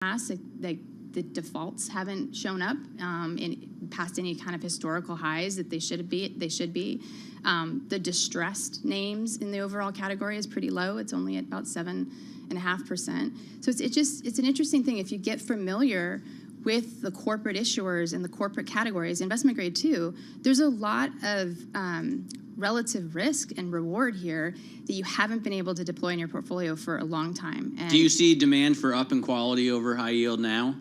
past, like the defaults haven't shown up past any kind of historical highs that they should be. The distressed names in the overall category is pretty low. It's only at about 7.5%. So it's an interesting thing. If you get familiar with the corporate issuers and the corporate categories, investment grade too, there's a lot of relative risk and reward here that you haven't been able to deploy in your portfolio for a long time. And do you see demand for up in quality over high yield now?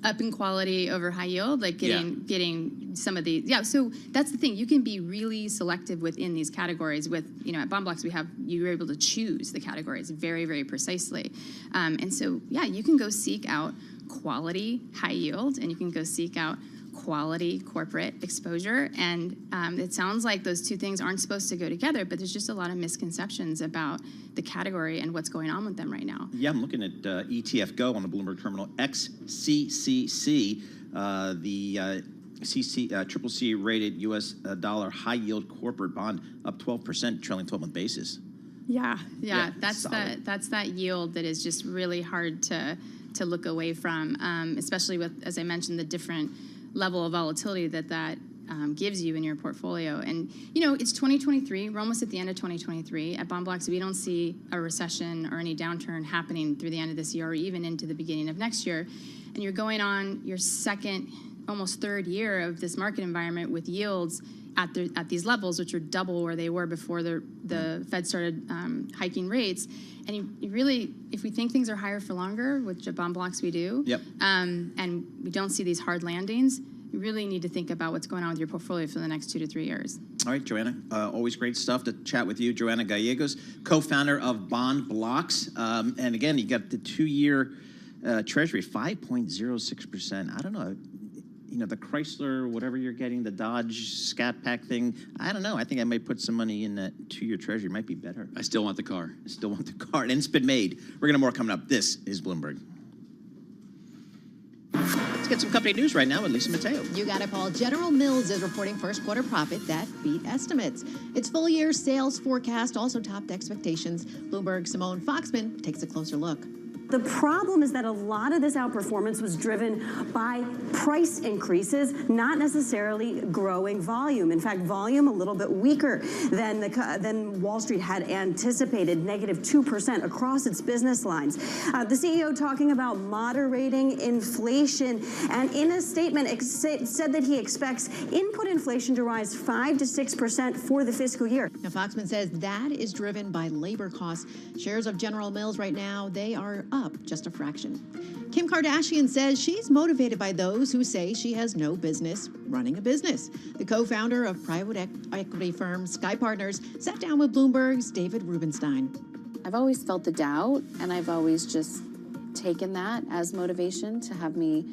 Up in quality over high yield, like getting some of these. Yeah, so that's the thing. You can be really selective within these categories. With, at Bond Blocks, you're able to choose the categories very, very precisely. And so, yeah, you can go seek out quality high yield, and you can go seek out quality corporate exposure. And it sounds like those two things aren't supposed to go together, but there's just a lot of misconceptions about the category and what's going on with them right now. Yeah, I'm looking at ETF Go on the Bloomberg terminal, XCCC, the triple C rated U.S. dollar high yield corporate bond, up 12%, trailing 12-month basis. Yeah, that's that yield that is just really hard to look away from, especially with, as I mentioned, the different level of volatility that gives you in your portfolio. And, it's 2023. We're almost at the end of 2023. At Bond Blocks, we don't see a recession or any downturn happening through the end of this year or even into the beginning of next year. And you're going on your second, almost third year of this market environment with yields at these levels, which are double where they were before the Fed started hiking rates. And you really, if we think things are higher for longer, which at Bond Blocks we do, and we don't see these hard landings, you really need to think about what's going on with your portfolio for the next 2 to 3 years. All right, Joanna, always great stuff to chat with you. Joanna Gallegos, co-founder of Bond Blocks. And again, you got the 2-year Treasury, 5.06%. I don't know. The Chrysler, whatever you're getting, the Dodge Scat Pack thing, I don't know. I think I might put some money in that 2-year Treasury. It might be better. I still want the car. Still want the car. And it's been made. We're going to have more coming up. This is Bloomberg. Let's get some company news right now with Lisa Mateo. You got it, Paul. General Mills is reporting first quarter profit that beat estimates. Its full year sales forecast also topped expectations. Bloomberg's Simone Foxman takes a closer look. The problem is that a lot of this outperformance was driven by price increases, not necessarily growing volume. In fact, volume a little bit weaker than Wall Street had anticipated, -2% across its business lines. The CEO talking about moderating inflation, and in a statement said that he expects input inflation to rise 5 to 6% for the fiscal year. Now, Foxman says that is driven by labor costs. Shares of General Mills right now, they are up just a fraction. Kim Kardashian says she's motivated by those who say she has no business running a business. The co-founder of private equity firm Sky Partners sat down with Bloomberg's David Rubenstein. I've always felt the doubt, and I've always just taken that as motivation to have me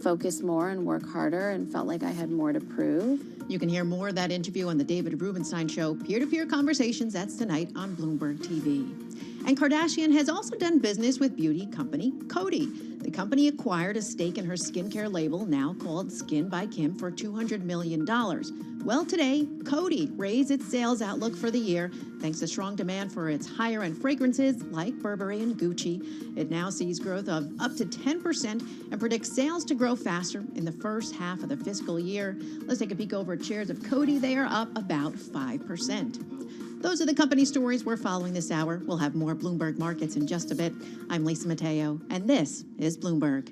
focus more and work harder, and felt like I had more to prove. You can hear more of that interview on the David Rubenstein Show, Peer-to-Peer Conversations. That's tonight on Bloomberg TV. And Kardashian has also done business with beauty company Coty. The company acquired a stake in her skincare label, now called Skin by Kim, for $200 million. Well, today, Coty raised its sales outlook for the year thanks to strong demand for its higher-end fragrances like Burberry and Gucci. It now sees growth of up to 10% and predicts sales to grow faster in the first half of the fiscal year. Let's take a peek over at shares of Coty. They are up about 5%. Those are the company stories we're following this hour. We'll have more Bloomberg Markets in just a bit. I'm Lisa Mateo, and this is Bloomberg.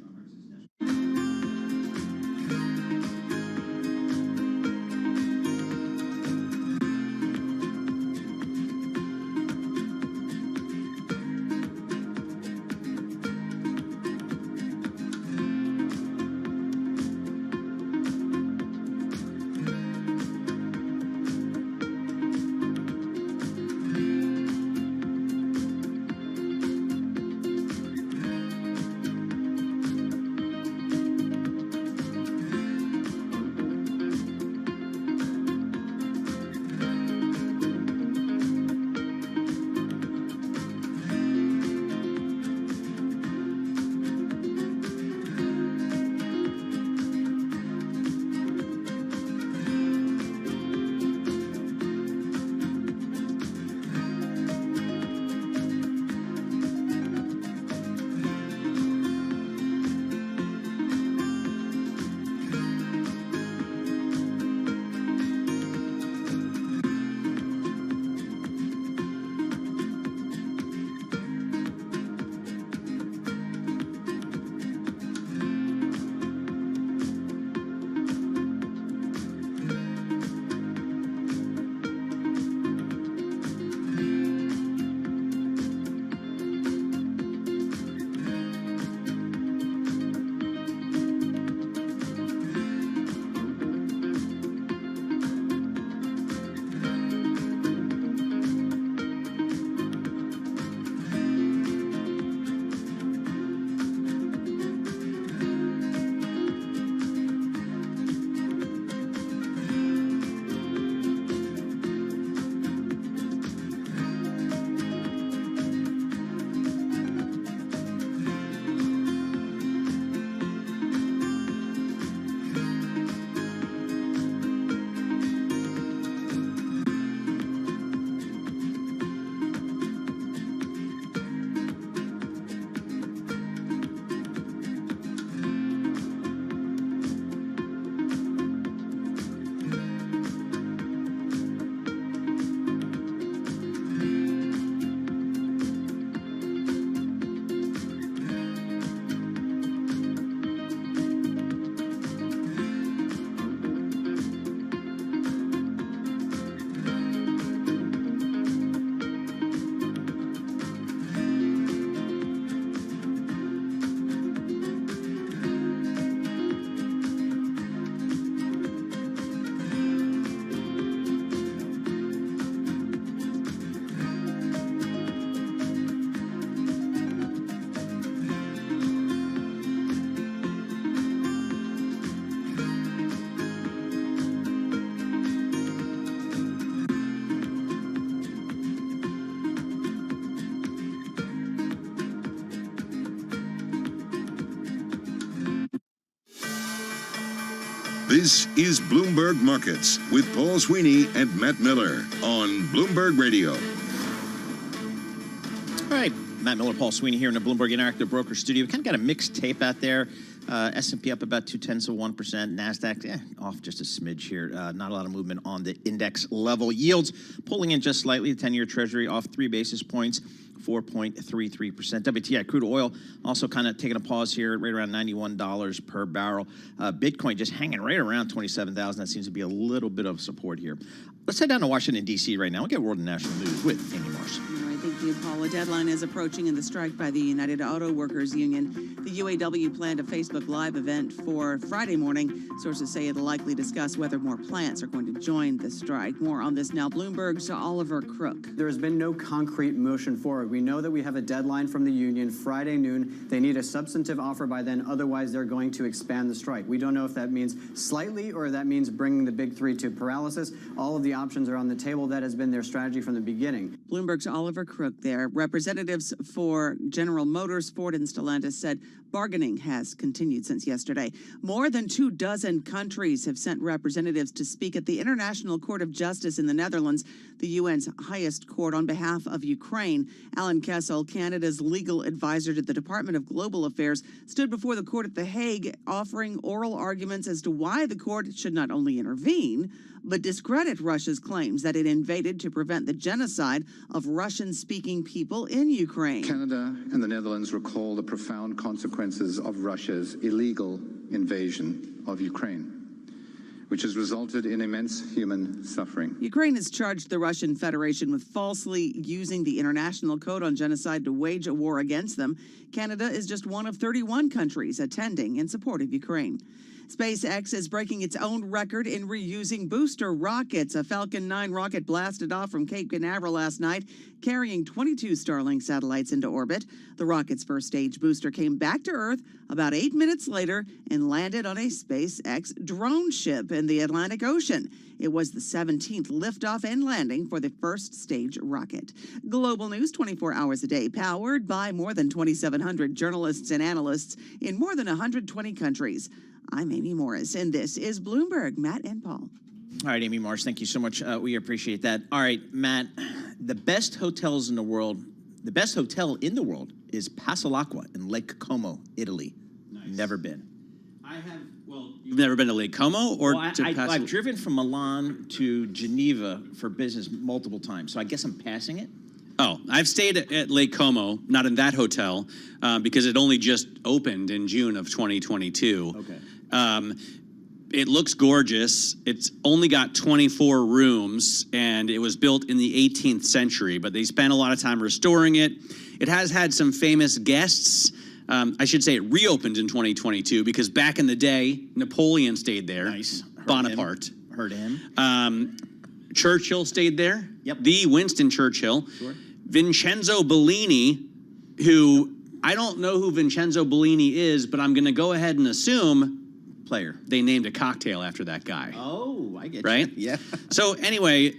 This is Bloomberg Markets with Paul Sweeney and Matt Miller on Bloomberg Radio. All right, Matt Miller, Paul Sweeney here in the Bloomberg Interactive Broker Studio. We kind of got a mixed tape out there. S&P up about 0.2%. NASDAQ off just a smidge here. Not a lot of movement on the index level. Yields pulling in just slightly. The 10-year Treasury off 3 basis points, 4.33%. WTI crude oil also kind of taking a pause here, right around $91 per barrel. Bitcoin just hanging right around 27,000. That seems to be a little bit of support here. Let's head down to Washington, D.C. right now. We'll get world and national news with Amy Morse. Thank you, Paul. A deadline is approaching in the strike by the United Auto Workers Union. The UAW planned a Facebook Live event for Friday morning. Sources say it'll likely discuss whether more plants are going to join the strike. More on this now. Bloomberg's Oliver Crook. There has been no concrete motion forward. We know that we have a deadline from the union Friday noon. They need a substantive offer by then. Otherwise, they're going to expand the strike. We don't know if that means slightly or that means bringing the big three to paralysis. All of the options are on the table. That has been their strategy from the beginning. Bloomberg's Oliver Crook there. Representatives for General Motors, Ford, and Stellantis said bargaining has continued since yesterday. More than 24 countries have sent representatives to speak at the International Court of Justice in the Netherlands, the UN's highest court, on behalf of Ukraine. Alan Kessel, Canada's legal advisor to the Department of Global Affairs, stood before the court at The Hague, offering oral arguments as to why the court should not only intervene, but discredit Russia's claims that it invaded to prevent the genocide of Russian-speaking people in Ukraine. Canada and the Netherlands recall the profound consequences of Russia's illegal invasion of Ukraine, which has resulted in immense human suffering. Ukraine has charged the Russian Federation with falsely using the International Code on Genocide to wage a war against them. Canada is just one of 31 countries attending in support of Ukraine. SpaceX is breaking its own record in reusing booster rockets. A Falcon 9 rocket blasted off from Cape Canaveral last night, carrying 22 Starlink satellites into orbit. The rocket's first stage booster came back to Earth about 8 minutes later and landed on a SpaceX drone ship in the Atlantic Ocean. It was the 17th liftoff and landing for the first stage rocket. Global news 24 hours a day, powered by more than 2,700 journalists and analysts in more than 120 countries. I'm Amy Morris, and this is Bloomberg. Matt and Paul. All right, Amy Morris, thank you so much. We appreciate that. All right, Matt, the best hotels in the world, the best hotel in the world is Pasalacqua in Lake Como, Italy. Nice. Never been. I have, well, you've never been to Lake Como or to I've driven from Milan to Geneva for business multiple times, so I guess I'm passing it. Oh, I've stayed at Lake Como, not in that hotel, because it only just opened in June of 2022. Okay. It looks gorgeous. It's only got 24 rooms, and it was built in the 18th century, but they spent a lot of time restoring it. It has had some famous guests. I should say it reopened in 2022 because back in the day, Napoleon stayed there. Nice. Bonaparte. Heard of him. Churchill stayed there. Yep. The Winston Churchill. Sure. Vincenzo Bellini, who I don't know who Vincenzo Bellini is, but I'm going to go ahead and assume Player. They named a cocktail after that guy. Oh, I get right? you. Yeah. So anyway,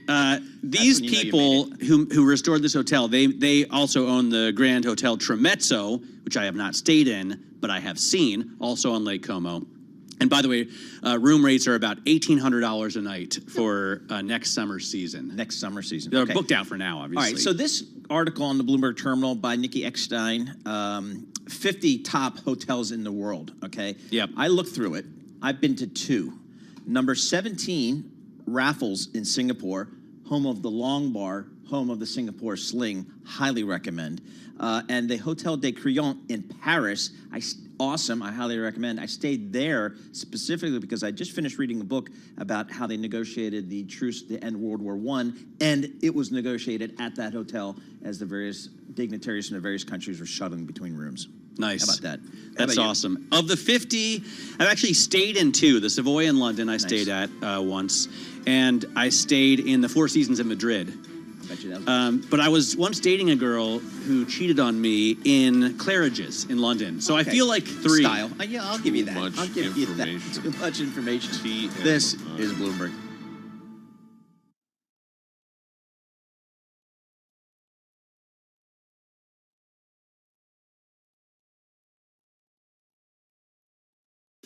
these people who restored this hotel, they also own the Grand Hotel Tremezzo, which I have not stayed in, but I have seen, also on Lake Como. And by the way, room rates are about $1,800 a night for next summer season. Next summer season. They're booked out for now, obviously. All right, so this article on the Bloomberg Terminal by Nikki Eckstein, 50 top hotels in the world, okay? Yep. I looked through it. I've been to 2. Number 17, Raffles in Singapore, home of the Long Bar, home of the Singapore Sling, highly recommend. And the Hotel des Crayons in Paris, awesome, I highly recommend. I stayed there specifically because I just finished reading a book about how they negotiated the truce to end World War I, and it was negotiated at that hotel as the various dignitaries from the various countries were shuttling between rooms. Nice. How about that? That's awesome. Of the 50, I've actually stayed in 2. The Savoy in London I stayed at once, and I stayed in the Four Seasons in Madrid. But I was once dating a girl who cheated on me in Claridge's in London. So Okay. I feel like 3. Style. Yeah, I'll give you that. Much I'll give you that. information. Too much information. This is Bloomberg.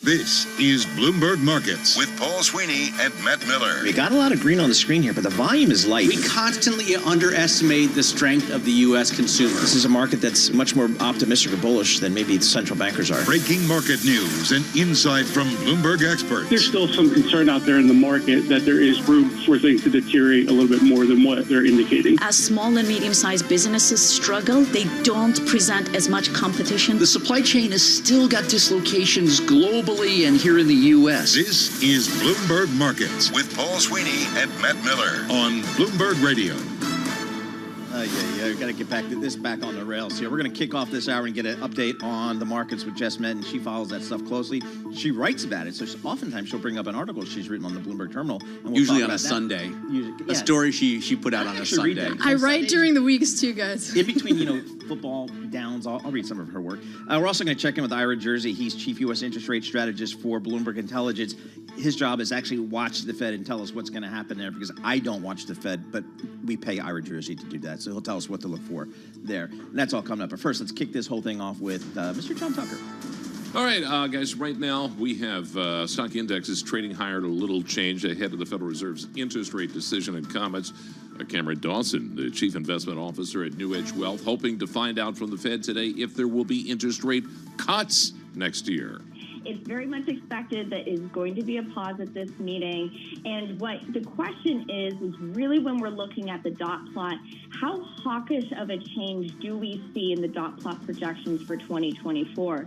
This is Bloomberg Markets with Paul Sweeney and Matt Miller. We got a lot of green on the screen here, but the volume is light. We constantly underestimate the strength of the U.S. consumer. This is a market that's much more optimistic or bullish than maybe the central bankers are. Breaking market news and insight from Bloomberg experts. There's still some concern out there in the market that there is room for things to deteriorate a little bit more than what they're indicating. As small and medium-sized businesses struggle, they don't present as much competition. The supply chain has still got dislocations globally and here in the U.S. This is Bloomberg Markets with Paul Sweeney and Matt Miller on Bloomberg Radio. We got to get back on the rails here. We're going to kick off this hour and get an update on the markets with Jess Met, and she follows that stuff closely. She writes about it, so oftentimes she'll bring up an article she's written on the Bloomberg Terminal. And we'll Usually talk on a about that. Sunday. A story she put out on a Sunday. I write during the weeks too, guys. In between, football downs, I'll read some of her work. We're also going to check in with Ira Jersey. He's chief U.S. interest rate strategist for Bloomberg Intelligence. His job is actually watch the Fed and tell us what's going to happen there, because I don't watch the Fed, but we pay Ira Jersey to do that. So he'll tell us what to look for there. And that's all coming up. But first, let's kick this whole thing off with Mr. John Tucker. All right, guys, right now we have stock indexes trading higher at a little change ahead of the Federal Reserve's interest rate decision and comments. Cameron Dawson, the chief investment officer at New Edge Wealth, hoping to find out from the Fed today if there will be interest rate cuts next year. It's very much expected that is going to be a pause at this meeting. And what the question is really when we're looking at the dot plot, how hawkish of a change do we see in the dot plot projections for 2024?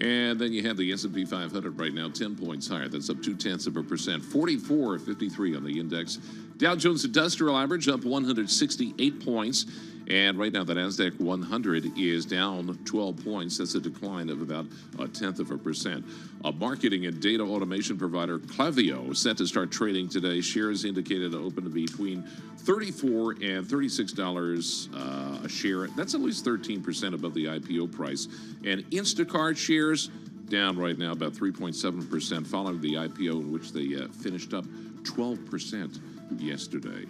And then you have the S&P 500 right now, 10 points higher. That's up 0.2%, 44.53 on the index. Dow Jones Industrial Average up 168 points. And right now, the NASDAQ 100 is down 12 points. That's a decline of about 0.1%. A marketing and data automation provider, Klaviyo, set to start trading today. Shares indicated to open between $34 and $36 a share. That's at least 13% above the IPO price. And Instacart shares down right now about 3.7%, following the IPO in which they finished up 12% yesterday.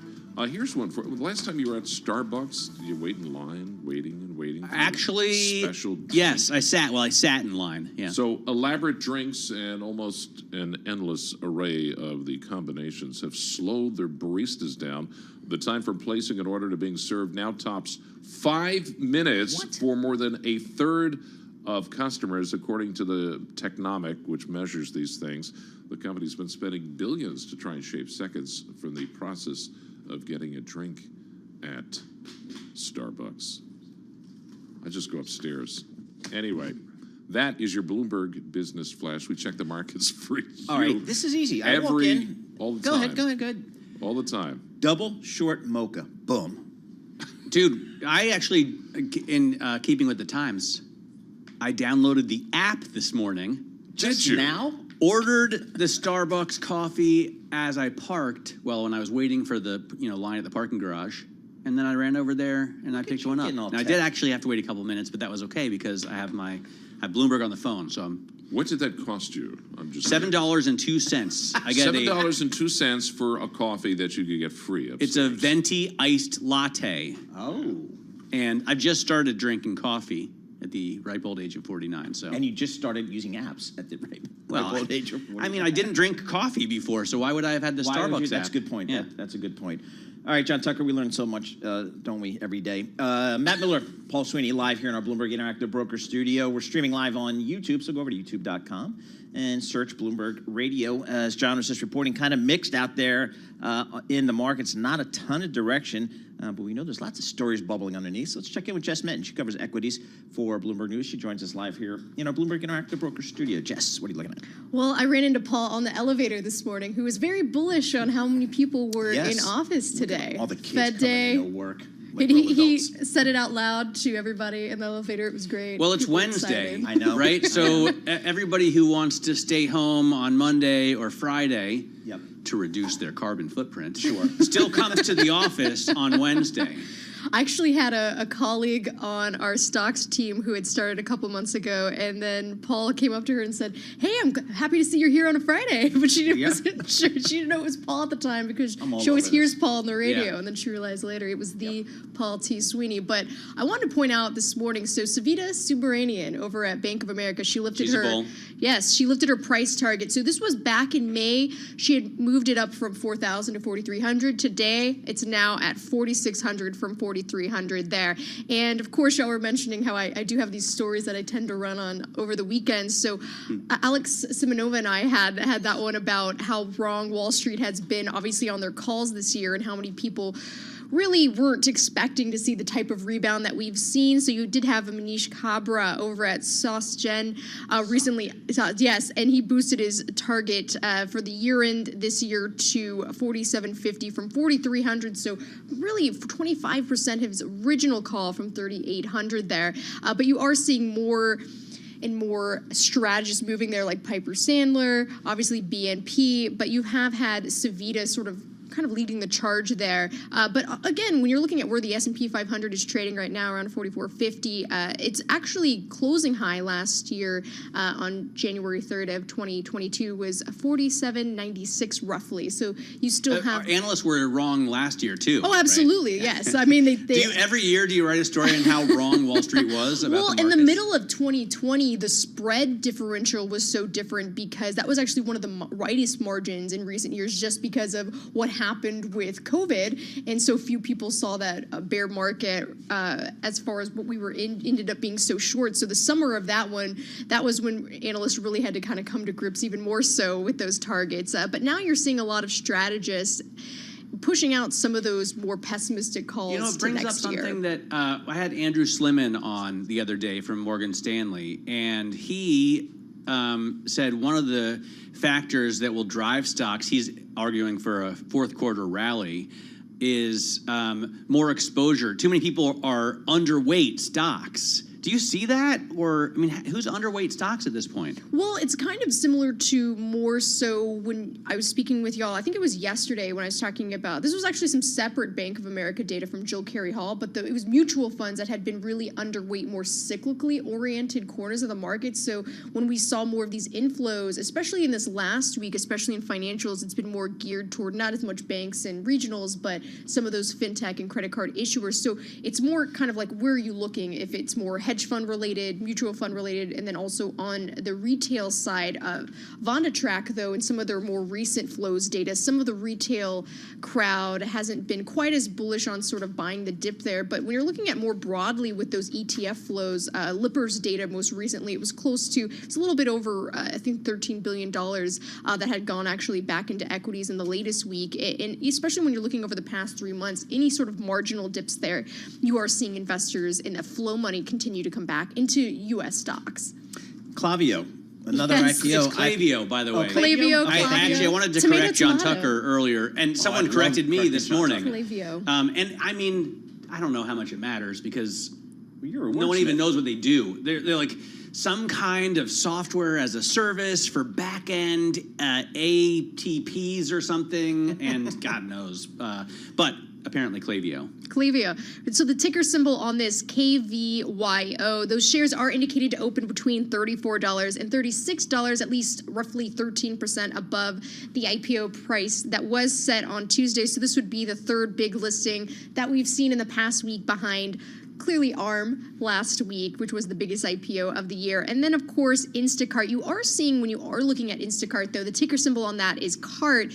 Here's one for last time you were at Starbucks. Did you wait in line, waiting and waiting? Actually, special. Yes, I sat in line. Yeah. So elaborate drinks and almost an endless array of the combinations have slowed their baristas down. The time from placing an order to being served now tops 5 minutes for more than a third of customers, according to the Technomic, which measures these things. The company's been spending billions to try and shave seconds from the process of getting a drink at Starbucks. I just go upstairs. Anyway, that is your Bloomberg Business Flash. We check the markets for you. All right, this is easy. I walk in. All the Go time. ahead. Go ahead. All the time. Double short mocha. Boom. Dude, I actually, in keeping with the times, I downloaded the app this morning. Just now? Ordered the Starbucks coffee as I parked, when I was waiting for the line at the parking garage. And then I ran over there and I picked one up. Now, I did actually have to wait a couple minutes, but that was okay because I have Bloomberg on the phone. So what did that cost you? I'm just $7.02. I get $7.02 for a coffee that you could get free. Upstairs. It's a venti iced latte. Oh. And I've just started drinking coffee at the ripe old age of 49. So. And you just started using apps at the ripe old age of 49. I mean, I didn't drink coffee before, so why would I have had the Starbucks app? That's a good point. Yeah. That's a good point. All right, John Tucker, we learn so much, don't we, every day. Matt Miller, Paul Sweeney, live here in our Bloomberg Interactive Broker Studio. We're streaming live on YouTube, so go over to youtube.com and search Bloomberg Radio. As John was just reporting, kind of mixed out there in the markets, not a ton of direction, but we know there's lots of stories bubbling underneath. So let's check in with Jess Met. She covers equities for Bloomberg News. She joins us live here in our Bloomberg Interactive Broker Studio. Jess, what are you looking at? Well, I ran into Paul on the elevator this morning, who was very bullish on how many people were in office today. All the kids Fed coming day. into work. He said it out loud to everybody in the elevator. It was great. Well, it's People Wednesday, excited. I know. right? So everybody who wants to stay home on Monday or Friday to reduce their carbon footprint still comes to the office on Wednesday. I actually had a colleague on our stocks team who had started a couple months ago, and then Paul came up to her and said, "Hey, I'm happy to see you're here on a Friday," but she wasn't sure. She didn't know it was Paul at the time because she always hears Paul on the radio, and then she realized later it was the Paul T. Sweeney. But I wanted to point out this morning, so Savita Subramanian over at Bank of America, she lifted she lifted her price target. So this was back in May. She had moved it up from 4,000 to 4,300. Today, it's now at 4,600 from 4,300 there. And of course, y'all were mentioning how I do have these stories that I tend to run on over the weekends. So Alex Simonova and I had that one about how wrong Wall Street has been, obviously, on their calls this year, and how many people really weren't expecting to see the type of rebound that we've seen. So you did have Manish Kabra over at SocGen recently, and he boosted his target for the year end this year to 4,750 from 4,300. So really 25% of his original call from 3,800 there. But you are seeing more and more strategists moving there, like Piper Sandler, obviously BNP, but you have had Savita sort of kind of leading the charge there. But again, when you're looking at where the S&P 500 is trading right now, around 4450, it's actually closing high last year on January 3rd of 2022 was 4796 roughly. So you still have... Our analysts were wrong last year too. Oh, absolutely, right? Yes. I mean, every year do you write a story on how wrong Wall Street was about well, in the middle of 2020, the spread differential was so different because that was actually one of the rightest margins in recent years just because of what happened with COVID, and so few people saw that bear market as far as what we were ended up being so short. So the summer of that one, that was when analysts really had to kind of come to grips even more so with those targets. But now you're seeing a lot of strategists pushing out some of those more pessimistic calls. You know, it brings up something that I had Andrew Sliman on the other day from Morgan Stanley, and he said one of the factors that will drive stocks, he's arguing for a fourth quarter rally, is more exposure. Too many people are underweight stocks. Do you see that? Or, I mean, who's underweight stocks at this point? Well, it's kind of similar to more so when I was speaking with y'all. I think it was yesterday when I was talking about, this was actually some separate Bank of America data from Jill Carey Hall, but it was mutual funds that had been really underweight, more cyclically oriented corners of the market. So when we saw more of these inflows, especially in this last week, especially in financials, it's been more geared toward not as much banks and regionals, but some of those fintech and credit card issuers. So it's more kind of like, where are you looking? If it's more hedge fund related, mutual fund related, and then also on the retail side of Vondatrack, though, in some of their more recent flows data, some of the retail crowd hasn't been quite as bullish on sort of buying the dip there. But when you're looking at more broadly with those ETF flows, Lipper's data most recently, it was close to, it's a little bit over, I think, $13 billion that had gone actually back into equities in the latest week. And especially when you're looking over the past 3 months, any sort of marginal dips there, you are seeing investors in the flow money continue to come back into U.S. stocks. Klaviyo, another IPO. It's Klaviyo, by the way. Klaviyo. I wanted to correct John Tucker earlier, and someone corrected me this morning. Klaviyo. And I mean, I don't know how much it matters because no one even knows what they do. They're like some kind of software as a service for back-end ATPs or something, and God knows. But apparently Klaviyo. So the ticker symbol on this, KVYO, those shares are indicated to open between $34 and $36, at least roughly 13% above the IPO price that was set on Tuesday. So this would be the third big listing that we've seen in the past week behind clearly ARM last week, which was the biggest IPO of the year. And then, of course, Instacart. You are seeing, when you are looking at Instacart, though, the ticker symbol on that is CART.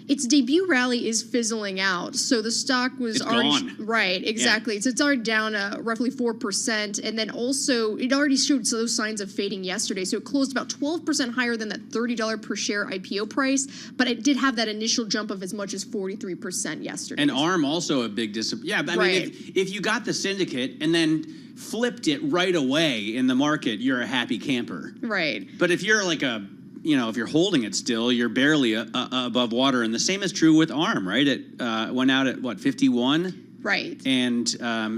Its debut rally is fizzling out. So the stock was gone. Right, exactly. Yeah. So it's already down roughly 4%. And then also, it already showed those signs of fading yesterday. So it closed about 12% higher than that $30 per share IPO price. But it did have that initial jump of as much as 43% yesterday. And ARM also a big disappointment. Yeah, but I mean, if you got the syndicate and then flipped it right away in the market, you're a happy camper. Right. But if you're like if you're holding it still, you're barely above water. And the same is true with ARM, right? It went out at, 51? Right. And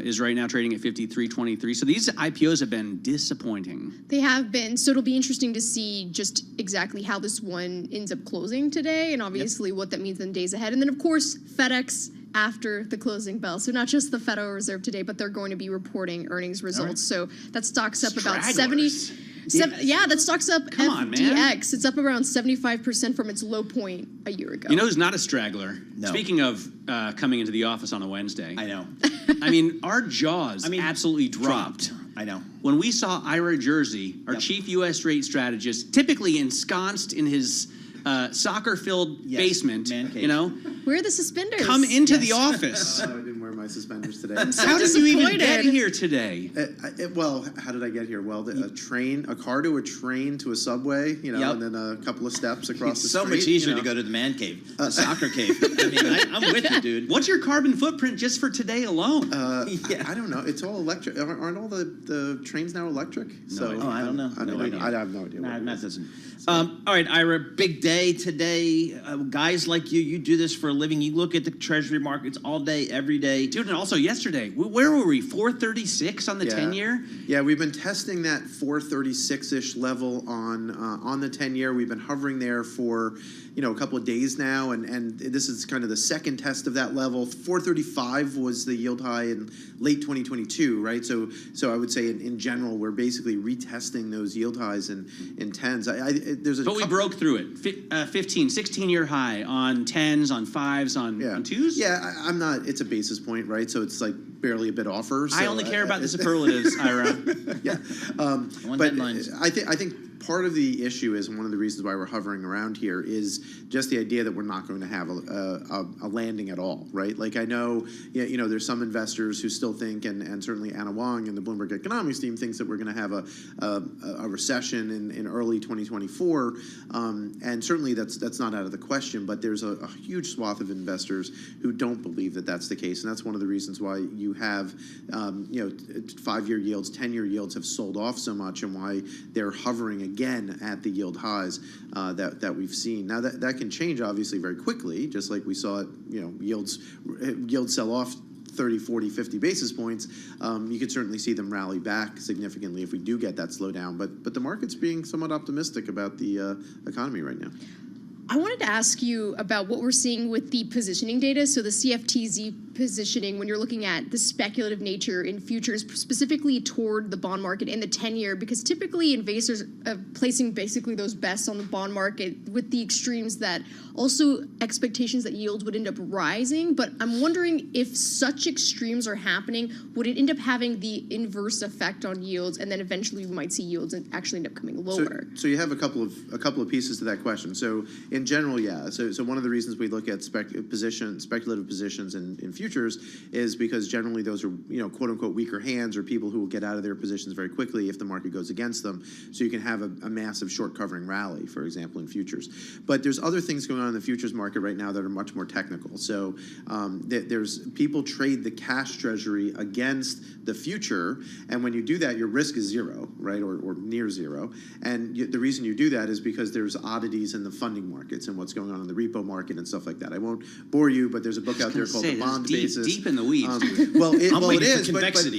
is right now trading at 53.23. So these IPOs have been disappointing. They have been. So it'll be interesting to see just exactly how this one ends up closing today and obviously what that means in days ahead. And then, of course, FedEx after the closing bell. So not just the Federal Reserve today, but they're going to be reporting earnings results. So that stock's up about 70. Yeah, that stock's up. Come on, man. FDX. It's up around 75% from its low point a year ago. You know who's not a straggler? No. Speaking of coming into the office on a Wednesday. I know. I mean, our jaws absolutely dropped. I know. When we saw Ira Jersey, our chief U.S. rate strategist, typically ensconced in his soccer-filled basement, you know, where are the suspenders? come into the office. I didn't wear my suspenders today. How did you even get here today? Well, how did I get here? Well, a car to a train to a subway, you know, and then a couple of steps across the street. So much easier to go to the man cave, the soccer cave. I mean, I'm with you, dude. What's your carbon footprint just for today alone? I don't know. It's all electric. Aren't all the trains now electric? No, I don't know. I have no idea. That doesn't. All right, Ira, big day today. Guys like you do this for a living. You look at the treasury markets all day, every day. Dude, and also yesterday, where were we? 436 on the 10-year? Yeah, we've been testing that 436-ish level on the 10-year. We've been hovering there for, a couple of days now, and this is kind of the second test of that level. 435 was the yield high in late 2022, right? So I would say in general, we're basically retesting those yield highs in 10s. But we broke through it. 15, 16-year high on 10s, on 5s, on 2s? Yeah, I'm not. It's a basis point, right? So it's like barely a bit offer. So I only care about the superlatives, Ira. Yeah. But I think part of the issue is, one of the reasons why we're hovering around here is just the idea that we're not going to have a landing at all, right? Like, I know, there's some investors who still think, and certainly Anna Wong and the Bloomberg Economics team thinks that we're going to have a recession in early 2024, and certainly that's not out of the question. But there's a huge swath of investors who don't believe that that's the case, and that's one of the reasons why you have 5-year yields, 10-year yields have sold off so much, and why they're hovering again at the yield highs that we've seen. Now that can change obviously very quickly, just like we saw it, yields sell off 30, 40, 50 basis points. You could certainly see them rally back significantly if we do get that slowdown. But the market's being somewhat optimistic about the economy right now. I wanted to ask you about what we're seeing with the positioning data. So the CFTZ positioning, when you're looking at the speculative nature in futures, specifically toward the bond market in the 10-year, because typically investors are placing basically those bets on the bond market with the extremes that also expectations that yields would end up rising. But I'm wondering if such extremes are happening, would it end up having the inverse effect on yields, and then eventually we might see yields actually end up coming lower? So you have a couple of pieces to that question. So in general, yeah. So one of the reasons we look at speculative positions in futures is because generally those are quote unquote weaker hands, or people who will get out of their positions very quickly if the market goes against them. So you can have a massive short covering rally, for example, in futures. But there's other things going on in the futures market right now that are much more technical. So there's people trade the cash treasury against the future, and when you do that, your risk is zero, right, or near zero. And the reason you do that is because there's oddities in the funding markets and what's going on in the repo market and stuff like that. I won't bore you, but there's a book out there called The Bond Basis. Deep in the weeds. It is,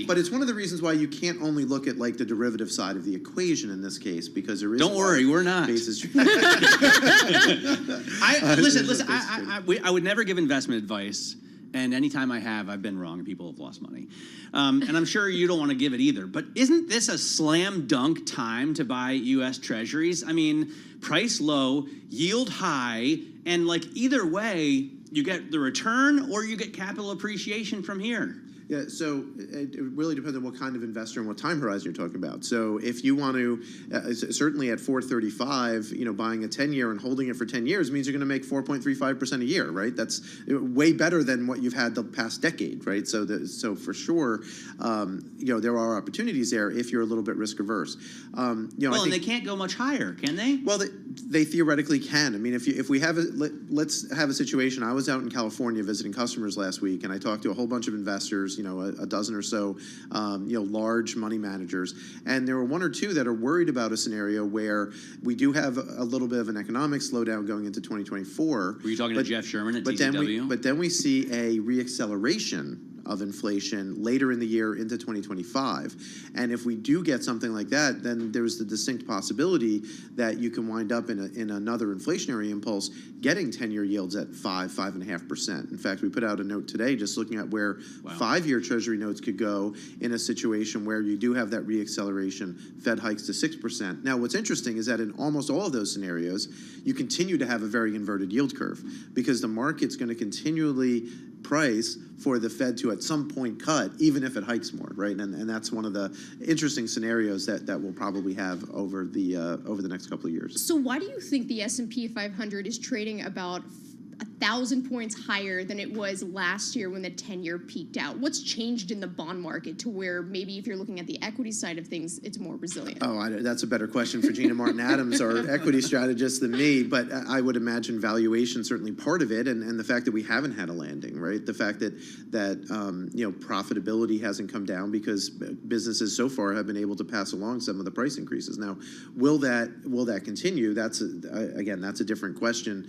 but it's one of the reasons why you can't only look at like the derivative side of the equation in this case, because there is. Don't worry, we're not. Basis. Listen. I would never give investment advice, and anytime I have, I've been wrong and people have lost money. And I'm sure you don't want to give it either. But isn't this a slam dunk time to buy U.S. Treasuries? I mean, price low, yield high, and like either way, you get the return or you get capital appreciation from here. Yeah, so it really depends on what kind of investor and what time horizon you're talking about. So if you want to, certainly at 435, buying a 10-year and holding it for 10 years means you're going to make 4.35% a year, right? That's way better than what you've had the past decade, right? So for sure, there are opportunities there if you're a little bit risk averse. And they can't go much higher, can they? Well, they theoretically can. I mean, if we have let's have a situation. I was out in California visiting customers last week, and I talked to a whole bunch of investors. A dozen or so, large money managers. And there were one or two that are worried about a scenario where we do have a little bit of an economic slowdown going into 2024. Were you talking to Jeff Sherman at but TCW? But then we see a reacceleration of inflation later in the year into 2025. And if we do get something like that, then there's the distinct possibility that you can wind up in another inflationary impulse getting 10-year yields at 5.5%. In fact, we put out a note today just looking at where 5-year Treasury notes could go in a situation where you do have that reacceleration, Fed hikes to 6%. Now, what's interesting is that in almost all of those scenarios, you continue to have a very inverted yield curve because the market's going to continually price for the Fed to at some point cut, even if it hikes more, right? And that's one of the interesting scenarios that we'll probably have over the next couple of years. So why do you think the S&P 500 is trading about 1,000 points higher than it was last year when the 10-year peaked out? What's changed in the bond market to where maybe if you're looking at the equity side of things, it's more resilient? That's a better question for Gina Martin Adams, our equity strategist, than me. But I would imagine valuation certainly part of it, and the fact that we haven't had a landing, right? The fact that profitability hasn't come down because businesses so far have been able to pass along some of the price increases. Now, will that continue? That's a different question.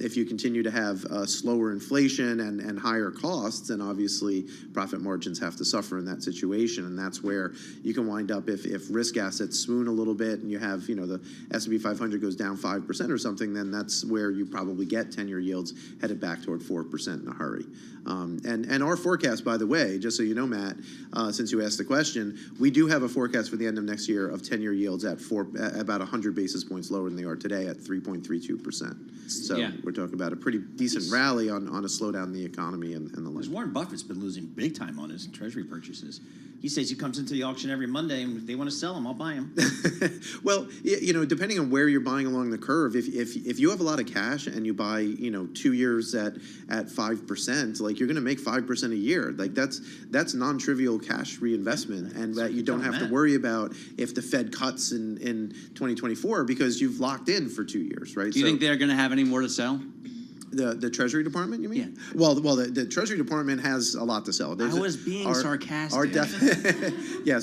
If you continue to have slower inflation and higher costs, then obviously profit margins have to suffer in that situation, and that's where you can wind up if risk assets swoon a little bit and you have the S&P 500 goes down 5% or something, then that's where you probably get 10-year yields headed back toward 4% in a hurry. And our forecast, by the way, just so you know, Matt, since you asked the question, we do have a forecast for the end of next year of 10-year yields at about 100 basis points lower than they are today at 3.32%. So we're talking about a pretty decent rally on a slowdown in the economy and the like. Warren Buffett's been losing big time on his Treasury purchases. He says he comes into the auction every Monday, and if they want to sell them, I'll buy them. Well, depending on where you're buying along the curve, if you have a lot of cash and you buy 2 years at 5%, like you're going to make 5% a year. Like that's non-trivial cash reinvestment, and that you don't have to worry about if the Fed cuts in 2024 because you've locked in for 2 years, right? Do you think they're going to have any more to sell? The Treasury Department, you mean? Yeah. Well, the Treasury Department has a lot to sell. I was being sarcastic.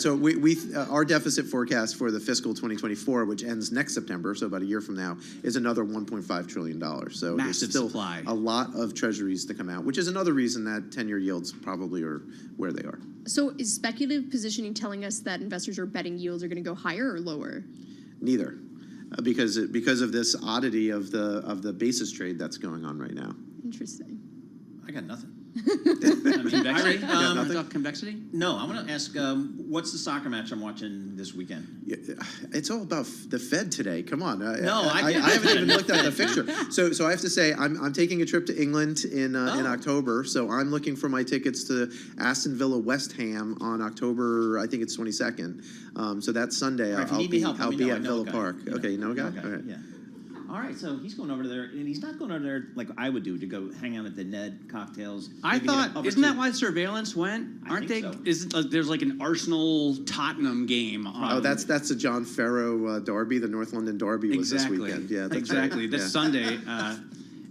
So our deficit forecast for the fiscal 2024, which ends next September, so about a year from now, is another $1.5 trillion. So massive there's still supply. A lot of treasuries to come out, which is another reason that 10-year yields probably are where they are. So is speculative positioning telling us that investors are betting yields are going to go higher or lower? Neither. Because of this oddity of the basis trade that's going on right now. Interesting. I got nothing. Convexity? Convexity? No, I'm going to ask, what's the soccer match I'm watching this weekend? It's all about the Fed today. Come on. I haven't even looked at the fixture. So I have to say, I'm taking a trip to England in October. So I'm looking for my tickets to Aston Villa West Ham on October, I think it's 22nd. So that's Sunday. I'll be at Villa Park. Okay, you know a guy? Okay. Yeah. All right, so he's going over there, and he's not going over there like I would do to go hang out at the Ned cocktails. I thought, isn't that why surveillance went? Aren't they? So. There's like an Arsenal Tottenham game on. Oh, that's a John Farrow derby. The North London derby was this weekend. Yeah, that's exactly. Right. This Sunday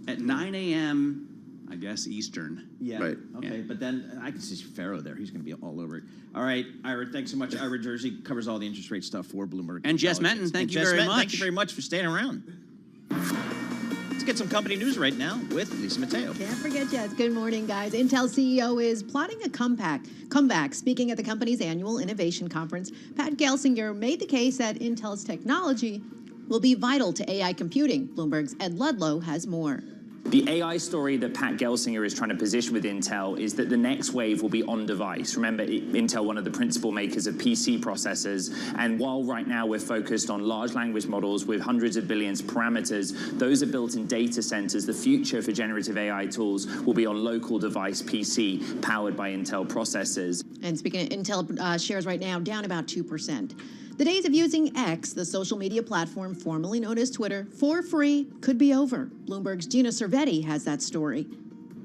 at 9 a.m. I guess Eastern. Yeah. Right. Okay, but then I can see Farrow there. He's going to be all over it. All right, Ira, thanks so much. Ira Jersey covers all the interest rate stuff for Bloomberg. And Jess Menton, thank you very much. Thank you very much for staying around. Let's get some company news right now with Lisa Mateo. Can't forget Jess. Good morning, guys. Intel CEO is plotting a comeback. Speaking at the company's annual innovation conference, Pat Gelsinger made the case that Intel's technology will be vital to AI computing. Bloomberg's Ed Ludlow has more. The AI story that Pat Gelsinger is trying to position with Intel is that the next wave will be on-device. Remember, Intel, one of the principal makers of PC processors, and while right now we're focused on large language models with hundreds of billions of parameters, those are built in data centers. The future for generative AI tools will be on local device PC powered by Intel processors. And speaking of Intel shares right now, down about 2%. The days of using X, the social media platform formerly known as Twitter, for free could be over. Bloomberg's Gina Cervetti has that story.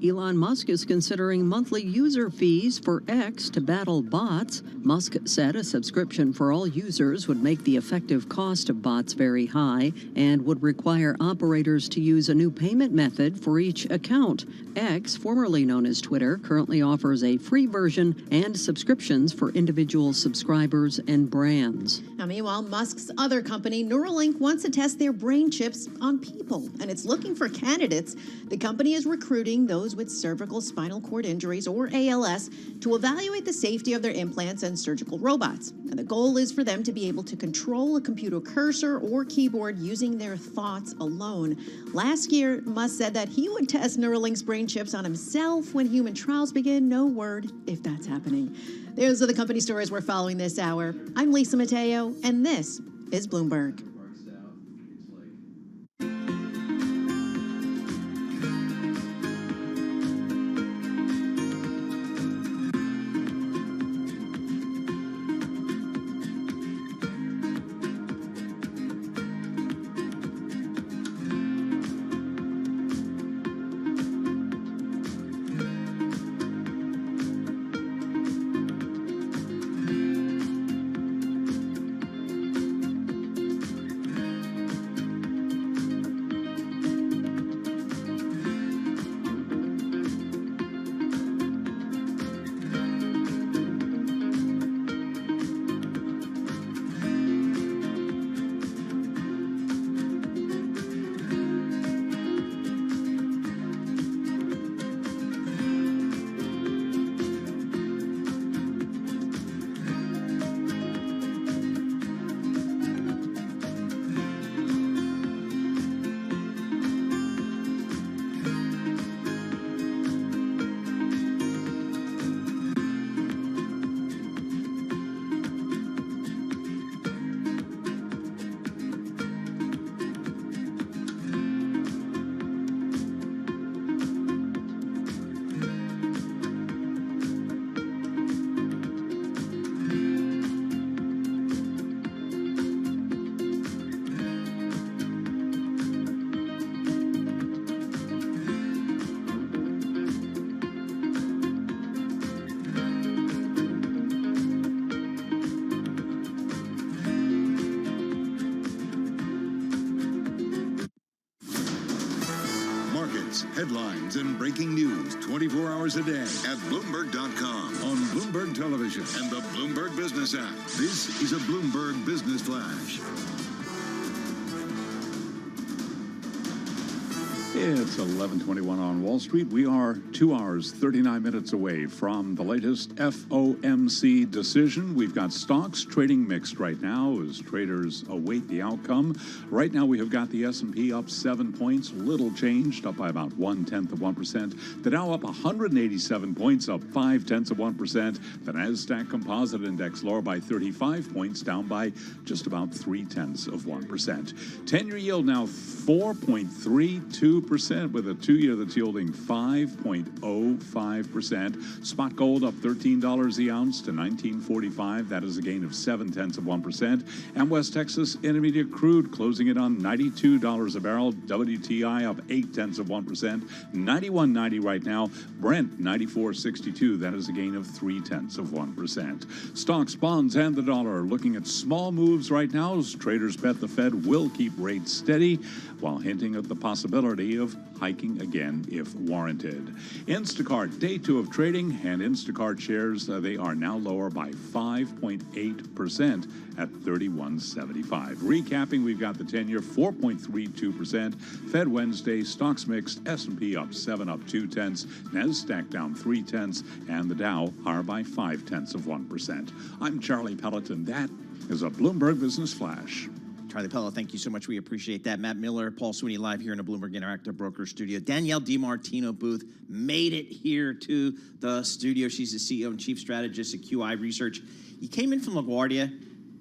Elon Musk is considering monthly user fees for X to battle bots. Musk said a subscription for all users would make the effective cost of bots very high and would require operators to use a new payment method for each account. X, formerly known as Twitter, currently offers a free version and subscriptions for individual subscribers and brands. Now, meanwhile, Musk's other company, Neuralink, wants to test their brain chips on people, and it's looking for candidates. The company is recruiting those those with cervical spinal cord injuries, or ALS, to evaluate the safety of their implants and surgical robots. And the goal is for them to be able to control a computer cursor or keyboard using their thoughts alone. Last year, Musk said that he would test Neuralink's brain chips on himself when human trials begin. No word if that's happening. Those are the company stories we're following this hour. I'm Lisa Mateo, and this is Bloomberg. Headlines and breaking news 24 hours a day at Bloomberg.com, on Bloomberg Television, and the Bloomberg Business app. This is a Bloomberg Business Flash. It's 11:21 on Wall Street. We are 2 hours, 39 minutes away from the latest FOMC decision. We've got stocks trading mixed right now as traders await the outcome. Right now, we have got the S&P up 7 points, little changed, up by about 0.1%. The Dow up 187 points, up 0.5%. The Nasdaq Composite Index lower by 35 points, down by just about 0.3%. 10-year yield now 4.32%, with a 2-year that's yielding 5.05%. Spot gold up $13 the ounce to $19.45. That is a gain of 0.7%. And West Texas Intermediate crude closing it on $92 a barrel. WTI up 0.8%. 91.90 right now. Brent 94.62. That is a gain of 0.3%. Stocks, bonds, and the dollar looking at small moves right now as traders bet the Fed will keep rates steady while hinting at the possibility of hiking again if warranted. Instacart, day 2 of trading, and Instacart shares, they are now lower by 5.8% at $31.75. Recapping, we've got the 10-year 4.32%. Fed Wednesday, stocks mixed, S&P up 7, up 0.2. Nasdaq down 0.3, and the Dow higher by 0.5%. I'm Charlie Pelleton. That is a Bloomberg Business Flash. Charlie Pello, thank you so much. We appreciate that. Matt Miller, Paul Sweeney live here in the Bloomberg Interactive Broker studio. Danielle DiMartino Booth made it here to the studio. She's the CEO and Chief Strategist at QI Research. You came in from LaGuardia.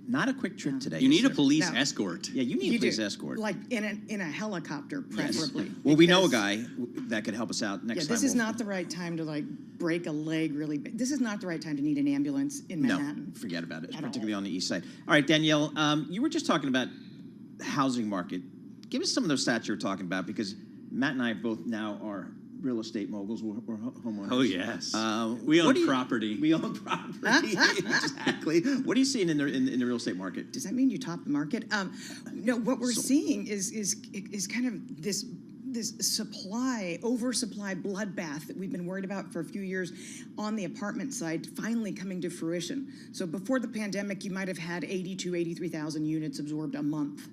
Not a quick trip today. You need a police escort. Yeah, you need a police escort. Like in a helicopter, preferably. Yes. Well, we know a guy that could help us out next time. This is not the right time to break a leg really big. This is not the right time to need an ambulance in Manhattan. No, forget about it, particularly on the east side. All right, Danielle, you were just talking about the housing market. Give us some of those stats you were talking about, because Matt and I both now are real estate moguls. We're homeowners. Oh, yes. We own property. We own property. Exactly. What are you seeing in the real estate market? Does that mean you top the market? No, what we're seeing is kind of this oversupply bloodbath that we've been worried about for a few years on the apartment side finally coming to fruition. So before the pandemic, you might have had 83,000 units absorbed a month.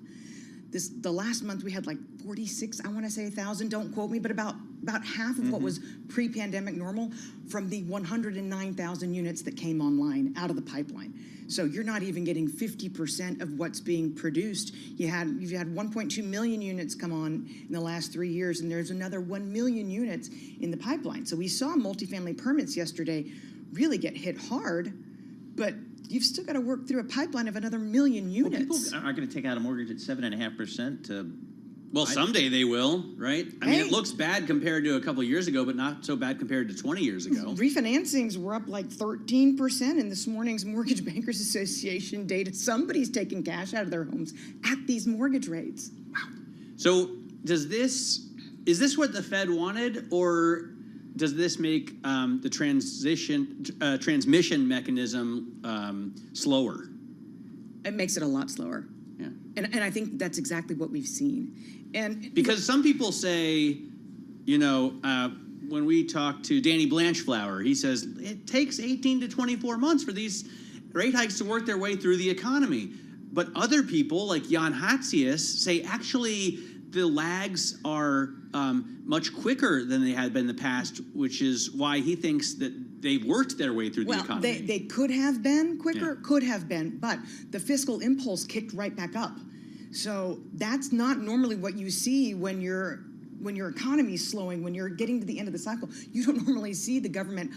The last month we had 46, I want to say 1,000, don't quote me, but about about half of what was pre-pandemic normal from the 109,000 units that came online out of the pipeline. So you're not even getting 50% of what's being produced. You've had 1.2 million units come on in the last 3 years, and there's another 1 million units in the pipeline. So we saw multifamily permits yesterday really get hit hard, but you've still got to work through a pipeline of another 1 million units. Well, people are going to take out a mortgage at 7.5% to. Well, someday they will, right? I mean, it looks bad compared to a couple of years ago, but not so bad compared to 20 years ago. Refinancings were up like 13% in this morning's Mortgage Bankers Association data. Somebody's taking cash out of their homes at these mortgage rates. Wow. So is this what the Fed wanted, or does this make the transmission mechanism slower? It makes it a lot slower. Yeah. And I think that's exactly what we've seen. And because some people say, when we talk to Danny Blanchflower, he says it takes 18 to 24 months for these rate hikes to work their way through the economy. But other people like Jan Hatzius say actually the lags are much quicker than they had been in the past, which is why he thinks that they've worked their way through the economy. Well, they could have been quicker, could have been, but the fiscal impulse kicked right back up. So that's not normally what you see when your economy is slowing, when you're getting to the end of the cycle. You don't normally see the government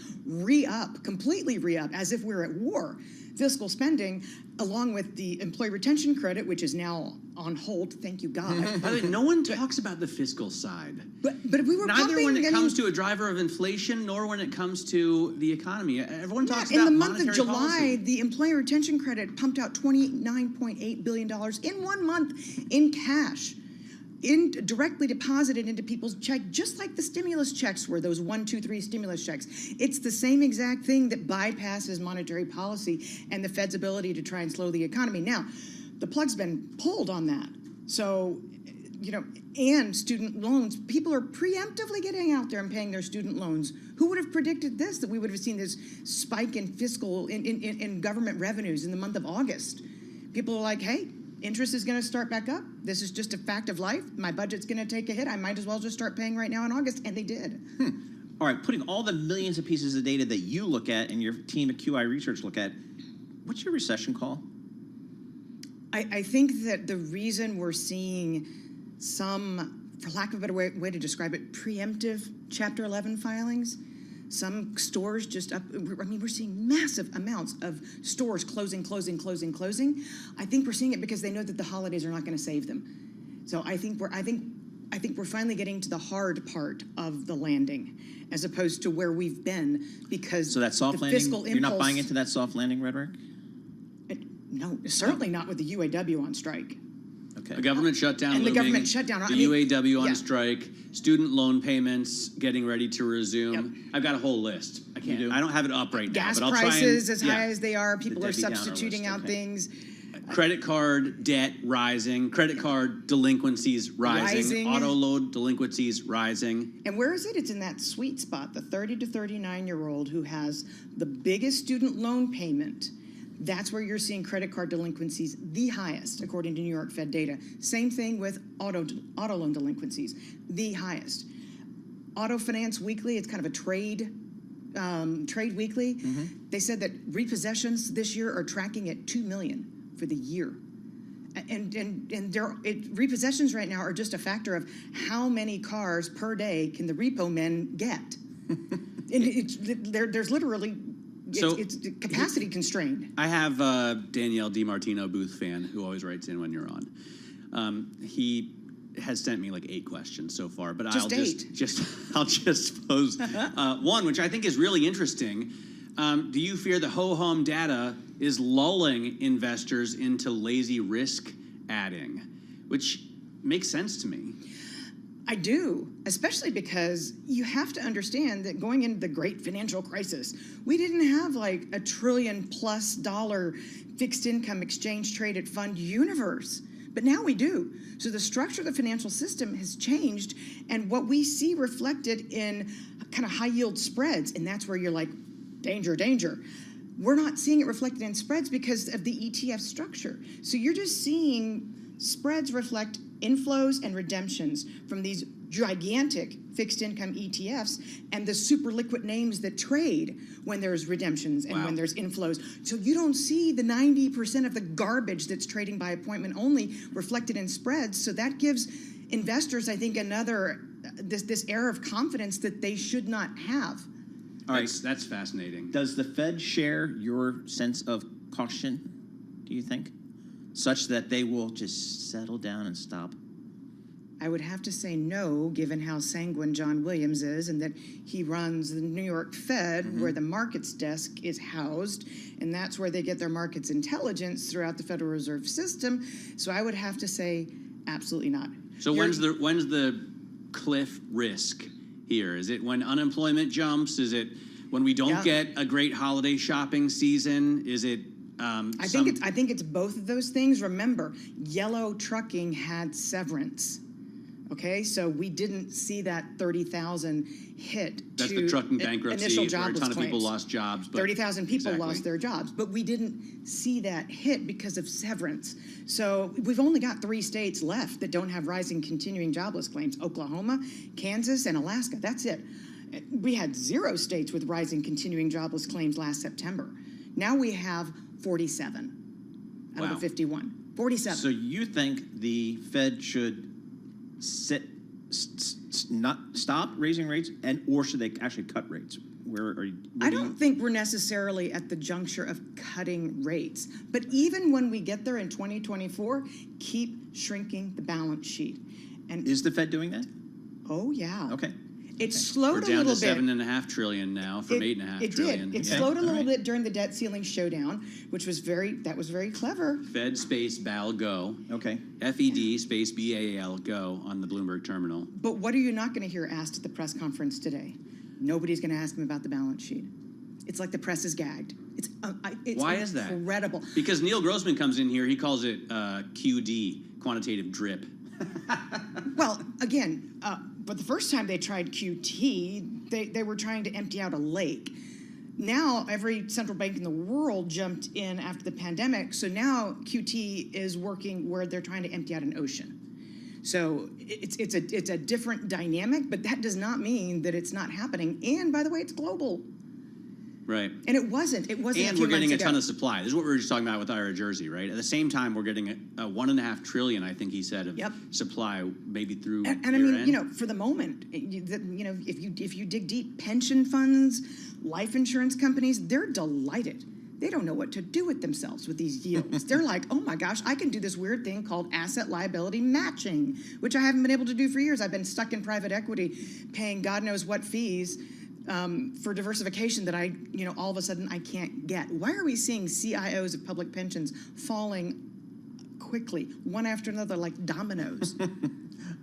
completely re-up, as if we're at war. Fiscal spending, along with the employee retention credit, which is now on hold, thank you God. By the way, no one talks about the fiscal side. But if we were neither when it comes to a driver of inflation, nor when it comes to the economy. Everyone talks about in the month of July, policy. The employee retention credit pumped out $29.8 billion in 1 month in cash. Directly deposited into people's check, just like the stimulus checks were, those 1, 2, 3 stimulus checks. It's the same exact thing that bypasses monetary policy and the Fed's ability to try and slow the economy. Now, the plug's been pulled on that. So, and student loans, people are preemptively getting out there and paying their student loans. Who would have predicted this, that we would have seen this spike in in government revenues in the month of August? People are like, hey, interest is going to start back up. This is just a fact of life. My budget's going to take a hit. I might as well just start paying right now in August. And they did. All right, putting all the millions of pieces of data that you look at and your team at QI Research look at, what's your recession call? I think that the reason we're seeing some, for lack of a better way to describe it, preemptive Chapter 11 filings, some stores just up. I mean, we're seeing massive amounts of stores closing. I think we're seeing it because they know that the holidays are not going to save them. So I think we're finally getting to the hard part of the landing, as opposed to where we've been, because so that soft landing. Fiscal you're not buying into that soft landing rhetoric? No, certainly not with the UAW on strike. Okay. The government shutdown. And the government shutdown. The UAW on strike. Student loan payments getting ready to resume. Yep. I've got a whole list. I don't have it up right now. Gas but I'll prices try and, as high as they are. People are substituting out things. Credit card debt rising. Credit card delinquencies rising. Auto loan delinquencies rising. And where is it? It's in that sweet spot. The 30 to 39-year-old who has the biggest student loan payment. That's where you're seeing credit card delinquencies the highest, according to New York Fed data. Same thing with auto loan delinquencies, the highest. Auto Finance Weekly, it's kind of a trade weekly. They said that repossessions this year are tracking at 2 million for the year. And repossessions right now are just a factor of how many cars per day can the repo men get. There's literally... it's capacity constrained. I have Danielle DiMartino, Booth fan, who always writes in when you're on. He has sent me like 8 questions so far, but I'll just pose one, which I think is really interesting. Do you fear the ho-hum data is lulling investors into lazy risk adding, which makes sense to me? I do, especially because you have to understand that going into the great financial crisis, we didn't have like $1 trillion+ fixed income exchange traded fund universe. But now we do. So the structure of the financial system has changed, and what we see reflected in kind of high yield spreads, and that's where you're like, danger, danger. We're not seeing it reflected in spreads because of the ETF structure. So you're just seeing spreads reflect inflows and redemptions from these gigantic fixed income ETFs and the super liquid names that trade when there's redemptions and when there's inflows. So you don't see the 90% of the garbage that's trading by appointment only reflected in spreads. So that gives investors, I think, another this air of confidence that they should not have. All right, that's fascinating. Does the Fed share your sense of caution, do you think, such that they will just settle down and stop? I would have to say no, given how sanguine John Williams is and that he runs the New York Fed, where the markets desk is housed, and that's where they get their markets intelligence throughout the Federal Reserve System. So I would have to say absolutely not. So when's the cliff risk here? Is it when unemployment jumps? Is it when we don't get a great holiday shopping season? Is it I think it's both of those things. Remember, yellow trucking had severance. Okay, so we didn't see that 30,000 hit. That's the trucking bankruptcy initial where a jobless ton of people claims. lost jobs. 30,000 people lost their jobs, but we didn't see that hit because of severance. So we've only got 3 states left that don't have rising continuing jobless claims: Oklahoma, Kansas, and Alaska. That's it. We had 0 states with rising continuing jobless claims last September. Now we have 47 out of the 51. 47. So you think the Fed should not stop raising rates, or should they actually cut rates? I don't think we're necessarily at the juncture of cutting rates. But even when we get there in 2024, keep shrinking the balance sheet. And is the Fed doing that? Oh, yeah. Okay. It slowed a We're little down to bit. $7.5 trillion now from $8.5 It trillion. did. It slowed a little bit during the debt ceiling showdown, which was very clever. Fed space BAL go. Okay. FED space BAL go on the Bloomberg terminal. But what are you not going to hear asked at the press conference today? Nobody's going to ask him about the balance sheet. It's like the press is gagged. It's Why is that? Incredible. Because Neil Grossman comes in here, he calls it QD, quantitative drip. Well, again, but the first time they tried QT, they were trying to empty out a lake. Now, every central bank in the world jumped in after the pandemic, so now QT is working where they're trying to empty out an ocean. So it's a different dynamic, but that does not mean that it's not happening. And by the way, it's global. Right. And it wasn't. It wasn't. And we're getting a ton of supply. This is what we were just talking about with Ira Jersey, right? At the same time, we're getting a $1.5 trillion, I think he said, of supply maybe through. And I mean, for the moment, if you dig deep, pension funds, life insurance companies, they're delighted. They don't know what to do with themselves with these yields. They're like, oh my gosh, I can do this weird thing called asset liability matching, which I haven't been able to do for years. I've been stuck in private equity, paying God knows what fees for diversification that all of a sudden I can't get. Why are we seeing CIOs of public pensions falling quickly, one after another, like dominoes? All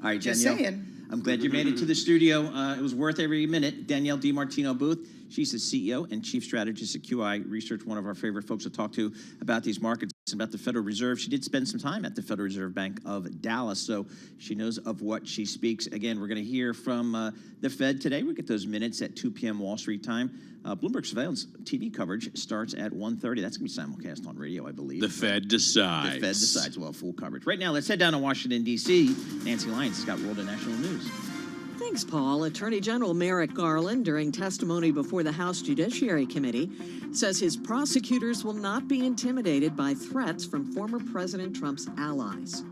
right, Just Danielle, saying. I'm glad you made it to the studio. It was worth every minute. Danielle DiMartino Booth, she's the CEO and Chief Strategist at QI Research, one of our favorite folks to talk to about these markets, about the Federal Reserve. She did spend some time at the Federal Reserve Bank of Dallas, so she knows of what she speaks. Again, we're going to hear from the Fed today. We'll get those minutes at 2 p.m. Wall Street time. Bloomberg Surveillance TV coverage starts at 1:30. That's going to be simulcast on radio, I believe. The Fed decides. The Fed decides. Well, full coverage. Right now, let's head down to Washington, D.C. Nancy Lyons has got World and National News. Thanks, Paul. Attorney General Merrick Garland, during testimony before the House Judiciary Committee, says his prosecutors will not be intimidated by threats from former President Trump's allies.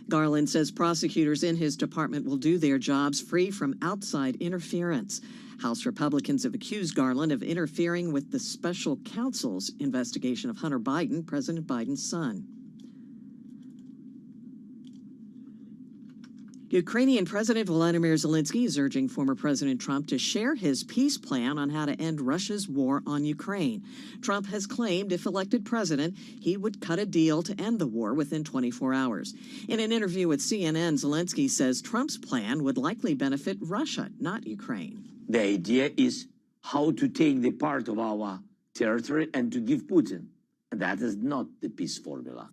Garland says prosecutors in his department will do their jobs free from outside interference. House Republicans have accused Garland of interfering with the special counsel's investigation of Hunter Biden, President Biden's son. Ukrainian President Volodymyr Zelensky is urging former President Trump to share his peace plan on how to end Russia's war on Ukraine. Trump has claimed if elected president, he would cut a deal to end the war within 24 hours. In an interview with CNN, Zelensky says Trump's plan would likely benefit Russia, not Ukraine. The idea is how to take the part of our territory and to give Putin. And that is not the peace formula.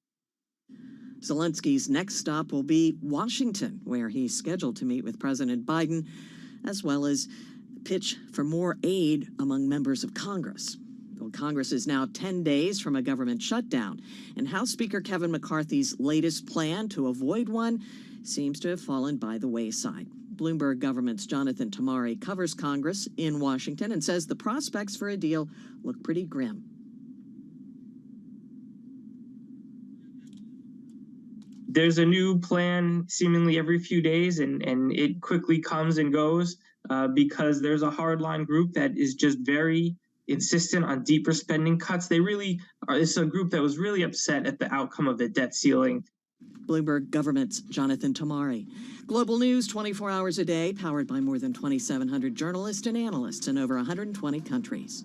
Zelensky's next stop will be Washington, where he's scheduled to meet with President Biden, as well as pitch for more aid among members of Congress. Well, Congress is now 10 days from a government shutdown, and House Speaker Kevin McCarthy's latest plan to avoid one seems to have fallen by the wayside. Bloomberg Government's Jonathan Tamari covers Congress in Washington and says the prospects for a deal look pretty grim. There's a new plan seemingly every few days, and it quickly comes and goes because there's a hardline group that is just very insistent on deeper spending cuts. They really are. It's a group that was really upset at the outcome of the debt ceiling. Bloomberg Government's Jonathan Tamari. Global news 24 hours a day, powered by more than 2,700 journalists and analysts in over 120 countries.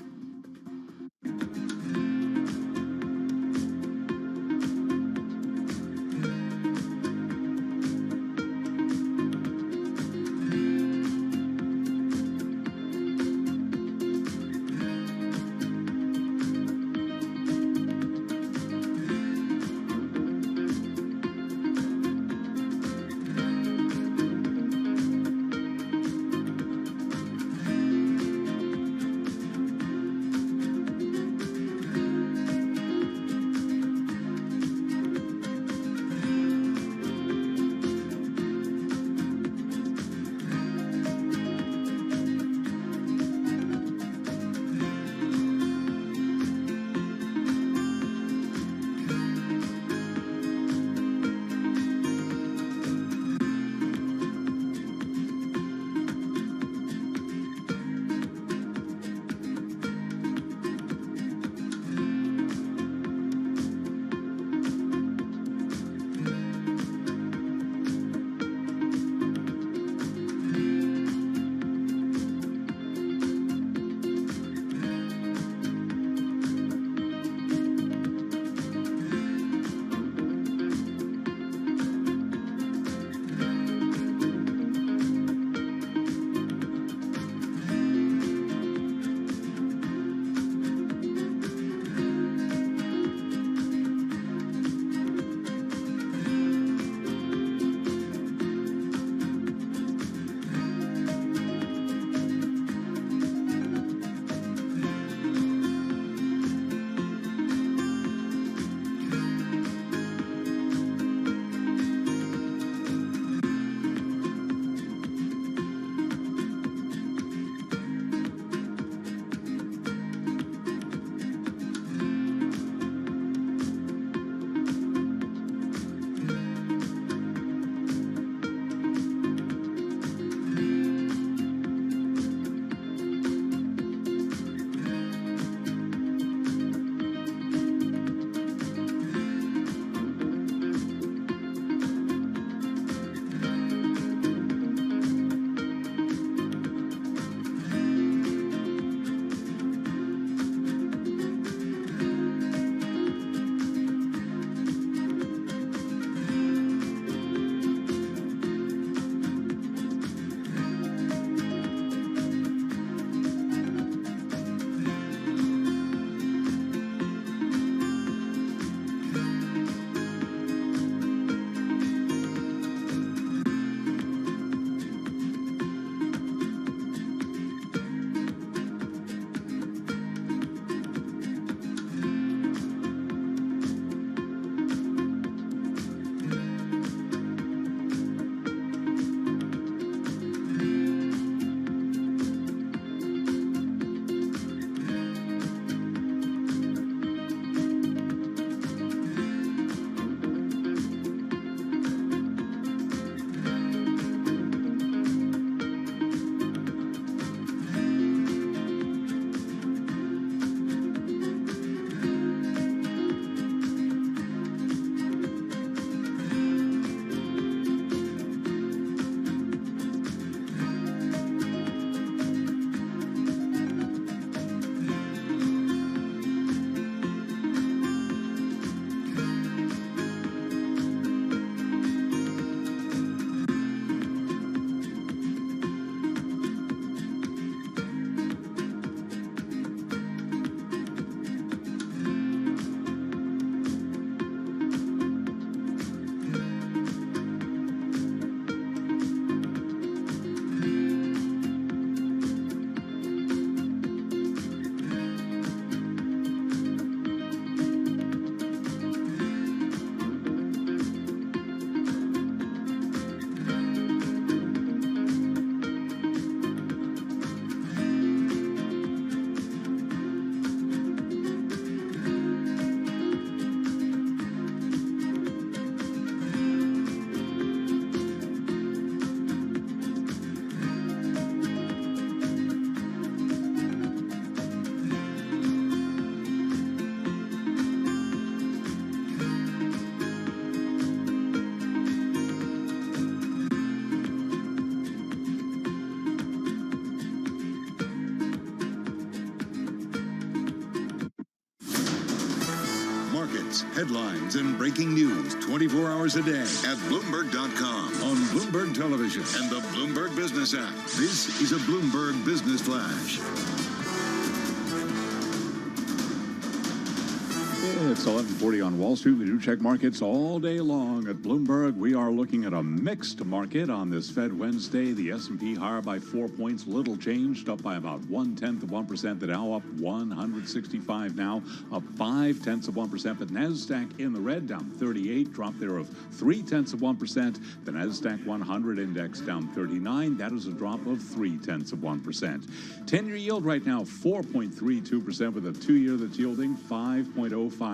markets, headlines, and breaking news 24 hours a day at Bloomberg.com, on Bloomberg Television, and the Bloomberg Business app. This is a Bloomberg Business Flash. It's 11:40 on Wall Street. We do check markets all day long at Bloomberg. We are looking at a mixed market on this Fed Wednesday. The S&P higher by 4 points, little changed, up by about 0.1%. The Dow up 165 now, up 0.5%. But NASDAQ in the red, down 38, drop there of 0.3%. The NASDAQ 100 index down 39. That is a drop of 0.3%. 10-year yield right now 4.32% with a 2-year that's yielding 5.05%.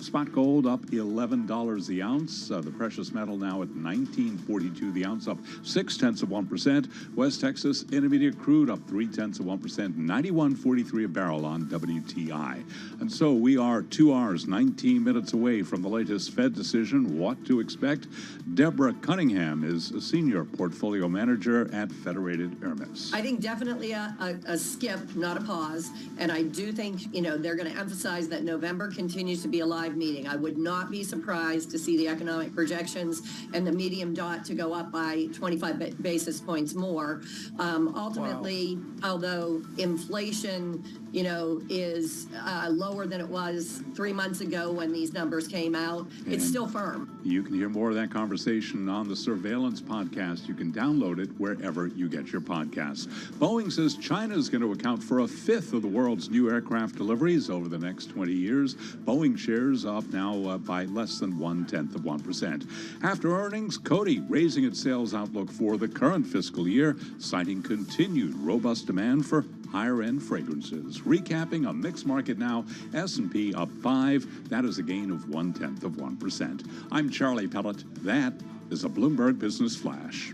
Spot gold up $11 the ounce. The precious metal now at $19.42 the ounce, up 0.6%. West Texas Intermediate crude up 0.3%, $91.43 a barrel on WTI. And so we are 2 hours, 19 minutes away from the latest Fed decision. What to expect? Deborah Cunningham is a senior portfolio manager at Federated Hermes. I think definitely a skip, not a pause. And I do think, they're going to emphasize that November continues to be a live meeting. I would not be surprised to see the economic projections and the medium dot to go up by 25 basis points more. Ultimately, although inflation, is lower than it was 3 months ago when these numbers came out, it's still firm. You can hear more of that conversation on the Surveillance podcast. You can download it wherever you get your podcasts. Boeing says China is going to account for 1/5 of the world's new aircraft deliveries over the next 20 years. Boeing shares up now by less than 0.1%. After earnings, Coty raising its sales outlook for the current fiscal year, citing continued robust demand for higher-end fragrances. Recapping a mixed market now, S&P up 5. That is a gain of 0.1%. I'm Charlie Pellet. That is a Bloomberg Business Flash.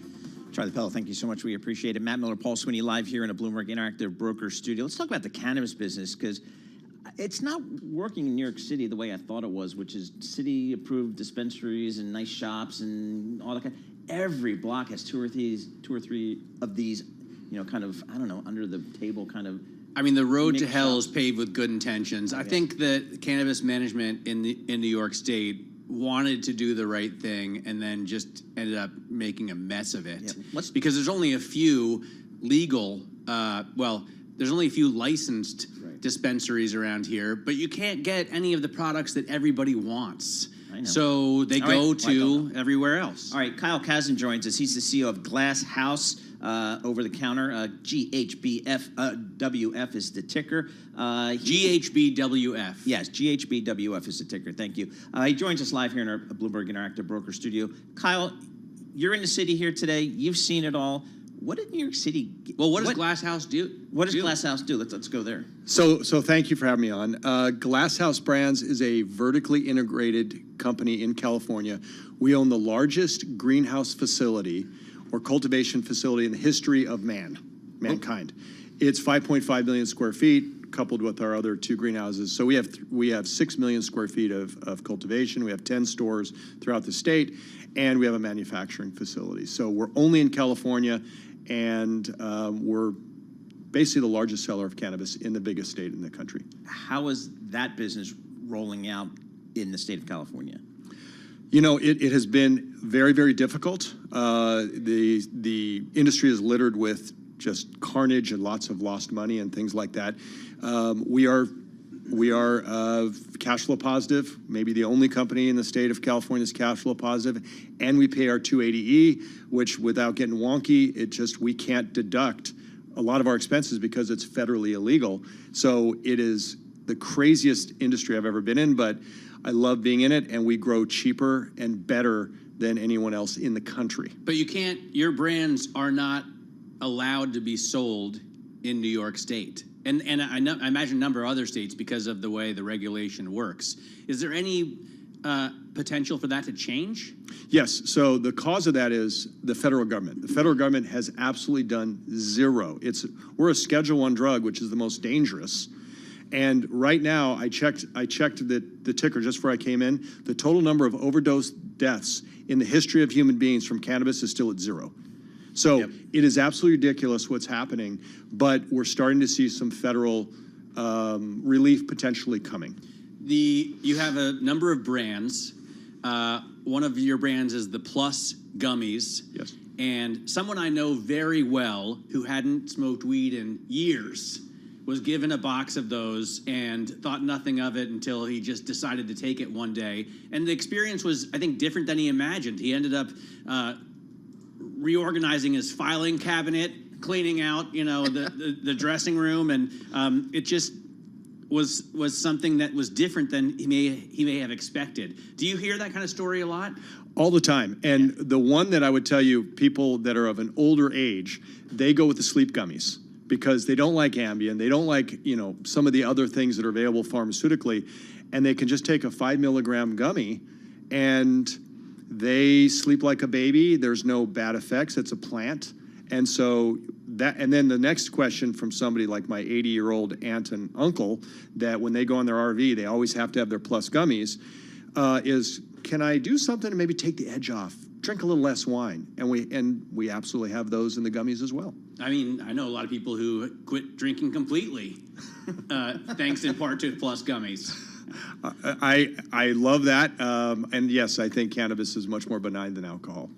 Charlie Pellet, thank you so much. We appreciate it. Matt Miller, Paul Sweeney live here in a Bloomberg Interactive Broker studio. Let's talk about the cannabis business, because it's not working in New York City the way I thought it was, which is city-approved dispensaries and nice shops and all that kind. Every block has two or three of these, kind of, I don't know, under the table kind of. I mean, the road to hell is paved with good intentions. I think that cannabis management in New York State wanted to do the right thing and then just ended up making a mess of it. Because there's only a few legal, there's only a few licensed dispensaries around here, but you can't get any of the products that everybody wants. So they go to everywhere else. All right, Kyle Kazan joins us. He's the CEO of Glass House. Over the counter, GHBWF is the ticker. GHBWF. Yes, GHBWF is the ticker. Thank you. He joins us live here in our Bloomberg Interactive Broker studio. Kyle, you're in the city here today. You've seen it all. What did New York City? Well, what does Glass House do? What does Glass House do? Let's go there. So thank you for having me on. Glass House Brands is a vertically integrated company in California. We own the largest greenhouse facility or cultivation facility in the history of mankind. It's 5.5 million square feet, coupled with our other 2 greenhouses. So we have 6 million square feet of cultivation. We have 10 stores throughout the state, and we have a manufacturing facility. So we're only in California, and we're basically the largest seller of cannabis in the biggest state in the country. How is that business rolling out in the state of California? It has been very, very difficult. The industry is littered with just carnage and lots of lost money and things like that. We are cash flow positive, maybe the only company in the state of California is cash flow positive, and we pay our 280E, which, without getting wonky, we can't deduct a lot of our expenses because it's federally illegal. So it is the craziest industry I've ever been in, but I love being in it, and we grow cheaper and better than anyone else in the country. But your brands are not allowed to be sold in New York State. And I imagine a number of other states because of the way the regulation works. Is there any potential for that to change? Yes. So the cause of that is the federal government. The federal government has absolutely done zero. We're a Schedule I drug, which is the most dangerous. And right now, I checked the ticker just before I came in. The total number of overdose deaths in the history of human beings from cannabis is still at 0. So it is absolutely ridiculous what's happening, but we're starting to see some federal relief potentially coming. You have a number of brands. One of your brands is the Plus Gummies. Yes. And someone I know very well who hadn't smoked weed in years was given a box of those and thought nothing of it until he just decided to take it one day. And the experience was, I think, different than he imagined. He ended up reorganizing his filing cabinet, cleaning out, the dressing room, and it just was something that was different than he may have expected. Do you hear that kind of story a lot? All the time. And the one that I would tell you, people that are of an older age, they go with the sleep gummies because they don't like Ambien. They don't like, some of the other things that are available pharmaceutically. And they can just take a 5 milligram gummy and they sleep like a baby. There's no bad effects. It's a plant. And so and then the next question from somebody like my 80-year-old aunt and uncle, that when they go on their RV, they always have to have their Plus gummies, is, can I do something to maybe take the edge off? Drink a little less wine. And we absolutely have those in the gummies as well. I mean, I know a lot of people who quit drinking completely, thanks in part to Plus Gummies. I love that. And yes, I think cannabis is much more benign than alcohol.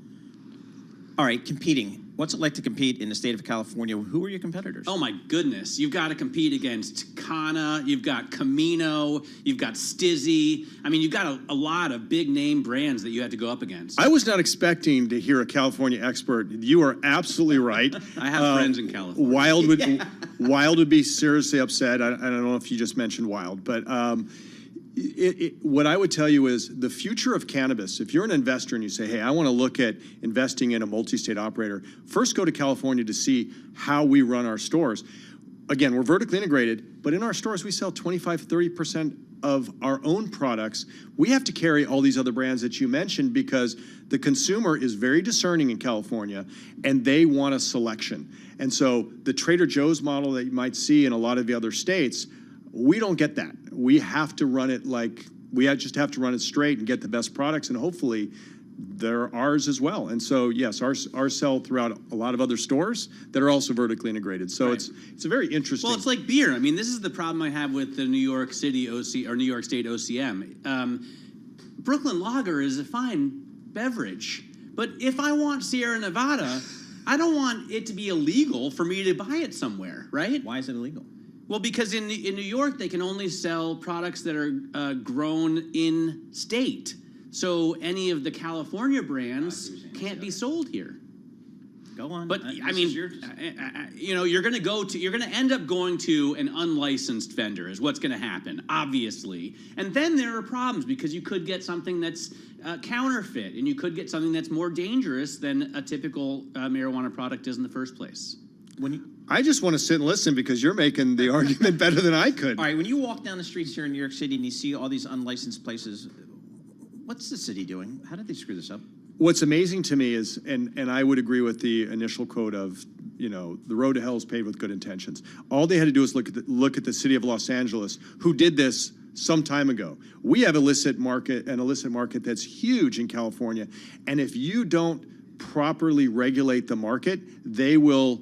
All right, competing. What's it like to compete in the state of California? Who are your competitors? Oh my goodness. You've got to compete against Kana, you've got Camino, you've got Stizzy. I mean, you've got a lot of big name brands that you have to go up against. I was not expecting to hear a California expert. You are absolutely right. I have friends in California. Wild would be seriously upset. I don't know if you just mentioned Wild, but what I would tell you is the future of cannabis, if you're an investor and you say, hey, I want to look at investing in a multi-state operator, first go to California to see how we run our stores. Again, we're vertically integrated, but in our stores, we sell 25, 30% of our own products. We have to carry all these other brands that you mentioned because the consumer is very discerning in California and they want a selection. And so the Trader Joe's model that you might see in a lot of the other states, we don't get that. We have to run it just have to run it straight and get the best products, and hopefully they're ours as well. And so, yes, ours sell throughout a lot of other stores that are also vertically integrated. So right. It's a very interesting. Well, it's like beer. I mean, this is the problem I have with the New York City OC or New York State OCM. Brooklyn Lager is a fine beverage, but if I want Sierra Nevada, I don't want it to be illegal for me to buy it somewhere, right? Why is it illegal? Well, because in New York, they can only sell products that are grown in state. So any of the California brands can't be sold here. Go on. But I mean, you're going to end up going to an unlicensed vendor is what's going to happen, obviously. And then there are problems because you could get something that's counterfeit, and you could get something that's more dangerous than a typical marijuana product is in the first place. I just want to sit and listen because you're making the argument better than I could. All right, when you walk down the streets here in New York City and you see all these unlicensed places, what's the city doing? How did they screw this up? What's amazing to me is, and I would agree with the initial quote of, the road to hell is paved with good intentions. All they had to do is look at the city of Los Angeles, who did this some time ago. We have an illicit market that's huge in California, and if you don't properly regulate the market, they will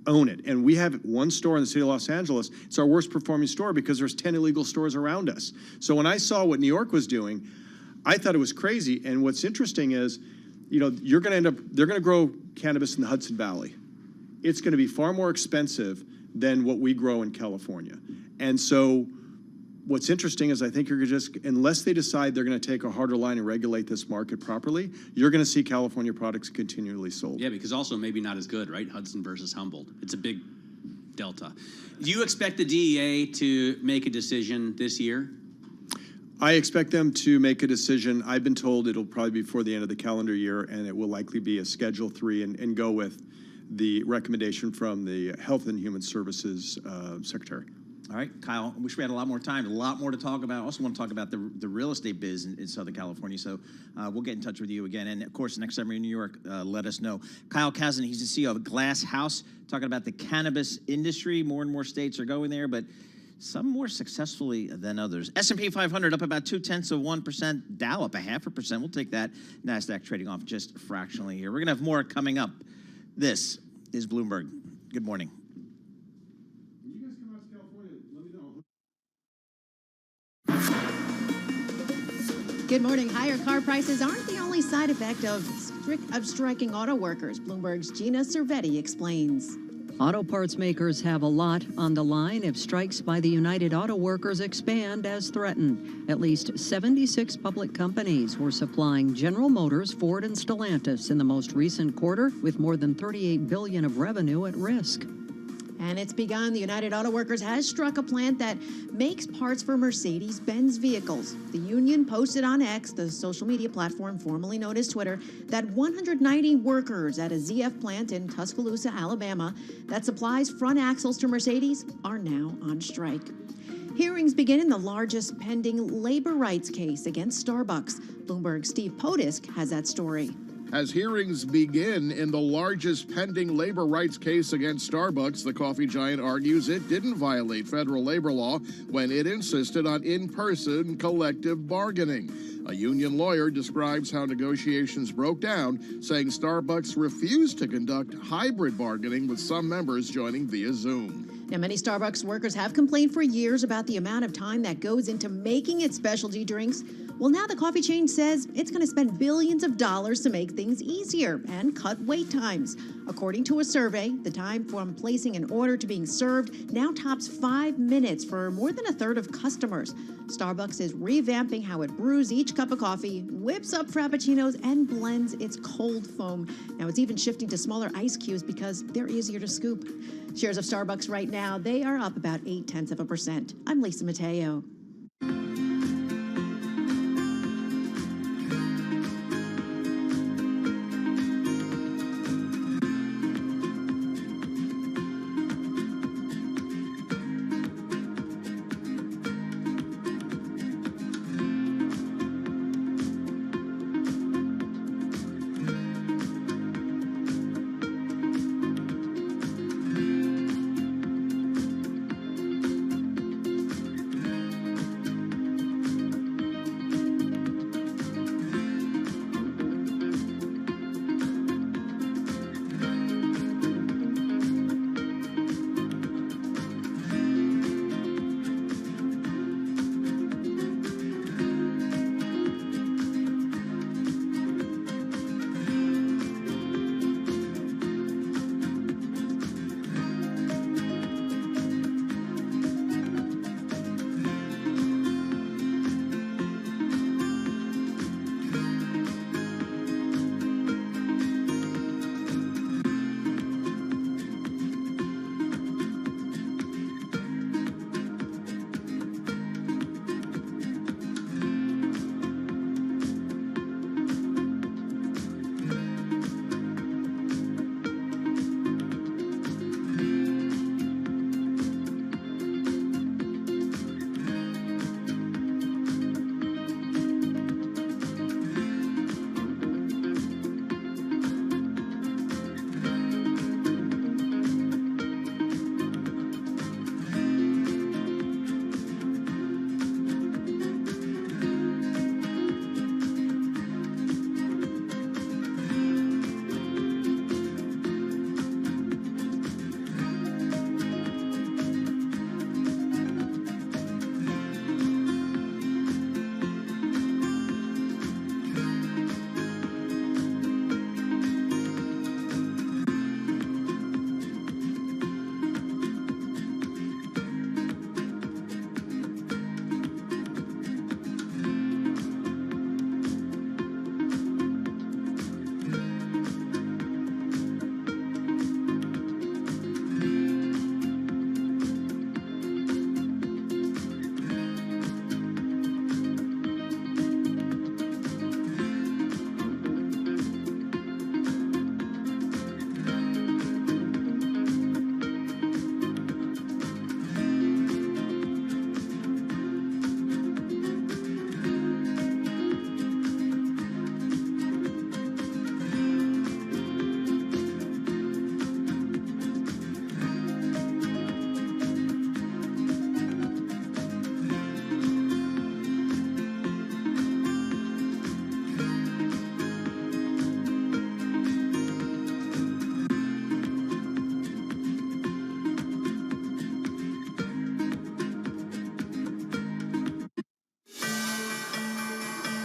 own it. And we have one store in the city of Los Angeles. It's our worst performing store because there's 10 illegal stores around us. So when I saw what New York was doing, I thought it was crazy. And what's interesting is, they're going to grow cannabis in the Hudson Valley. It's going to be far more expensive than what we grow in California. And so what's interesting is I think unless they decide they're going to take a harder line and regulate this market properly, you're going to see California products continually sold. Yeah, because also maybe not as good, right? Hudson versus Humboldt. It's a big delta. Do you expect the DEA to make a decision this year? I expect them to make a decision. I've been told it'll probably be before the end of the calendar year, and it will likely be a Schedule 3 and go with the recommendation from the Health and Human Services Secretary. All right, Kyle, I wish we had a lot more time, a lot more to talk about. I also want to talk about the real estate biz in Southern California, so we'll get in touch with you again. And, of course, next time you're in New York, let us know. Kyle Kazan, he's the CEO of Glass House, talking about the cannabis industry. More and more states are going there, but some more successfully than others. S&P 500 up about 0.2%. Dow up 0.5%. We'll take that. NASDAQ trading off just fractionally here. We're going to have more coming up. This is Bloomberg. Good morning. Let me know. Good morning. Higher car prices aren't the only side effect of striking auto workers. Bloomberg's Gina Cervetti explains. Auto parts makers have a lot on the line if strikes by the United Auto Workers expand as threatened. At least 76 public companies were supplying General Motors, Ford, and Stellantis in the most recent quarter, with more than $38 billion of revenue at risk. And it's begun. The United Auto Workers has struck a plant that makes parts for Mercedes-Benz vehicles. The union posted on X, the social media platform formerly known as Twitter, that 190 workers at a ZF plant in Tuscaloosa, Alabama, that supplies front axles to Mercedes are now on strike. Hearings begin in the largest pending labor rights case against Starbucks. Bloomberg's Steve Potisk has that story. As hearings begin in the largest pending labor rights case against Starbucks, the coffee giant argues it didn't violate federal labor law when it insisted on in-person collective bargaining. A union lawyer describes how negotiations broke down, saying Starbucks refused to conduct hybrid bargaining, with some members joining via Zoom. Now, many Starbucks workers have complained for years about the amount of time that goes into making its specialty drinks. Well, now the coffee chain says it's going to spend billions of dollars to make things easier and cut wait times. According to a survey, the time from placing an order to being served now tops 5 minutes for more than a third of customers. Starbucks is revamping how it brews each cup of coffee, whips up frappuccinos, and blends its cold foam. Now it's even shifting to smaller ice cubes because they're easier to scoop. Shares of Starbucks right now, they are up about 0.8%. I'm Lisa Mateo.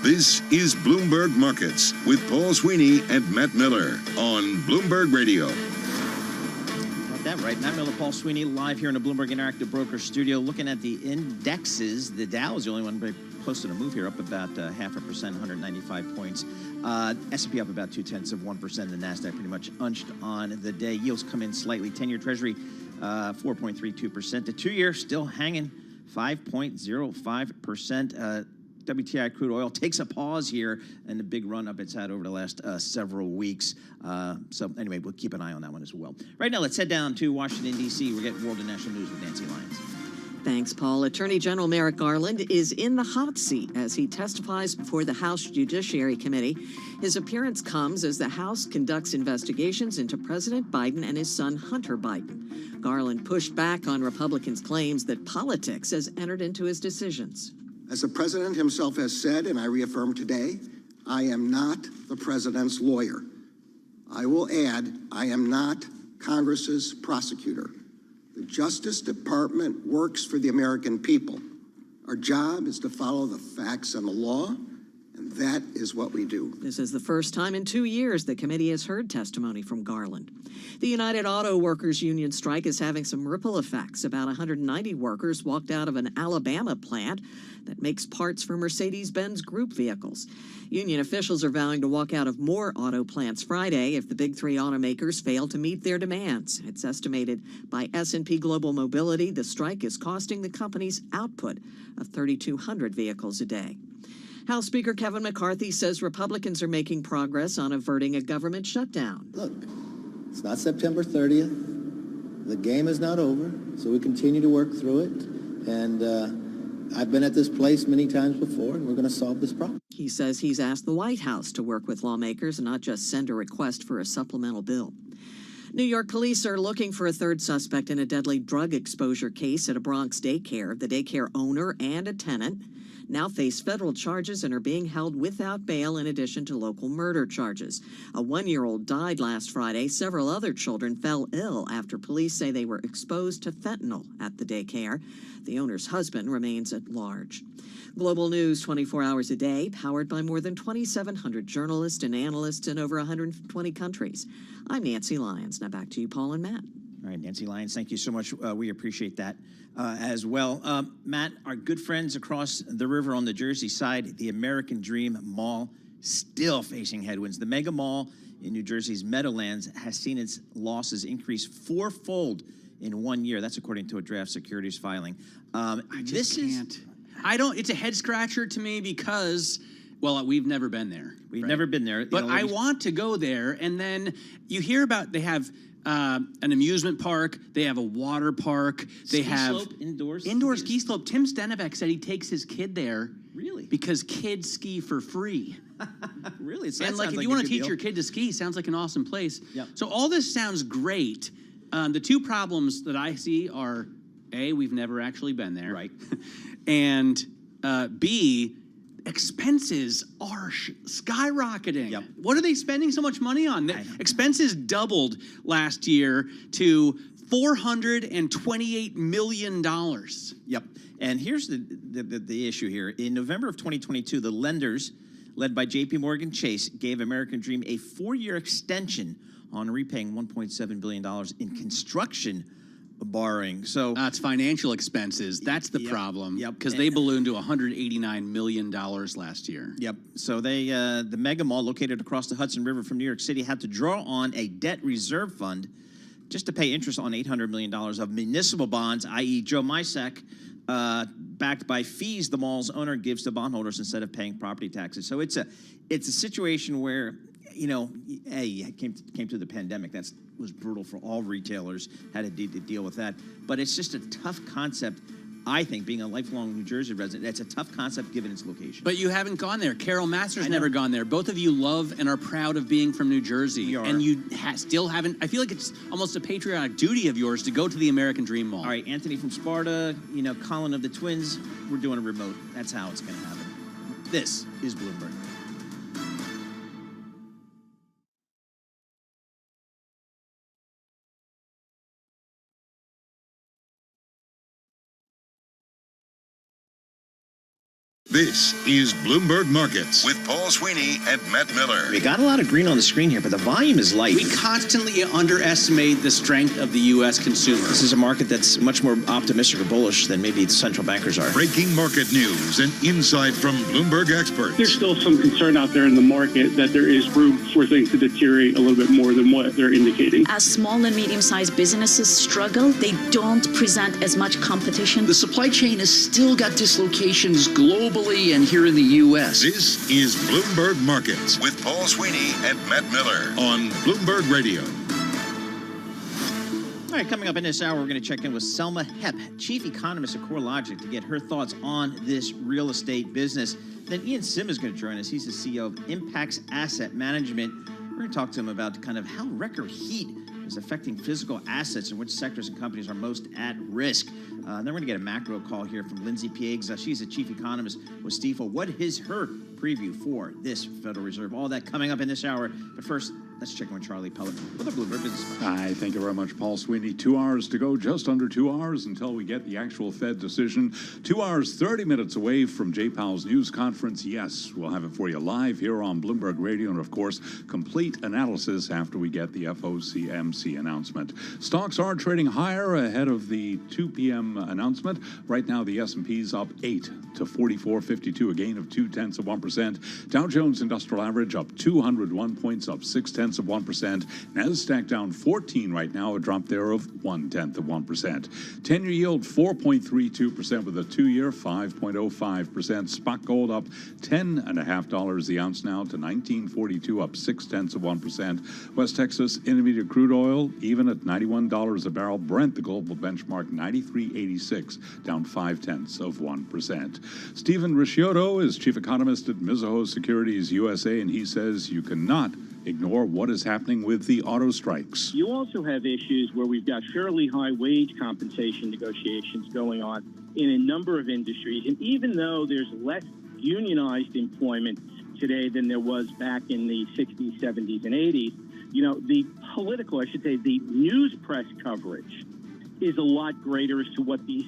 This is Bloomberg Markets with Paul Sweeney and Matt Miller on Bloomberg Radio. Got that right. Matt Miller, Paul Sweeney, live here in the Bloomberg Interactive Broker Studio, looking at the indexes. The Dow is the only one posted a move here, up about 0.5%, 195 points. S&P up about 0.2%. The Nasdaq pretty much unched on the day. Yields come in slightly. 10-year Treasury 4.32%. The 2-year still hanging 5.05%. WTI crude oil takes a pause here and the big run up it's had over the last several weeks. So anyway, we'll keep an eye on that one as well. Right now, let's head down to Washington, D.C. We're getting world and national news with Nancy Lyons. Thanks, Paul. Attorney General Merrick Garland is in the hot seat as he testifies before the House Judiciary Committee. His appearance comes as the House conducts investigations into President Biden and his son Hunter Biden. Garland pushed back on Republicans' claims that politics has entered into his decisions. As the president himself has said, and I reaffirm today, I am not the president's lawyer. I will add, I am not Congress's prosecutor. The Justice Department works for the American people. Our job is to follow the facts and the law, and that is what we do. This is the first time in 2 years the committee has heard testimony from Garland. The United Auto Workers Union strike is having some ripple effects. About 190 workers walked out of an Alabama plant that makes parts for Mercedes-Benz group vehicles. Union officials are vowing to walk out of more auto plants Friday if the big three automakers fail to meet their demands. It's estimated by S&P Global Mobility the strike is costing the company's output of 3,200 vehicles a day. House Speaker Kevin McCarthy says Republicans are making progress on averting a government shutdown. Look, it's not September 30th. The game is not over, so we continue to work through it. And I've been at this place many times before, and we're going to solve this problem. He says he's asked the White House to work with lawmakers and not just send a request for a supplemental bill. New York police are looking for a third suspect in a deadly drug exposure case at a Bronx daycare. The daycare owner and a tenant now face federal charges and are being held without bail in addition to local murder charges. A 1-year-old died last Friday. Several other children fell ill after police say they were exposed to fentanyl at the daycare. The owner's husband remains at large. Global news 24 hours a day, powered by more than 2,700 journalists and analysts in over 120 countries. I'm Nancy Lyons. Now back to you, Paul and Matt. All right, Nancy Lyons, thank you so much. We appreciate that as well. Matt, our good friends across the river on the Jersey side, the American Dream Mall, still facing headwinds. The mega mall in New Jersey's Meadowlands has seen its losses increase fourfold in 1 year. That's according to a draft securities filing. I just can't. It's a head scratcher to me because, well, we've never been there. We've never been there. But I want to go there. And then you hear about they have an amusement park. They have a water park. They have slope, indoors ski slope. Tim Stenevec said he takes his kid there. Really? Because kids ski for free. Really? And like, if you want to teach your kid to ski, sounds like an awesome place. Yep. So all this sounds great. The two problems that I see are, A, we've never actually been there. Right. And B, expenses are skyrocketing. Yep. What are they spending so much money on? Expenses doubled last year to $428 million. Yep. And here's the issue here. In November of 2022, the lenders, led by J.P. Morgan Chase, gave American Dream a 4-year extension on repaying $1.7 billion in construction borrowing. So that's financial expenses. That's the problem. Yep. Because they ballooned to $189 million last year. Yep. So they, the mega mall located across the Hudson River from New York City, had to draw on a debt reserve fund just to pay interest on $800 million of municipal bonds, i.e. Joe Mysak, backed by fees the mall's owner gives to bondholders instead of paying property taxes. So it's a situation where, you know, came through the pandemic. That was brutal for all retailers, had to deal with that. But it's just a tough concept, I think, being a lifelong New Jersey resident. It's a tough concept given its location. But you haven't gone there. Carol Masters never gone there. Both of you love and are proud of being from New Jersey. We are. And you still haven't. I feel like it's almost a patriotic duty of yours to go to the American Dream Mall. All right, Anthony from Sparta, you know, Colin of the Twins, we're doing a remote. That's how it's going to happen. This is Bloomberg. This is Bloomberg Markets with Paul Sweeney and Matt Miller. We got a lot of green on the screen here, but the volume is light. We constantly underestimate the strength of the U.S. consumer. This is a market that's much more optimistic or bullish than maybe central bankers are. Breaking market news and insight from Bloomberg experts. There's still some concern out there in the market that there is room for things to deteriorate a little bit more than what they're indicating. As small and medium-sized businesses struggle, they don't present as much competition. The supply chain has still got dislocations globally and here in the U.S. This is Bloomberg Markets with Paul Sweeney and Matt Miller on Bloomberg Radio. All right, coming up in this hour, we're going to check in with Selma Hepp, chief economist at CoreLogic, to get her thoughts on this real estate business. Then Ian Sim is going to join us. He's the CEO of Impacts Asset Management. We're going to talk to him about kind of how record heat is affecting physical assets and which sectors and companies are most at risk. Then we're going to get a macro call here from Lindsay Piegza. She's a chief economist with Stifel. What is her preview for this Federal Reserve? All that coming up in this hour. But first, let's check in with Charlie Pellet with the Bloomberg Business Flash. Hi, thank you very much, Paul Sweeney. 2 hours to go, just under 2 hours until we get the actual Fed decision. 2 hours, 30 minutes away from Jay Powell's news conference. Yes, we'll have it for you live here on Bloomberg Radio, and of course, complete analysis after we get the FOMC announcement. Stocks are trading higher ahead of the 2 p.m. announcement. Right now, the S&P's up 8 to 44.52, a gain of 0.2%. Dow Jones Industrial Average up 201 points, up 0.6%. NASDAQ down 14 right now, a drop there of 0.1%. 10-year yield 4.32% with a 2-year 5.05%. Spot gold up $10.50 the ounce now to $19.42, up 0.6%. West Texas Intermediate crude oil even at $91 a barrel. Brent, the global benchmark, 93.86, down 0.5%. Stephen Ricciotto is chief economist at Mizuho Securities USA, and he says you cannot ignore what is happening with the auto strikes. You also have issues where we've got fairly high wage compensation negotiations going on in a number of industries. And even though there's less unionized employment today than there was back in the 60s, 70s, and 80s, you know, the political, I should say, the news press coverage is a lot greater as to what these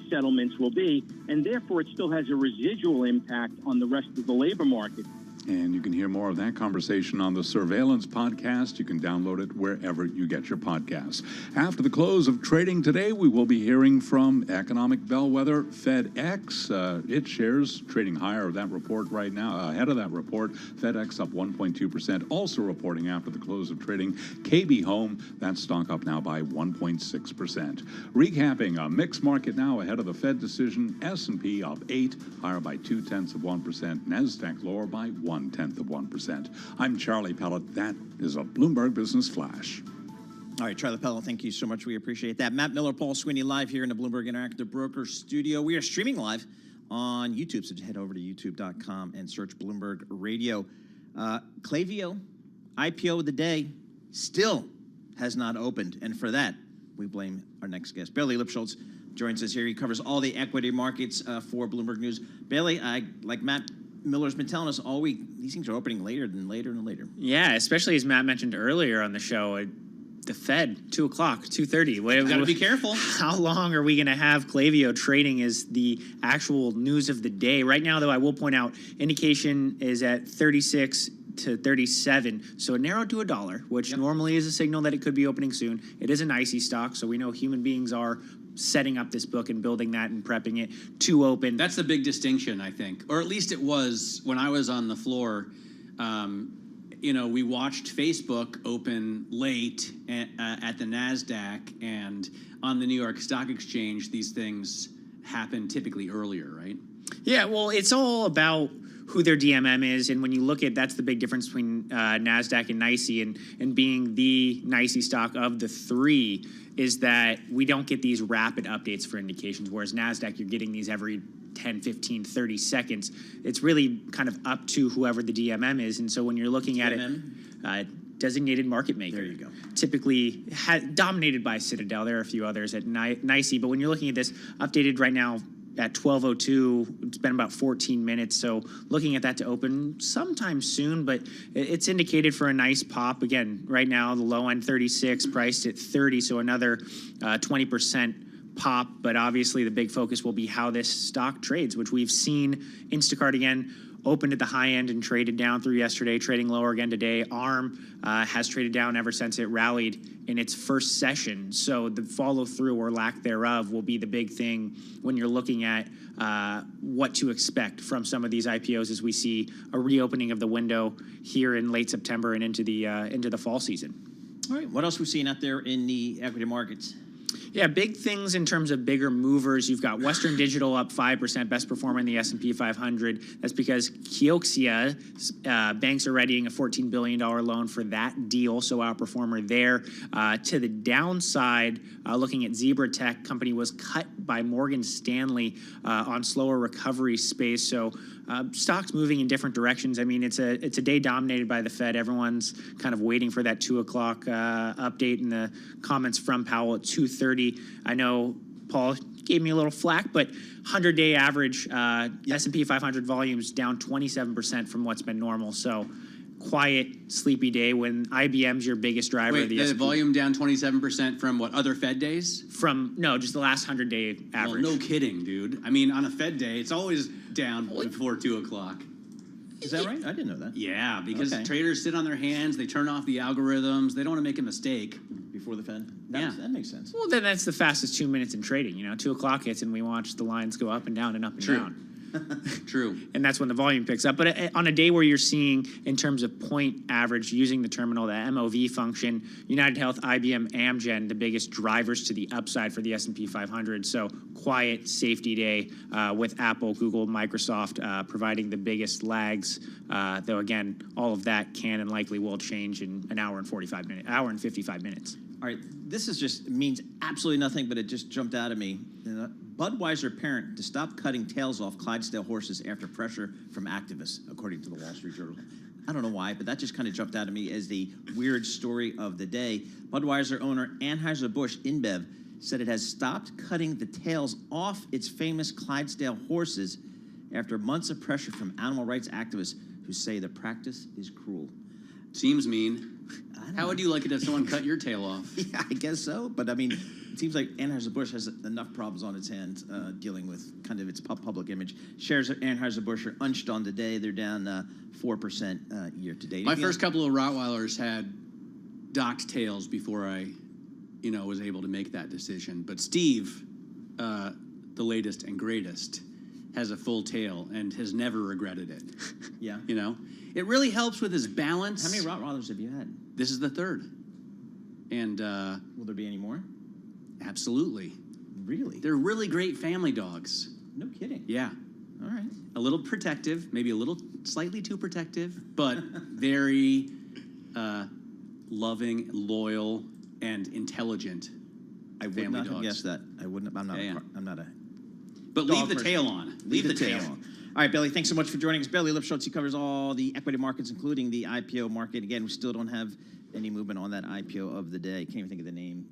settlements will be, and therefore it still has a residual impact on the rest of the labor market. And you can hear more of that conversation on the Surveillance podcast. You can download it wherever you get your podcasts. After the close of trading today, we will be hearing from economic bellwether FedEx. Its shares trading higher of that report right now, ahead of that report. FedEx up 1.2%. Also reporting after the close of trading, KB Home, that stock up now by 1.6%. Recapping a mixed market now ahead of the Fed decision. S&P up 8, higher by 0.2%. NASDAQ lower by 0.1%. I'm Charlie Pellet. That is a Bloomberg Business Flash. All right, Charlie Pellet, thank you so much. We appreciate that. Matt Miller, Paul Sweeney live here in the Bloomberg Interactive Broker Studio. We are streaming live on YouTube, so head over to youtube.com and search Bloomberg Radio. Klaviyo, IPO of the day, still has not opened. And for that, we blame our next guest. Bailey Lipschultz joins us here. He covers all the equity markets for Bloomberg News. Bailey, like Matt Miller's been telling us all week, these things are opening later and later. Yeah, especially as Matt mentioned earlier on the show, the Fed, 2 o'clock, 2:30. We've got to be careful. How long are we going to have Klaviyo trading as the actual news of the day? Right now, though, I will point out, indication is at 36 to 37, so it narrowed to $1, which normally is a signal that it could be opening soon. It is an icy stock, so we know human beings are setting up this book and building that and prepping it to open. That's the big distinction, I think, or at least it was when I was on the floor. You know, we watched Facebook open late at the NASDAQ, and on the New York Stock Exchange, these things happen typically earlier, right? Yeah, well, it's all about who their DMM is, and when you look at, that's the big difference between NASDAQ and NYSE, and being the NYSE stock of the three is that we don't get these rapid updates for indications, whereas NASDAQ, you're getting these every 10, 15, 30 seconds. It's really kind of up to whoever the DMM is, and so when you're looking at it, designated market maker. There you go. Typically dominated by Citadel. There are a few others at NYSE, but when you're looking at this, updated right now at 12:02, it's been about 14 minutes, so looking at that to open sometime soon, but it's indicated for a nice pop. Again, right now, the low end 36, priced at 30, so another 20% pop, but obviously the big focus will be how this stock trades, which we've seen Instacart again opened at the high end and traded down through yesterday, trading lower again today. ARM has traded down ever since it rallied in its first session. So the follow through or lack thereof will be the big thing when you're looking at what to expect from some of these IPOs as we see a reopening of the window here in late September and into the fall season. All right, what else are we seeing out there in the equity markets? Yeah, big things in terms of bigger movers. You've got Western Digital up 5%, best performer in the S&P 500. That's because Kioxia banks are readying a $14 billion loan for that deal, so outperformer there. To the downside, looking at Zebra Tech, company was cut by Morgan Stanley on slower recovery space. So stocks moving in different directions. I mean, it's a day dominated by the Fed. Everyone's kind of waiting for that 2 o'clock update and the comments from Powell at 2:30. I know Paul gave me a little flack, but 100-day average S&P 500 volumes down 27% from what's been normal. So quiet, sleepy day when IBM's your biggest driver. Wait, the volume down 27% from what, other Fed days? No, just the last 100-day average. Well, no kidding, dude. I mean, on a Fed day, it's always down before 2 o'clock. Is that right? I didn't know that. Yeah, because traders sit on their hands, they turn off the algorithms, they don't want to make a mistake. Before the Fed? That makes sense. Well, then that's the fastest 2 minutes in trading. 2 o'clock hits and we watch the lines go up and down and up and down. True. And that's when the volume picks up. But on a day where you're seeing, in terms of point average, using the terminal, the MOV function, UnitedHealth, IBM, Amgen, the biggest drivers to the upside for the S&P 500. So quiet, safety day with Apple, Google, Microsoft providing the biggest lags. Though, again, all of that can and likely will change in an hour and 55 minutes. All right, this is just means absolutely nothing, but it just jumped out at me. Budweiser parent to stop cutting tails off Clydesdale horses after pressure from activists, according to the Wall Street Journal. I don't know why, but that just kind of jumped out at me as the weird story of the day. Budweiser owner Anheuser-Busch InBev said it has stopped cutting the tails off its famous Clydesdale horses after months of pressure from animal rights activists who say the practice is cruel. Seems mean. How would you like it if someone cut your tail off? Yeah, I guess so. But I mean, it seems like Anheuser-Busch has enough problems on its hands dealing with kind of its public image. Shares of Anheuser-Busch are unched on the day. They're down 4% year to date. My first couple of Rottweilers had docked tails before I, was able to make that decision. But Steve, the latest and greatest, has a full tail and has never regretted it. Yeah. It really helps with his balance. How many Rottweilers have you had? This is the third. And will there be any more? Absolutely. Really? They're really great family dogs. No kidding. Yeah. All right. A little protective, maybe a little slightly too protective, but very loving, loyal, and intelligent. I would not have guessed that. I wouldn't. I'm not a. But leave the tail on. Leave the tail on. All right, Billy, thanks so much for joining us. Billy Lipschutz, he covers all the equity markets, including the IPO market. Again, we still don't have any movement on that IPO of the day. Can't even think of the name.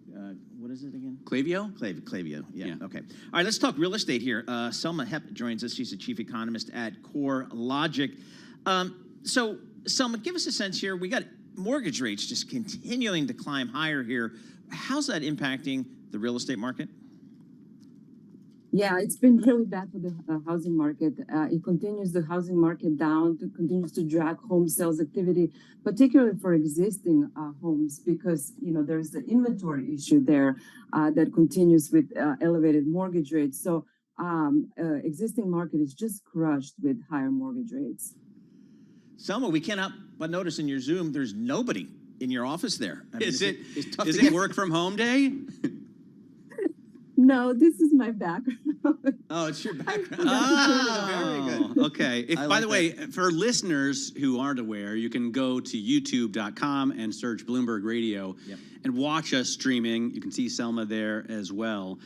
What is it again? Clavio? Clavio, yeah. Okay. All right, let's talk real estate here. Selma Hepp joins us. She's the chief economist at CoreLogic. So, Selma, give us a sense here. We got mortgage rates just continuing to climb higher here. How's that impacting the real estate market? Yeah, it's been really bad for the housing market. It continues the housing market down, continues to drag home sales activity, particularly for existing homes, because there's the inventory issue there that continues with elevated mortgage rates. So existing market is just crushed with higher mortgage rates. Selma, we cannot but notice in your Zoom, there's nobody in your office there. I mean, is it work from home day? No, this is my background. Oh, it's your background. Oh, okay. By the way, for listeners who aren't aware, you can go to youtube.com and search Bloomberg Radio and watch us streaming. You can see Selma there as well.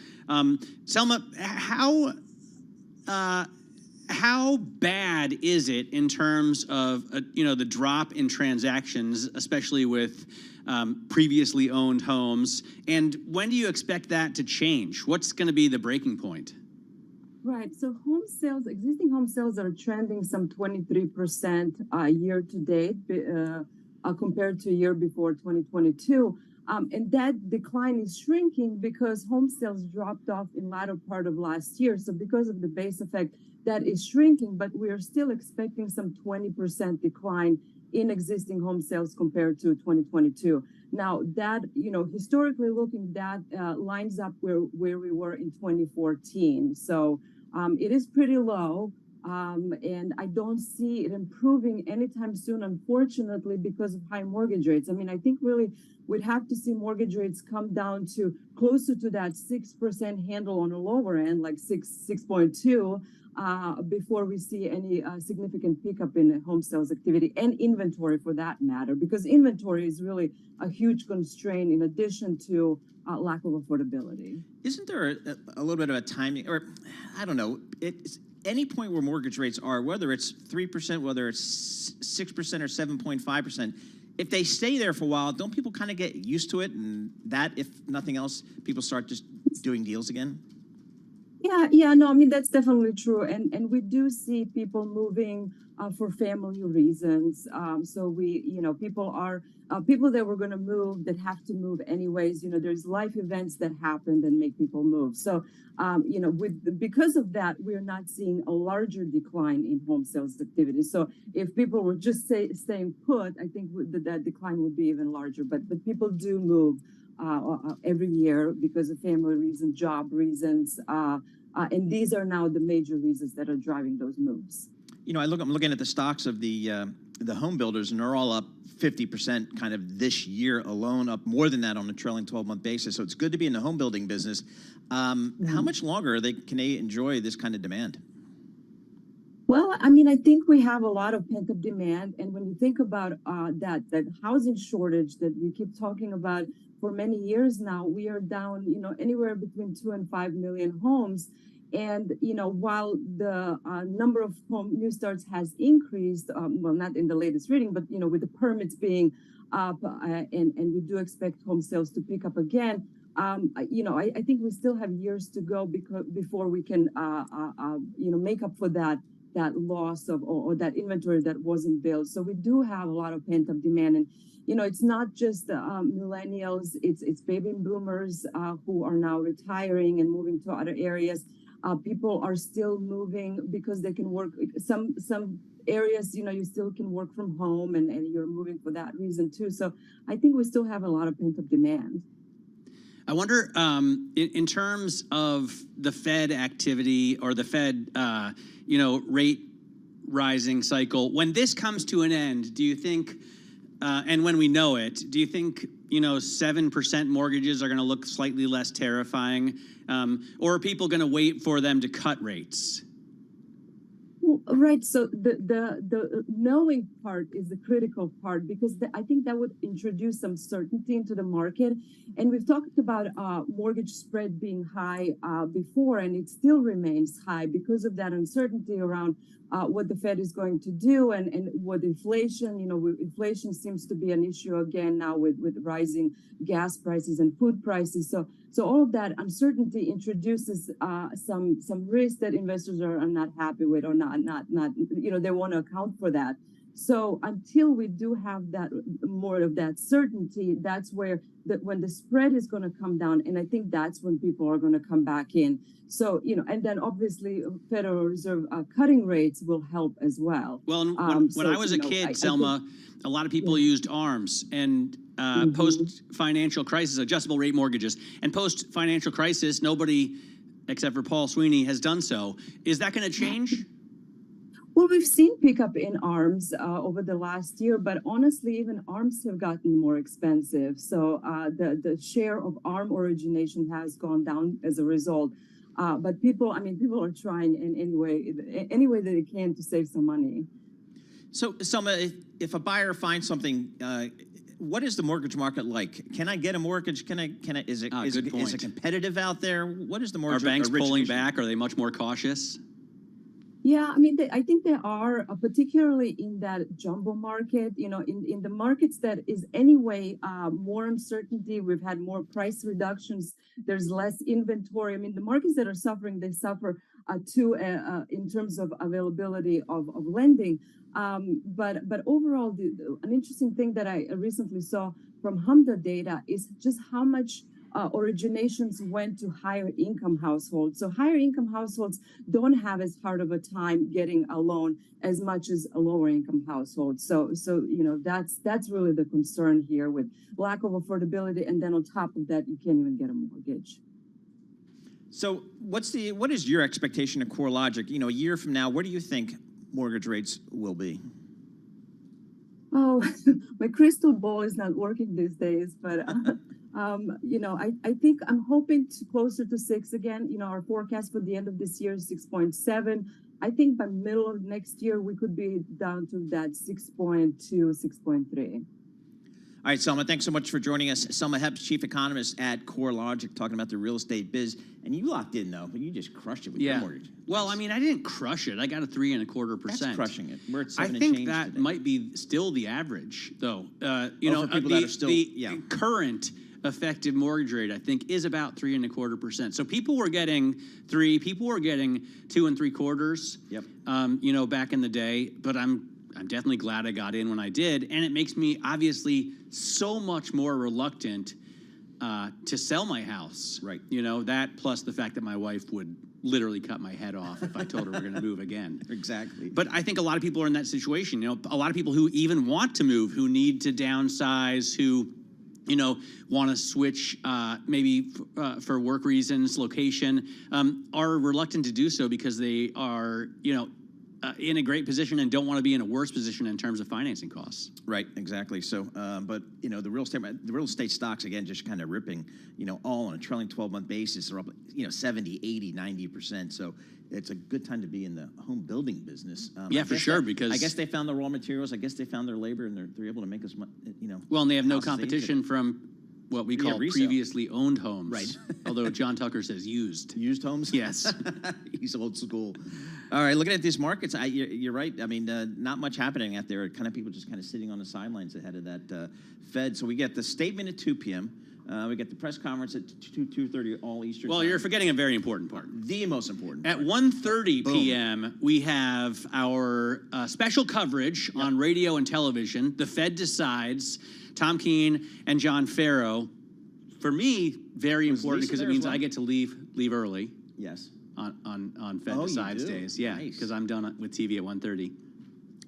Selma, how bad is it in terms of the drop in transactions, especially with previously owned homes, and when do you expect that to change? What's going to be the breaking point? Right. So existing home sales are trending some 23% year to date compared to a year before 2022. And that decline is shrinking because home sales dropped off in latter part of last year. So because of the base effect, that is shrinking, but we are still expecting some 20% decline in existing home sales compared to 2022. Now that, historically looking, that lines up where we were in 2014. So it is pretty low. And I don't see it improving anytime soon, unfortunately, because of high mortgage rates. I mean, I think really we'd have to see mortgage rates come down to closer to that 6% handle on the lower end, like 6.2, before we see any significant pickup in home sales activity and inventory for that matter, because inventory is really a huge constraint in addition to lack of affordability. Isn't there a little bit of a timing, or I don't know, it's any point where mortgage rates are, whether it's 3%, whether it's 6% or 7.5%, if they stay there for a while, don't people kind of get used to it? And that, if nothing else, people start just doing deals again? Yeah, no, I mean, that's definitely true. And we do see people moving for family reasons. So people that were going to move that have to move anyways, there's life events that happen that make people move. So, because of that, we're not seeing a larger decline in home sales activity. So if people were just staying put, I think that decline would be even larger. But people do move every year because of family reasons, job reasons, and these are now the major reasons that are driving those moves. I'm looking at the stocks of the home builders, and they're all up 50% kind of this year alone, up more than that on a trailing 12-month basis. So it's good to be in the home building business. How much longer can they enjoy this kind of demand? Well, I mean, I think we have a lot of pent-up demand, and when you think about that housing shortage that we keep talking about for many years now, we are down, anywhere between 2 and 5 million homes. And, while the number of home new starts has increased, well, not in the latest reading, but, with the permits being up, and we do expect home sales to pick up again, I think we still have years to go before we can, make up for that loss of or that inventory that wasn't built. So we do have a lot of pent-up demand. And, it's not just millennials, it's baby boomers who are now retiring and moving to other areas. People are still moving because they can work. Some areas, you still can work from home, and you're moving for that reason too. So I think we still have a lot of pent-up demand. I wonder, in terms of the Fed activity or the Fed, rate rising cycle, when this comes to an end, do you think, and when we know it, do you think, 7% mortgages are going to look slightly less terrifying? Or are people going to wait for them to cut rates? Right. So the knowing part is the critical part, because I think that would introduce some certainty into the market. And we've talked about mortgage spread being high before, and it still remains high because of that uncertainty around what the Fed is going to do and what inflation, inflation seems to be an issue again now with rising gas prices and food prices. So all of that uncertainty introduces some risk that investors are not happy with, or not, they want to account for that. So until we do have that more of that certainty, that's where when the spread is going to come down, and I think that's when people are going to come back in. So, and then obviously Federal Reserve cutting rates will help as well. Well, when I was a kid, Selma, a lot of people used ARMs and post-financial crisis, adjustable rate mortgages. And post-financial crisis, nobody, except for Paul Sweeney, has done so. Is that going to change? Well, we've seen pickup in ARMs over the last year, but honestly, even ARMs have gotten more expensive. So the share of ARM origination has gone down as a result. But people are trying in any way that they can to save some money. So, Selma, if a buyer finds something, what is the mortgage market like? Can I get a mortgage? Is it competitive out there? What is the mortgage? Are banks pulling back? Are they much more cautious? Yeah, I mean, I think there are, particularly in that jumbo market, in the markets that is anyway more uncertainty. We've had more price reductions. There's less inventory. I mean, the markets that are suffering, they suffer in terms of availability of lending. But overall, an interesting thing that I recently saw from HMDA data is just how much originations went to higher income households. So higher income households don't have as hard of a time getting a loan as much as a lower income household. So that's really the concern here, with lack of affordability, and then on top of that, you can't even get a mortgage. So what is your expectation of CoreLogic? A year from now, where do you think mortgage rates will be? Oh, my crystal ball is not working these days, but I think I'm hoping closer to 6 again. Our forecast for the end of this year is 6.7. I think by middle of next year, we could be down to that 6.2, 6.3. All right, Selma, thanks so much for joining us. Selma Heps, Chief Economist at CoreLogic, talking about the real estate biz. And you locked in, though, but you just crushed it with your mortgage. Well, I mean, I didn't crush it. I got a 3.25%. That's crushing it. We're at 7 I and think change that today. might be still the average, though. For people that are still, the current effective mortgage rate, I think, is about 3.25%. So people were getting 3, people were getting 2 3/4. Yep. Back in the day. But I'm definitely glad I got in when I did, and it makes me obviously so much more reluctant to sell my house. Right. That plus the fact that my wife would literally cut my head off if I told her we're going to move again. Exactly. But I think a lot of people are in that situation. A lot of people who even want to move, who need to downsize, who want to switch maybe for work reasons, location, are reluctant to do so because they are, in a great position and don't want to be in a worse position in terms of financing costs. Right, exactly. So, but the real estate stocks, again, just kind of ripping, all on a trailing 12-month basis. They're up, 70, 80, 90%. So it's a good time to be in the home building business. Yeah, for sure, because I guess they found the raw materials. I guess they found their labor, and they're able to make as much, Well, and they have no houses they competition needed. from what we call resale. previously owned homes. Right. Although John Tucker says used. Used homes? Yes. He's old school. All right, looking at these markets, you're right. I mean, not much happening out there. Kind of people just kind of sitting on the sidelines ahead of that Fed. So we get the statement at 2 p.m. We get the press conference at 2:30 all Eastern Well, time. you're forgetting a very important part. The most important At part. 1:30 p.m., we have our special coverage on radio and television. The Fed decides. Tom Keene and John Farrow. For me, very important because it means I get to leave early. Yes. On Fed Oh, you Decides do? days. Yeah, Nice. because I'm done with TV at 1:30.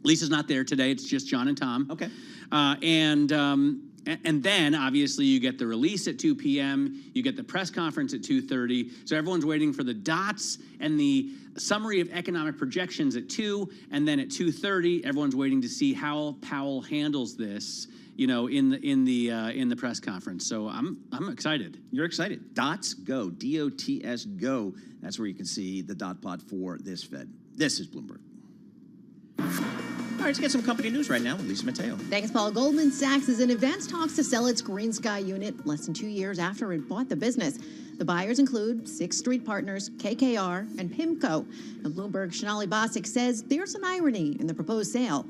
Lisa's not there today. It's just John and Tom. Okay. And then, obviously, you get the release at 2 p.m., you get the press conference at 2:30, so everyone's waiting for the dots and the summary of economic projections at 2, and then at 2:30, everyone's waiting to see how Powell handles this, in the press conference. So I'm excited. You're excited. Dots go. DOTS go. That's where you can see the dot plot for this Fed. This is Bloomberg. All right, let's get some company news right now with Lisa Mateo. Thanks, Paul. Goldman Sachs is in advanced talks to sell its Green Sky unit less than 2 years after it bought the business. The buyers include Sixth Street Partners, KKR, and PIMCO. Now, Bloomberg's Sonali Basak says there's an irony in the proposed sale.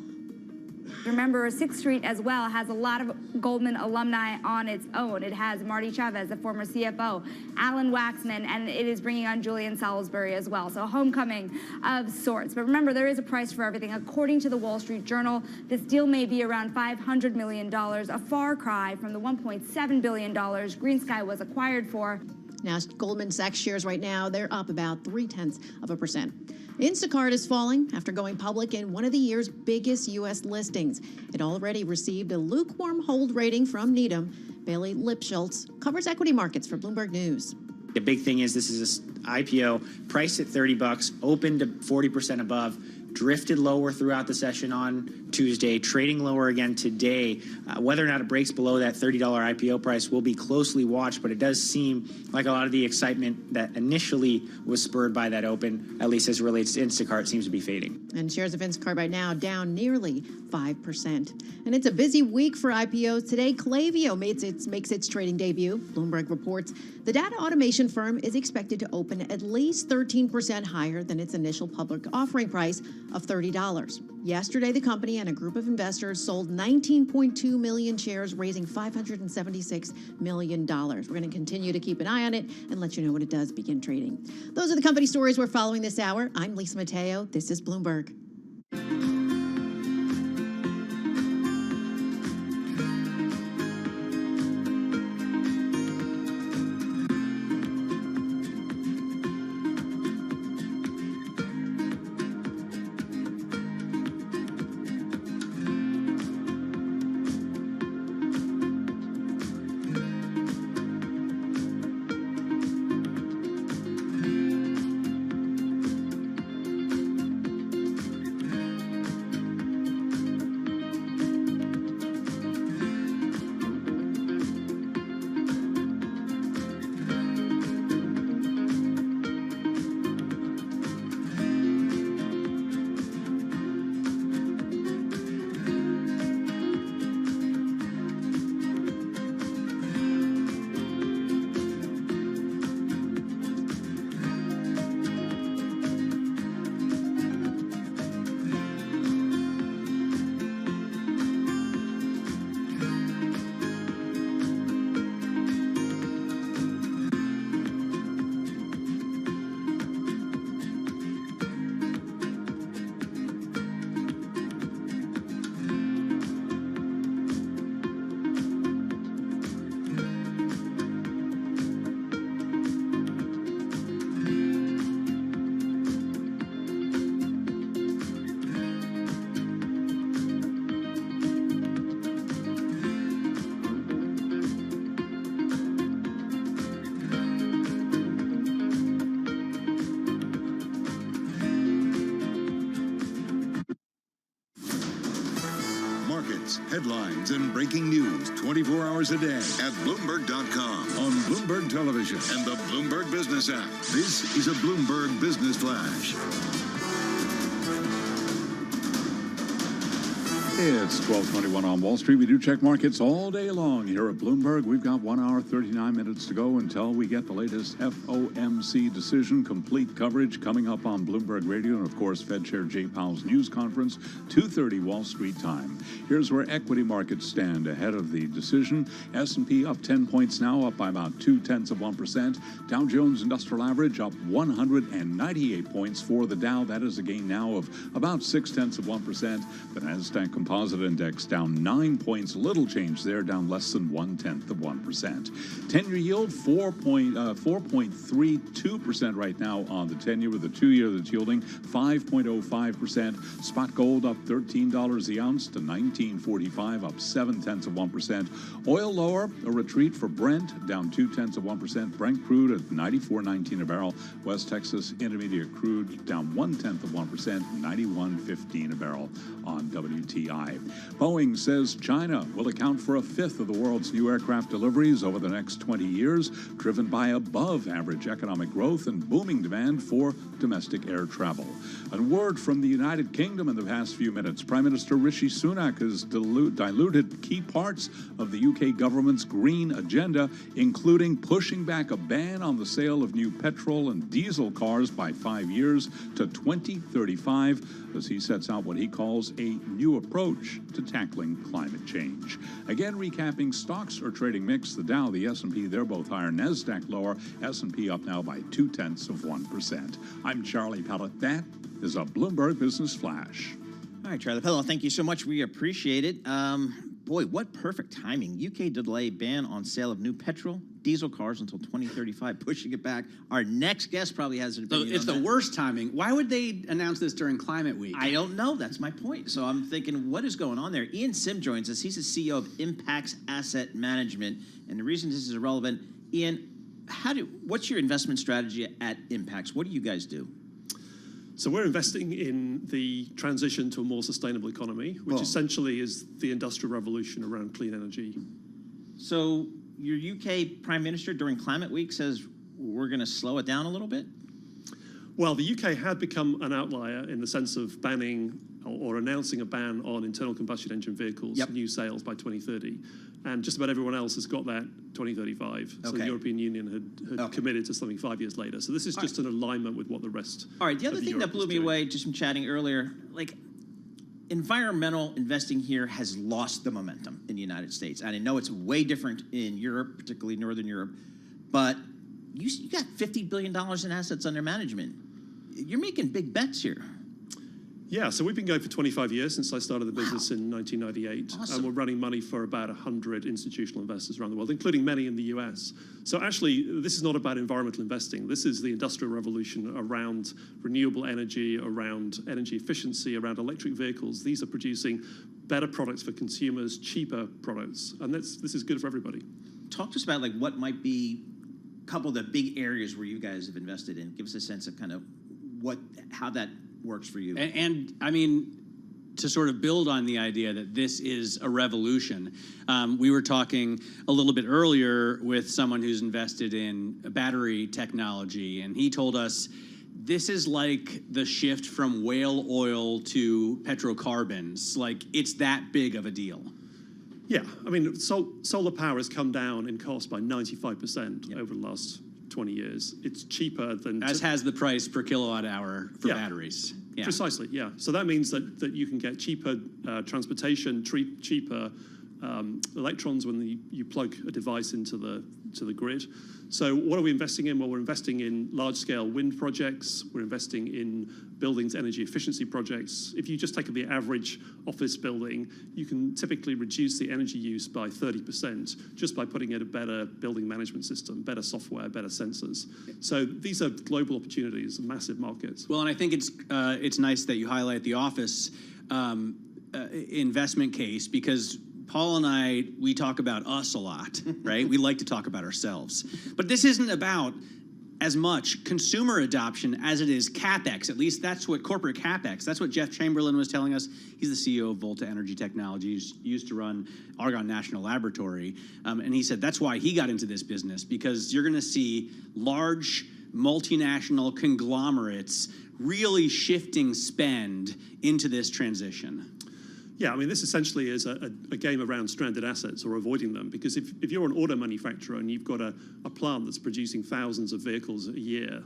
Remember, Sixth Street as well has a lot of Goldman alumni on its own. It has Marty Chavez, the former CFO, Alan Waxman, and it is bringing on Julian Salisbury as well. So homecoming of sorts. But remember, there is a price for everything. According to the Wall Street Journal, this deal may be around $500 million, a far cry from the $1.7 billion Green Sky was acquired for. Now, Goldman Sachs shares right now, they're up about 0.3%. Instacart is falling after going public in one of the year's biggest U.S. listings. It already received a lukewarm hold rating from Needham. Bailey Lipschultz covers equity markets for Bloomberg News. The big thing is this is an IPO priced at $30, opened to 40% above, drifted lower throughout the session on Tuesday, trading lower again today. Whether or not it breaks below that $30 IPO price will be closely watched, but it does seem like a lot of the excitement that initially was spurred by that open, at least as it relates to Instacart, seems to be fading. And shares of Instacart right now down nearly 5%. And it's a busy week for IPOs. Today, Klaviyo makes its trading debut. Bloomberg reports the data automation firm is expected to open at least 13% higher than its initial public offering price of $30. Yesterday, the company and a group of investors sold 19.2 million shares, raising $576 million. We're going to continue to keep an eye on it and let you know when it does begin trading. Those are the company stories we're following this hour. I'm Lisa Mateo. This is Bloomberg. Markets, headlines, and breaking news 24 hours a day at Bloomberg.com, on Bloomberg Television, and the Bloomberg Business app. This is a Bloomberg Business Flash. It's 12:21 on Wall Street. We do check markets all day long here at Bloomberg. We've got 1 hour, 39 minutes to go until we get the latest FOMC decision. Complete coverage coming up on Bloomberg Radio and, of course, Fed Chair Jay Powell's news conference, 2:30 Wall Street time. Here's where equity markets stand ahead of the decision. S&P up 10 points now, up by about 0.2%. Dow Jones Industrial Average up 198 points for the Dow. That is a gain now of about 0.6%. The Nasdaq Composite Index down 9 points, little change there, down less than 0.1%. 10-year yield 4.32% right now on the 10-year, with the 2-year that's yielding 5.05%. Spot gold up $13 the ounce to $19.45, up 0.7%. Oil lower, a retreat for Brent, down 0.2%. Brent crude at $94.19 a barrel. West Texas Intermediate crude down 0.1%, $91.15 a barrel on WTI. Boeing says China will account for a fifth of the world's new aircraft deliveries over the next 20 years, driven by above-average economic growth and booming demand for domestic air travel. A word from the United Kingdom in the past few minutes. Prime Minister Rishi Sunak has diluted key parts of the UK government's green agenda, including pushing back a ban on the sale of new petrol and diesel cars by 5 years to 2035, as he sets out what he calls a new approach to tackling climate change. Again, recapping stocks or trading mix, the Dow, the S&P, they're both higher. Nasdaq lower, S&P up now by 0.2%. I'm Charlie Pellet. That is a Bloomberg Business Flash. All right, Charlie Pellet, thank you so much. We appreciate it. Boy, what perfect timing. UK delay ban on sale of new petrol, diesel cars until 2035, pushing it back. Our next guest probably has an opinion. So it's the worst timing. Why would they announce this during Climate Week? I don't know. That's my point. So I'm thinking, what is going on there? Ian Sim joins us. He's the CEO of Impacts Asset Management. And the reason this is relevant, Ian, what's your investment strategy at Impacts? What do you guys do? So we're investing in the transition to a more sustainable economy, which essentially is the industrial revolution around clean energy. So your UK Prime Minister during Climate Week says we're going to slow it down a little bit? Well, the UK had become an outlier in the sense of banning or announcing a ban on internal combustion engine vehicles, new sales by 2030. And just about everyone else has got that 2035. So the European Union had committed to something 5 years later. So this is just an alignment with what the rest All right, the other thing that blew me away, just from chatting earlier, like environmental investing here has lost the momentum in the United States. And I know it's way different in Europe, particularly Northern Europe, but you got $50 billion in assets under management. You're making big bets here. Yeah, so we've been going for 25 years since I started the business in 1998. Awesome. And we're running money for about 100 institutional investors around the world, including many in the US. So actually, this is not about environmental investing. This is the industrial revolution around renewable energy, around energy efficiency, around electric vehicles. These are producing better products for consumers, cheaper products. And this is good for everybody. Talk to us about like what might be a couple of the big areas where you guys have invested in. Give us a sense of kind of how that works for you. And I mean, to sort of build on the idea that this is a revolution, we were talking a little bit earlier with someone who's invested in battery technology, and he told us this is like the shift from whale oil to petrocarbons. Like, it's that big of a deal. Yeah, I mean, solar power has come down in cost by 95% over the last 20 years. It's cheaper than... As has the price per kilowatt hour for batteries. Yeah. Precisely, yeah. So that means that you can get cheaper transportation, cheaper electrons when you plug a device into the grid. So what are we investing in? Well, we're investing in large-scale wind projects. We're investing in buildings energy efficiency projects. If you just take the average office building, you can typically reduce the energy use by 30% just by putting in a better building management system, better software, better sensors. So these are global opportunities, massive markets. Well, and I think it's nice that you highlight the office investment case, because Paul and I, we talk about us a lot, right? We like to talk about ourselves. But this isn't about as much consumer adoption as it is CapEx. At least that's what corporate CapEx, that's what Jeff Chamberlain was telling us. He's the CEO of Volta Energy Technologies, used to run Argonne National Laboratory. And he said that's why he got into this business, because you're going to see large multinational conglomerates really shifting spend into this transition. Yeah, I mean, this essentially is a game around stranded assets or avoiding them, because if you're an auto manufacturer and you've got a plant that's producing thousands of vehicles a year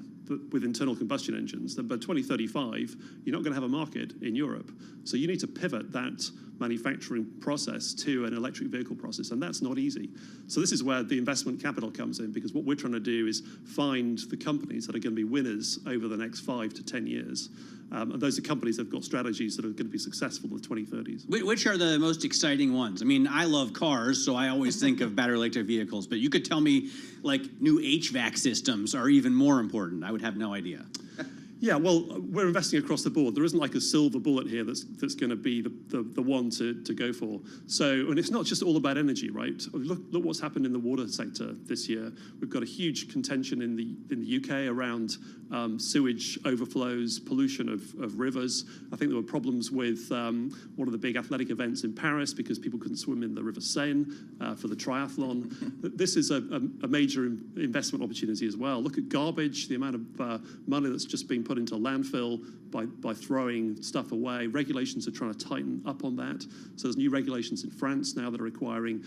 with internal combustion engines, then by 2035, you're not going to have a market in Europe. So you need to pivot that manufacturing process to an electric vehicle process, and that's not easy. So this is where the investment capital comes in, because what we're trying to do is find the companies that are going to be winners over the next 5 to 10 years. And those are companies that have got strategies that are going to be successful in the 2030s. Which are the most exciting ones? I mean, I love cars, so I always think of battery electric vehicles, but you could tell me, like, new HVAC systems are even more important. I would have no idea. Yeah, well, we're investing across the board. There isn't like a silver bullet here that's going to be the one to go for. So, and it's not just all about energy, right? Look what's happened in the water sector this year. We've got a huge contention in the UK around sewage overflows, pollution of rivers. I think there were problems with one of the big athletic events in Paris because people couldn't swim in the River Seine for the triathlon. This is a major investment opportunity as well. Look at garbage, the amount of money that's just been put into landfill by throwing stuff away. Regulations are trying to tighten up on that. So there's new regulations in France now that are requiring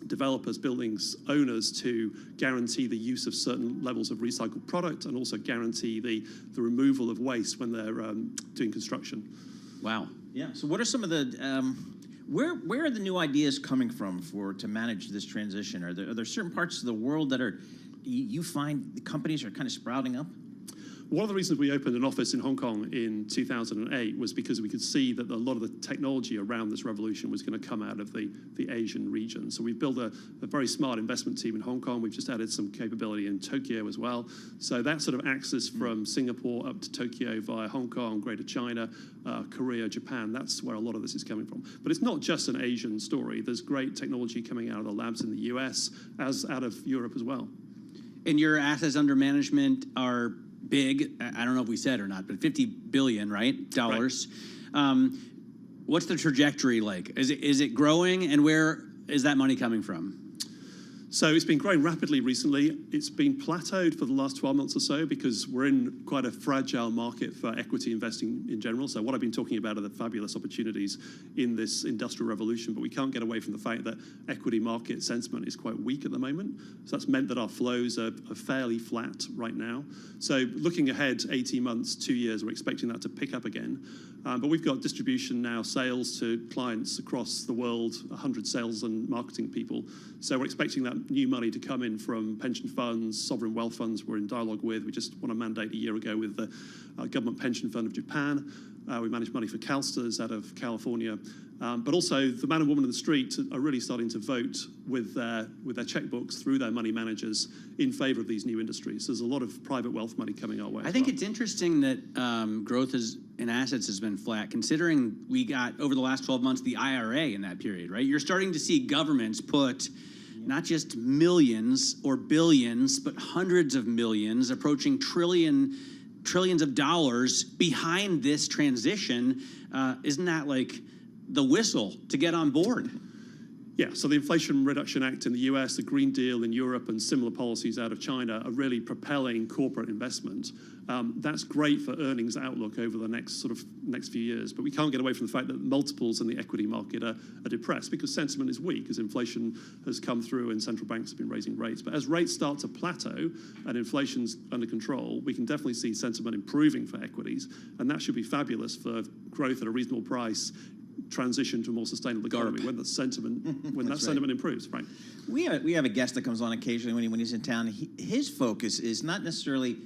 developers, buildings owners to guarantee the use of certain levels of recycled product and also guarantee the removal of waste when they're doing construction. Wow. Yeah. So what are some of the where are the new ideas coming from to manage this transition? Are there certain parts of the world that you find the companies are kind of sprouting up? One of the reasons we opened an office in Hong Kong in 2008 was because we could see that a lot of the technology around this revolution was going to come out of the Asian region. So we built a very smart investment team in Hong Kong. We've just added some capability in Tokyo as well. So that sort of access from Singapore up to Tokyo via Hong Kong, Greater China, Korea, Japan, that's where a lot of this is coming from. But it's not just an Asian story. There's great technology coming out of the labs in the US as out of Europe as well. And your assets under management are big. I don't know if we said or not, but $50 billion, right? Dollars. Right. What's the trajectory like? Is it growing, and where is that money coming from? So it's been growing rapidly recently. It's been plateaued for the last 12 months or so because we're in quite a fragile market for equity investing in general. So what I've been talking about are the fabulous opportunities in this industrial revolution, but we can't get away from the fact that equity market sentiment is quite weak at the moment. So that's meant that our flows are fairly flat right now. So looking ahead 18 months, 2 years, we're expecting that to pick up again. But we've got distribution now, sales to clients across the world, 100 sales and marketing people. So we're expecting that new money to come in from pension funds, sovereign wealth funds we're in dialogue with. We just won a mandate a year ago with the Government Pension Fund of Japan. We manage money for CalSTRS out of California. But also the man and woman in the street are really starting to vote with their checkbooks through their money managers in favor of these new industries. So there's a lot of private wealth money coming our way. I think it's interesting that growth in assets has been flat, considering we got, over the last 12 months, the IRA in that period, right? You're starting to see governments put not just millions or billions, but hundreds of millions, approaching trillions of dollars behind this transition. Isn't that like the whistle to get on board? Yeah, so the Inflation Reduction Act in the US, the Green Deal in Europe, and similar policies out of China are really propelling corporate investment. That's great for earnings outlook over the next few years, but we can't get away from the fact that multiples in the equity market are depressed because sentiment is weak as inflation has come through and central banks have been raising rates. But as rates start to plateau and inflation's under control, we can definitely see sentiment improving for equities, and that should be fabulous for growth at a reasonable price, transition to a more sustainable economy when that sentiment improves, right? We have a guest that comes on occasionally when he's in town. His focus is not necessarily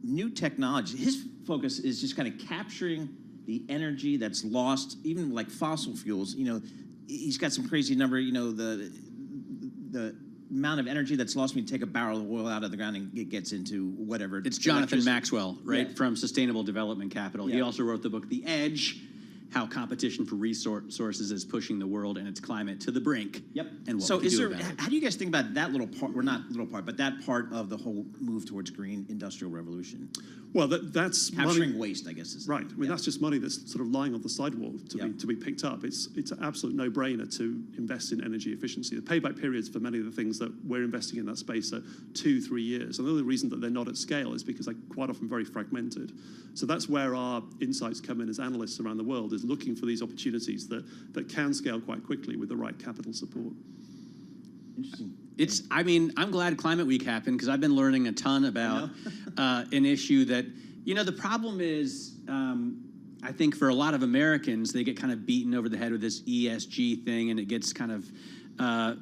new technology. His focus is just kind of capturing the energy that's lost, even like fossil fuels. You know, he's got some crazy number. You know, the amount of energy that's lost when you take a barrel of oil out of the ground and it gets into whatever. It's Jonathan Maxwell, right, from Sustainable Development Capital. Yeah. He also wrote the book The Edge: How Competition for Resources is Pushing the World and Its Climate to the Brink. Yep. And what so we can do about it. how do you guys think about that little part, or not little part, but that part of the whole move towards green industrial revolution? Well, that's capturing money, waste, I guess. Is right. I mean, that's just money that's sort of lying on the sidewalk to be picked up. It's an absolute no-brainer to invest in energy efficiency. The payback periods for many of the things that we're investing in that space are 2-3 years. And the only reason that they're not at scale is because they're quite often very fragmented. So that's where our insights come in as analysts around the world, is looking for these opportunities that can scale quite quickly with the right capital support. Interesting. I'm glad Climate Week happened because I've been learning a ton about an issue that, the problem is, I think for a lot of Americans, they get kind of beaten over the head with this ESG thing, and it gets kind of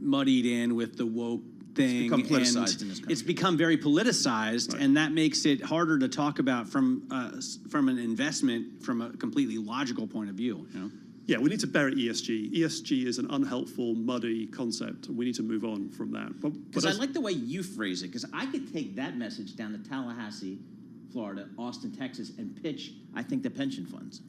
muddied in with the woke thing. It's become politicized in this country. It's become very politicized, and that makes it harder to talk about from an investment from a completely logical point of view. Yeah, we need to bury ESG. ESG is an unhelpful, muddy concept, and we need to move on from that. Because I like the way you phrase it, because I could take that message down to Tallahassee, Florida, Austin, Texas, and pitch, I think, the pension funds.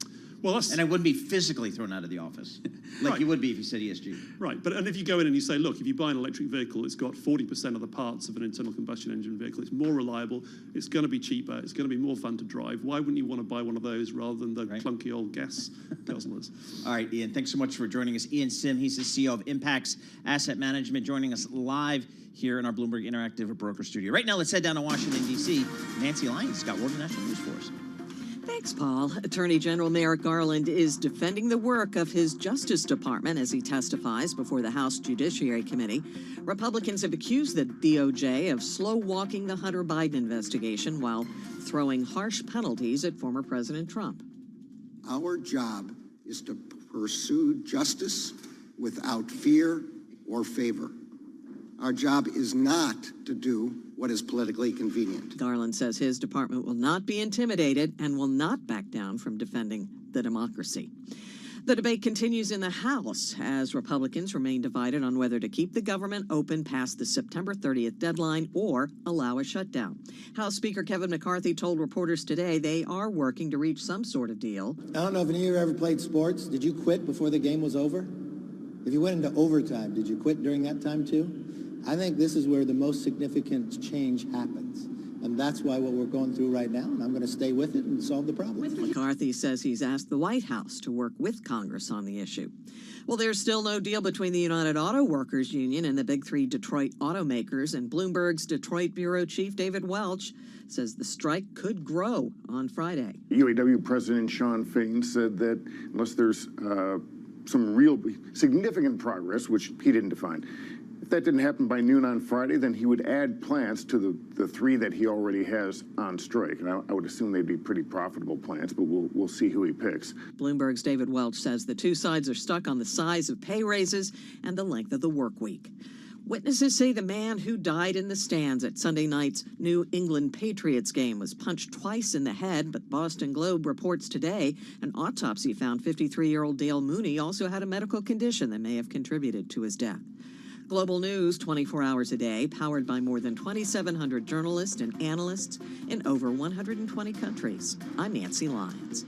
Well, and I wouldn't be physically thrown out of the office like you would be if you said ESG. Right, and if you go in and you say, look, if you buy an electric vehicle, it's got 40% of the parts of an internal combustion engine vehicle. It's more reliable. It's going to be cheaper. It's going to be more fun to drive. Why wouldn't you want to buy one of those rather than the clunky old gas guzzlers? All right, Ian, thanks so much for joining us. Ian Sim, he's the CEO of Impacts Asset Management, joining us live here in our Bloomberg Interactive Broker Studio. Right now, let's head down to Washington, D.C. Nancy Lyons got World National News for us. Thanks, Paul. Attorney General Merrick Garland is defending the work of his Justice Department as he testifies before the House Judiciary Committee. Republicans have accused the DOJ of slow-walking the Hunter Biden investigation while throwing harsh penalties at former President Trump. Our job is to pursue justice without fear or favor. Our job is not to do what is politically convenient. Garland says his department will not be intimidated and will not back down from defending the democracy. The debate continues in the House as Republicans remain divided on whether to keep the government open past the September 30th deadline or allow a shutdown. House Speaker Kevin McCarthy told reporters today they are working to reach some sort of deal. I don't know if any of you ever played sports. Did you quit before the game was over? If you went into overtime, did you quit during that time too? I think this is where the most significant change happens. And that's why what we're going through right now, and I'm going to stay with it and solve the problem. McCarthy says he's asked the White House to work with Congress on the issue. Well, there's still no deal between the United Auto Workers Union and the big three Detroit automakers, and Bloomberg's Detroit bureau chief David Welch says the strike could grow on Friday. UAW President Shawn Fain said that unless there's some real significant progress, which he didn't define, if that didn't happen by noon on Friday, then he would add plants to the three that he already has on strike. And I would assume they'd be pretty profitable plants, but we'll see who he picks. Bloomberg's David Welch says the two sides are stuck on the size of pay raises and the length of the work week. Witnesses say the man who died in the stands at Sunday night's New England Patriots game was punched twice in the head, but Boston Globe reports today an autopsy found 53-year-old Dale Mooney also had a medical condition that may have contributed to his death. Global news 24 hours a day, powered by more than 2,700 journalists and analysts in over 120 countries. I'm Nancy Lyons.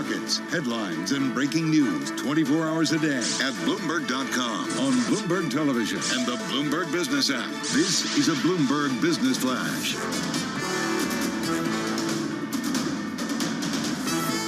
markets, headlines, and breaking news 24 hours a day at Bloomberg.com, on Bloomberg Television, and the Bloomberg Business app. This is a Bloomberg Business Flash.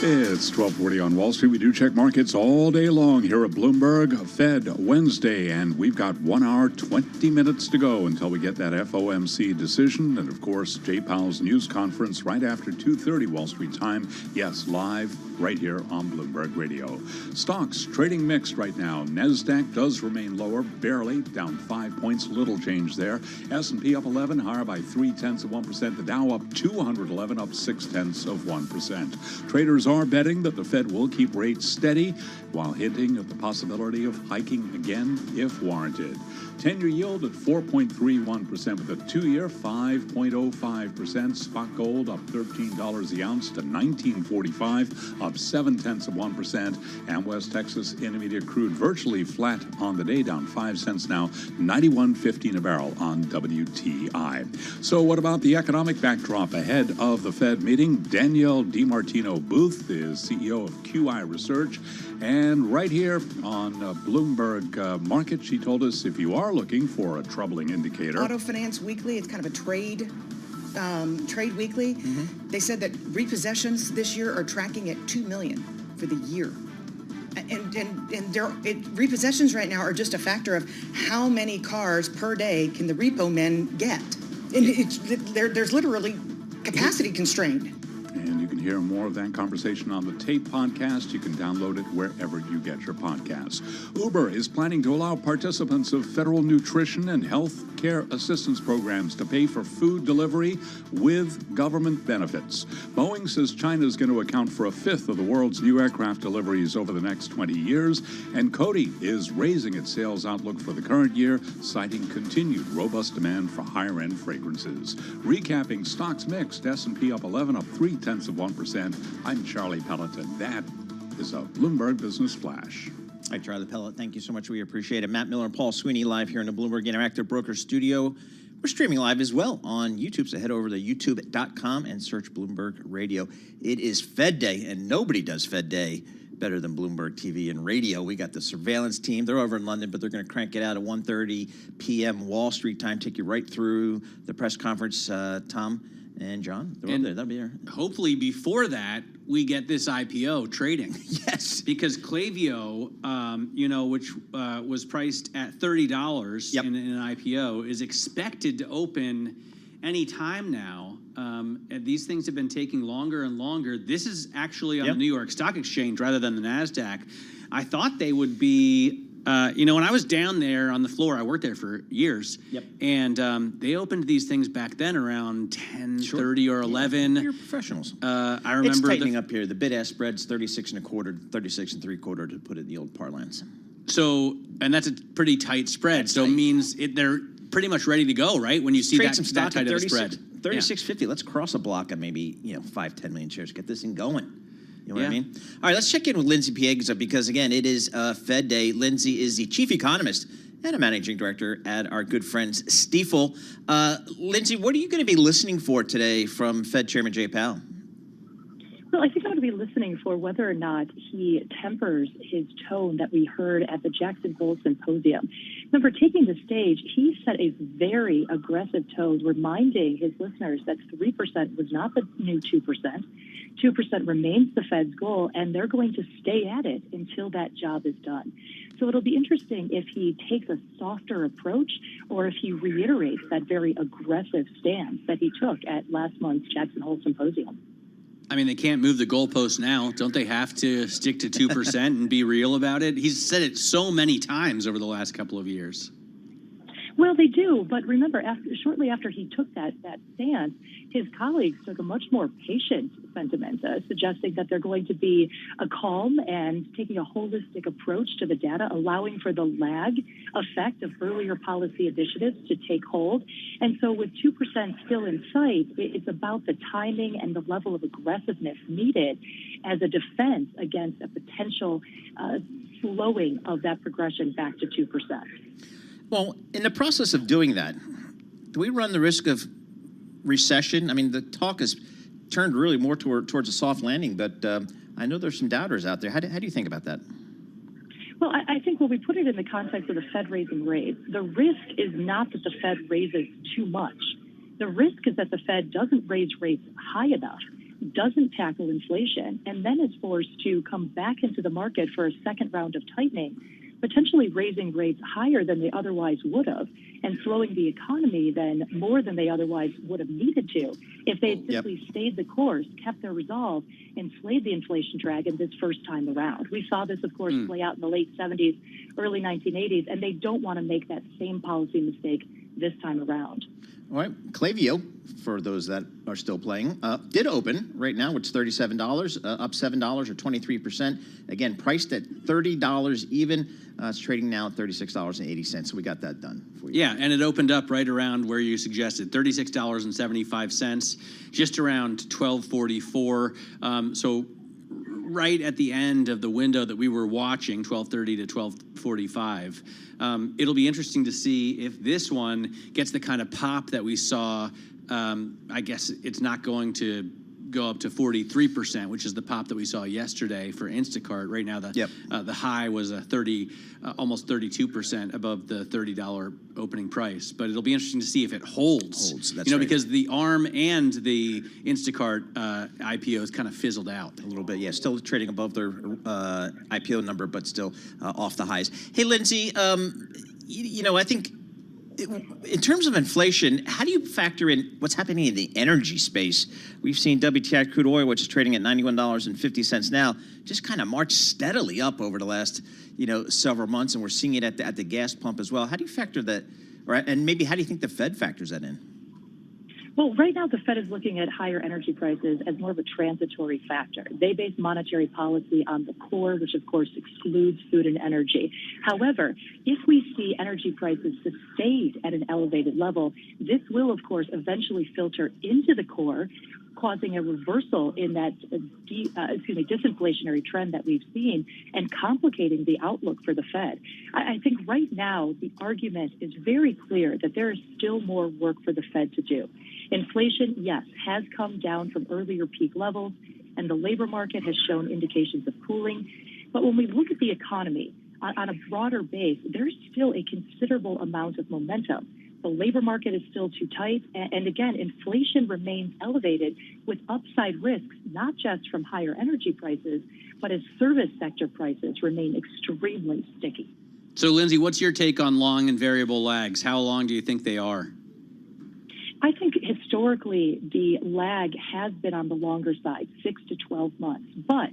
It's 12:40 on Wall Street. We do check markets all day long here at Bloomberg. Fed Wednesday, and we've got 1 hour, 20 minutes to go until we get that FOMC decision. And, of course, Jay Powell's news conference right after 2:30 Wall Street time. Yes, live right here on Bloomberg Radio. Stocks trading mixed right now. NASDAQ does remain lower, barely, down 5 points, little change there. S&P up 11, higher by 0.3%. The Dow up 211, up 0.6%. Traders are betting that the Fed will keep rates steady while hinting at the possibility of hiking again if warranted. 10-year yield at 4.31% with a 2-year 5.05%. Spot gold up $13 the ounce to $19.45, up 0.7%. And West Texas Intermediate crude virtually flat on the day, down 5 cents now, $91.15 a barrel on WTI. So what about the economic backdrop ahead of the Fed meeting? Danielle DiMartino Booth is CEO of QI Research. And right here on Bloomberg Market, she told us if you are looking for a troubling indicator. Auto Finance Weekly, it's kind of a trade weekly. Mm-hmm. They said that repossessions this year are tracking at 2 million for the year. And repossessions right now are just a factor of how many cars per day can the repo men get. And there's literally capacity constrained. And you can hear more of that conversation on the Tape podcast. You can download it wherever you get your podcasts. Uber is planning to allow participants of federal nutrition and health care assistance programs to pay for food delivery with government benefits. Boeing says China is going to account for 1/5 of the world's new aircraft deliveries over the next 20 years. And Coty is raising its sales outlook for the current year, citing continued robust demand for higher-end fragrances. Recapping stocks mixed, S&P up 11, up 0.3%. I'm Charlie Pelleton. That is a Bloomberg Business Flash. Hi, Charlie Pellet. Thank you so much. We appreciate it. Matt Miller and Paul Sweeney live here in the Bloomberg Interactive Broker Studio. We're streaming live as well on YouTube, so head over to youtube.com and search Bloomberg Radio. It is Fed Day, and nobody does Fed Day better than Bloomberg TV and radio. We got the surveillance team. They're over in London, but they're going to crank it out at 1:30 p.m. Wall Street time, take you right through the press conference. Tom and John, they're over there. That'll be there. Hopefully before that, we get this IPO trading. Yes. Because Klaviyo, which was priced at $30 in an IPO, is expected to open any time now. And these things have been taking longer and longer. This is actually on the New York Stock Exchange rather than the NASDAQ. I thought they would be, when I was down there on the floor, I worked there for years. Yep. And they opened these things back then around 10:30 or 11. You're professionals. I remember it's tightening up here. The bid-ask spread's 36.25, 36.75 to put it in the old parlance. So, and that's a pretty tight spread. So it means they're pretty much ready to go, right? When you see that tight of a spread. 36.50. Let's cross a block of maybe 5-10 million shares. Get this thing going. You know what I mean? All right, let's check in with Lindsay Piegza because, again, it is Fed Day. Lindsay is the chief economist and a managing director at our good friends Stifel. Lindsay, what are you going to be listening for today from Fed Chairman Jay Powell? Well, I think I'm going to be listening for whether or not he tempers his tone that we heard at the Jackson Hole Symposium. Remember, taking the stage, he set a very aggressive tone, reminding his listeners that 3% was not the new 2%. 2% remains the Fed's goal, and they're going to stay at it until that job is done. So it'll be interesting if he takes a softer approach or if he reiterates that very aggressive stance that he took at last month's Jackson Hole Symposium. I mean, they can't move the goalpost now. Don't they have to stick to 2% and be real about it? He's said it so many times over the last couple of years. Well, they do, but remember, shortly after he took that stance, his colleagues took a much more patient sentiment, suggesting that they're going to be a calm and taking a holistic approach to the data, allowing for the lag effect of earlier policy initiatives to take hold. And so with 2% still in sight, it's about the timing and the level of aggressiveness needed as a defense against a potential slowing of that progression back to 2%. Well, in the process of doing that, do we run the risk of recession? I mean, the talk has turned really more towards a soft landing, but I know there's some doubters out there. How do you think about that? Well, I think when we put it in the context of the Fed raising rates, the risk is not that the Fed raises too much. The risk is that the Fed doesn't raise rates high enough, doesn't tackle inflation, and then is forced to come back into the market for a second round of tightening, potentially raising rates higher than they otherwise would have and slowing the economy then more than they otherwise would have needed to if they had simply stayed the course, kept their resolve, and slayed the inflation dragon this first time around. We saw this, of course, play out in the late 70s, early 1980s, and they don't want to make that same policy mistake this time around. All right, Klaviyo, for those that are still playing, did open right now, which is $37, up $7 or 23%. Again, priced at $30 even. It's trading now at $36.80. So we got that done for you. Yeah, and it opened up right around where you suggested, $36.75, just around $12.44. So right at the end of the window that we were watching, 12:30 to 12:45. It'll be interesting to see if this one gets the kind of pop that we saw. I guess it's not going to go up to 43%, which is the pop that we saw yesterday for Instacart. Right now, the high was almost 32% above the $30 opening price. But it'll be interesting to see if it holds. That's right. Because the ARM and the Instacart IPOs kind of fizzled out a little bit. Yeah, still trading above their IPO number, but still off the highs. Hey, Lindsay, I think in terms of inflation, how do you factor in what's happening in the energy space? We've seen WTI crude oil, which is trading at $91.50 now, just kind of march steadily up over the last, several months, and we're seeing it at the gas pump as well. How do you factor that, right? And maybe how do you think the Fed factors that in? Well, right now the Fed is looking at higher energy prices as more of a transitory factor. They base monetary policy on the core, which of course excludes food and energy. However, if we see energy prices sustained at an elevated level, this will of course eventually filter into the core, causing a reversal in that disinflationary trend that we've seen and complicating the outlook for the Fed. I think right now the argument is very clear that there is still more work for the Fed to do. Inflation, yes, has come down from earlier peak levels, and the labor market has shown indications of cooling. But when we look at the economy on a broader base, there's still a considerable amount of momentum. The labor market is still too tight. And again, inflation remains elevated with upside risks, not just from higher energy prices, but as service sector prices remain extremely sticky. So, Lindsay, what's your take on long and variable lags? How long do you think they are? I think historically the lag has been on the longer side, 6 to 12 months. But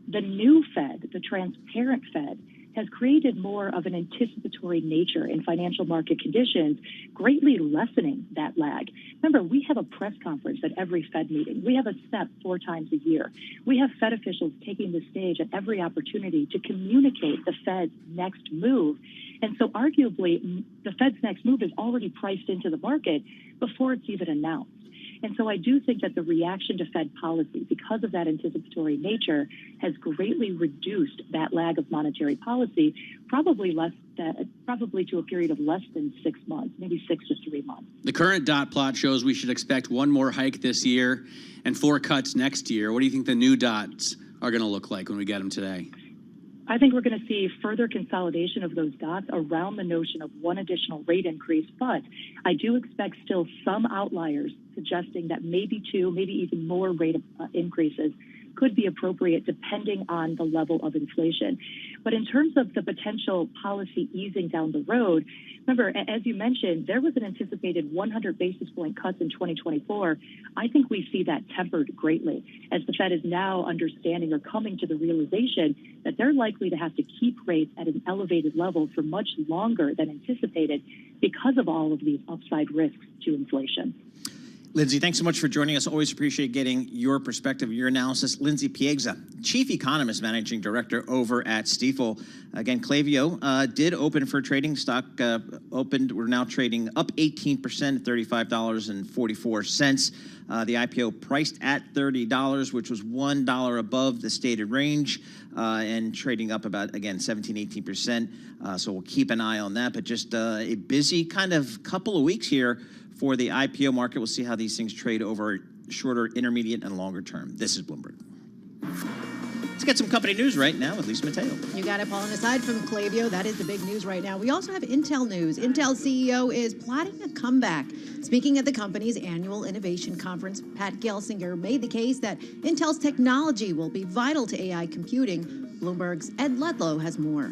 the new Fed, the transparent Fed, has created more of an anticipatory nature in financial market conditions, greatly lessening that lag. Remember, we have a press conference at every Fed meeting. We have a SEP 4 times a year. We have Fed officials taking the stage at every opportunity to communicate the Fed's next move. And so arguably, the Fed's next move is already priced into the market before it's even announced. And so I do think that the reaction to Fed policy, because of that anticipatory nature, has greatly reduced that lag of monetary policy, probably to a period of less than 6 months, maybe 6 to 3 months. The current dot plot shows we should expect 1 more hike this year and 4 cuts next year. What do you think the new dots are going to look like when we get them today? I think we're going to see further consolidation of those dots around the notion of 1 additional rate increase, but I do expect still some outliers suggesting that maybe 2, maybe even more rate increases could be appropriate depending on the level of inflation. But in terms of the potential policy easing down the road, remember, as you mentioned, there was an anticipated 100 basis point cuts in 2024. I think we see that tempered greatly as the Fed is now understanding or coming to the realization that they're likely to have to keep rates at an elevated level for much longer than anticipated because of all of these upside risks to inflation. Lindsay, thanks so much for joining us. Always appreciate getting your perspective, your analysis. Lindsay Piegza, Chief Economist, Managing Director over at Stifel. Again, Klaviyo did open for trading. Stock opened. We're now trading up 18% at $35.44. The IPO priced at $30, which was $1 above the stated range, and trading up about, again, 17-18%. So we'll keep an eye on that. But just a busy kind of couple of weeks here for the IPO market. We'll see how these things trade over shorter, intermediate, and longer term. This is Bloomberg. Let's get some company news right now with Lisa Mateo. You got it, Paul. And aside from Klaviyo, that is the big news right now. We also have Intel news. Intel CEO is plotting a comeback. Speaking at the company's annual innovation conference, Pat Gelsinger made the case that Intel's technology will be vital to AI computing. Bloomberg's Ed Ludlow has more.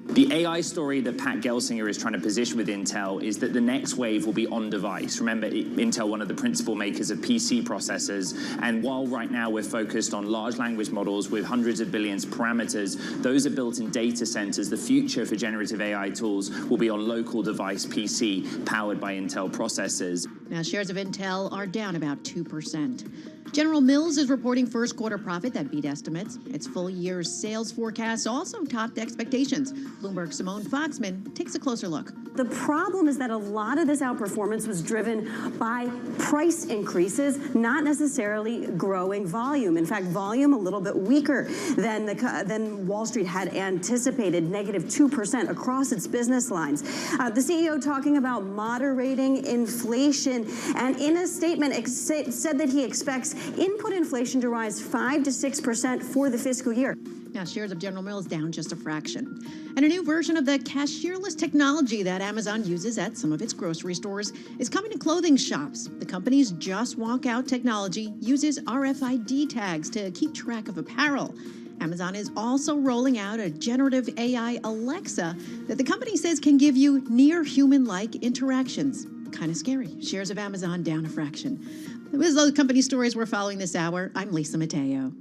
The AI story that Pat Gelsinger is trying to position with Intel is that the next wave will be on device. Remember, Intel, one of the principal makers of PC processors, and while right now we're focused on large language models with hundreds of billions parameters, those are built in data centers. The future for generative AI tools will be on local device PC powered by Intel processors. Now, shares of Intel are down about 2%. General Mills is reporting first quarter profit that beat estimates. Its full year's sales forecast also topped expectations. Bloomberg's Simone Foxman takes a closer look. The problem is that a lot of this outperformance was driven by price increases, not necessarily growing volume. In fact, volume a little bit weaker than Wall Street had anticipated, -2% across its business lines. The CEO talking about moderating inflation, and in a statement said that he expects input inflation to rise 5 to 6% for the fiscal year. Now, shares of General Mills down just a fraction. And a new version of the cashierless technology that Amazon uses at some of its grocery stores is coming to clothing shops. The company's Just Walk Out technology uses RFID tags to keep track of apparel. Amazon is also rolling out a generative AI Alexa that the company says can give you near human-like interactions. Kind of scary. Shares of Amazon down a fraction. Those are the company stories we're following this hour. I'm Lisa Mateo.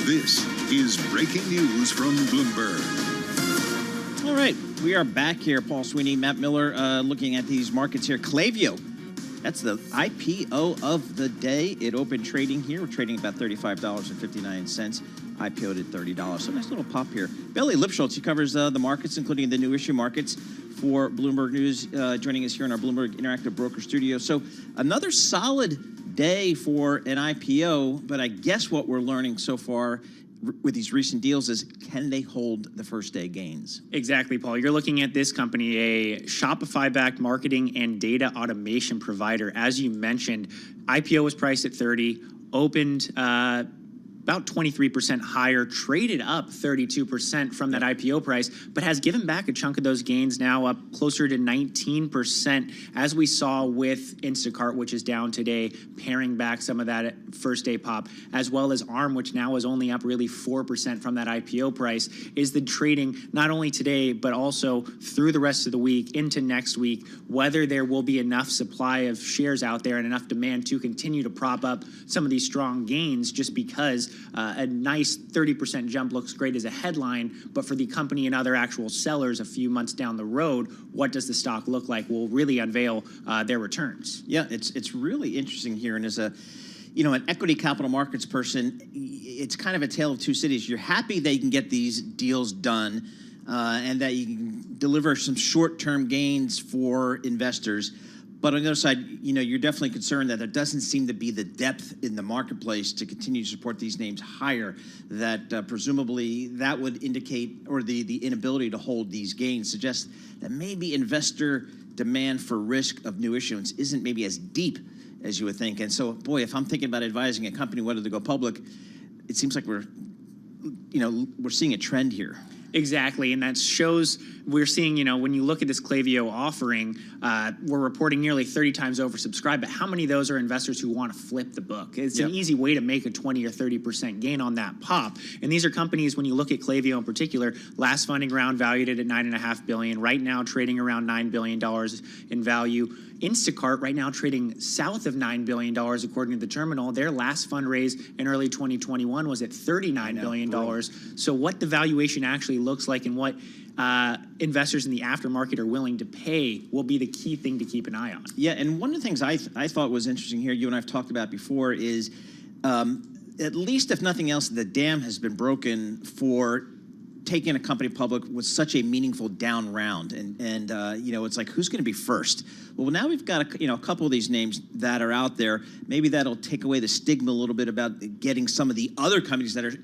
This is breaking news from Bloomberg. All right, we are back here. Paul Sweeney, Matt Miller, looking at these markets here. Klaviyo, that's the IPO of the day. It opened trading here. We're trading about $35.59. IPO'd at $30. So nice little pop here. Bailey Lipschultz, he covers the markets, including the new issue markets for Bloomberg News, joining us here in our Bloomberg Interactive Broker Studio. So another solid day for an IPO, but I guess what we're learning so far with these recent deals is, can they hold the first day gains? Exactly, Paul. You're looking at this company, a Shopify-backed marketing and data automation provider. As you mentioned, IPO was priced at 30, opened about 23% higher, traded up 32% from that IPO price, but has given back a chunk of those gains, now up closer to 19%, as we saw with Instacart, which is down today, paring back some of that first day pop, as well as ARM, which now is only up really 4% from that IPO price. Is the trading not only today, but also through the rest of the week into next week, whether there will be enough supply of shares out there and enough demand to continue to prop up some of these strong gains, just because a nice 30% jump looks great as a headline, but for the company and other actual sellers a few months down the road, what does the stock look like will really unveil their returns. Yeah, it's really interesting here. And as a, an equity capital markets person, it's kind of a tale of two cities. You're happy that you can get these deals done and that you can deliver some short-term gains for investors. But on the other side, you're definitely concerned that there doesn't seem to be the depth in the marketplace to continue to support these names higher, that presumably that would indicate, or the inability to hold these gains suggests that maybe investor demand for risk of new issuance isn't maybe as deep as you would think. And so, boy, if I'm thinking about advising a company whether to go public, it seems like we're seeing a trend here. Exactly, and that shows we're seeing, when you look at this Klaviyo offering, we're reporting nearly 30 times oversubscribed, but how many of those are investors who want to flip the book? It's an easy way to make a 20 or 30% gain on that pop. And these are companies, when you look at Klaviyo in particular, last funding round valued it at $9.5 billion, right now trading around $9 billion in value. Instacart right now trading south of $9 billion according to the terminal. Their last fundraise in early 2021 was at $39 billion. So what the valuation actually looks like and what investors in the aftermarket are willing to pay will be the key thing to keep an eye on. Yeah, and one of the things I thought was interesting here, you and I have talked about before, is at least if nothing else, the dam has been broken for taking a company public with such a meaningful down round, and it's like, who's going to be first? Well, now we've got a couple of these names that are out there. Maybe that'll take away the stigma a little bit about getting some of the other companies that are,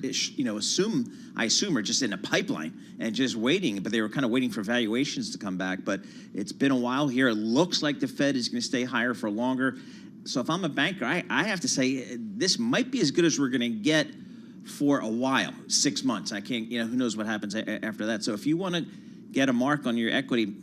I assume are just in a pipeline and just waiting, but they were kind of waiting for valuations to come back. But it's been a while here. It looks like the Fed is going to stay higher for longer. So if I'm a banker, I have to say this might be as good as we're going to get for a while, 6 months. I can't, who knows what happens after that. So if you want to get a mark on your equity,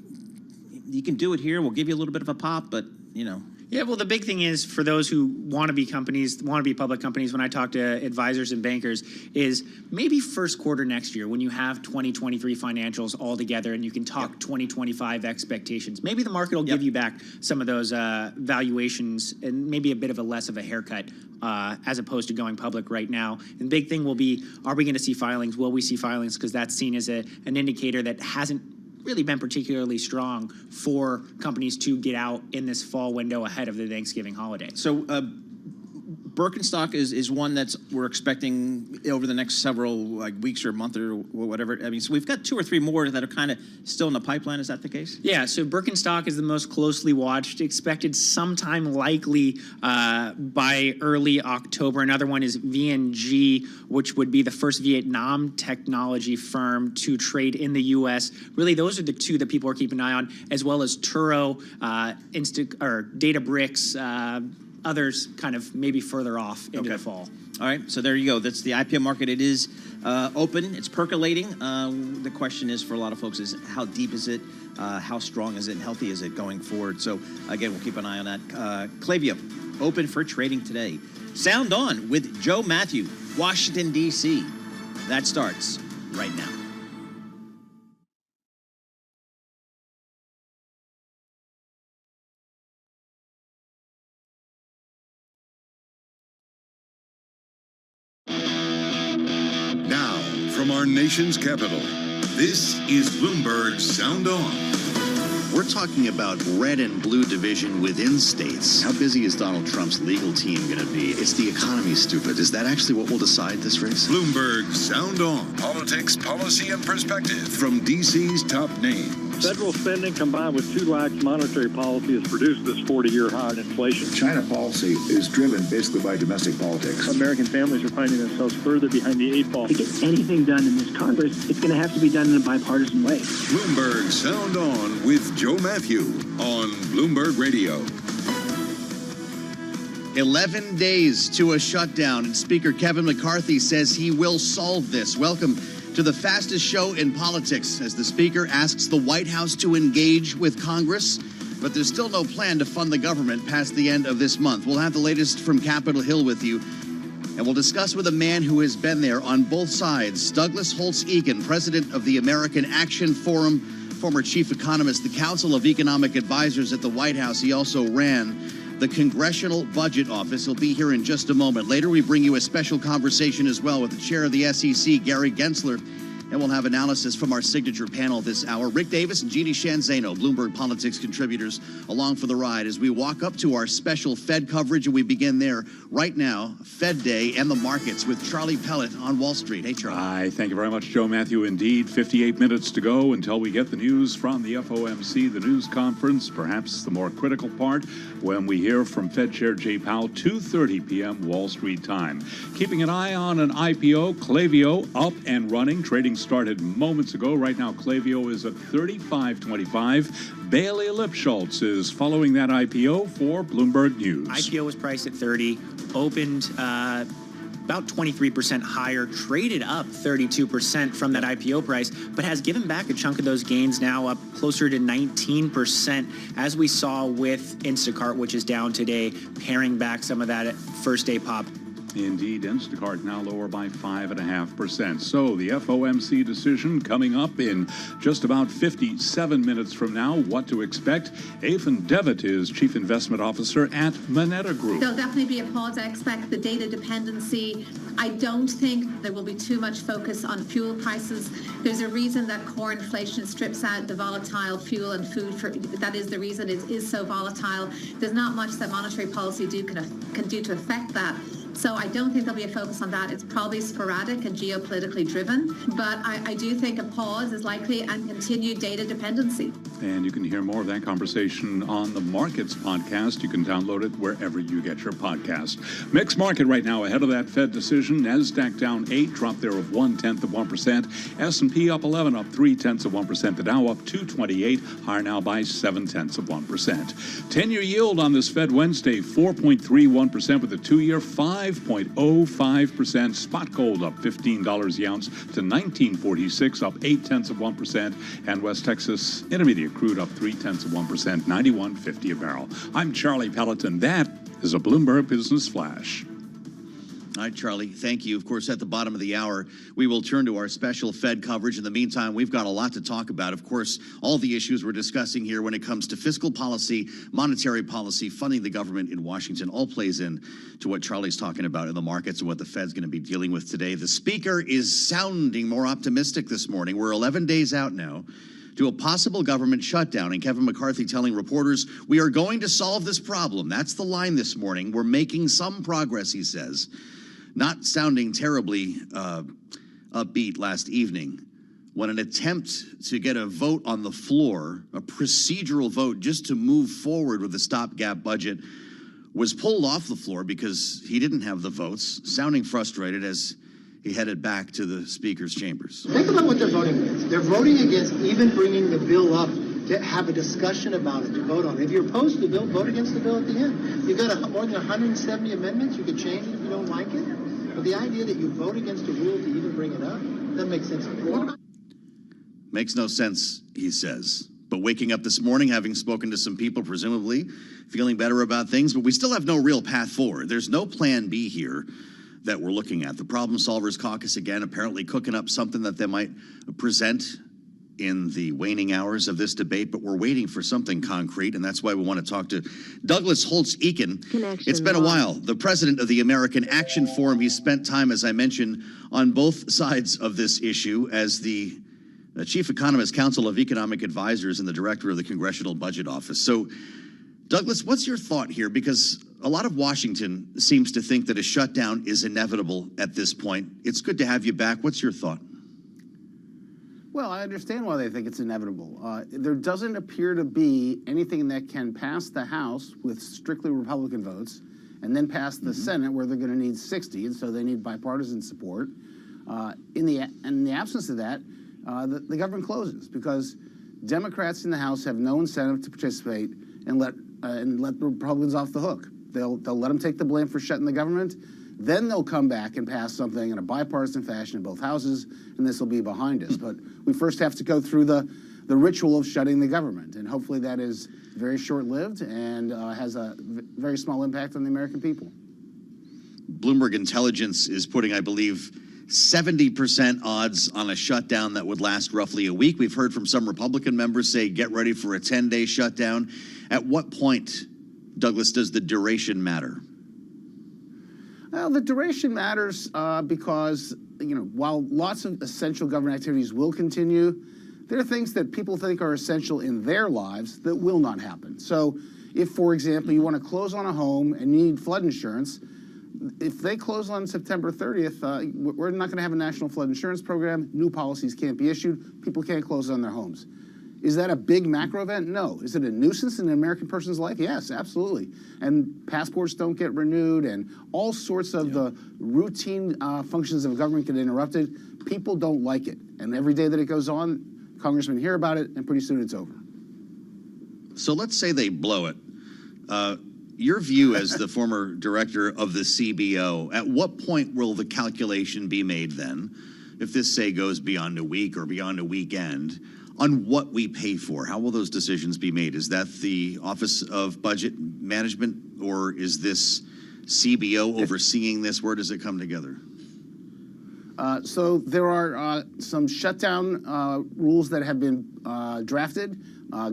you can do it here. We'll give you a little bit of a pop, but, Yeah, well, the big thing is for those who want to be public companies, when I talk to advisors and bankers, is maybe first quarter next year when you have 2023 financials all together and you can talk 2025 expectations. Maybe the market will give you back some of those valuations and maybe a bit of a less of a haircut as opposed to going public right now. And the big thing will be, are we going to see filings? Will we see filings? Because that's seen as an indicator that hasn't really been particularly strong for companies to get out in this fall window ahead of the Thanksgiving holiday. So Birkenstock is one that's we're expecting over the next several weeks or month or whatever. I mean, so we've got 2 or 3 more that are kind of still in the pipeline. Is that the case? Yeah, so Birkenstock is the most closely watched, expected sometime likely by early October. Another one is VNG, which would be the first Vietnam technology firm to trade in the U.S. Really, those are the 2 that people are keeping an eye on, as well as Turo, Databricks, others kind of maybe further off into the fall. All right, so there you go. That's the IPO market. It is open. It's percolating. The question is for a lot of folks is how deep is it? How strong is it? And healthy is it going forward? So again, we'll keep an eye on that. Klaviyo, open for trading today. Sound On with Joe Matthew, Washington, D.C. That starts right now. our nation's capital. This is Bloomberg Sound On. We're talking about red and blue division within states. How busy is Donald Trump's legal team going to be? It's the economy, stupid. Is that actually what will decide this race? Bloomberg Sound On. Politics, policy, and perspective from D.C.'s top names. Federal spending combined with too lax monetary policy has produced this 40-year high in inflation. China policy is driven basically by domestic politics. American families are finding themselves further behind the 8 ball. To get anything done in this Congress, it's going to have to be done in a bipartisan way. Bloomberg Sound On with Joe Matthew on Bloomberg Radio. 11 days to a shutdown, and Speaker Kevin McCarthy says he will solve this. Welcome to the fastest show in politics as the Speaker asks the White House to engage with Congress, but there's still no plan to fund the government past the end of this month. We'll have the latest from Capitol Hill with you, and we'll discuss with a man who has been there on both sides, Douglas Holtz-Eakin, president of the American Action Forum, former chief economist, the Council of Economic Advisors at the White House. He also ran the Congressional Budget Office. He'll be here in just a moment. Later, we bring you a special conversation as well with the chair of the SEC, Gary Gensler, and we'll have analysis from our signature panel this hour. Rick Davis and Jeannie Shanzano, Bloomberg Politics contributors, along for the ride as we walk up to our special Fed coverage, and we begin there right now, Fed Day and the markets with Charlie Pellet on Wall Street. Hey, Charlie. Hi, thank you very much, Joe Matthew. Indeed, 58 minutes to go until we get the news from the FOMC, the news conference, perhaps the more critical part, when we hear from Fed Chair Jay Powell, 2:30 p.m. Wall Street time. Keeping an eye on an IPO, Klaviyo up and running. Trading started moments ago. Right now, Klaviyo is at $35.25. Bailey Lipschultz is following that IPO for Bloomberg News. IPO was priced at 30, opened about 23% higher, traded up 32% from that IPO price, but has given back a chunk of those gains, now up closer to 19%, as we saw with Instacart, which is down today, paring back some of that first day pop. Indeed, Instacart now lower by 5.5%. So the FOMC decision coming up in just about 57 minutes from now. What to expect? Ethan Devitt is Chief Investment Officer at Moneta Group. There'll definitely be a pause. I expect the data dependency. I don't think there will be too much focus on fuel prices. There's a reason that core inflation strips out the volatile fuel and food. That is the reason it is so volatile. There's not much that monetary policy can do to affect that. So I don't think there'll be a focus on that. It's probably sporadic and geopolitically driven, but I do think a pause is likely and continued data dependency. And you can hear more of that conversation on the Markets podcast. You can download it wherever you get your podcast. Mixed market right now ahead of that Fed decision. NASDAQ down 8, drop there of 0.1%. S&P up 11, up 0.3%. The Dow up 228, higher now by 0.7%. 10-year yield on this Fed Wednesday, 4.31% with a 2-year 5.05%. Spot gold up $15 the ounce to $19.46, up 0.8%. And West Texas Intermediate crude up 0.3%, $91.50 a barrel. I'm Charlie Pelleton. That is a Bloomberg Business Flash. All right, Charlie, thank you. Of course, at the bottom of the hour, we will turn to our special Fed coverage. In the meantime, we've got a lot to talk about. Of course, all the issues we're discussing here when it comes to fiscal policy, monetary policy, funding the government in Washington, all plays in to what Charlie's talking about in the markets and what the Fed's going to be dealing with today. The speaker is sounding more optimistic this morning. We're 11 days out now to a possible government shutdown, and Kevin McCarthy telling reporters, we are going to solve this problem. That's the line this morning. We're making some progress, he says. Not sounding terribly upbeat last evening when an attempt to get a vote on the floor, a procedural vote just to move forward with the stopgap budget, was pulled off the floor because he didn't have the votes, sounding frustrated as he headed back to the Speaker's chambers. Think about what they're voting against. They're voting against even bringing the bill up to have a discussion about it, to vote on it. If you're opposed to the bill, vote against the bill at the end. You've got more than 170 amendments. You could change it if you don't like it. But the idea that you vote against a rule to even bring it up, doesn't make sense to me. Makes no sense, he says. But waking up this morning, having spoken to some people, presumably feeling better about things, but we still have no real path forward. There's no plan B here that we're looking at. The Problem Solvers Caucus, again, apparently cooking up something that they might present in the waning hours of this debate, but we're waiting for something concrete, and that's why we want to talk to Douglas Holtz-Eakin. It's been a while. The president of the American Action Forum. He spent time, as I mentioned, on both sides of this issue as the chief economist, Council of Economic Advisors, and the director of the Congressional Budget Office. So, Douglas, what's your thought here? Because a lot of Washington seems to think that a shutdown is inevitable at this point. It's good to have you back. What's your thought? Well, I understand why they think it's inevitable. There doesn't appear to be anything that can pass the House with strictly Republican votes and then pass the Senate where they're going to need 60, and so they need bipartisan support. In the absence of that, the government closes because Democrats in the House have no incentive to participate and let the Republicans off the hook. They'll let them take the blame for shutting the government. Then they'll come back and pass something in a bipartisan fashion in both houses, and this will be behind us. But we first have to go through the ritual of shutting the government, and hopefully that is very short-lived and has a very small impact on the American people. Bloomberg Intelligence is putting, I believe, 70% odds on a shutdown that would last roughly a week. We've heard from some Republican members say, get ready for a 10-day shutdown. At what point, Douglas, does the duration matter? Well, the duration matters because, while lots of essential government activities will continue, there are things that people think are essential in their lives that will not happen. So if, for example, you want to close on a home and you need flood insurance, if they close on September 30th, we're not going to have a national flood insurance program. New policies can't be issued. People can't close on their homes. Is that a big macro event? No. Is it a nuisance in an American person's life? Yes, absolutely. And passports don't get renewed, and all sorts of the routine functions of government get interrupted. People don't like it. And every day that it goes on, congressmen hear about it, and pretty soon it's over. So let's say they blow it. Your view as the former director of the CBO, at what point will the calculation be made then, if this, say, goes beyond a week or beyond a weekend, on what we pay for? How will those decisions be made? Is that the Office of Budget Management, or is this CBO overseeing this? Where does it come together? So there are some shutdown rules that have been drafted,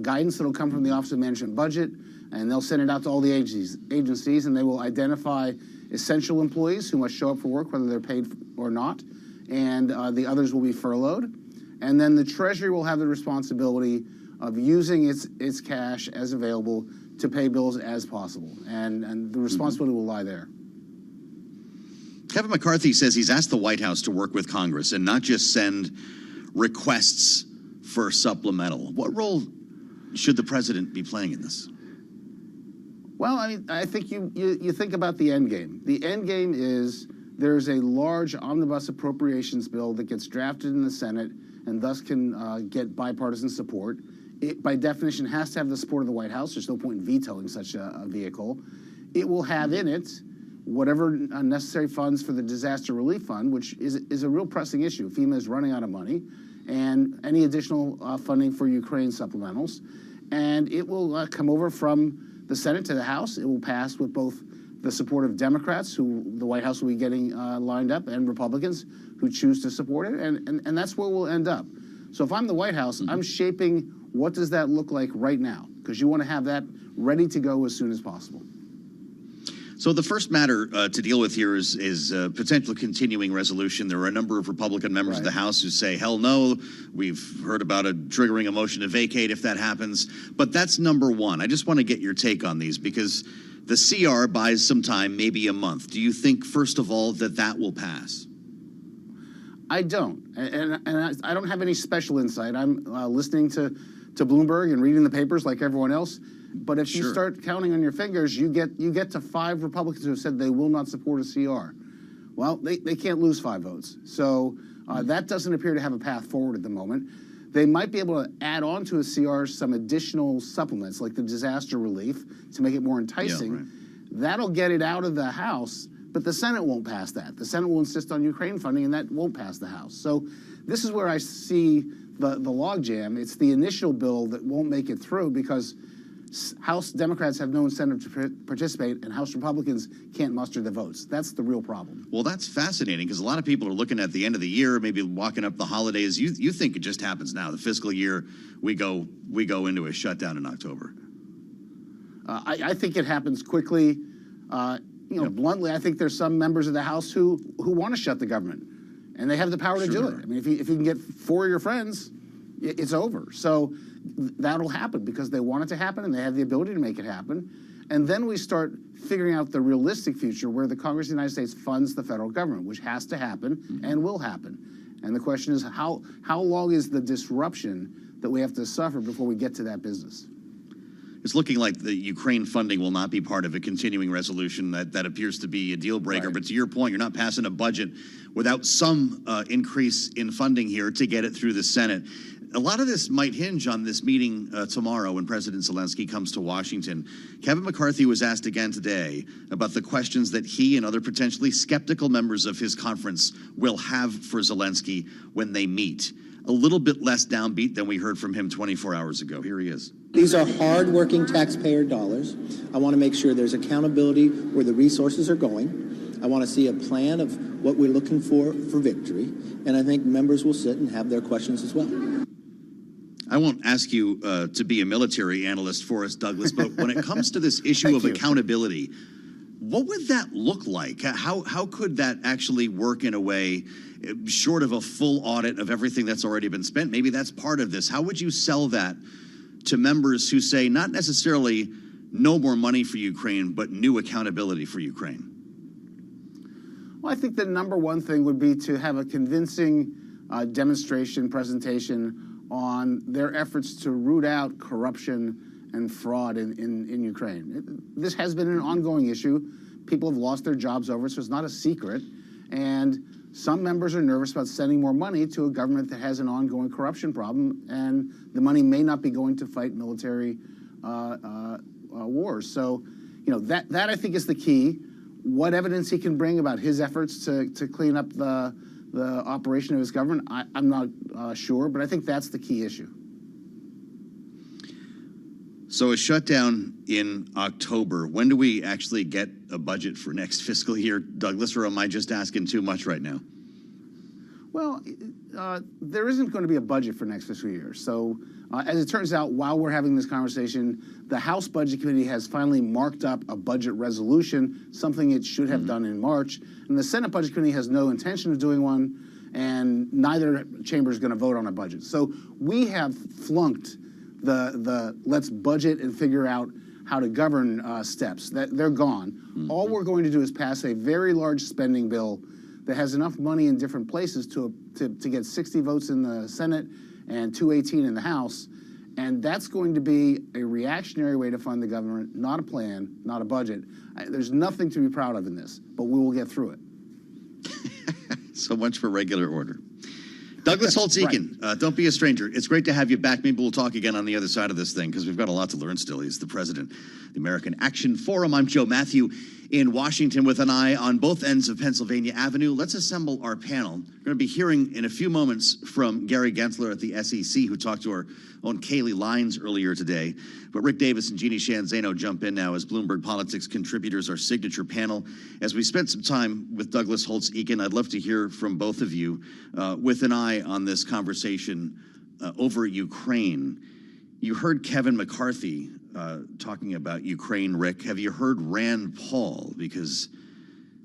guidance that will come from the Office of Management Budget, and they'll send it out to all the agencies, and they will identify essential employees who must show up for work, whether they're paid or not, and the others will be furloughed. And then the Treasury will have the responsibility of using its cash as available to pay bills as possible. And the responsibility will lie there. Kevin McCarthy says he's asked the White House to work with Congress and not just send requests for supplemental. What role should the president be playing in this? Well, I think you think about the end game. The end game is there's a large omnibus appropriations bill that gets drafted in the Senate and thus can get bipartisan support. It, by definition, has to have the support of the White House. There's no point in vetoing such a vehicle. It will have in it whatever necessary funds for the disaster relief fund, which is a real pressing issue. FEMA is running out of money, and any additional funding for Ukraine supplementals. And it will come over from the Senate to the House. It will pass with both the support of Democrats, who the White House will be getting lined up, and Republicans who choose to support it, and that's where we'll end up. So if I'm the White House, I'm shaping what does that look like right now, because you want to have that ready to go as soon as possible. So the first matter to deal with here is potential continuing resolution. There are a number of Republican members of the House who say, hell no. We've heard about triggering a motion to vacate if that happens. But that's number one. I just want to get your take on these because the CR buys some time, maybe a month. Do you think, first of all, that will pass? I don't, and I don't have any special insight. I'm listening to Bloomberg and reading the papers like everyone else. But if you start counting on your fingers, you get to 5 Republicans who have said they will not support a CR. Well, they can't lose 5 votes. So that doesn't appear to have a path forward at the moment. They might be able to add on to a CR some additional supplements, like the disaster relief, to make it more enticing. Yeah, right. That'll get it out of the House, but the Senate won't pass that. The Senate will insist on Ukraine funding, and that won't pass the House. So this is where I see the logjam. It's the initial bill that won't make it through because House Democrats have no incentive to participate, and House Republicans can't muster the votes. That's the real problem. Well, that's fascinating because a lot of people are looking at the end of the year, maybe walking up the holidays. You think it just happens now, the fiscal year, we go into a shutdown in October. I think it happens quickly. Bluntly, I think there's some members of the House who want to shut the government, and they have the power to do it. I mean, if you can get 4 of your friends, it's over. So that'll happen because they want it to happen and they have the ability to make it happen. And then we start figuring out the realistic future where the Congress of the United States funds the federal government, which has to happen and will happen. And the question is, how long is the disruption that we have to suffer before we get to that business? It's looking like the Ukraine funding will not be part of a continuing resolution. That appears to be a deal breaker. Right. But to your point, you're not passing a budget without some increase in funding here to get it through the Senate. A lot of this might hinge on this meeting tomorrow when President Zelensky comes to Washington. Kevin McCarthy was asked again today about the questions that he and other potentially skeptical members of his conference will have for Zelensky when they meet. A little bit less downbeat than we heard from him 24 hours ago. Here he is. These are hard-working taxpayer dollars. I want to make sure there's accountability where the resources are going. I want to see a plan of what we're looking for victory. And I think members will sit and have their questions as well. I won't ask you to be a military analyst for us, Douglas, but when it comes to this issue of accountability, what would that look like? How could that actually work in a way, short of a full audit of everything that's already been spent? Maybe that's part of this. How would you sell that to members who say not necessarily no more money for Ukraine, but new accountability for Ukraine? Well, I think the number one thing would be to have a convincing demonstration, presentation on their efforts to root out corruption and fraud in Ukraine. This has been an ongoing issue. People have lost their jobs over it, so it's not a secret. And some members are nervous about sending more money to a government that has an ongoing corruption problem, and the money may not be going to fight military wars. So, that I think is the key. What evidence he can bring about his efforts to clean up the operation of his government, I'm not sure, but I think that's the key issue. So a shutdown in October, when do we actually get a budget for next fiscal year, Douglas, or am I just asking too much right now? Well, there isn't going to be a budget for next fiscal year. So as it turns out, while we're having this conversation, the House Budget Committee has finally marked up a budget resolution, something it should have done in March. And the Senate Budget Committee has no intention of doing one, and neither chamber is going to vote on a budget. So we have flunked the let's budget and figure out how to govern steps. They're gone. All we're going to do is pass a very large spending bill that has enough money in different places to get 60 votes in the Senate and 218 in the House. And that's going to be a reactionary way to fund the government, not a plan, not a budget. There's nothing to be proud of in this, but we will get through it. So much for regular order. Douglas Holtz-Eakin, right. Don't be a stranger. It's great to have you back. Maybe we'll talk again on the other side of this thing because we've got a lot to learn still. He's the president of the American Action Forum. I'm Joe Matthew in Washington with an eye on both ends of Pennsylvania Avenue. Let's assemble our panel. We're going to be hearing in a few moments from Gary Gensler at the SEC, who talked to our own Kaylee Lines earlier today. But Rick Davis and Jeannie Shanzano jump in now as Bloomberg Politics contributors, our signature panel. As we spent some time with Douglas Holtz-Eakin, I'd love to hear from both of you with an eye on this conversation over Ukraine. You heard Kevin McCarthy talking about Ukraine, Rick. Have you heard Rand Paul? Because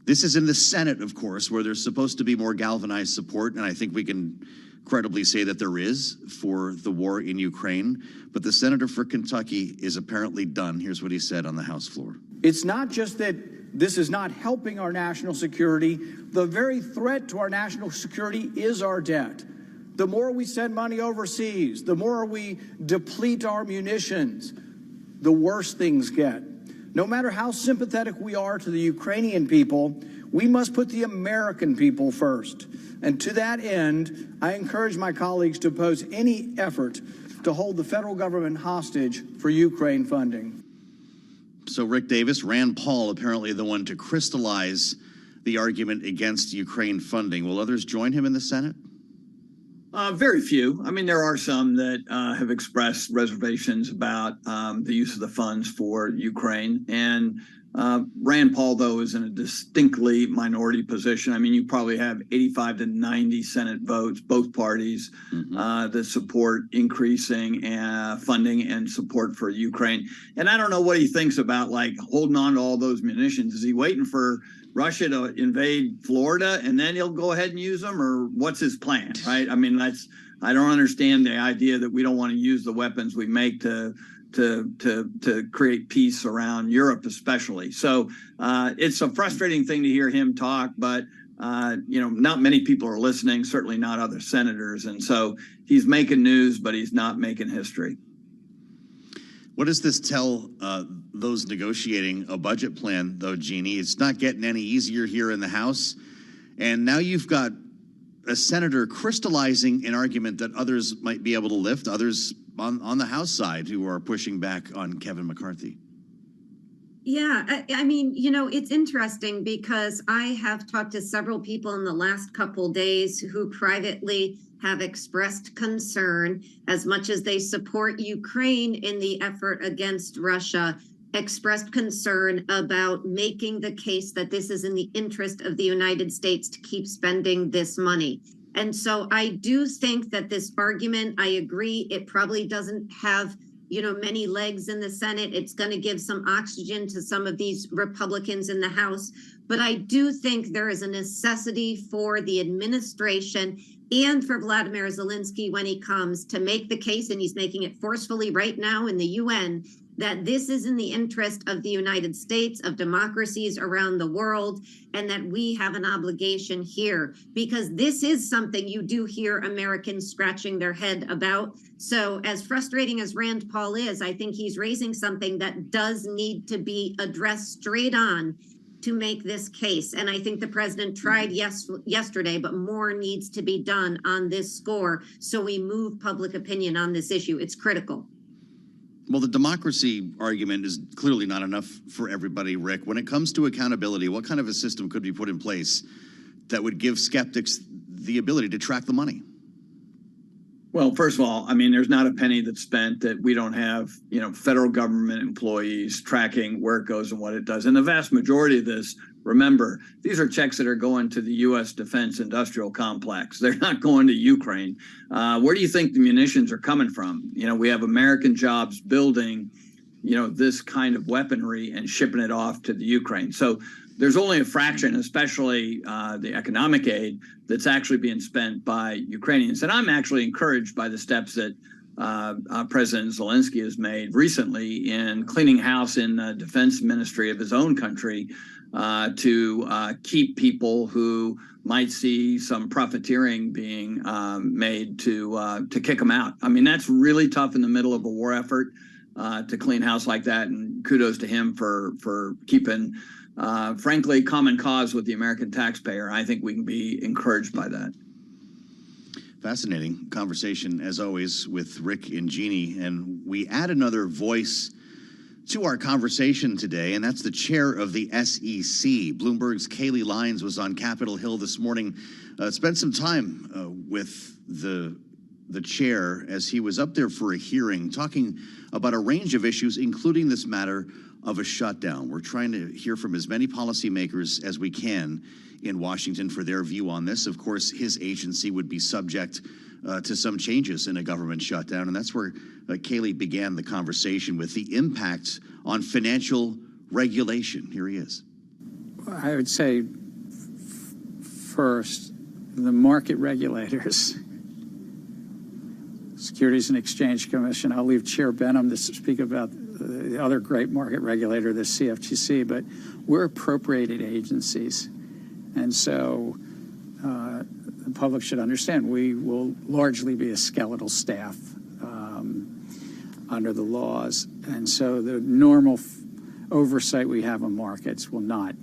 this is in the Senate, of course, where there's supposed to be more galvanized support, and I think we can credibly say that there is for the war in Ukraine. But the senator for Kentucky is apparently done. Here's what he said on the House floor. It's not just that this is not helping our national security. The very threat to our national security is our debt. The more we send money overseas, the more we deplete our munitions, the worse things get. No matter how sympathetic we are to the Ukrainian people, we must put the American people first. And to that end, I encourage my colleagues to oppose any effort to hold the federal government hostage for Ukraine funding. So Rick Davis, Rand Paul, apparently the one to crystallize the argument against Ukraine funding. Will others join him in the Senate? Very few. I mean, there are some that have expressed reservations about the use of the funds for Ukraine. And Rand Paul, though, is in a distinctly minority position. I mean, you probably have 85 to 90 Senate votes, both parties, that support increasing funding and support for Ukraine. And I don't know what he thinks about, like, holding on to all those munitions. Is he waiting for Russia to invade Florida and then he'll go ahead and use them, or what's his plan, right? I mean, I don't understand the idea that we don't want to use the weapons we make to create peace around Europe, especially. So it's a frustrating thing to hear him talk, but not many people are listening, certainly not other senators. And so he's making news, but he's not making history. What does this tell those negotiating a budget plan, though, Jeannie? It's not getting any easier here in the House. And now you've got a senator crystallizing an argument that others might be able to lift, others on the House side who are pushing back on Kevin McCarthy. Yeah, I mean, it's interesting because I have talked to several people in the last couple days who privately have expressed concern, as much as they support Ukraine in the effort against Russia, expressed concern about making the case that this is in the interest of the United States to keep spending this money. And so I do think that this argument, I agree, it probably doesn't have many legs in the Senate. It's going to give some oxygen to some of these Republicans in the House. But I do think there is a necessity for the administration and for Vladimir Zelensky when he comes to make the case, and he's making it forcefully right now in the UN, that this is in the interest of the United States, of democracies around the world, and that we have an obligation here, because this is something you do hear Americans scratching their head about. So as frustrating as Rand Paul is, I think he's raising something that does need to be addressed straight on to make this case. And I think the president tried yesterday, but more needs to be done on this score so we move public opinion on this issue. It's critical. Well, the democracy argument is clearly not enough for everybody, Rick. When it comes to accountability, what kind of a system could be put in place that would give skeptics the ability to track the money? Well, first of all, I mean, there's not a penny that's spent that we don't have, federal government employees tracking where it goes and what it does. And the vast majority of this, remember, these are checks that are going to the U.S. defense industrial complex. They're not going to Ukraine. Where do you think the munitions are coming from? We have American jobs building, this kind of weaponry and shipping it off to the Ukraine. So there's only a fraction, especially the economic aid, that's actually being spent by Ukrainians. And I'm actually encouraged by the steps that President Zelensky has made recently in cleaning house in the defense ministry of his own country to keep people who might see some profiteering being made to kick them out. I mean, that's really tough in the middle of a war effort to clean house like that. And kudos to him for keeping frankly, common cause with the American taxpayer. I think we can be encouraged by that. Fascinating conversation, as always, with Rick and Jeannie. And we add another voice to our conversation today, and that's the chair of the SEC. Bloomberg's Kayleigh Lyons was on Capitol Hill this morning, spent some time with the chair as he was up there for a hearing, talking about a range of issues, including this matter of a shutdown. We're trying to hear from as many policymakers as we can in Washington for their view on this. Of course, his agency would be subject to some changes in a government shutdown, and that's where Kayleigh began the conversation with the impact on financial regulation. Here he is. I would say first, the market regulators, Securities and Exchange Commission. I'll leave Chair Benham to speak about the other great market regulator, the CFTC, but we're appropriated agencies. And so the public should understand we will largely be a skeletal staff under the laws. And so the normal oversight we have on markets will not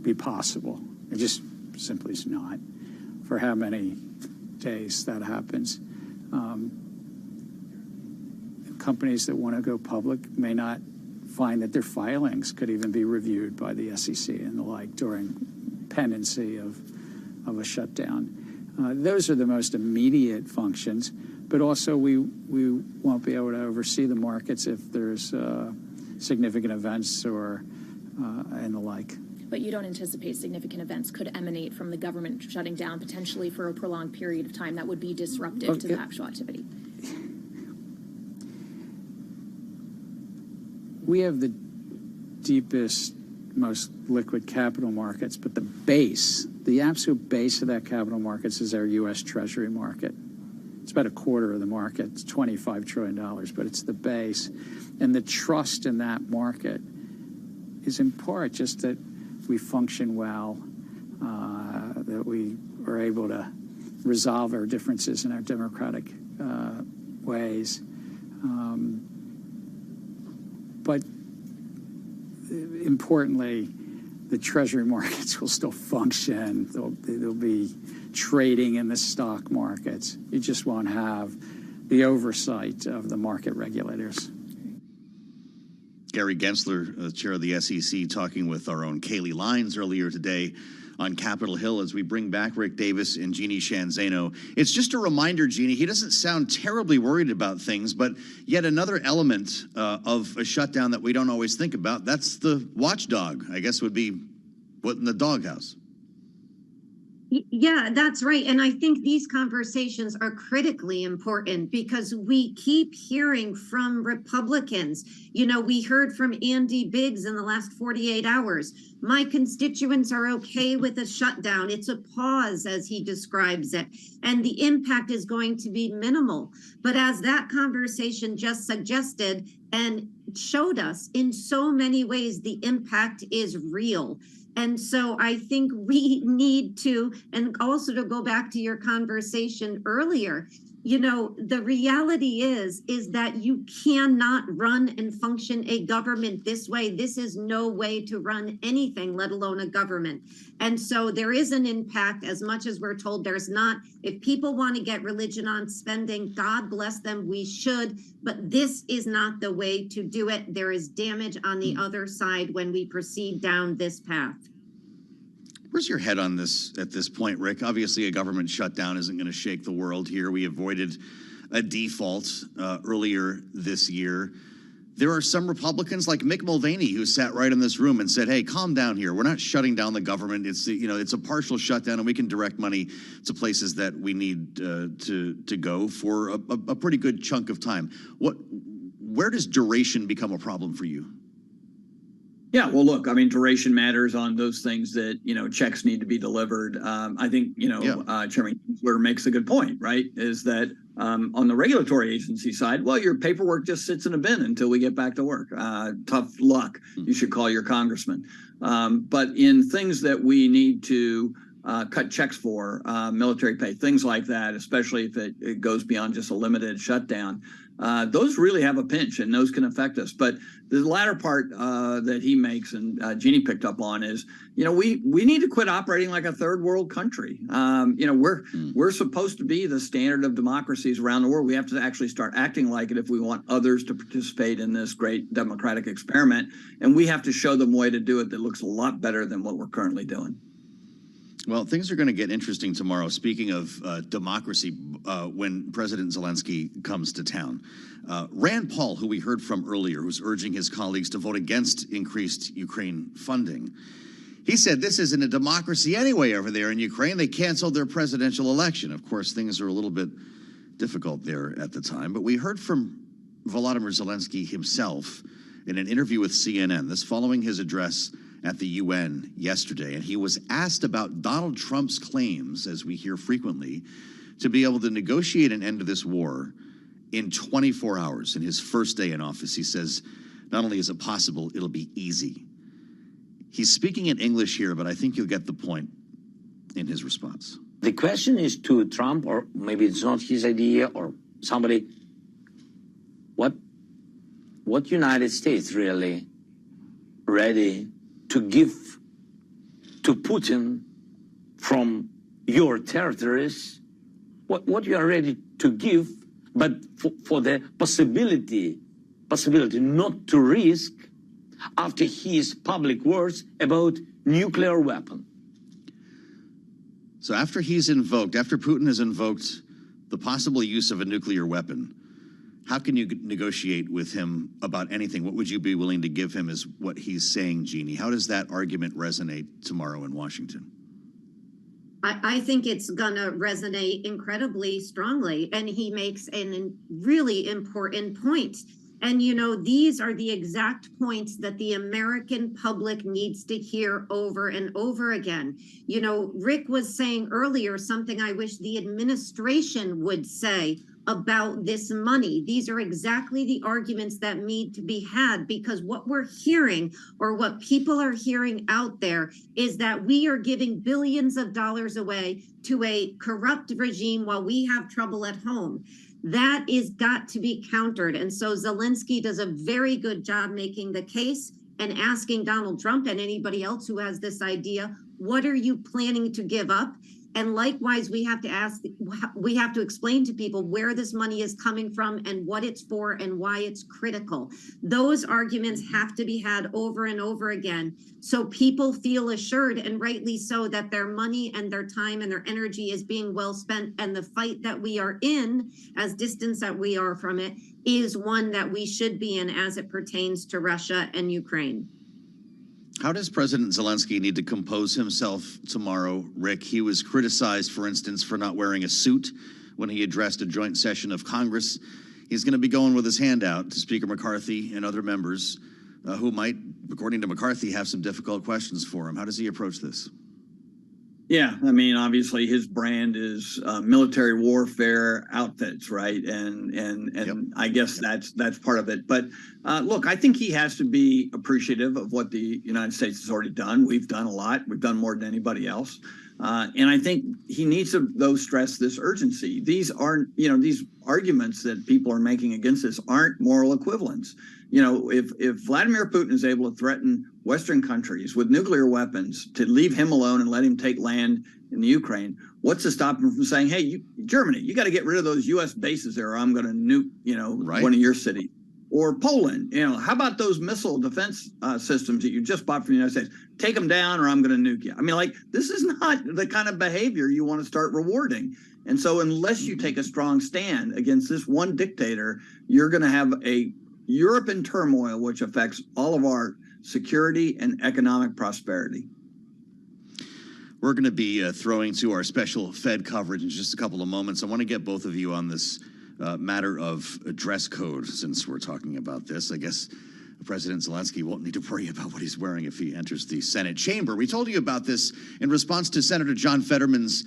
be possible. It just simply is not for how many days that happens. Companies that want to go public may not find that their filings could even be reviewed by the SEC and the like during pendency of a shutdown. Those are the most immediate functions, but also we won't be able to oversee the markets if there's significant events or and the like. But you don't anticipate significant events could emanate from the government shutting down potentially for a prolonged period of time that would be disruptive to the actual activity? We have the deepest, most liquid capital markets, but the absolute base of that capital markets is our U.S. Treasury market. It's about a quarter of the market. It's $25 trillion, but it's the base. And the trust in that market is in part just that we function well, that we are able to resolve our differences in our democratic ways. But importantly, the Treasury markets will still function. There'll be trading in the stock markets. You just won't have the oversight of the market regulators. Gary Gensler, chair of the SEC, talking with our own Kaylee Lyons earlier today on Capitol Hill as we bring back Rick Davis and Jeannie Shanzano. It's just a reminder, Jeannie, he doesn't sound terribly worried about things, but yet another element of a shutdown that we don't always think about, that's the watchdog, I guess would be what in the doghouse. Yeah, that's right. And I think these conversations are critically important because we keep hearing from Republicans. You know, we heard from Andy Biggs in the last 48 hours. My constituents are okay with a shutdown. It's a pause, as he describes it. And the impact is going to be minimal. But as that conversation just suggested and showed us, in so many ways, the impact is real. And so I think we need to, and also to go back to your conversation earlier, you know, the reality is that you cannot run and function a government this way. This is no way to run anything, let alone a government. And so there is an impact, as much as we're told there's not. If people want to get religion on spending, God bless them, we should. But this is not the way to do it. There is damage on the other side when we proceed down this path. Where's your head on this at this point, Rick? Obviously, a government shutdown isn't going to shake the world here. We avoided a default earlier this year. There are some Republicans like Mick Mulvaney who sat right in this room and said, hey, calm down here. We're not shutting down the government. It's a partial shutdown, and we can direct money to places that we need to go for a pretty good chunk of time. Where does duration become a problem for you? Yeah, well, look, I mean, duration matters on those things that, checks need to be delivered. I think, Chairman Kingsler makes a good point, right? Is that on the regulatory agency side, well, your paperwork just sits in a bin until we get back to work. Tough luck. You should call your congressman. But in things that we need to cut checks for, military pay, things like that, especially if it goes beyond just a limited shutdown, those really have a pinch, and those can affect us. But the latter part that he makes, and Jeannie picked up on, is we need to quit operating like a third world country. We're supposed to be the standard of democracies around the world. We have to actually start acting like it if we want others to participate in this great democratic experiment, and we have to show them a way to do it that looks a lot better than what we're currently doing. Well, things are going to get interesting tomorrow. Speaking of democracy, when President Zelensky comes to town, Rand Paul, who we heard from earlier, who's urging his colleagues to vote against increased Ukraine funding, he said this isn't a democracy anyway over there in Ukraine. They canceled their presidential election. Of course, things are a little bit difficult there at the time. But we heard from Volodymyr Zelensky himself in an interview with CNN, this following his address at the UN yesterday, and he was asked about Donald Trump's claims, as we hear frequently, to be able to negotiate an end to this war in 24 hours. In his first day in office, he says, not only is it possible, it'll be easy. He's speaking in English here, but I think you'll get the point in his response. The question is to Trump, or maybe it's not his idea, or somebody, what United States really ready to give to Putin from your territories, what you are ready to give, but for the possibility not to risk after his public words about nuclear weapon. So after Putin has invoked the possible use of a nuclear weapon, how can you negotiate with him about anything? What would you be willing to give him as what he's saying, Jeannie? How does that argument resonate tomorrow in Washington? I think it's going to resonate incredibly strongly. And he makes a really important point. And, you know, these are the exact points that the American public needs to hear over and over again. You know, Rick was saying earlier something I wish the administration would say about this money. These are exactly the arguments that need to be had, because what we're hearing, or what people are hearing out there, is that we are giving billions of dollars away to a corrupt regime while we have trouble at home. That is got to be countered. And so Zelensky does a very good job making the case and asking Donald Trump and anybody else who has this idea, what are you planning to give up? And likewise, we have to explain to people where this money is coming from and what it's for and why it's critical. Those arguments have to be had over and over again, so people feel assured, and rightly so, that their money and their time and their energy is being well spent. And the fight that we are in, as distant that we are from it, is one that we should be in as it pertains to Russia and Ukraine. How does President Zelensky need to compose himself tomorrow, Rick? He was criticized, for instance, for not wearing a suit when he addressed a joint session of Congress. He's going to be going with his hand out to Speaker McCarthy and other members who might, according to McCarthy, have some difficult questions for him. How does he approach this? Yeah, I mean, obviously his brand is military warfare outfits, right? And I guess that's part of it. But look, I think he has to be appreciative of what the United States has already done. We've done a lot. We've done more than anybody else. And I think he needs to, though, stress this urgency. These aren't, these arguments that people are making against this aren't moral equivalents. You know, if Vladimir Putin is able to threaten Western countries with nuclear weapons to leave him alone and let him take land in the Ukraine, what's to stop him from saying, hey, Germany, you got to get rid of those U.S. bases there, or I'm going to nuke, one of your cities. Or Poland, how about those missile defense systems that you just bought from the United States? Take them down, or I'm going to nuke you. I mean, this is not the kind of behavior you want to start rewarding. And so unless you take a strong stand against this one dictator, you're going to have a Europe in turmoil, which affects all of our security and economic prosperity. We're going to be throwing to our special Fed coverage in just a couple of moments. I want to get both of you on this matter of dress code, since we're talking about this. I guess President Zelensky won't need to worry about what he's wearing if he enters the Senate chamber. We told you about this in response to Senator John Fetterman's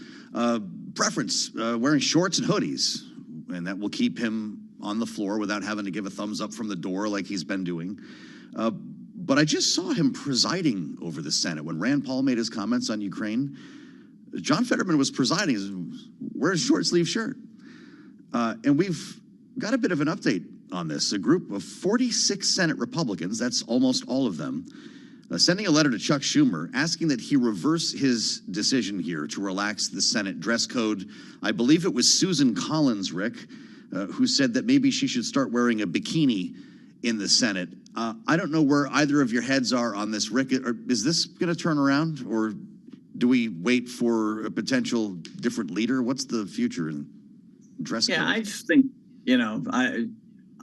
preference, wearing shorts and hoodies, and that will keep him on the floor without having to give a thumbs up from the door like he's been doing. But I just saw him presiding over the Senate. When Rand Paul made his comments on Ukraine, John Fetterman was presiding, wearing a short-sleeve shirt. And we've got a bit of an update on this. A group of 46 Senate Republicans, that's almost all of them, sending a letter to Chuck Schumer asking that he reverse his decision here to relax the Senate dress code. I believe it was Susan Collins, Rick, who said that maybe she should start wearing a bikini in the Senate. I don't know where either of your heads are on this, Rick. Is this going to turn around, or do we wait for a potential different leader? What's the future in dress code? Yeah, I just think,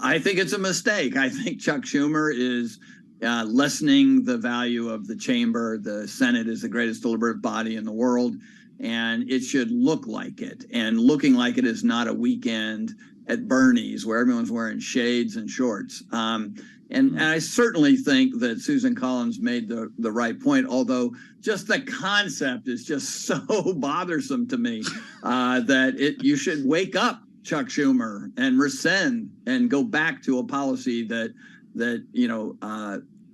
I think it's a mistake. I think Chuck Schumer is lessening the value of the chamber. The Senate is the greatest deliberative body in the world, and it should look like it. And looking like it is not a weekend at Bernie's where everyone's wearing shades and shorts. And I certainly think that Susan Collins made the right point, although just the concept is just so bothersome to me that you should wake up, Chuck Schumer, and rescind and go back to a policy that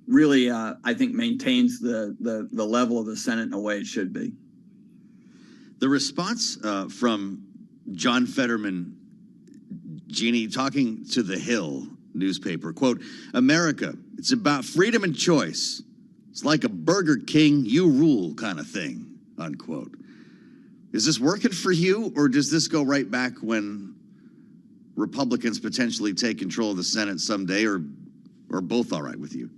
really I think maintains the level of the Senate in a way it should be. The response from John Fetterman, Jeannie, talking to The Hill newspaper, quote, America, it's about freedom and choice. It's like a Burger King, you rule kind of thing, unquote. Is this working for you, or does this go right back when Republicans potentially take control of the Senate someday, or both all right with you?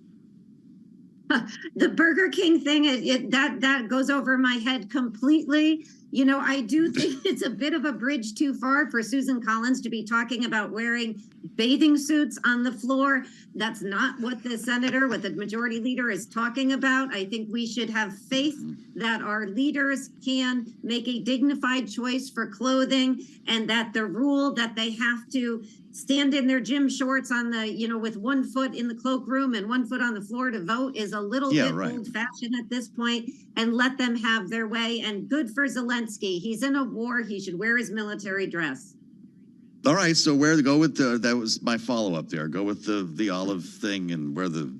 The Burger King thing, that goes over my head completely. You know, I do think it's a bit of a bridge too far for Susan Collins to be talking about wearing bathing suits on the floor. That's not what the senator, what the majority leader is talking about. I think we should have faith that our leaders can make a dignified choice for clothing, and that the rule that they have to stand in their gym shorts on the, you know, with 1 foot in the cloakroom and 1 foot on the floor to vote is a little bit old fashioned at this point, and let them have their way. And good for Zelensky. He's in a war. He should wear his military dress. All right, so go with the, that was my follow-up there. Go with the olive thing and wear the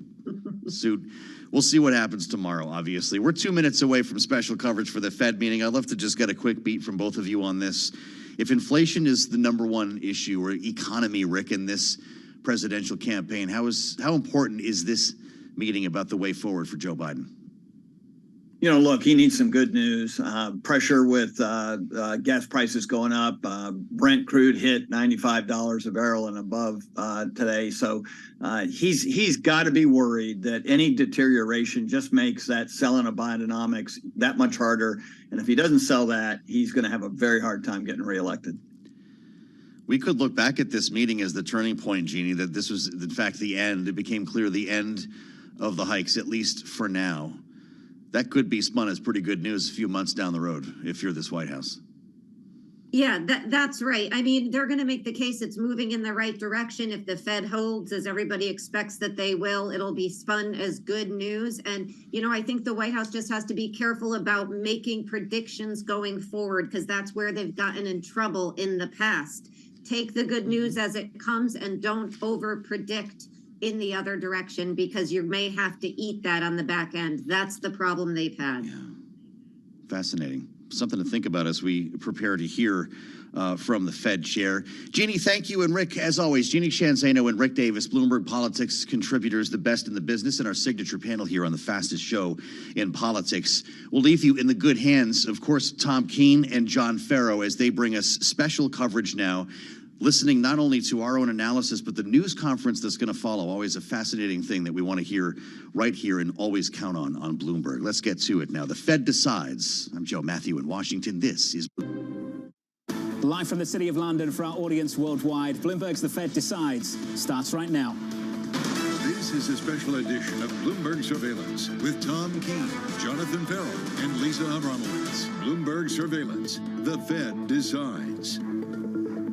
suit. We'll see what happens tomorrow, obviously. We're 2 minutes away from special coverage for the Fed meeting. I'd love to just get a quick beat from both of you on this. If inflation is the #1 issue, or economy, Rick, in this presidential campaign, how important is this meeting about the way forward for Joe Biden? You know, look, he needs some good news. Pressure with gas prices going up. Brent crude hit $95 a barrel and above today. So he's got to be worried that any deterioration just makes that selling of Bidenomics that much harder. And if he doesn't sell that, he's going to have a very hard time getting reelected. We could look back at this meeting as the turning point, Jeannie, that this was, in fact, the end. It became clear the end of the hikes, at least for now. That could be spun as pretty good news a few months down the road if you're this White House. Yeah, that's right. I mean, they're going to make the case it's moving in the right direction. If the Fed holds, as everybody expects that they will, it'll be spun as good news. And, you know, I think the White House just has to be careful about making predictions going forward, because that's where they've gotten in trouble in the past. Take the good news as it comes and don't over-predict in the other direction, because you may have to eat that on the back end. That's the problem they've had. Yeah. Fascinating. Something to think about as we prepare to hear from the Fed chair. Jeannie, thank you. And Rick, as always, Jeannie Shanzano and Rick Davis, Bloomberg Politics contributors, the best in the business, and our signature panel here on the fastest show in politics. We'll leave you in the good hands, of course, Tom Keene and John Farrow, as they bring us special coverage now, listening not only to our own analysis, but the news conference that's going to follow. Always a fascinating thing that we want to hear right here and always count on Bloomberg. Let's get to it now. The Fed decides. I'm Joe Matthew in Washington. This is Live from the City of London for our audience worldwide. Bloomberg's The Fed Decides starts right now. This is a special edition of Bloomberg Surveillance with Tom Keene, Jonathan Farrow, and Lisa Abramowitz. Bloomberg Surveillance. The Fed Decides.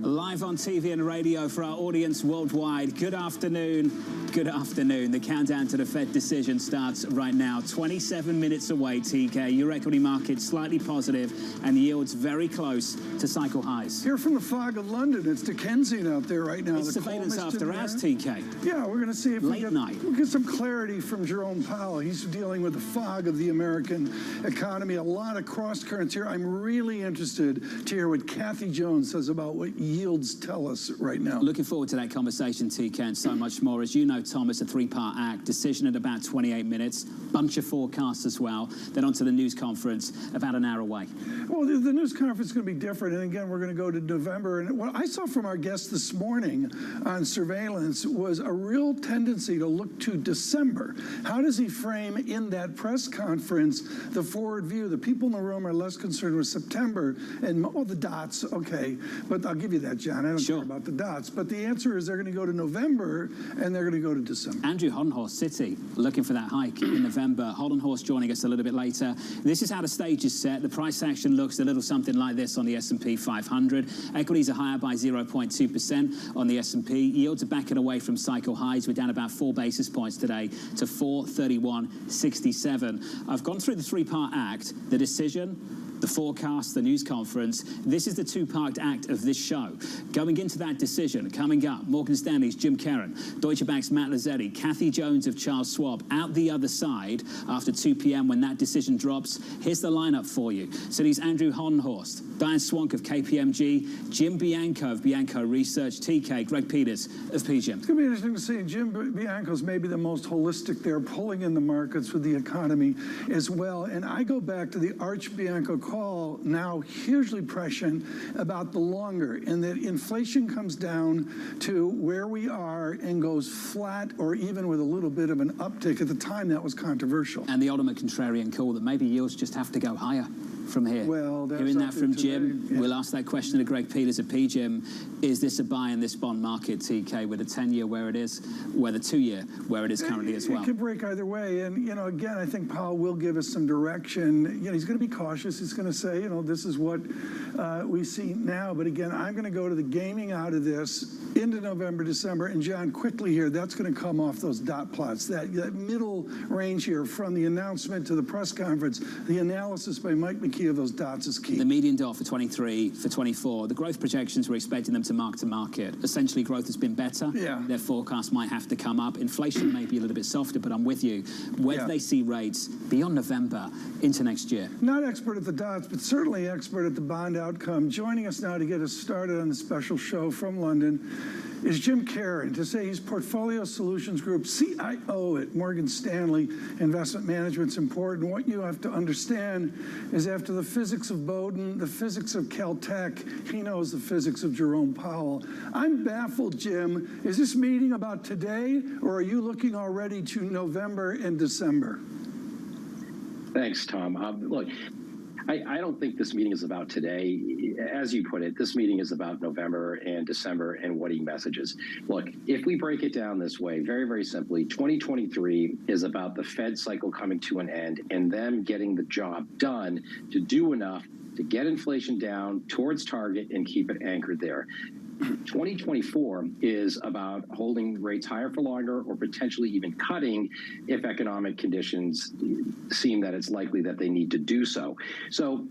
Live on TV and radio for our audience worldwide. Good afternoon. Good afternoon. The countdown to the Fed decision starts right now. 27 minutes away, TK. Your equity market slightly positive and yields very close to cycle highs. Here from the fog of London, it's Dickensian out there right now. It's surveillance after hours, TK. Yeah, we're going to see if we get some clarity from Jerome Powell. He's dealing with the fog of the American economy. A lot of cross currents here. I'm really interested to hear what Kathy Jones says about what yields tell us right now. Looking forward to that conversation, TK, and so much more. As you know, Thomas, a three-part act. Decision at about 28 minutes. Bunch of forecasts as well. Then onto the news conference about an hour away. Well, the news conference is going to be different. And again, we're going to go to November. And what I saw from our guest this morning on surveillance was a real tendency to look to December. How does he frame in that press conference the forward view? The people in the room are less concerned with September and the dots. Okay, but I'll give you that, John. I don't care about the dots. But the answer is they're going to go to November and they're going to go to December. Andrew Holdenhorst, Citi, looking for that hike in November. Holdenhorst joining us a little bit later. This is how the stage is set. The price action looks a little something like this on the S&P 500. Equities are higher by 0.2% on the S&P. Yields are backing away from cycle highs. We're down about 4 basis points today to 431.67. I've gone through the three-part act, the decision, the forecast, the news conference. This is the two-part act of this show. Going into that decision, coming up, Morgan Stanley's Jim Keren, Deutsche Bank's Matt Lazzetti, Kathy Jones of Charles Schwab out the other side after 2 p.m. when that decision drops. Here's the lineup for you. Citi's Andrew Holdenhorst, Diane Swank of KPMG, Jim Bianco of Bianco Research, TK, Greg Peters of PGIM. It's going to be interesting to see. Jim Bianco's maybe the most holistic there, pulling in the markets with the economy as well. And I go back to the Arch Bianco call, now hugely prescient about the longer, and that inflation comes down to where we are and goes flat or even with a little bit of an uptick. At the time, that was controversial. And the ultimate contrarian call that maybe yields just have to go higher. from here? Well, that's hearing that up from to Jim, today, yeah. we'll ask that question to Greg Peters at PGIM. Is this a buy in this bond market, TK, with a 10-year where it is, where the 2-year where it is currently as well? It could break either way. And, again, I think Powell will give us some direction. He's going to be cautious. He's going to say, this is what we see now. But, again, I'm going to go to the gaming out of this into November, December. And, John, quickly here, that's going to come off those dot plots. That middle range here from the announcement to the press conference, the analysis by Mike McKee of those dots is key. The median dot for 23, for 24, the growth projections, we're expecting them to mark to market. Essentially, growth has been better. Yeah. Their forecast might have to come up. Inflation may be a little bit softer, but I'm with you. Where do they see rates beyond November into next year? Not expert at the dots, but certainly expert at the bond outcome. Joining us now to get us started on the special show from London is Jim Karen, to say he's Portfolio Solutions Group CIO at Morgan Stanley. Investment management's important. What you have to understand is after the physics of Bowdoin, the physics of Caltech, he knows the physics of Jerome Powell. I'm baffled, Jim. Is this meeting about today, or are you looking already to November and December? Thanks, Tom. Look, I don't think this meeting is about today. As you put it, this meeting is about November and December and what he messages. Look, if we break it down this way, very, very simply, 2023 is about the Fed cycle coming to an end and them getting the job done to do enough to get inflation down towards target and keep it anchored there. 2024 is about holding rates higher for longer or potentially even cutting if economic conditions seem that it's likely that they need to do so. So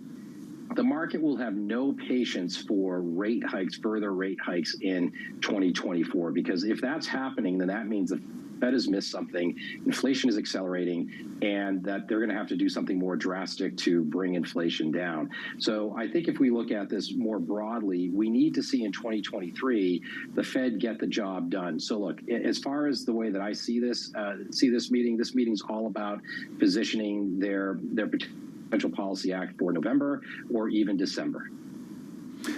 the market will have no patience for rate hikes, further rate hikes in 2024, because if that's happening, then that means the Fed has missed something, inflation is accelerating, and that they're going to have to do something more drastic to bring inflation down. So I think if we look at this more broadly, we need to see in 2023 the Fed get the job done. So look, as far as the way that I see this meeting's all about positioning their potential policy act for November or even December.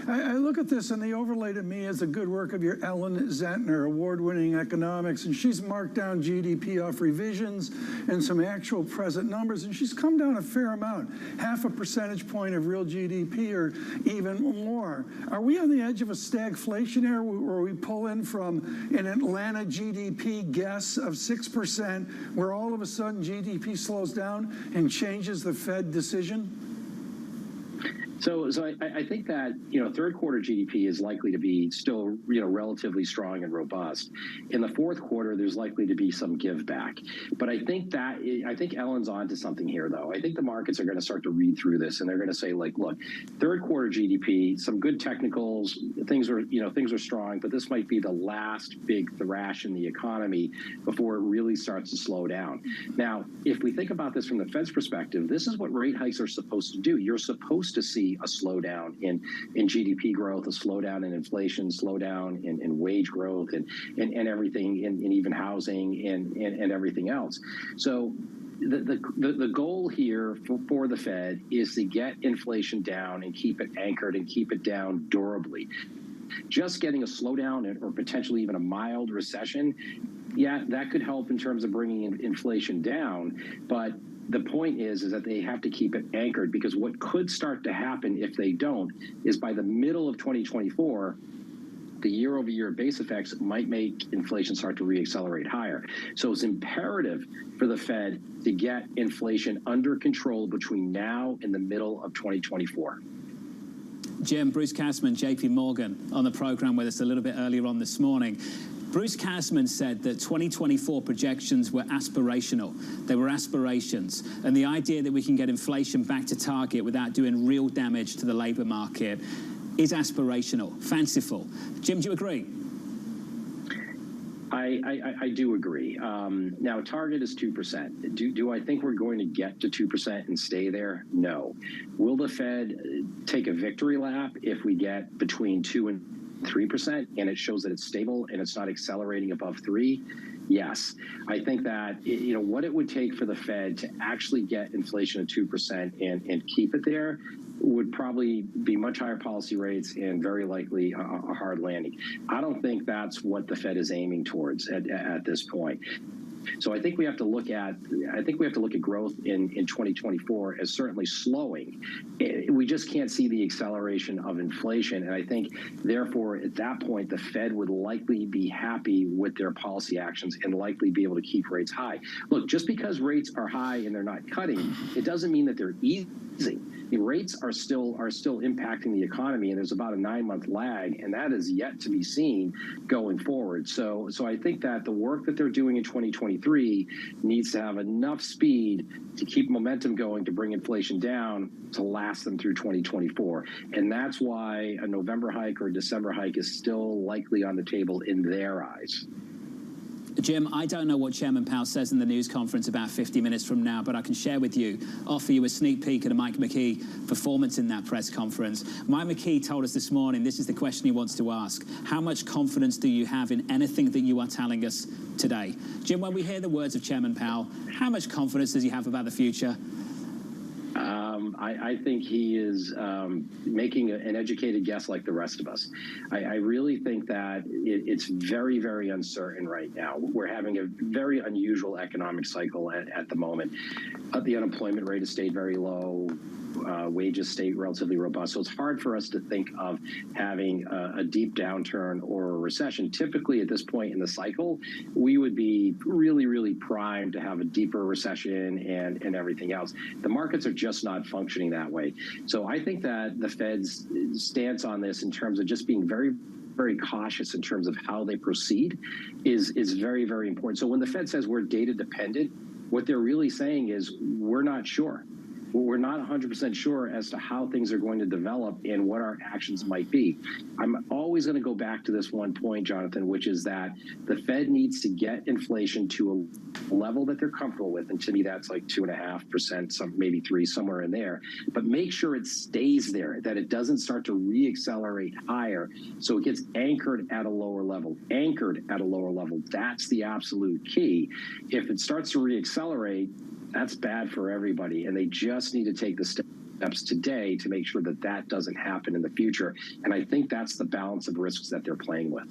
I look at this, and the overlay to me is the good work of your Ellen Zentner, award-winning economics, and she's marked down GDP off revisions and some actual present numbers, and she's come down a fair amount, 0.5 percentage point of real GDP or even more. Are we on the edge of a stagflation here, where we pull in from an Atlanta GDP guess of 6%, where all of a sudden GDP slows down and changes the Fed decision? So I think that, third quarter GDP is likely to be still, relatively strong and robust. In the fourth quarter, there's likely to be some give back. But I think Ellen's onto something here, though. I think the markets are going to start to read through this, and they're going to say, look, third quarter GDP, some good technicals, things are strong, but this might be the last big thrash in the economy before it really starts to slow down. Now, if we think about this from the Fed's perspective, this is what rate hikes are supposed to do. You're supposed to see a slowdown in GDP growth, a slowdown in inflation, slowdown in wage growth, and everything, in even housing and everything else. So the goal here for the Fed is to get inflation down and keep it anchored and keep it down durably. Just getting a slowdown or potentially even a mild recession, yeah, that could help in terms of bringing inflation down, but the point is that they have to keep it anchored, because what could start to happen if they don't is by the middle of 2024, the year-over-year base effects might make inflation start to reaccelerate higher. So it's imperative for the Fed to get inflation under control between now and the middle of 2024. Jim, Bruce Kassman, JP Morgan, on the program with us a little bit earlier on this morning. Bruce Kassman said that 2024 projections were aspirational. They were aspirations. And the idea that we can get inflation back to target without doing real damage to the labor market is aspirational, fanciful. Jim, do you agree? I do agree. Now, target is 2%. Do I think we're going to get to 2% and stay there? No. Will the Fed take a victory lap if we get between 2 and 3% and it shows that it's stable and it's not accelerating above 3%? Yes. I think that, what it would take for the Fed to actually get inflation at 2% and keep it there would probably be much higher policy rates and very likely a hard landing. I don't think that's what the Fed is aiming towards at this point. So I think we have to look at growth in 2024 as certainly slowing. We just can't see the acceleration of inflation, and I think therefore at that point the Fed would likely be happy with their policy actions and likely be able to keep rates high. Look, just because rates are high and they're not cutting, it doesn't mean that they're easing. The rates are still impacting the economy, and there's about a 9-month lag, and that is yet to be seen going forward. So I think that the work that they're doing in 2023 needs to have enough speed to keep momentum going to bring inflation down to last them through 2024. And that's why a November hike or a December hike is still likely on the table in their eyes. Jim, I don't know what Chairman Powell says in the news conference about 50 minutes from now, but I can share with you, offer you a sneak peek at a Mike McKee performance in that press conference. Mike McKee told us this morning, this is the question he wants to ask: how much confidence do you have in anything that you are telling us today? Jim, when we hear the words of Chairman Powell, how much confidence does he have about the future? I think he is making an educated guess like the rest of us. I really think that it's very, very uncertain right now. We're having a very unusual economic cycle at the moment. The unemployment rate has stayed very low. Wages stay relatively robust. So it's hard for us to think of having a deep downturn or a recession. Typically at this point in the cycle, we would be really, really primed to have a deeper recession and everything else. The markets are just not functioning that way. So I think that the Fed's stance on this in terms of just being very, very cautious in terms of how they proceed is very, very important. So when the Fed says we're data dependent, what they're really saying is we're not sure. We're not 100% sure as to how things are going to develop and what our actions might be. I'm always going to go back to this one point, Jonathan, which is that the Fed needs to get inflation to a level that they're comfortable with. And to me, that's like 2.5%, maybe 3%, somewhere in there. But make sure it stays there, that it doesn't start to reaccelerate higher. So it gets anchored at a lower level, That's the absolute key. If it starts to reaccelerate, that's bad for everybody, and they just need to take the steps today to make sure that that doesn't happen in the future. And I think that's the balance of risks that they're playing with.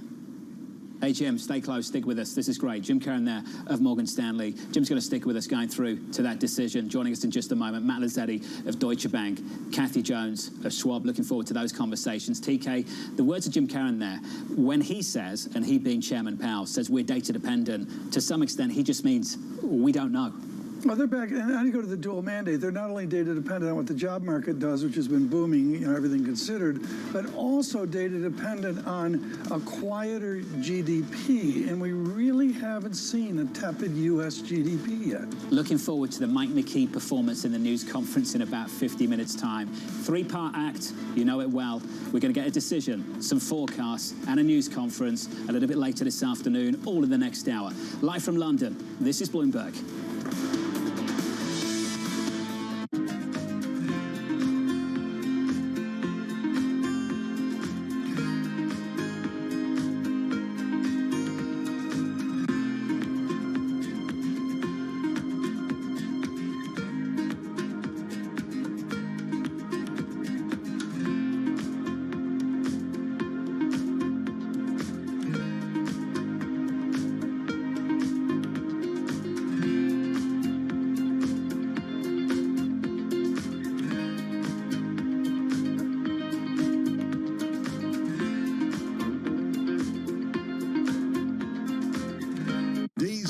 Hey, Jim, stay close, stick with us. This is great. Jim Karen there of Morgan Stanley. Jim's going to stick with us going through to that decision. Joining us in just a moment, Matt Lazzetti of Deutsche Bank, Kathy Jones of Schwab. Looking forward to those conversations. TK, the words of Jim Karen there, when he says, and he being Chairman Powell, says we're data dependent, to some extent he just means we don't know. Well, they're back, and I go to the dual mandate. They're not only data dependent on what the job market does, which has been booming, everything considered, but also data dependent on a quieter GDP. And we really haven't seen a tepid U.S. GDP yet. Looking forward to the Mike McKee performance in the news conference in about 50 minutes' time. 3-part act, you know it well. We're going to get a decision, some forecasts, and a news conference a little bit later this afternoon, all in the next hour. Live from London, this is Bloomberg.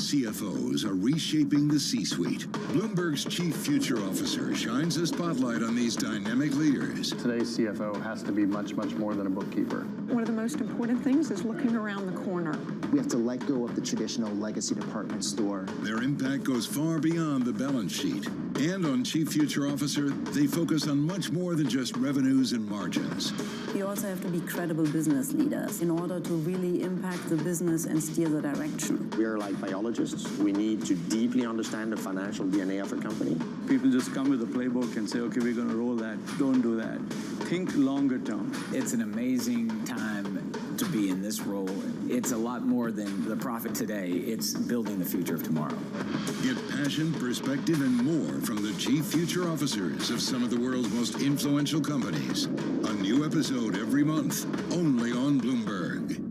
CFOs are reshaping the C-suite. Bloomberg's chief future officer shines a spotlight on these dynamic leaders. Today's CFO has to be much, much more than a bookkeeper. One of the most important things is looking around the corner. We have to let go of the traditional legacy department store. Their impact goes far beyond the balance sheet. And on Chief Future Officer, they focus on much more than just revenues and margins. You also have to be credible business leaders in order to really impact the business and steer the direction. We are like biologists. We need to deeply understand the financial DNA of a company. People just come with a playbook and say, okay, we're going to roll that. Don't do that. Think longer term. It's an amazing time to be in this role. It's a lot more than the profit today. It's building the future of tomorrow. Get passion, perspective, and more from the Chief Future Officers of some of the world's most influential companies. A new episode every month, only on Bloomberg.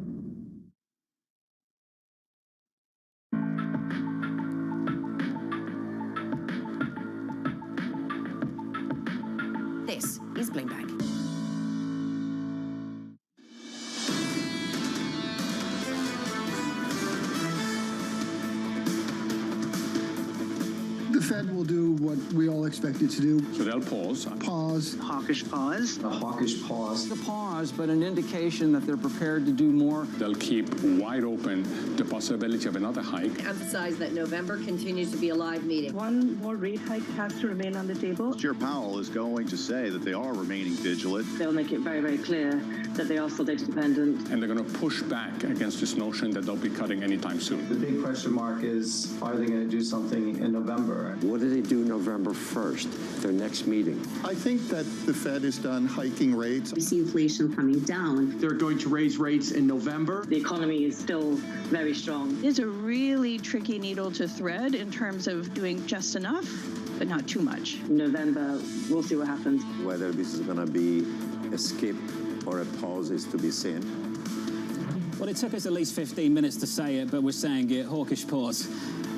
Fed will do what we all expect it to do. So they'll pause. Pause. Hawkish pause. A hawkish pause. A pause, but an indication that they're prepared to do more. They'll keep wide open the possibility of another hike. Emphasize that November continues to be a live meeting. One more rate hike has to remain on the table. Chair Powell is going to say that they are remaining vigilant. They'll make it very, very clear that they are still data dependent. And they're going to push back against this notion that they'll be cutting anytime soon. The big question mark is, are they going to do something in November? What do they do November 1st, their next meeting? I think that the Fed is done hiking rates. We see inflation coming down. They're going to raise rates in November. The economy is still very strong. It's a really tricky needle to thread in terms of doing just enough, but not too much. November, we'll see what happens. Whether this is going to be a skip or a pause is to be seen. Well, it took us at least 15 minutes to say it, but we're saying it. Hawkish pause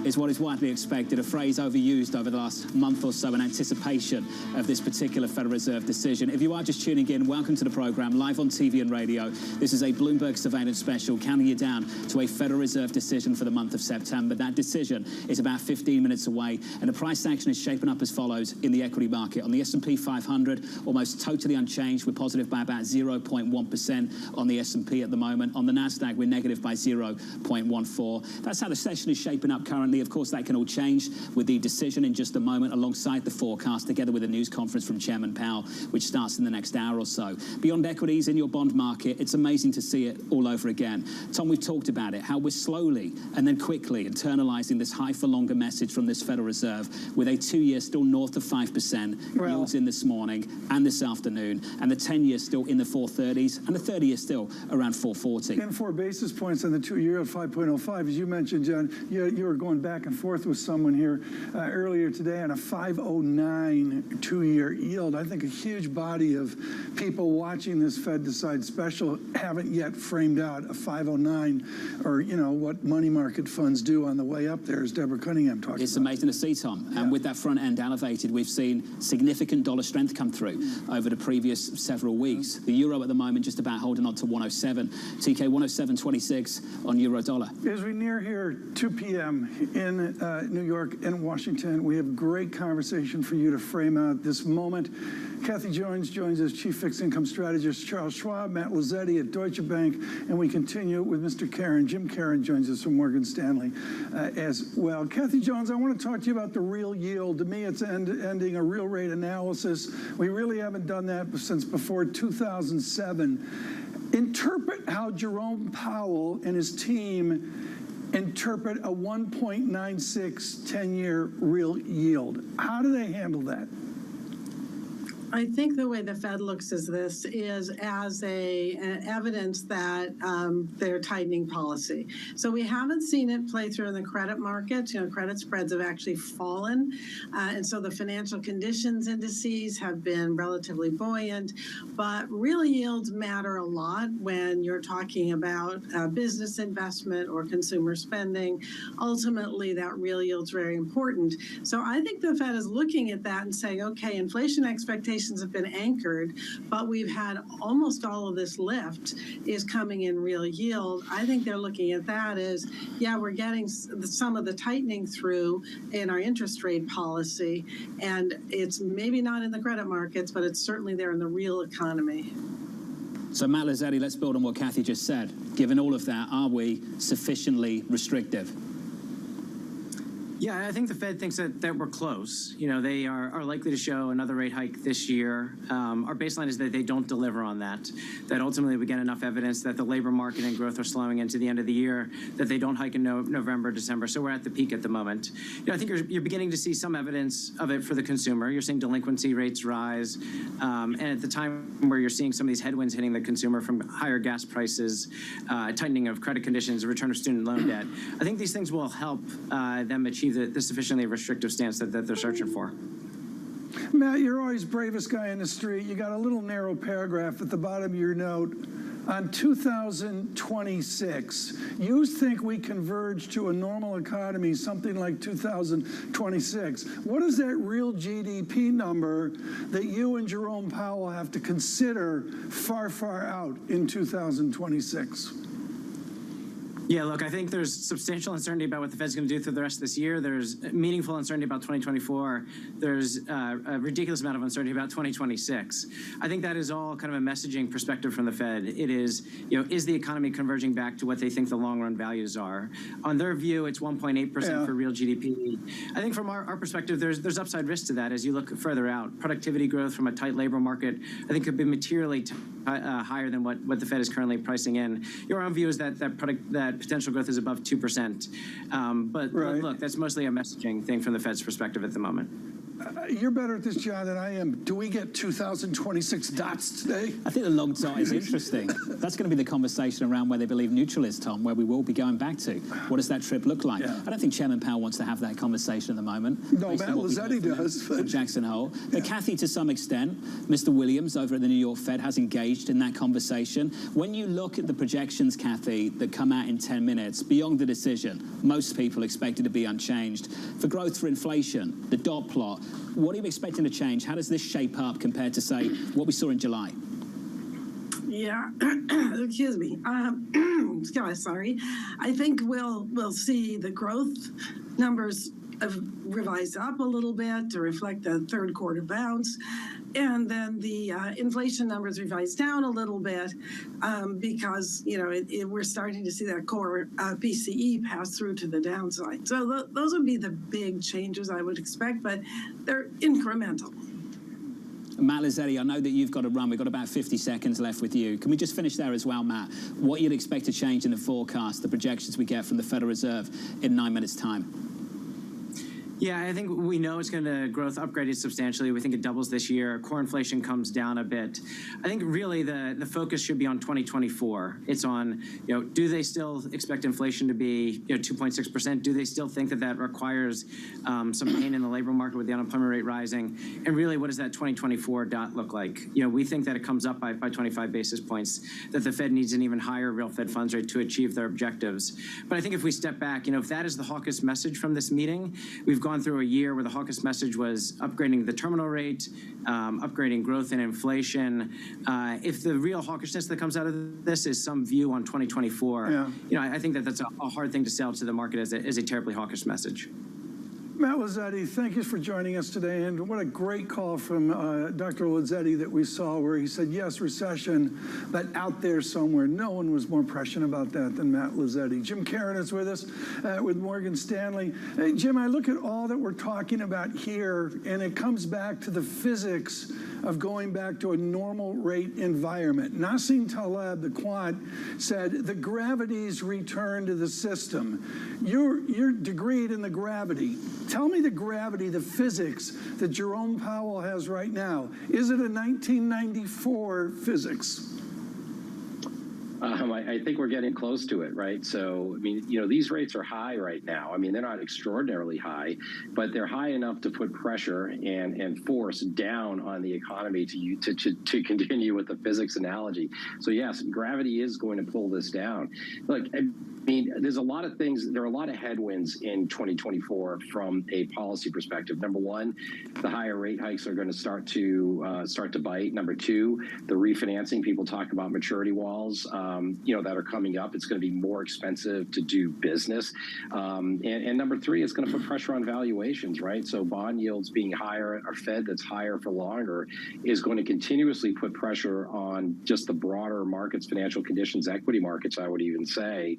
is what is widely expected, a phrase overused over the last month or so in anticipation of this particular Federal Reserve decision. If you are just tuning in, welcome to the program, live on TV and radio. This is a Bloomberg Surveillance Special, counting you down to a Federal Reserve decision for the month of September. That decision is about 15 minutes away, and the price action is shaping up as follows in the equity market. On the S&P 500, almost totally unchanged. We're positive by about 0.1% on the S&P at the moment. On the NASDAQ, we're negative by 0.14. That's how the session is shaping up currently. Of course, that can all change with the decision in just a moment, alongside the forecast, together with a news conference from Chairman Powell, which starts in the next hour or so. Beyond equities in your bond market, it's amazing to see it all over again. Tom, we've talked about it, how we're slowly and then quickly internalizing this high for longer message from this Federal Reserve, with a 2-year still north of 5%, yields in this morning and this afternoon, and the 10-year still in the 430s, and the 30-year still around 440. And 4 basis points on the 2-year at 5.05. As you mentioned, John, you were going back and forth with someone here earlier today on a 5.09 2-year yield. I think a huge body of people watching this Fed Decide special haven't yet framed out a 5.09, or, you know, what money market funds do on the way up there, as Deborah Cunningham talked about. It's amazing to see, Tom. And with that front end elevated, we've seen significant dollar strength come through over the previous several weeks. The euro at the moment just about holding on to 107. TK 107.26 on euro dollar. As we near here 2 p.m. in New York and Washington, we have great conversation for you to frame out this moment. Kathy Jones joins us, Chief Fixed Income Strategist Charles Schwab, Matt Lazzetti at Deutsche Bank, and we continue with Mr. Karen. Jim Karen joins us from Morgan Stanley as well. Kathy Jones, I want to talk to you about the real yield. To me, it's ending a real rate analysis. We really haven't done that since before 2007. Interpret how Jerome Powell and his team interpret a 1.96 10-year real yield. How do they handle that? I think the way the Fed looks at this is as an evidence that they're tightening policy. So we haven't seen it play through in the credit markets. You know, credit spreads have actually fallen. And so the financial conditions indices have been relatively buoyant. But real yields matter a lot when you're talking about business investment or consumer spending. Ultimately, that real yield's very important. So I think the Fed is looking at that and saying, okay, inflation expectations have been anchored, but we've had almost all of this lift is coming in real yield. I think they're looking at that as, yeah, we're getting some of the tightening through in our interest rate policy, and it's maybe not in the credit markets, but it's certainly there in the real economy. So, Matt Lazzetti, let's build on what Kathy just said. Given all of that, are we sufficiently restrictive? Yeah, I think the Fed thinks that we're close. You know, they are likely to show another rate hike this year. Our baseline is that they don't deliver on that, that ultimately we get enough evidence that the labor market and growth are slowing into the end of the year, that they don't hike in November, December. So we're at the peak at the moment. You know, I think you're beginning to see some evidence of it for the consumer. You're seeing delinquency rates rise. And at the time where you're seeing some of these headwinds hitting the consumer from higher gas prices, tightening of credit conditions, return of student loan debt, I think these things will help them achieve the sufficiently restrictive stance that they're searching for. Matt, you're always bravest guy in the street. You got a little narrow paragraph at the bottom of your note. On 2026, you think we converge to a normal economy, something like 2026. What is that real GDP number that you and Jerome Powell have to consider far, far out in 2026? Yeah, look, I think there's substantial uncertainty about what the Fed's going to do through the rest of this year. There's meaningful uncertainty about 2024. There's a ridiculous amount of uncertainty about 2026. I think that is all kind of a messaging perspective from the Fed. It is, is the economy converging back to what they think the long-run values are? On their view, it's 1.8% for real GDP. I think from our perspective, there's upside risk to that as you look further out. Productivity growth from a tight labor market, I think, could be materially higher than what the Fed is currently pricing in. Your own view is that potential growth is above 2%. But look, that's mostly a messaging thing from the Fed's perspective at the moment. You're better at this, John, than I am. Do we get 2026 dots today? I think the long dot is interesting. That's going to be the conversation around where they believe neutral is, Tom, where we will be going back to. What does that trip look like? I don't think Chairman Powell wants to have that conversation at the moment. No, Matt Lazzetti does. At Jackson Hole. But Kathy, to some extent, Mr. Williams over at the New York Fed has engaged in that conversation. When you look at the projections, Kathy, that come out in 10 minutes, beyond the decision, most people expect it to be unchanged. For growth, for inflation, the dot plot, what are you expecting to change? How does this shape up compared to, say, what we saw in July? Yeah, excuse me. Sorry. I think we'll see the growth numbers revised up a little bit to reflect the third quarter bounce. And then the inflation numbers revised down a little bit because, we're starting to see that core PCE pass through to the downside. So those would be the big changes I would expect, but they're incremental. Matt Lazzetti, I know that you've got to run. We've got about 50 seconds left with you. Can we just finish there as well, Matt? What you'd expect to change in the forecast, the projections we get from the Federal Reserve in 9 minutes' time? Yeah, I think we know it's going to growth upgraded substantially. We think it doubles this year. Core inflation comes down a bit. I think really the focus should be on 2024. It's on, do they still expect inflation to be 2.6%? Do they still think that requires some pain in the labor market with the unemployment rate rising? And really, what does that 2024 dot look like? We think that it comes up by 25 basis points, that the Fed needs an even higher real Fed funds rate to achieve their objectives. But I think if we step back, if that is the hawkish message from this meeting, we've gone through a year where the hawkish message was upgrading the terminal rate, upgrading growth and inflation. If the real hawkishness that comes out of this is some view on 2024, I think that's a hard thing to sell to the market as a terribly hawkish message. Matt Lazzetti, thank you for joining us today. And what a great call from Dr. Lazzetti that we saw where he said, yes, recession, but out there somewhere. No one was more prescient about that than Matt Lazzetti. Jim Karen is with us with Morgan Stanley. Hey, Jim, I look at all that we're talking about here, and it comes back to the physics of going back to a normal rate environment. Nassim Taleb, the quant, said the gravities return to the system. You're degreed in the gravity. Tell me the gravity, the physics that Jerome Powell has right now. Is it a 1994 physics? I think we're getting close to it, right? So, these rates are high right now. They're not extraordinarily high, but they're high enough to put pressure and force down on the economy to continue with the physics analogy. So, yes, gravity is going to pull this down. Look, there's a lot of things. There are a lot of headwinds in 2024 from a policy perspective. Number one, the higher rate hikes are going to start to bite. Number two, the refinancing. People talk about maturity walls, that are coming up. It's going to be more expensive to do business. And number three, it's going to put pressure on valuations, right? So bond yields being higher, a Fed that's higher for longer is going to continuously put pressure on just the broader markets, financial conditions, equity markets, I would even say.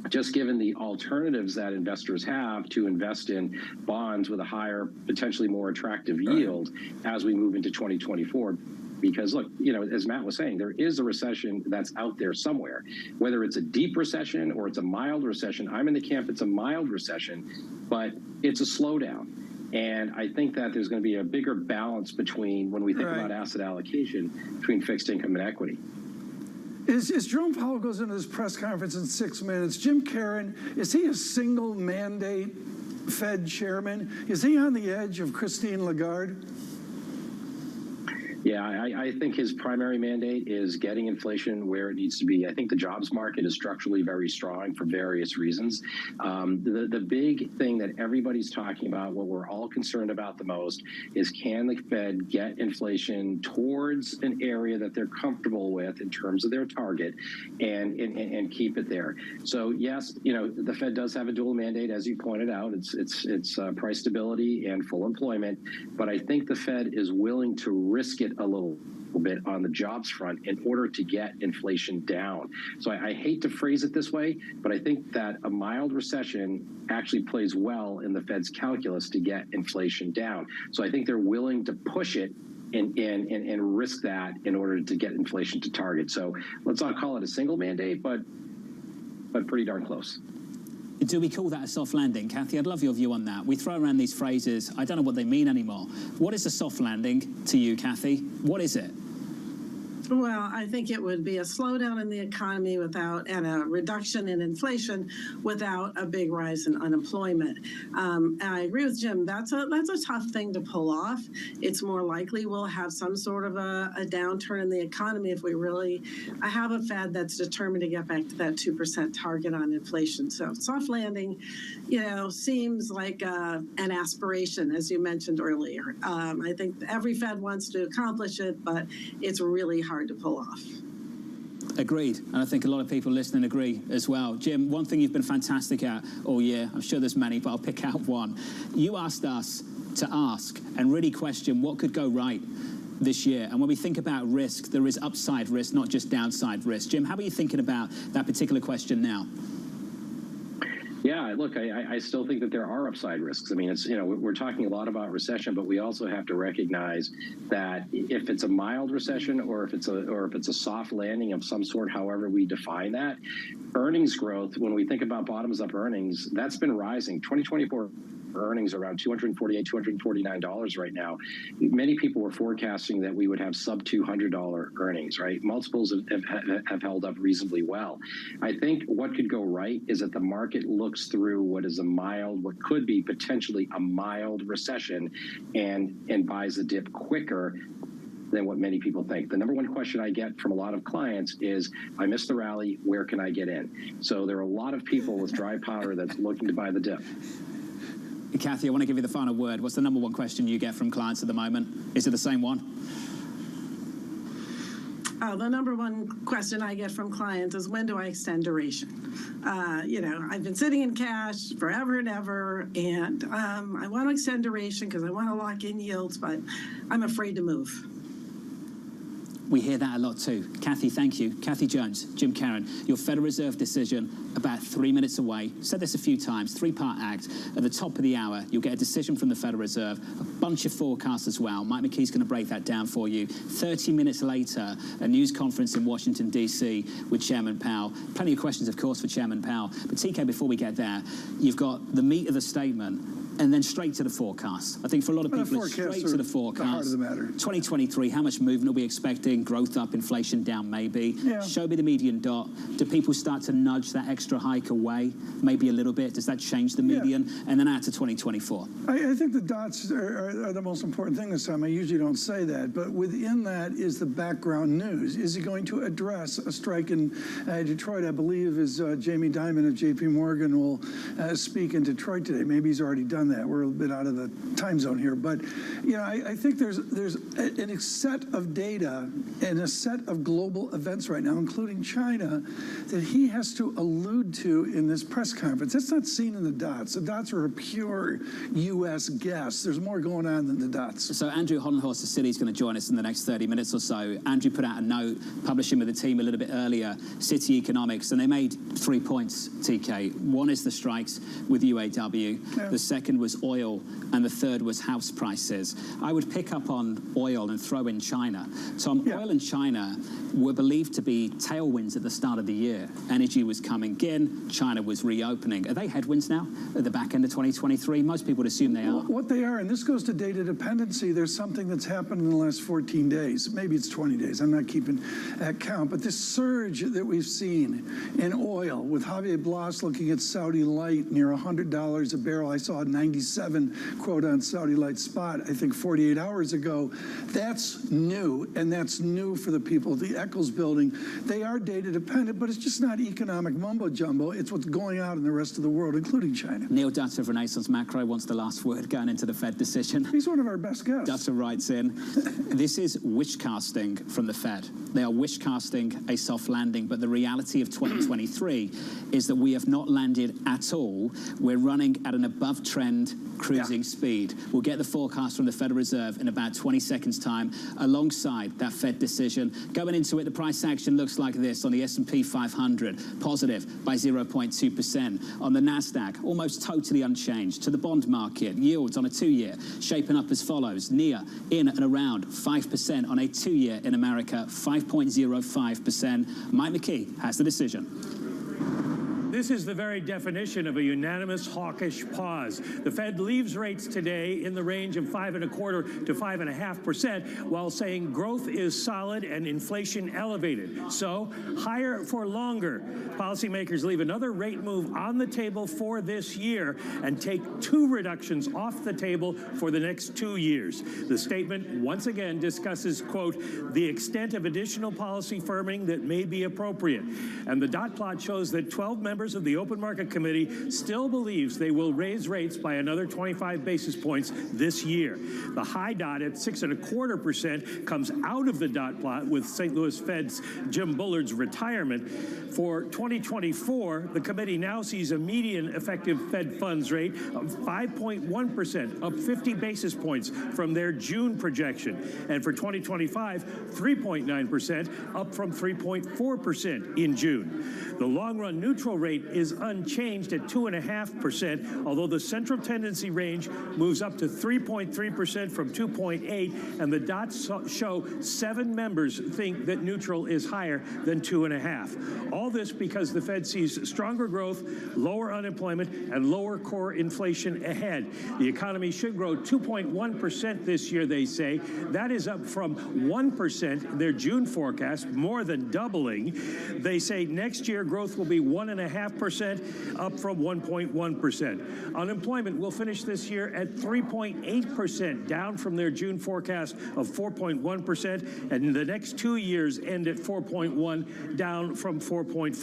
Just given the alternatives that investors have to invest in bonds with a higher, potentially more attractive yield as we move into 2024. Because, look, as Matt was saying, there is a recession that's out there somewhere. Whether it's a deep recession or it's a mild recession, I'm in the camp it's a mild recession, but it's a slowdown. And I think that there's going to be a bigger balance between, when we think about asset allocation, between fixed income and equity. As Jerome Powell goes into this press conference in 6 minutes, Jim Karen, is he a single mandate Fed chairman? Is he on the edge of Christine Lagarde? Yeah, I think his primary mandate is getting inflation where it needs to be. I think the jobs market is structurally very strong for various reasons. The big thing that everybody's talking about, what we're all concerned about the most, is can the Fed get inflation towards an area that they're comfortable with in terms of their target and keep it there. So yes, the Fed does have a dual mandate, as you pointed out. It's price stability and full employment, but I think the Fed is willing to risk it a little bit on the jobs front in order to get inflation down. So I hate to phrase it this way, but I think that a mild recession actually plays well in the Fed's calculus to get inflation down. So I think they're willing to push it and risk that in order to get inflation to target. So let's not call it a single mandate, but pretty darn close. Do we call that a soft landing? Kathy, I'd love your view on that. We throw around these phrases. I don't know what they mean anymore. What is a soft landing to you, Kathy? What is it? Well, I think it would be a slowdown in the economy and a reduction in inflation without a big rise in unemployment. And I agree with Jim. That's a tough thing to pull off. It's more likely we'll have some sort of a downturn in the economy if we really have a Fed that's determined to get back to that 2% target on inflation. So soft landing, seems like an aspiration, as you mentioned earlier. I think every Fed wants to accomplish it, but it's really hard to pull off. Agreed. And I think a lot of people listening agree as well. Jim, one thing you've been fantastic at all year, I'm sure there's many, but I'll pick out one. You asked us to ask and really question what could go right this year. And when we think about risk, there is upside risk, not just downside risk. Jim, how are you thinking about that particular question now? Yeah, look, I still think that there are upside risks. I mean, we're talking a lot about recession, but we also have to recognize that if it's a mild recession or if it's a soft landing of some sort, however we define that, earnings growth, when we think about bottoms up earnings, that's been rising. 2024 earnings around $248, $249 right now. Many people were forecasting that we would have sub $200 earnings, right? Multiples have held up reasonably well. I think what could go right is that the market looks through what could be potentially a mild recession and buys the dip quicker than what many people think. The number one question I get from a lot of clients is, I missed the rally, where can I get in? So there are a lot of people with dry powder that's looking to buy the dip. Kathy, I want to give you the final word. What's the number one question you get from clients at the moment? Is it the same one? The number one question I get from clients is, when do I extend duration? I've been sitting in cash forever and ever, and I want to extend duration because I want to lock in yields, but I'm afraid to move. We hear that a lot too. Kathy, thank you. Kathy Jones, Jim Caron, your Federal Reserve decision about 3 minutes away. Said this a few times, three-part act. At the top of the hour, you'll get a decision from the Federal Reserve, a bunch of forecasts as well. Mike McKee's going to break that down for you. 30 minutes later, a news conference in Washington, D.C. with Chairman Powell. Plenty of questions, of course, for Chairman Powell. But TK, before we get there, you've got the meat of the statement and then straight to the forecast. I think for a lot of people, it's straight to the forecast. The heart of the matter. 2023, how much movement are we expecting? Growth up, inflation down, maybe. Yeah. Show me the median dot. Do people start to nudge that extra hike away? Maybe a little bit. Does that change the median? Yeah. And then out to 2024. I think the dots are the most important thing this time. I usually don't say that, but within that is the background news. Is he going to address a strike in Detroit? I believe as Jamie Dimon of J.P. Morgan will speak in Detroit today. Maybe he's already done that. We're a bit out of the time zone here, but I think there's a set of data and a set of global events right now, including China, that he has to allude to in this press conference. That's not seen in the dots. The dots are a pure U.S. guess. There's more going on than the dots. So Andrew Hollenhorst of Citi is going to join us in the next 30 minutes or so. Andrew put out a note, publishing with the team a little bit earlier, Citi Economics, and they made 3 points, TK. One is the strikes with UAW. Yeah. The second was oil, and the third was house prices. I would pick up on oil and throw in China. Tom, oil and China were believed to be tailwinds at the start of the year. Energy was coming in, China was reopening. Are they headwinds now at the back end of 2023? Most people would assume they are. What they are, and this goes to data dependency, there's something that's happened in the last 14 days. Maybe it's 20 days. I'm not keeping that count. But this surge that we've seen in oil, with Javier Blas looking at Saudi light near $100 a barrel. I saw $90 97 quote on Saudi Light Spot, I think 48 hours ago. That's new, and that's new for the people. The Eccles building, they are data dependent, but it's just not economic mumbo jumbo. It's what's going on in the rest of the world, including China. Neil Dutta of Renaissance Macro wants the last word going into the Fed decision. He's one of our best guests. Dutta writes in, this is wish casting from the Fed. They are wish casting a soft landing, but the reality of 2023 is that we have not landed at all. We're running at an above trend cruising speed. We'll get the forecast from the Federal Reserve in about 20 seconds time alongside that Fed decision. Going into it, the price action looks like this on the S&P 500, positive by 0.2%. On the NASDAQ, almost totally unchanged. To the bond market, yields on a 2-year shaping up as follows. Near, in and around 5% on a 2-year in America, 5.05%. Mike McKee has the decision. This is the very definition of a unanimous hawkish pause. The Fed leaves rates today in the range of 5.25% to 5.5%, while saying growth is solid and inflation elevated. So, higher for longer. Policymakers leave another rate move on the table for this year and take 2 reductions off the table for the next 2 years. The statement once again discusses, quote, the extent of additional policy firming that may be appropriate. And the dot plot shows that 12 members of the Open Market Committee still believes they will raise rates by another 25 basis points this year. The high dot at 6.25% comes out of the dot plot with St. Louis Fed's Jim Bullard's retirement. For 2024, the committee now sees a median effective Fed funds rate of 5.1%, up 50 basis points from their June projection. And for 2025, 3.9%, up from 3.4% in June. The long-run neutral rate is unchanged at 2.5%, although the central tendency range moves up to 3.3% from 2.8%, and the dots show 7 members think that neutral is higher than 2.5%. All this because the Fed sees stronger growth, lower unemployment, and lower core inflation ahead. The economy should grow 2.1% this year, they say. That is up from 1% in their June forecast, more than doubling. They say next year growth will be 1.5%, up from 1.1%. Unemployment will finish this year at 3.8%, down from their June forecast of 4.1%, and in the next 2 years end at 4.1%, down from 4.5%.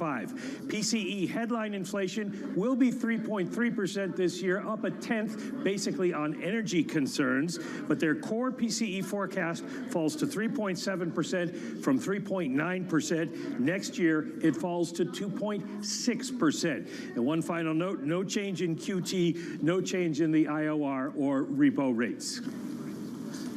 PCE headline inflation will be 3.3% this year, up 1/10, basically on energy concerns, but their core PCE forecast falls to 3.7% from 3.9%. Next year, it falls to 2.6%. And one final note, no change in QT, no change in the IOR or repo rates.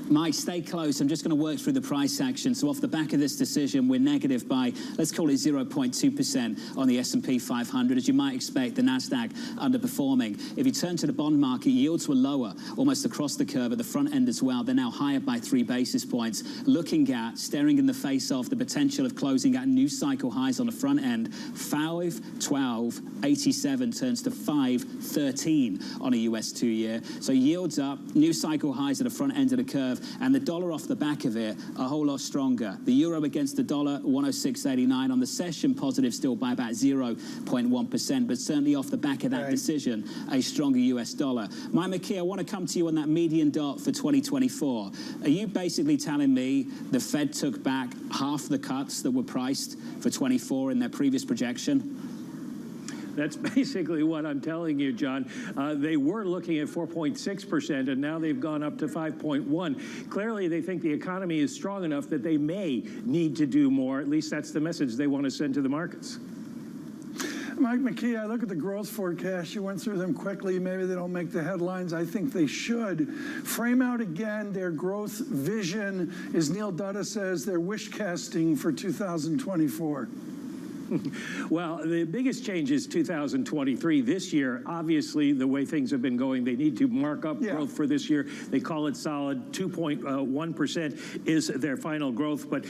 Mike, stay close. I'm just going to work through the price action. So off the back of this decision, we're negative by, let's call it 0.2% on the S&P 500. As you might expect, the NASDAQ underperforming. If you turn to the bond market, yields were lower almost across the curve at the front end as well. They're now higher by 3 basis points. Looking at, staring in the face of the potential of closing at new cycle highs on the front end. 5.1287 turns to 5.13 on a US 2-year. So yields up, new cycle highs at the front end of the curve. And the dollar off the back of it, a whole lot stronger. The euro against the dollar, 106.89 on the session, positive still by about 0.1%, but certainly off the back of that decision, a stronger US dollar. Mike McKee, I want to come to you on that median dot for 2024. Are you basically telling me the Fed took back half the cuts that were priced for 24 in their previous projection? That's basically what I'm telling you, John. They were looking at 4.6%, and now they've gone up to 5.1%. Clearly, they think the economy is strong enough that they may need to do more. At least that's the message they want to send to the markets. Mike McKee, I look at the growth forecast. You went through them quickly. Maybe they don't make the headlines. I think they should. Frame out again their growth vision, as Neil Dutta says, their wish casting for 2024. Well, the biggest change is 2023. This year, obviously, the way things have been going, they need to mark up growth for this year. They call it solid. 2.1% is their final growth. But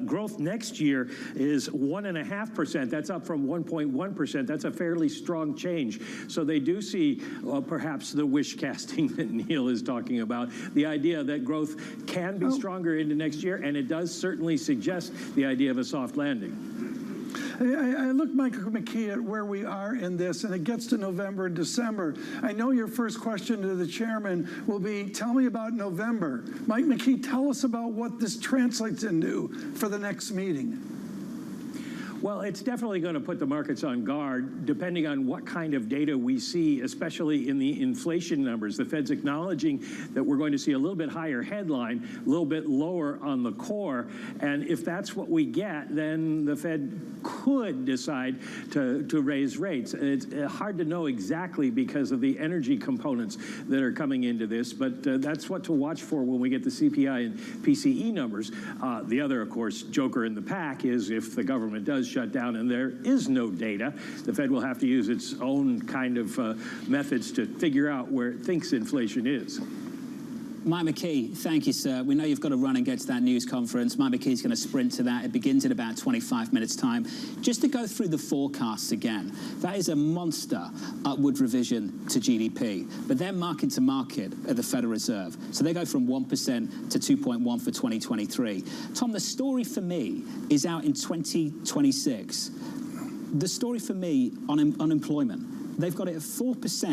growth next year is 1.5%. That's up from 1.1%. That's a fairly strong change. So they do see perhaps the wish casting that Neil is talking about, the idea that growth can be stronger into next year, and it does certainly suggest the idea of a soft landing. I look, Michael McKee, at where we are in this, and it gets to November and December. I know your first question to the chairman will be, tell me about November. Mike McKee, tell us about what this translates into for the next meeting. Well, it's definitely going to put the markets on guard, depending on what kind of data we see, especially in the inflation numbers. The Fed's acknowledging that we're going to see a little bit higher headline, a little bit lower on the core. And if that's what we get, then the Fed could decide to raise rates. It's hard to know exactly because of the energy components that are coming into this, but that's what to watch for when we get the CPI and PCE numbers. The other, of course, joker in the pack is if the government does shut down and there is no data, the Fed will have to use its own kind of methods to figure out where it thinks inflation is. Mike McKee, thank you, sir. We know you've got to run and get to that news conference. Mike McKee's going to sprint to that. It begins in about 25 minutes' time. Just to go through the forecasts again, that is a monster upward revision to GDP. But they're market to market at the Federal Reserve. So they go from 1% to 2.1 for 2023. Tom, the story for me is out in 2026. The story for me on unemployment, they've got it at 4%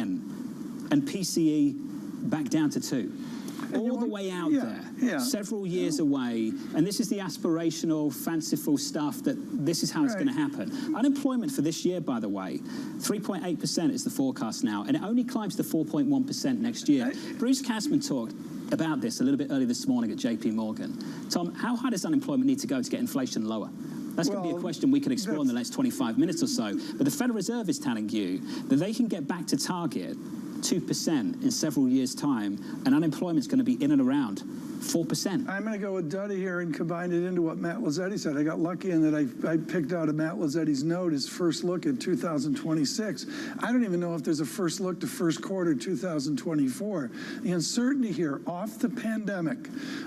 and PCE back down to 2%. All the way out there, several years away, and this is the aspirational, fanciful stuff that this is how it's going to happen. Unemployment for this year, by the way, 3.8% is the forecast now, and it only climbs to 4.1% next year. Bruce Kasman talked about this a little bit early this morning at JP Morgan. Tom, how high does unemployment need to go to get inflation lower? That's going to be a question we can explore in the next 25 minutes or so. But the Federal Reserve is telling you that they can get back to target 2% in several years' time, and unemployment's going to be in and around 4%. I'm going to go with Duddy here and combine it into what Matt Lazzetti said. I got lucky in that I picked out of Matt Lazzetti's note his first look at 2026. I don't even know if there's a first look to first quarter 2024. The uncertainty here, off the pandemic,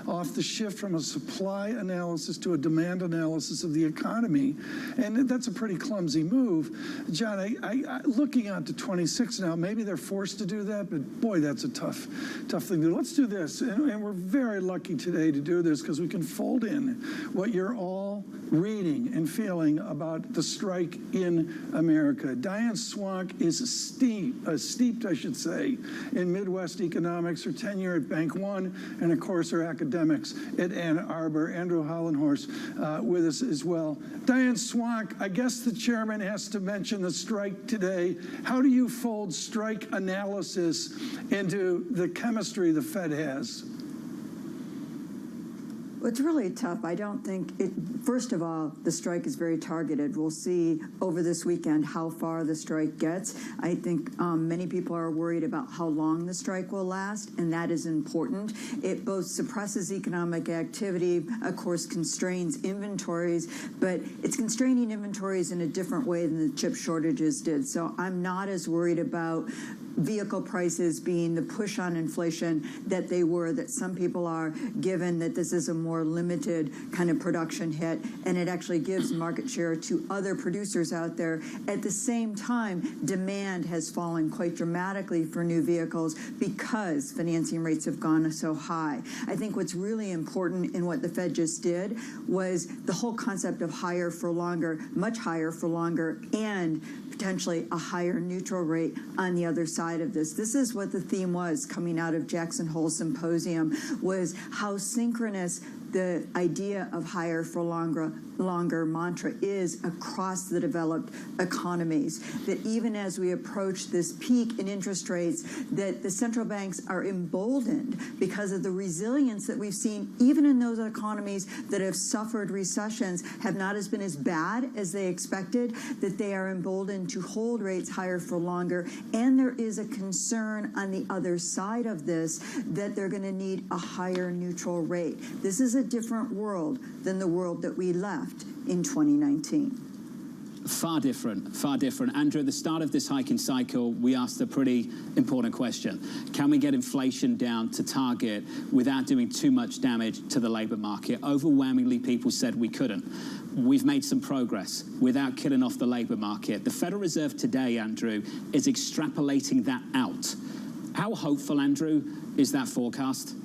off the shift from a supply analysis to a demand analysis of the economy, and that's a pretty clumsy move. John, I looking out to 26 now, maybe they're forced to do that, but boy, that's a tough thing to do. Let's do this, and we're very lucky today to do this because we can fold in what you're all reading and feeling about the strike in America. Diane Swank is steeped, I should say, in Midwest economics, her tenure at Bank One, and of course her academics at Ann Arbor. Andrew Hollenhorst with us as well. Diane Swank, I guess the chairman has to mention the strike today. How do you fold strike analysis into the chemistry the Fed has? Well, it's really tough. I don't think it. First of all, the strike is very targeted. We'll see over this weekend how far the strike gets. I think many people are worried about how long the strike will last, and that is important. It both suppresses economic activity, of course, constrains inventories, but it's constraining inventories in a different way than the chip shortages did. So I'm not as worried about vehicle prices being the push on inflation that they were, that some people are, given that this is a more limited kind of production hit, and it actually gives market share to other producers out there. At the same time, demand has fallen quite dramatically for new vehicles because financing rates have gone so high. I think what's really important in what the Fed just did was the whole concept of higher for longer, much higher for longer, and potentially a higher neutral rate on the other side of this. This is what the theme was coming out of Jackson Hole Symposium, was how synchronous the idea of higher for longer mantra is across the developed economies. That even as we approach this peak in interest rates, that the central banks are emboldened because of the resilience that we've seen, even in those economies that have suffered recessions, have not been as bad as they expected, that they are emboldened to hold rates higher for longer. And there is a concern on the other side of this that they're going to need a higher neutral rate. This is a different world than the world that we left in 2019. Far different, far different. Andrew, at the start of this hiking cycle, we asked a pretty important question. Can we get inflation down to target without doing too much damage to the labor market? Overwhelmingly, people said we couldn't. We've made some progress without killing off the labor market. The Federal Reserve today, Andrew, is extrapolating that out. How hopeful, Andrew, is that forecast?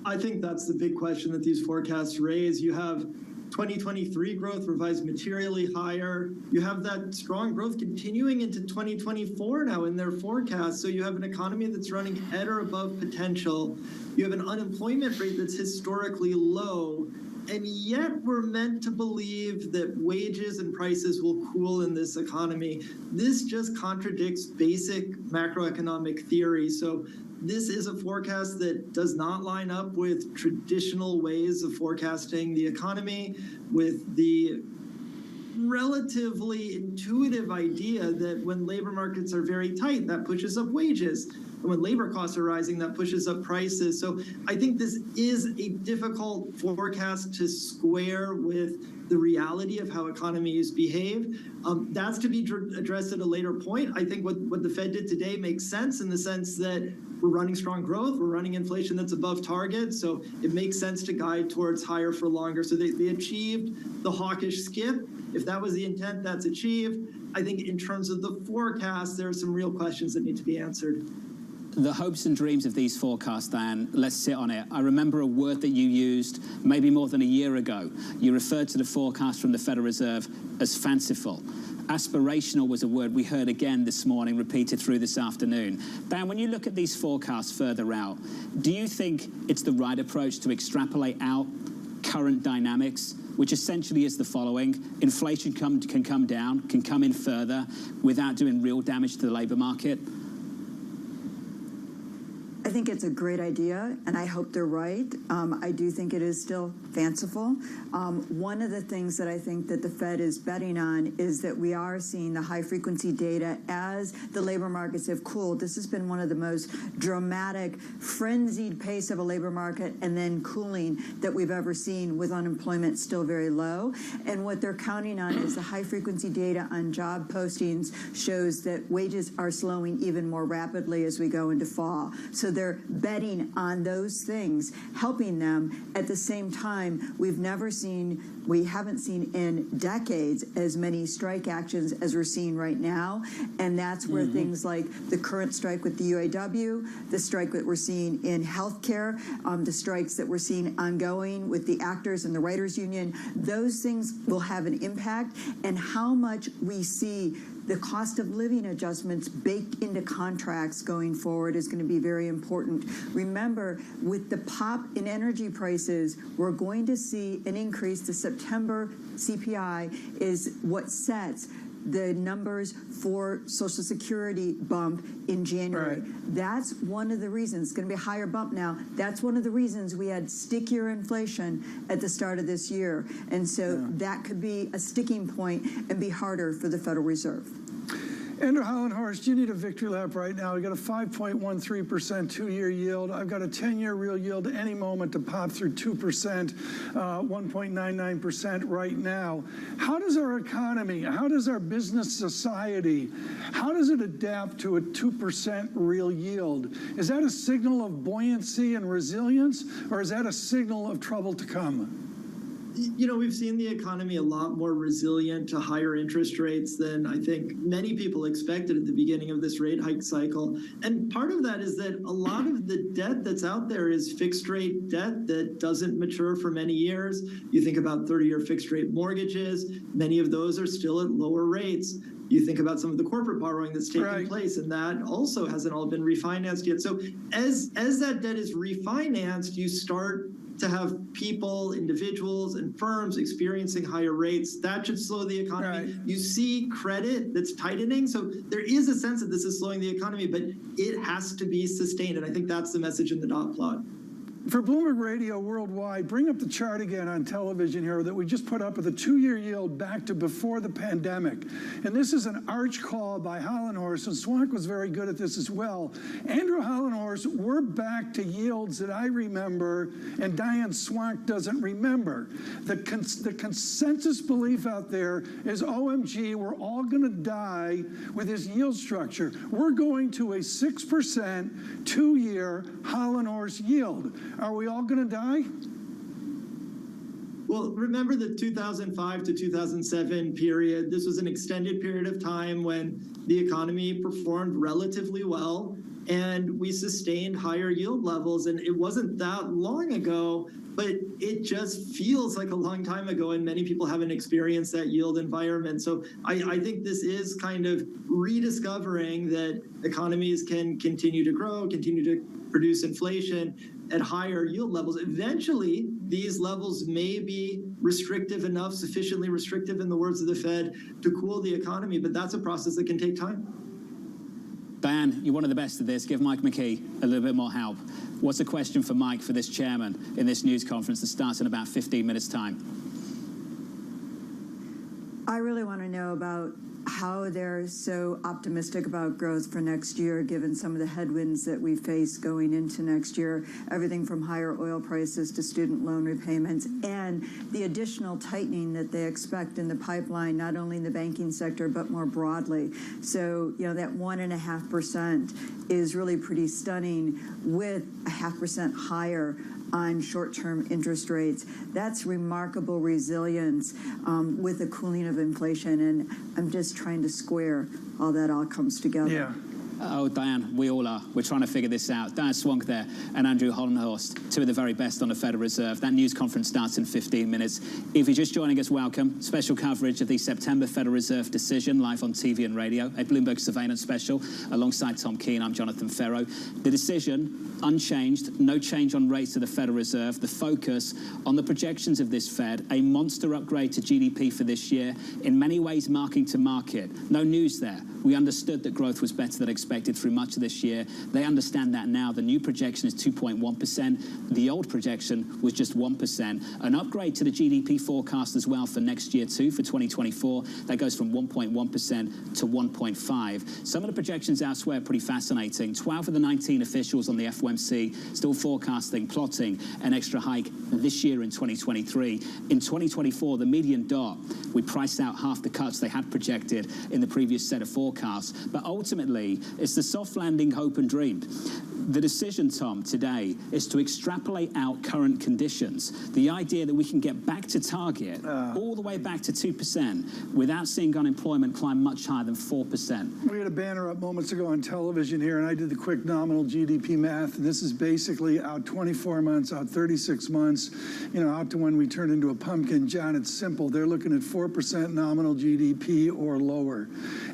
I think that's the big question that these forecasts raise. You have 2023 growth revised materially higher. You have that strong growth continuing into 2024 now in their forecast. So you have an economy that's running at or above potential. You have an unemployment rate that's historically low. And yet we're meant to believe that wages and prices will cool in this economy. This just contradicts basic macroeconomic theory. So this is a forecast that does not line up with traditional ways of forecasting the economy, with the relatively intuitive idea that when labor markets are very tight, that pushes up wages. And when labor costs are rising, that pushes up prices. So I think this is a difficult forecast to square with the reality of how economies behave. That's to be addressed at a later point. I think what the Fed did today makes sense in the sense that we're running strong growth, we're running inflation that's above target, so it makes sense to guide towards higher for longer. So they achieved the hawkish skip. If that was the intent, that's achieved. I think in terms of the forecast, there are some real questions that need to be answered. The hopes and dreams of these forecasts, Dan, let's sit on it. I remember a word that you used maybe more than a year ago. You referred to the forecast from the Federal Reserve as fanciful. Aspirational was a word we heard again this morning, repeated through this afternoon. Dan, when you look at these forecasts further out, do you think it's the right approach to extrapolate out current dynamics, which essentially is the following: inflation can come down, can come in further without doing real damage to the labor market? I think it's a great idea, and I hope they're right. I do think it is still fanciful. One of the things that I think that the Fed is betting on is that we are seeing the high-frequency data as the labor markets have cooled. This has been one of the most dramatic, frenzied pace of a labor market and then cooling that we've ever seen, with unemployment still very low. And what they're counting on is the high-frequency data on job postings shows that wages are slowing even more rapidly as we go into fall. So they're betting on those things, helping them. At the same time, we haven't seen in decades as many strike actions as we're seeing right now. And that's where things like the current strike with the UAW, the strike that we're seeing in healthcare, the strikes that we're seeing ongoing with the actors and the writers union, those things will have an impact. And how much we see the cost of living adjustments baked into contracts going forward is going to be very important. Remember, with the pop in energy prices, we're going to see an increase. The September CPI is what sets the numbers for Social Security bump in January. Right. That's one of the reasons. It's going to be a higher bump now. That's one of the reasons we had stickier inflation at the start of this year. And so that could be a sticking point and be harder for the Federal Reserve. Andrew Hollenhorst, you need a victory lap right now. We got a 5.13% two-year yield. I've got a 10-year real yield at any moment to pop through 2%, 1.99% right now. How does our economy, how does our business society, how does it adapt to a 2% real yield? Is that a signal of buoyancy and resilience, or is that a signal of trouble to come? You know, we've seen the economy a lot more resilient to higher interest rates than I think many people expected at the beginning of this rate hike cycle. And part of that is that a lot of the debt that's out there is fixed rate debt that doesn't mature for many years. You think about 30-year fixed rate mortgages, many of those are still at lower rates. You think about some of the corporate borrowing that's taking place, and that also hasn't all been refinanced yet. So as that debt is refinanced, you start to have people, individuals, and firms experiencing higher rates. That should slow the economy. You see credit that's tightening. So there is a sense that this is slowing the economy, but it has to be sustained. And I think that's the message in the dot plot. For Bloomberg Radio Worldwide, bring up the chart again on television here that we just put up with a two-year yield back to before the pandemic. And this is an arch call by Hollenhorst, and Swank was very good at this as well. Andrew Hollenhorst, we're back to yields that I remember and Diane Swank doesn't remember. The consensus belief out there is, OMG, we're all going to die with this yield structure. We're going to a 6% two-year Hollenhorst yield. Are we all going to die? Well, remember the 2005 to 2007 period. This was an extended period of time when the economy performed relatively well. and we sustained higher yield levels. And it wasn't that long ago, but it just feels like a long time ago, and many people haven't experienced that yield environment. So I think this is kind of rediscovering that economies can continue to grow, continue to produce inflation at higher yield levels. Eventually, these levels may be restrictive enough, sufficiently restrictive in the words of the Fed, to cool the economy, but that's a process that can take time. Diane, you're one of the best at this. Give Mike McKee a little bit more help. What's a question for Mike for this chairman in this news conference that starts in about 15 minutes' time? I really want to know about how they're so optimistic about growth for next year, given some of the headwinds that we face going into next year, everything from higher oil prices to student loan repayments, and the additional tightening that they expect in the pipeline, not only in the banking sector, but more broadly. So, that 1.5% is really pretty stunning, with 0.5% higher on short-term interest rates. That's remarkable resilience with the cooling of inflation, and I'm just trying to square all that all comes together. Yeah. Oh, Diane, we all are. We're trying to figure this out. Diane Swank there and Andrew Hollenhorst, two of the very best on the Federal Reserve. That news conference starts in 15 minutes. If you're just joining us, welcome. Special coverage of the September Federal Reserve decision, live on TV and radio, a Bloomberg Surveillance Special. Alongside Tom Keene, I'm Jonathan Ferro. The decision, unchanged, no change on rates of the Federal Reserve. The focus on the projections of this Fed, a monster upgrade to GDP for this year, in many ways marking to market. No news there. We understood that growth was better than expected through much of this year. They understand that now. The new projection is 2.1%. The old projection was just 1%. An upgrade to the GDP forecast as well for next year too, for 2024. That goes from 1.1% to 1.5%. Some of the projections elsewhere are pretty fascinating. 12 of the 19 officials on the FOMC still forecasting, plotting an extra hike this year in 2023. In 2024, the median dot, we priced out half the cuts they had projected in the previous set of forecasts. But ultimately, it's the soft landing hope and dream. The decision, Tom, today is to extrapolate out current conditions. The idea that we can get back to target, all the way back to 2%, without seeing unemployment climb much higher than 4%. We had a banner up moments ago on television here, and I did the quick nominal GDP math. And this is basically out 24 months, out 36 months, out to when we turn into a pumpkin. John, it's simple. They're looking at 4% nominal GDP or lower.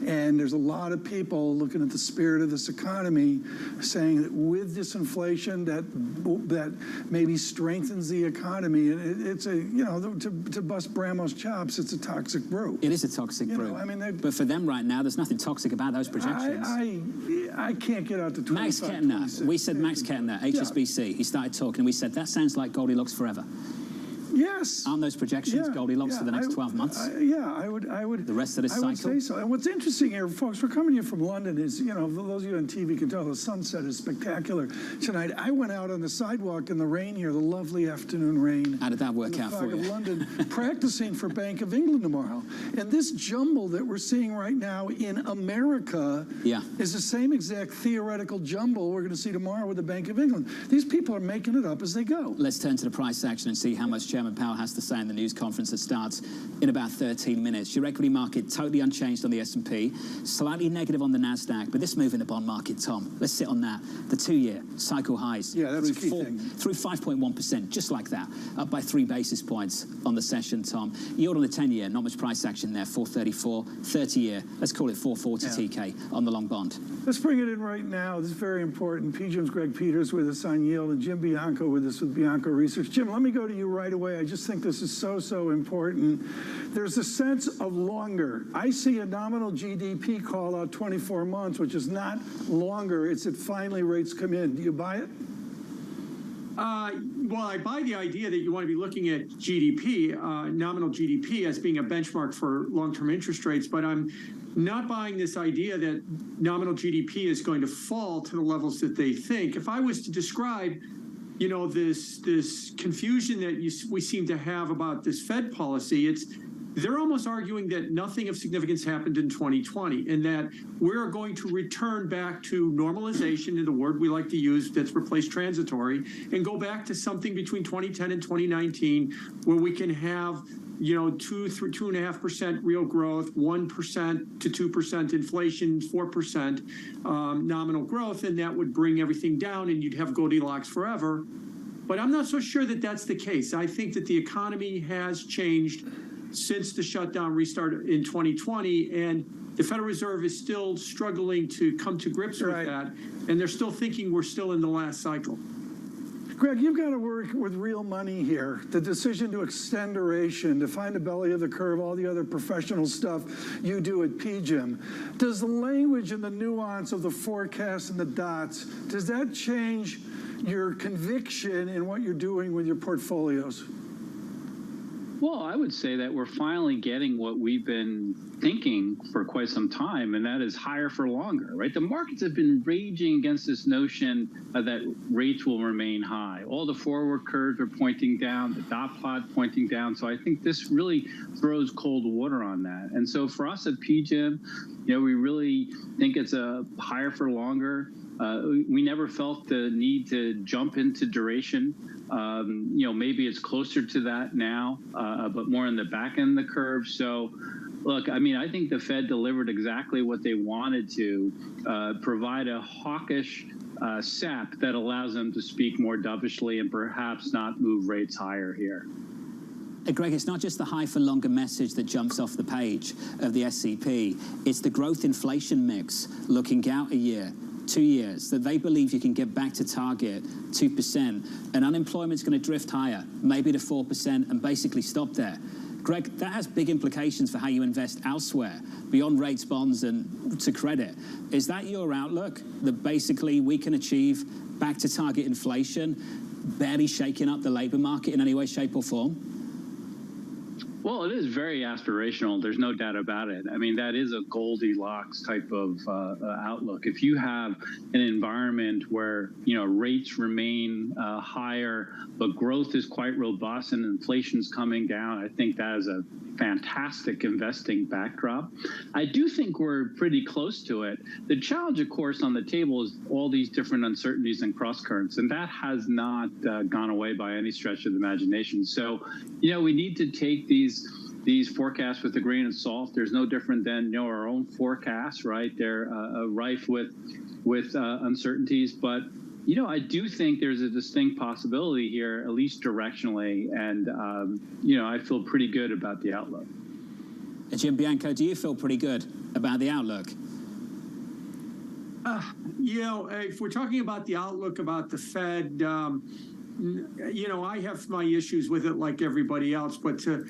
And there's a lot of people looking at the spirit of this economy saying that with this inflation that maybe strengthens the economy, and it's a, to bust Bramo's chops, it's a toxic brew. It is a toxic brew. But for them right now, there's nothing toxic about those projections. I can't get out to 25. Max Kettner, we said Max Kettner, HSBC, he started talking, and we said, that sounds like Goldilocks forever. Yes. Aren't those projections Goldilocks for the next 12 months? I would. The rest of this cycle? I would say so. And what's interesting here, folks, we're coming here from London, is, those of you on TV can tell the sunset is spectacular tonight. I went out on the sidewalk in the rain here, the lovely afternoon rain. How did that work out for you? Of London, practicing for Bank of England tomorrow. And this jumble that we're seeing right now in America is the same exact theoretical jumble we're going to see tomorrow with the Bank of England. These people are making it up as they go. Let's turn to the price action and see how much Chairman Powell has to say in the news conference that starts in about 13 minutes. Your equity market totally unchanged on the S&P, slightly negative on the NASDAQ, but this move in the bond market, Tom, let's sit on that. The 2-year cycle highs that's a key thing. Through 5.1%, just like that, up by 3 basis points on the session, Tom. Yield on the 10-year, not much price action there, 434. 30-year, let's call it 440 TK on the long bond. Let's bring it in right now. This is very important. PGIM's Greg Peters with us on yield, and Jim Bianco with us with Bianco Research. Jim, let me go to you right away. I just think this is so important. There's a sense of longer. I see a nominal GDP call out 24 months, which is not longer. It's that finally rates come in. Do you buy it? Well, I buy the idea that you want to be looking at GDP, nominal GDP, as being a benchmark for long-term interest rates, but I'm not buying this idea that nominal GDP is going to fall to the levels that they think. If I was to describe this confusion that we seem to have about this Fed policy, they're almost arguing that nothing of significance happened in 2020 and that we're going to return back to normalization, the word we like to use that's replaced transitory, and go back to something between 2010 and 2019 where we can have 2.5% real growth, 1% to 2% inflation, 4% nominal growth, and that would bring everything down and you'd have Goldilocks forever. But I'm not so sure that that's the case. I think that the economy has changed since the shutdown restart in 2020, and the Federal Reserve is still struggling to come to grips with that, and they're still thinking we're still in the last cycle. Greg, you've got to work with real money here. The decision to extend duration, to find the belly of the curve, all the other professional stuff you do at PGIM. Does the language and the nuance of the forecast and the dots, does that change your conviction in what you're doing with your portfolios? Well, I would say that we're finally getting what we've been thinking for quite some time, and that is higher for longer, right? The markets have been raging against this notion that rates will remain high. All the forward curves are pointing down, the dot plot pointing down. So I think this really throws cold water on that. And so for us at PGIM, we really think it's a higher for longer. We never felt the need to jump into duration. Maybe it's closer to that now, but more in the back end of the curve. So, look, I think the Fed delivered exactly what they wanted to, provide a hawkish sap that allows them to speak more dovishly and perhaps not move rates higher here. Greg, it's not just the high for longer message that jumps off the page of the SCP. It's the growth inflation mix looking out a year, 2 years, that they believe you can get back to target 2%, and unemployment's going to drift higher, maybe to 4%, and basically stop there. Greg, that has big implications for how you invest elsewhere, beyond rates, bonds, and to credit. Is that your outlook, that basically we can achieve back to target inflation, barely shaking up the labor market in any way, shape, or form? Well, it is very aspirational. There's no doubt about it. That is a Goldilocks type of outlook. If you have an environment where, rates remain higher, but growth is quite robust and inflation's coming down, I think that is a fantastic investing backdrop. I do think we're pretty close to it. The challenge, of course, on the table is all these different uncertainties and cross currents, and that has not gone away by any stretch of the imagination. So, we need to take these forecasts with a grain of salt. There's no different than our own forecasts, right? They're rife with uncertainties, but I do think there's a distinct possibility here, at least directionally, and I feel pretty good about the outlook. Jim Bianco, do you feel pretty good about the outlook? If we're talking about the outlook about the Fed, I have my issues with it like everybody else, but to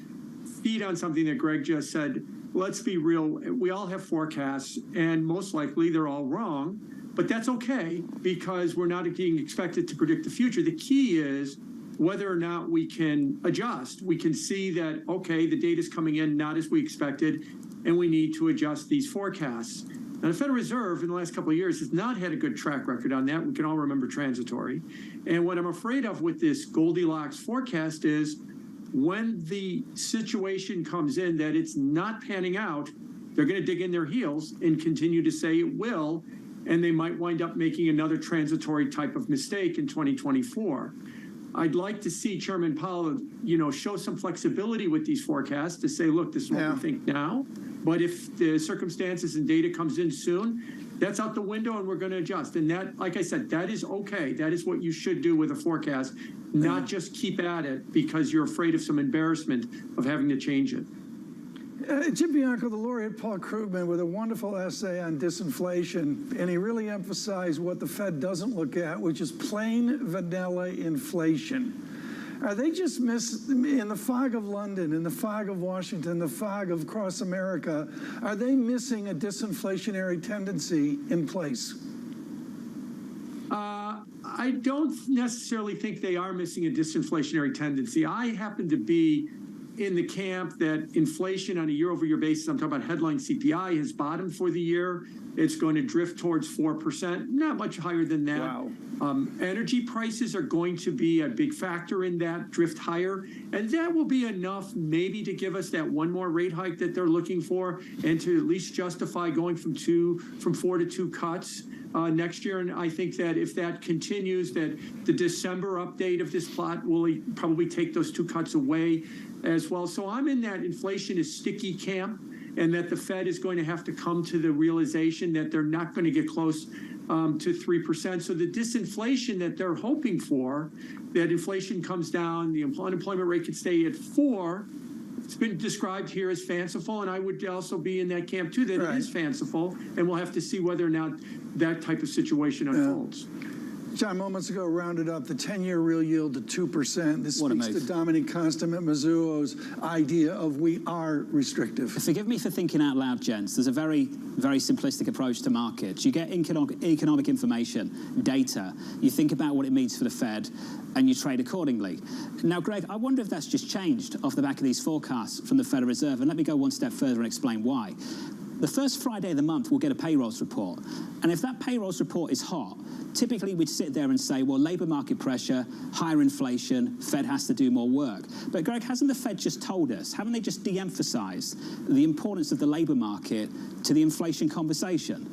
feed on something that Greg just said, let's be real. We all have forecasts, and most likely they're all wrong, but that's okay because we're not being expected to predict the future. The key is whether or not we can adjust. We can see that, okay, the data's coming in not as we expected, and we need to adjust these forecasts. Now, the Federal Reserve in the last couple of years has not had a good track record on that. We can all remember transitory. And what I'm afraid of with this Goldilocks forecast is when the situation comes in that it's not panning out, they're going to dig in their heels and continue to say it will, and they might wind up making another transitory type of mistake in 2024. I'd like to see Chairman Powell, show some flexibility with these forecasts to say, look, this is what we think now. But if the circumstances and data comes in soon, that's out the window and we're going to adjust. And that, like I said, that is okay. That is what you should do with a forecast, not just keep at it because you're afraid of some embarrassment of having to change it. Jim Bianco, the laureate Paul Krugman, with a wonderful essay on disinflation, and he really emphasized what the Fed doesn't look at, which is plain vanilla inflation. Are they just in the fog of London, in the fog of Washington, the fog of across America, are they missing a disinflationary tendency in place? I don't necessarily think they are missing a disinflationary tendency. I happen to be in the camp that inflation on a year-over-year basis, I'm talking about headline CPI, has bottomed for the year. It's going to drift towards 4%, not much higher than that. Wow. Energy prices are going to be a big factor in that drift higher, and that will be enough maybe to give us that one more rate hike that they're looking for and to at least justify going from 4 to 2 cuts. next year. And I think that if that continues, that the December update of this plot will probably take those 2 cuts away as well. So I'm in that inflation is sticky camp, and that the Fed is going to have to come to the realization that they're not going to get close to 3%. So the disinflation that they're hoping for, that inflation comes down, the unemployment rate could stay at 4%. It's been described here as fanciful, and I would also be in that camp too, that it is fanciful, and we'll have to see whether or not that type of situation unfolds. John, moments ago, rounded up the 10-year real yield to 2%. This speaks to Dominic Constant-Mazzuo's idea of we are restrictive. Forgive me for thinking out loud, gents. There's a very, very simplistic approach to markets. You get economic information, data. You think about what it means for the Fed, and you trade accordingly. Now, Greg, I wonder if that's just changed off the back of these forecasts from the Federal Reserve. And let me go one step further and explain why. The first Friday of the month, we'll get a payrolls report. And if that payrolls report is hot, typically we'd sit there and say, well, labour market pressure, higher inflation, Fed has to do more work. But Greg, hasn't the Fed just told us, haven't they just de-emphasised the importance of the labour market to the inflation conversation?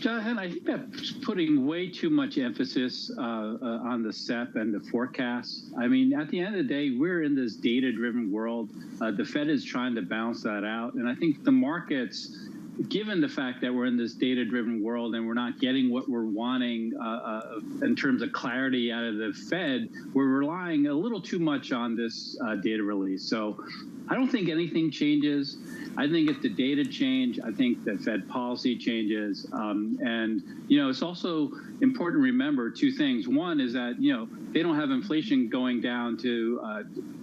Jonathan, I think that's putting way too much emphasis on the SEP and the forecast. I mean, at the end of the day, we're in this data-driven world. The Fed is trying to balance that out. And I think the markets, given the fact that we're in this data-driven world and we're not getting what we're wanting in terms of clarity out of the Fed, we're relying a little too much on this data release. So I don't think anything changes. I think if the data change, I think the Fed policy changes. And, you know, it's also important to remember 2 things. One is that, you know, they don't have inflation going down to,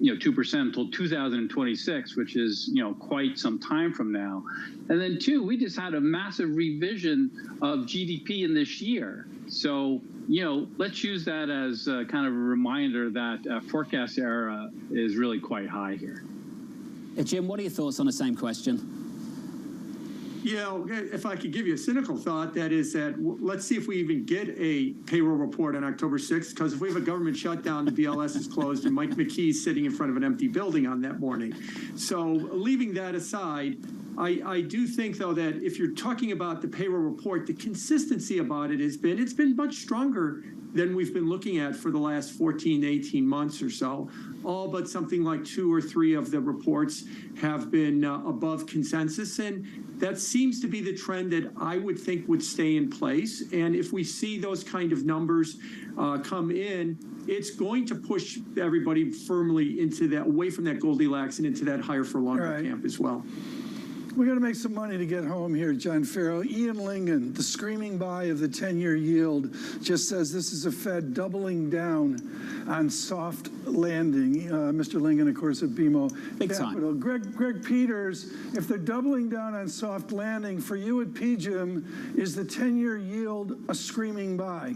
2% until 2026, which is, quite some time from now. And then 2, we just had a massive revision of GDP in this year. So, let's use that as kind of a reminder that forecast error is really quite high here. Jim, what are your thoughts on the same question? Yeah, if I could give you a cynical thought, that is that let's see if we even get a payroll report on October 6th, because if we have a government shutdown, the BLS is closed, and Mike McKee's sitting in front of an empty building on that morning. So leaving that aside, I do think, though, that if you're talking about the payroll report, the consistency about it it's been much stronger than we've been looking at for the last 14 to 18 months or so. All but something like 2 or 3 of the reports have been above consensus. And that seems to be the trend that I would think would stay in place. And if we see those kind of numbers come in, it's going to push everybody firmly into that, away from that Goldilocks and into that higher for longer camp as well. We got to make some money to get home here, John Farrow. Ian Lingen, the screaming buy of the 10-year yield, just says this is a Fed doubling down on soft landing. Mr. Lingen, of course, at BMO Capital. Greg Peters, if they're doubling down on soft landing, for you at PGIM, is the 10-year yield a screaming buy?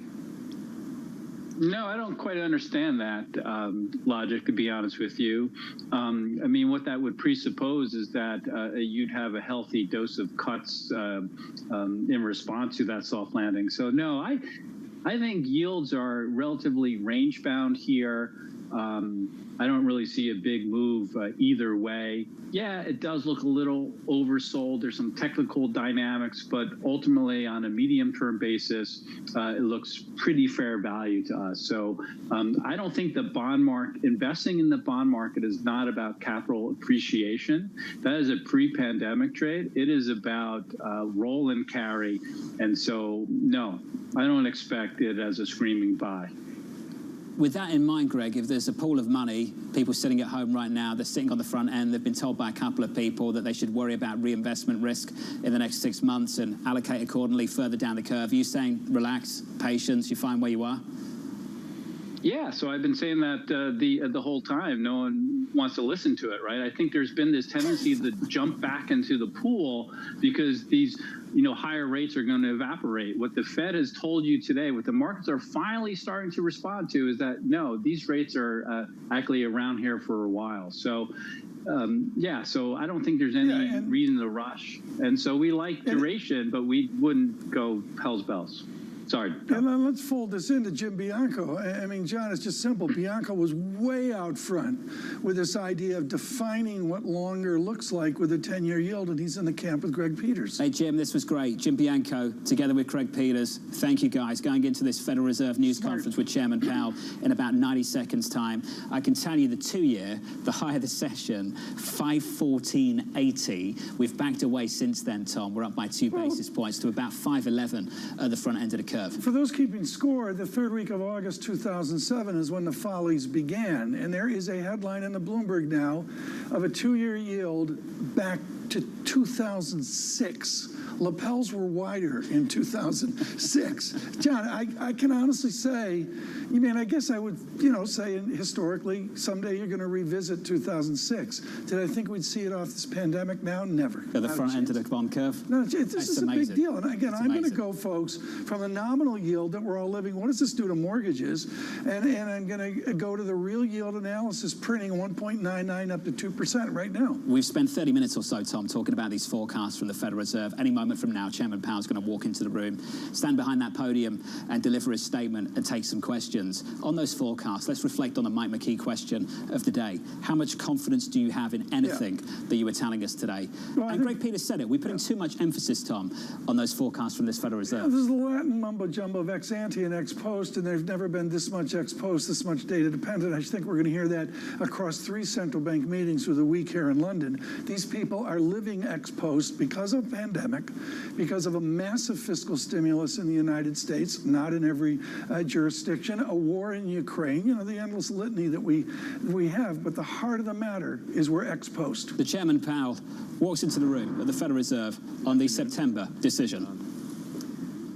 No, I don't quite understand that logic, to be honest with you. I mean, what that would presuppose is that you'd have a healthy dose of cuts in response to that soft landing. So, no, I think yields are relatively range-bound here. I don't really see a big move either way. Yeah, it does look a little oversold. There's some technical dynamics, but ultimately on a medium-term basis, it looks pretty fair value to us. So I don't think the bond market, investing in the bond market is not about capital appreciation. That is a pre-pandemic trade. It is about roll and carry. And so, no, I don't expect it as a screaming buy. With that in mind, Greg, if there's a pool of money, people sitting at home right now, they're sitting on the front end, they've been told by a couple of people that they should worry about reinvestment risk in the next 6 months and allocate accordingly further down the curve. Are you saying relax, patience, you're fine where you are? Yeah, so I've been saying that the whole time. No one wants to listen to it, right? I think there's been this tendency to jump back into the pool because these higher rates are going to evaporate. What the Fed has told you today, what the markets are finally starting to respond to, is that, no, these rates are actually around here for a while. So, so I don't think there's any reason to rush. And so we like duration, but we wouldn't go hell's bells. Sorry. And let's fold this into Jim Bianco. I mean, John, it's just simple. Bianco was way out front with this idea of defining what longer looks like with a 10-year yield, and he's in the camp with Greg Peters. Hey, Jim, this was great. Jim Bianco, together with Craig Peters. Thank you, guys. Going into this Federal Reserve news conference with Chairman Powell in about 90 seconds' time. I can tell you the 2-year, the high of the session, 514.80. We've backed away since then, Tom. We're up by 2 basis points to about 511 at the front end of the curve. For those keeping score, the third week of August 2007 is when the follies began. And there is a headline in the Bloomberg now of a 2-year yield back to 2006. Lapels were wider in 2006. John, I can honestly say, I guess I would, say historically, someday you're going to revisit 2006. Did I think we'd see it off this pandemic now? Never. At the front end of the bond curve? No, this is a big deal. And again, I'm going to go, folks, from the nominal yield that we're all living. What does this do to mortgages? And I'm going to go to the real yield analysis, printing 1.99 up to 2% right now. We've spent 30 minutes or so, Tom, talking about these forecasts from the Federal Reserve. Any moment from now, Chairman Powell's going to walk into the room, stand behind that podium and deliver his statement and take some questions. On those forecasts, let's reflect on the Mike McKee question of the day. How much confidence do you have in anything that you were telling us today? Well, and Greg Peters said it. We're putting too much emphasis, Tom, on those forecasts from this Federal Reserve. This is the Latin mumbo-jumbo of ex ante and ex post, and there's never been this much ex post, this much data dependent. I think we're going to hear that across 3 central bank meetings through the week here in London. These people are living ex post because of pandemic, because of a massive fiscal stimulus in the United States, not in every jurisdiction, a war in Ukraine, the endless litany that we have. But the heart of the matter is we're ex post. The Chairman Powell walks into the room at the Federal Reserve on the September decision.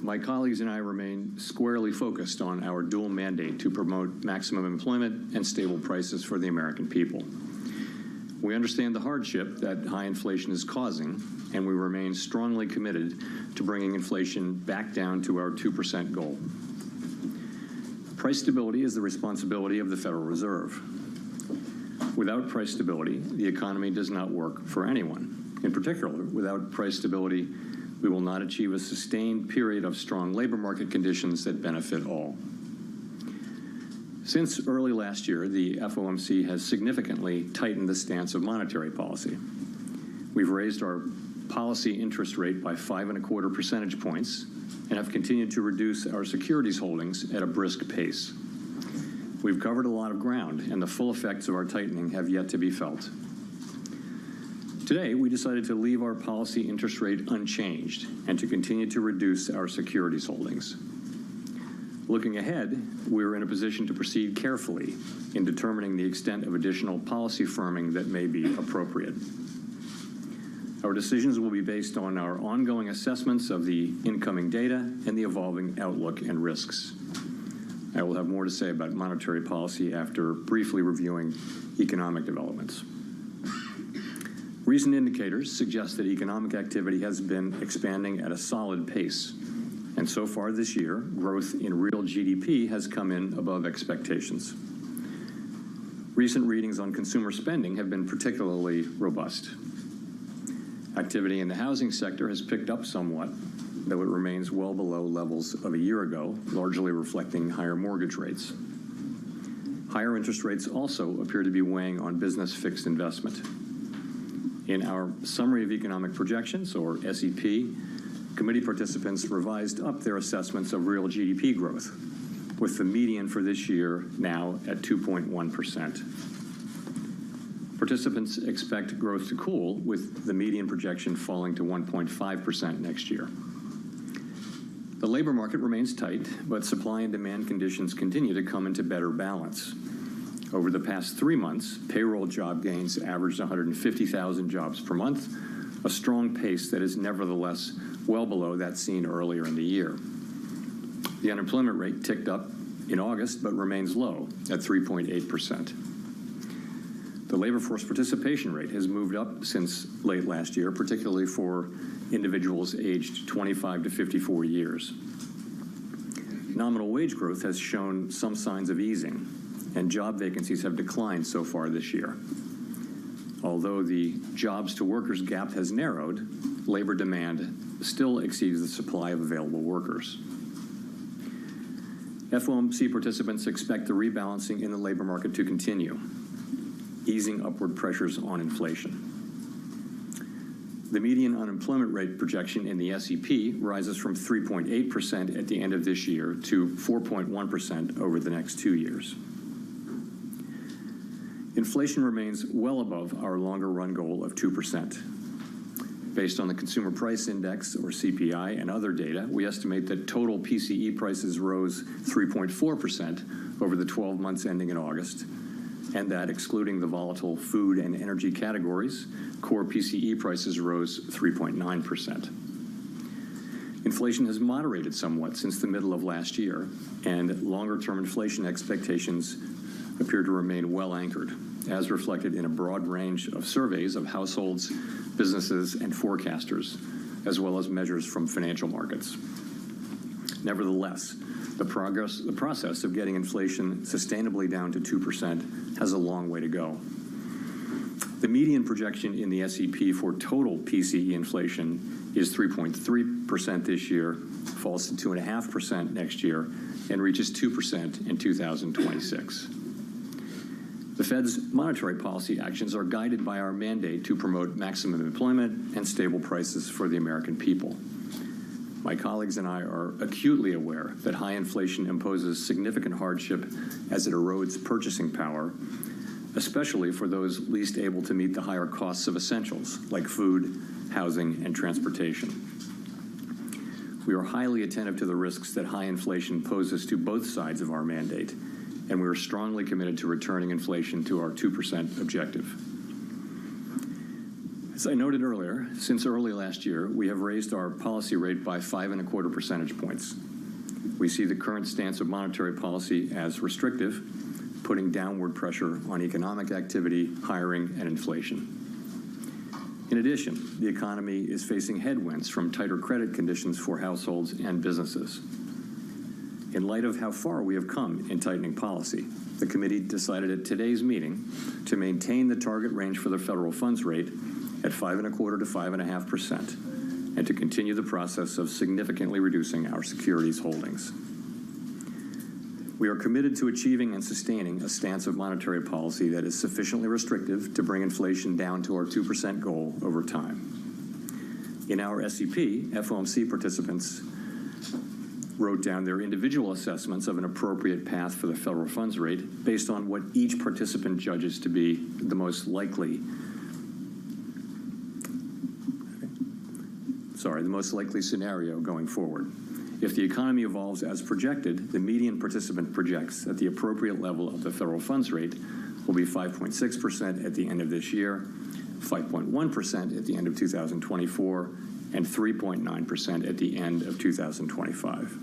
My colleagues and I remain squarely focused on our dual mandate to promote maximum employment and stable prices for the American people. We understand the hardship that high inflation is causing, and we remain strongly committed to bringing inflation back down to our 2% goal. Price stability is the responsibility of the Federal Reserve. Without price stability, the economy does not work for anyone. In particular, without price stability, we will not achieve a sustained period of strong labor market conditions that benefit all. Since early last year, the FOMC has significantly tightened the stance of monetary policy. We've raised our policy interest rate by 5.25 percentage points and have continued to reduce our securities holdings at a brisk pace. We've covered a lot of ground, and the full effects of our tightening have yet to be felt. Today, we decided to leave our policy interest rate unchanged and to continue to reduce our securities holdings. Looking ahead, we are in a position to proceed carefully in determining the extent of additional policy firming that may be appropriate. Our decisions will be based on our ongoing assessments of the incoming data and the evolving outlook and risks. I will have more to say about monetary policy after briefly reviewing economic developments. Recent indicators suggest that economic activity has been expanding at a solid pace. And so far this year, growth in real GDP has come in above expectations. Recent readings on consumer spending have been particularly robust. Activity in the housing sector has picked up somewhat, though it remains well below levels of a year ago, largely reflecting higher mortgage rates. Higher interest rates also appear to be weighing on business fixed investment. In our Summary of Economic Projections, or SEP, committee participants revised up their assessments of real GDP growth, with the median for this year now at 2.1%. Participants expect growth to cool, with the median projection falling to 1.5% next year. The labor market remains tight, but supply and demand conditions continue to come into better balance. Over the past 3 months, payroll job gains averaged 150,000 jobs per month, a strong pace that is nevertheless well below that seen earlier in the year. The unemployment rate ticked up in August, but remains low at 3.8%. The labor force participation rate has moved up since late last year, particularly for individuals aged 25 to 54 years. Nominal wage growth has shown some signs of easing, and job vacancies have declined so far this year. Although the jobs to workers gap has narrowed, labor demand still exceeds the supply of available workers. FOMC participants expect the rebalancing in the labor market to continue, easing upward pressures on inflation. The median unemployment rate projection in the SEP rises from 3.8% at the end of this year to 4.1% over the next 2 years. Inflation remains well above our longer run goal of 2%. Based on the Consumer Price Index, or CPI, and other data, we estimate that total PCE prices rose 3.4% over the 12 months ending in August, and that, excluding the volatile food and energy categories, core PCE prices rose 3.9%. Inflation has moderated somewhat since the middle of last year, and longer-term inflation expectations appear to remain well anchored, as reflected in a broad range of surveys of households, businesses, and forecasters, as well as measures from financial markets. Nevertheless, the process of getting inflation sustainably down to 2% has a long way to go. The median projection in the SEP for total PCE inflation is 3.3% this year, falls to 2.5% next year, and reaches 2% in 2026. The Fed's monetary policy actions are guided by our mandate to promote maximum employment and stable prices for the American people. My colleagues and I are acutely aware that high inflation imposes significant hardship as it erodes purchasing power, especially for those least able to meet the higher costs of essentials like food, housing, and transportation. We are highly attentive to the risks that high inflation poses to both sides of our mandate, and we are strongly committed to returning inflation to our 2% objective. As I noted earlier, since early last year, we have raised our policy rate by 5.25 percentage points. We see the current stance of monetary policy as restrictive, putting downward pressure on economic activity, hiring, and inflation. In addition, the economy is facing headwinds from tighter credit conditions for households and businesses. In light of how far we have come in tightening policy, the committee decided at today's meeting to maintain the target range for the federal funds rate at 5.25% to 5.5%, and to continue the process of significantly reducing our securities holdings. We are committed to achieving and sustaining a stance of monetary policy that is sufficiently restrictive to bring inflation down to our 2% goal over time. In our SEP, FOMC participants wrote down their individual assessments of an appropriate path for the federal funds rate based on what each participant judges to be the most likely scenario going forward. If the economy evolves as projected, the median participant projects that the appropriate level of the federal funds rate will be 5.6% at the end of this year, 5.1% at the end of 2024, and 3.9% at the end of 2025.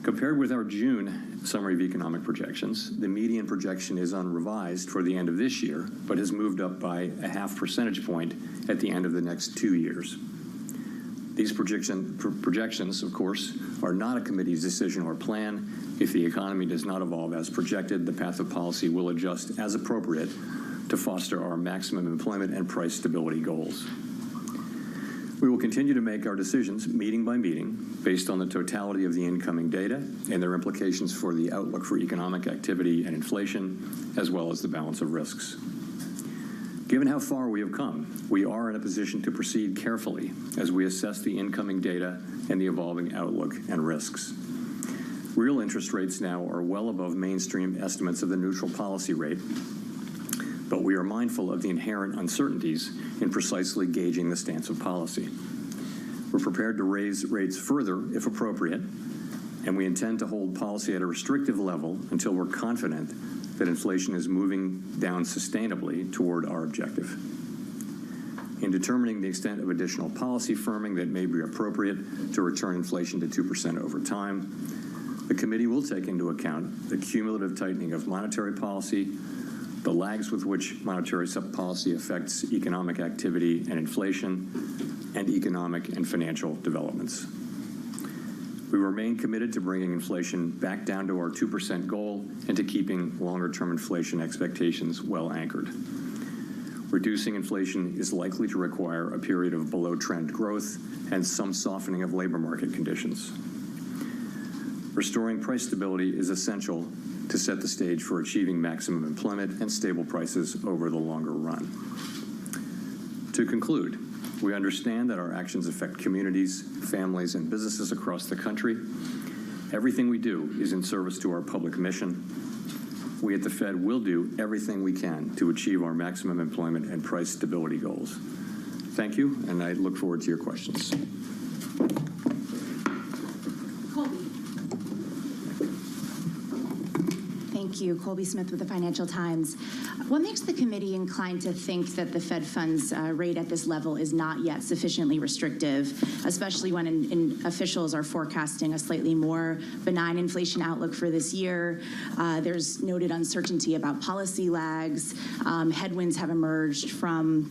Compared with our June summary of economic projections, the median projection is unrevised for the end of this year, but has moved up by 0.5 percentage point at the end of the next 2 years. These projections, of course, are not a committee's decision or plan. If the economy does not evolve as projected, the path of policy will adjust as appropriate to foster our maximum employment and price stability goals. We will continue to make our decisions meeting by meeting based on the totality of the incoming data and their implications for the outlook for economic activity and inflation, as well as the balance of risks. Given how far we have come, we are in a position to proceed carefully as we assess the incoming data and the evolving outlook and risks. Real interest rates now are well above mainstream estimates of the neutral policy rate, but we are mindful of the inherent uncertainties in precisely gauging the stance of policy. We're prepared to raise rates further if appropriate, and we intend to hold policy at a restrictive level until we're confident that inflation is moving down sustainably toward our objective. In determining the extent of additional policy firming that may be appropriate to return inflation to 2% over time, the committee will take into account the cumulative tightening of monetary policy, the lags with which monetary policy affects economic activity and inflation, and economic and financial developments. We remain committed to bringing inflation back down to our 2% goal and to keeping longer-term inflation expectations well anchored. Reducing inflation is likely to require a period of below-trend growth and some softening of labor market conditions. Restoring price stability is essential to set the stage for achieving maximum employment and stable prices over the longer run. To conclude, we understand that our actions affect communities, families, and businesses across the country. Everything we do is in service to our public mission. We at the Fed will do everything we can to achieve our maximum employment and price stability goals. Thank you, and I look forward to your questions. Thank you. Colby Smith with the Financial Times. What makes the committee inclined to think that the Fed funds rate at this level is not yet sufficiently restrictive, especially when officials are forecasting a slightly more benign inflation outlook for this year? There's noted uncertainty about policy lags. Headwinds have emerged from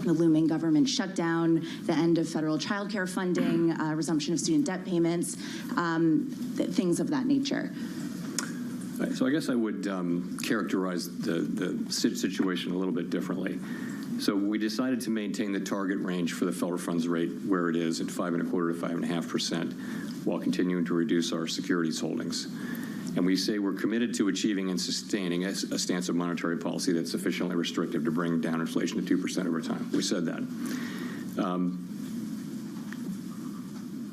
the looming government shutdown, the end of federal child care funding, resumption of student debt payments, things of that nature. So I guess I would characterize the situation a little bit differently. So we decided to maintain the target range for the federal funds rate where it is at 5.25% to 5.5%, while continuing to reduce our securities holdings. And we say we're committed to achieving and sustaining a stance of monetary policy that's sufficiently restrictive to bring down inflation to 2% over time. We said that.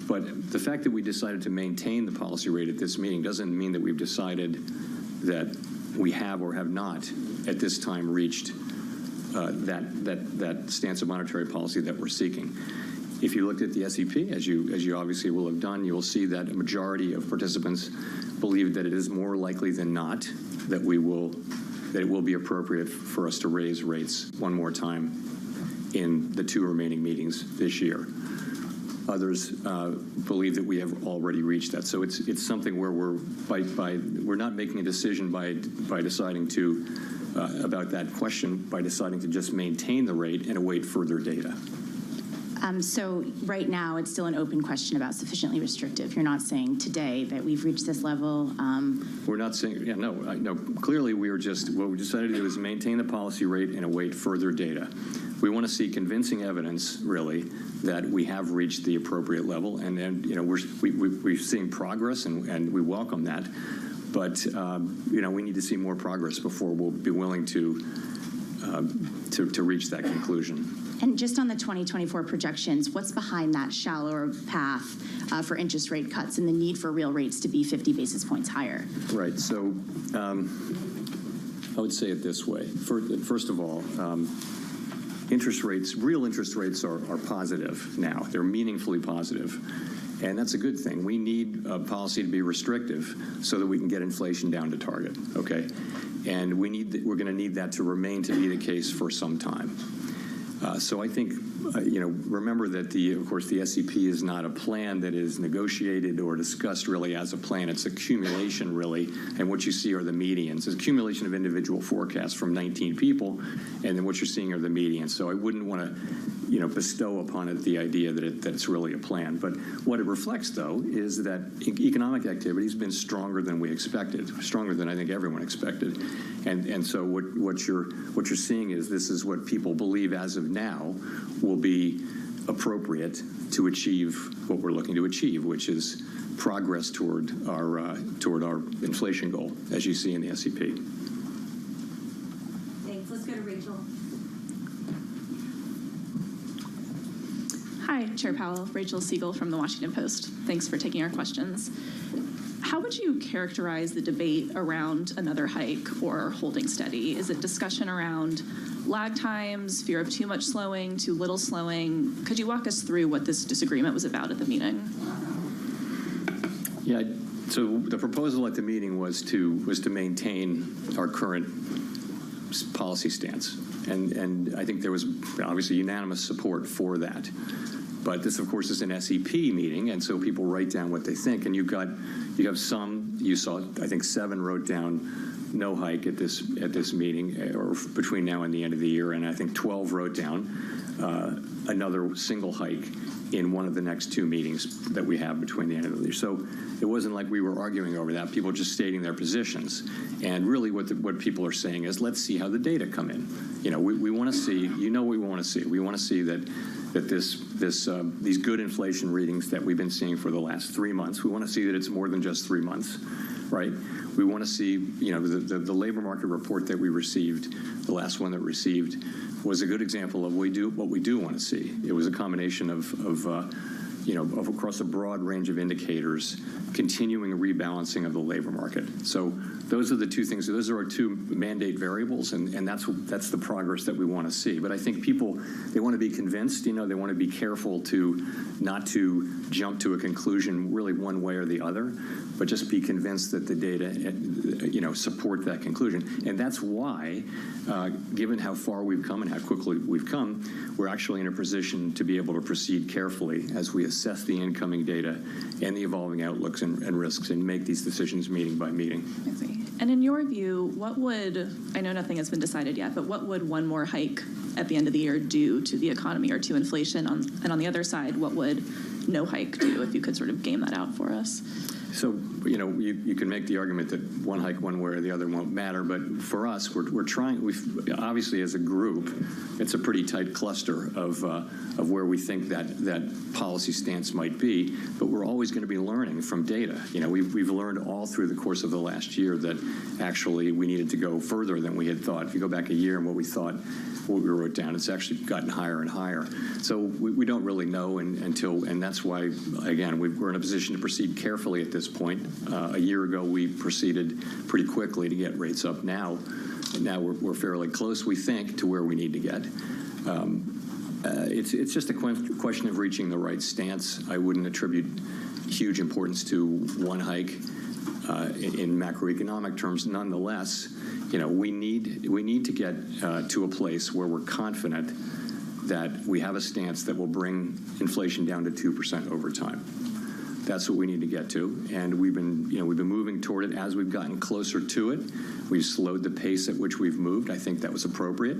But the fact that we decided to maintain the policy rate at this meeting doesn't mean that we've decided that we have or have not at this time reached that stance of monetary policy that we're seeking. If you looked at the SEP, as you obviously will have done, you will see that a majority of participants believe that it is more likely than not that it will be appropriate for us to raise rates one more time in the 2 remaining meetings this year. Others believe that we have already reached that. So it's something where we're not making a decision by deciding to about that question by deciding to just maintain the rate and await further data. So right now, it's still an open question about sufficiently restrictive. You're not saying today that we've reached this level. We're not saying, no. Clearly, what we decided to do is maintain the policy rate and await further data. We want to see convincing evidence, really, that we have reached the appropriate level, and we're seeing progress, and we welcome that. But we need to see more progress before we'll be willing to reach that conclusion. And just on the 2024 projections, what's behind that shallower path for interest rate cuts and the need for real rates to be 50 basis points higher? Right. So I would say it this way. First of all, real interest rates are positive now. They're meaningfully positive. And that's a good thing. We need policy to be restrictive so that we can get inflation down to target, okay? And we're going to need that to remain to be the case for some time. So I think, remember that of course, the SEP is not a plan that is negotiated or discussed really as a plan. It's accumulation, really, and what you see are the medians. It's accumulation of individual forecasts from 19 people, and then what you're seeing are the medians. So I wouldn't want to, bestow upon it the idea that it's really a plan. But what it reflects, though, is that economic activity has been stronger than we expected, stronger than I think everyone expected. And so what you're seeing is this is what people believe as of now will be appropriate to achieve what we're looking to achieve, which is progress toward our inflation goal, as you see in the SEP. Thanks. Let's go to Rachel. Hi, Chair Powell. Rachel Siegel from The Washington Post. Thanks for taking our questions. How would you characterize the debate around another hike or holding steady? Is it discussion around lag times, fear of too much slowing, too little slowing? Could you walk us through what this disagreement was about at the meeting? Yeah, so the proposal at the meeting was to maintain our current policy stance. And I think there was obviously unanimous support for that. But this, of course, is an SEP meeting, and so people write down what they think. And you have some, you saw, I think 7 wrote down no hike at this meeting, or between now and the end of the year, and I think 12 wrote down another single hike in one of the next 2 meetings that we have between the end of the year. So it wasn't like we were arguing over that. People were just stating their positions. And really what people are saying is, let's see how the data come in. we want to see, what we want to see. We want to see that these good inflation readings that we've been seeing for the last 3 months, we want to see that it's more than just 3 months, right? We want to see, the labor market report that we received, the last one that we received, was a good example of what we do want to see. It was a combination of across a broad range of indicators, continuing rebalancing of the labor market. So those are the two things. Those are our two mandate variables, and that's the progress that we want to see. But I think people, they want to be convinced, they want to be careful not to jump to a conclusion really one way or the other, but just be convinced that the data, support that conclusion. And that's why, given how far we've come and how quickly we've come, we're actually in a position to be able to proceed carefully as we assess the incoming data and the evolving outlooks and risks and make these decisions meeting by meeting. I see. And in your view, I know nothing has been decided yet, but what would one more hike at the end of the year do to the economy or to inflation? And on the other side, what would no hike do, if you could sort of game that out for us? So, you can make the argument that one hike one way or the other won't matter, but for us, we're trying, obviously as a group, it's a pretty tight cluster of where we think that policy stance might be, but we're always going to be learning from data. We've learned all through the course of the last year that actually we needed to go further than we had thought. If you go back a year and what we wrote down, it's actually gotten higher and higher. So we don't really know and that's why, again, we're in a position to proceed carefully at this point. A year ago, we proceeded pretty quickly to get rates up. Now we're fairly close, we think, to where we need to get. It's just a question of reaching the right stance. I wouldn't attribute huge importance to one hike in macroeconomic terms. Nonetheless, we need to get to a place where we're confident that we have a stance that will bring inflation down to 2% over time. That's what we need to get to, and we've been moving toward it. As we've gotten closer to it, we've slowed the pace at which we've moved. I think that was appropriate,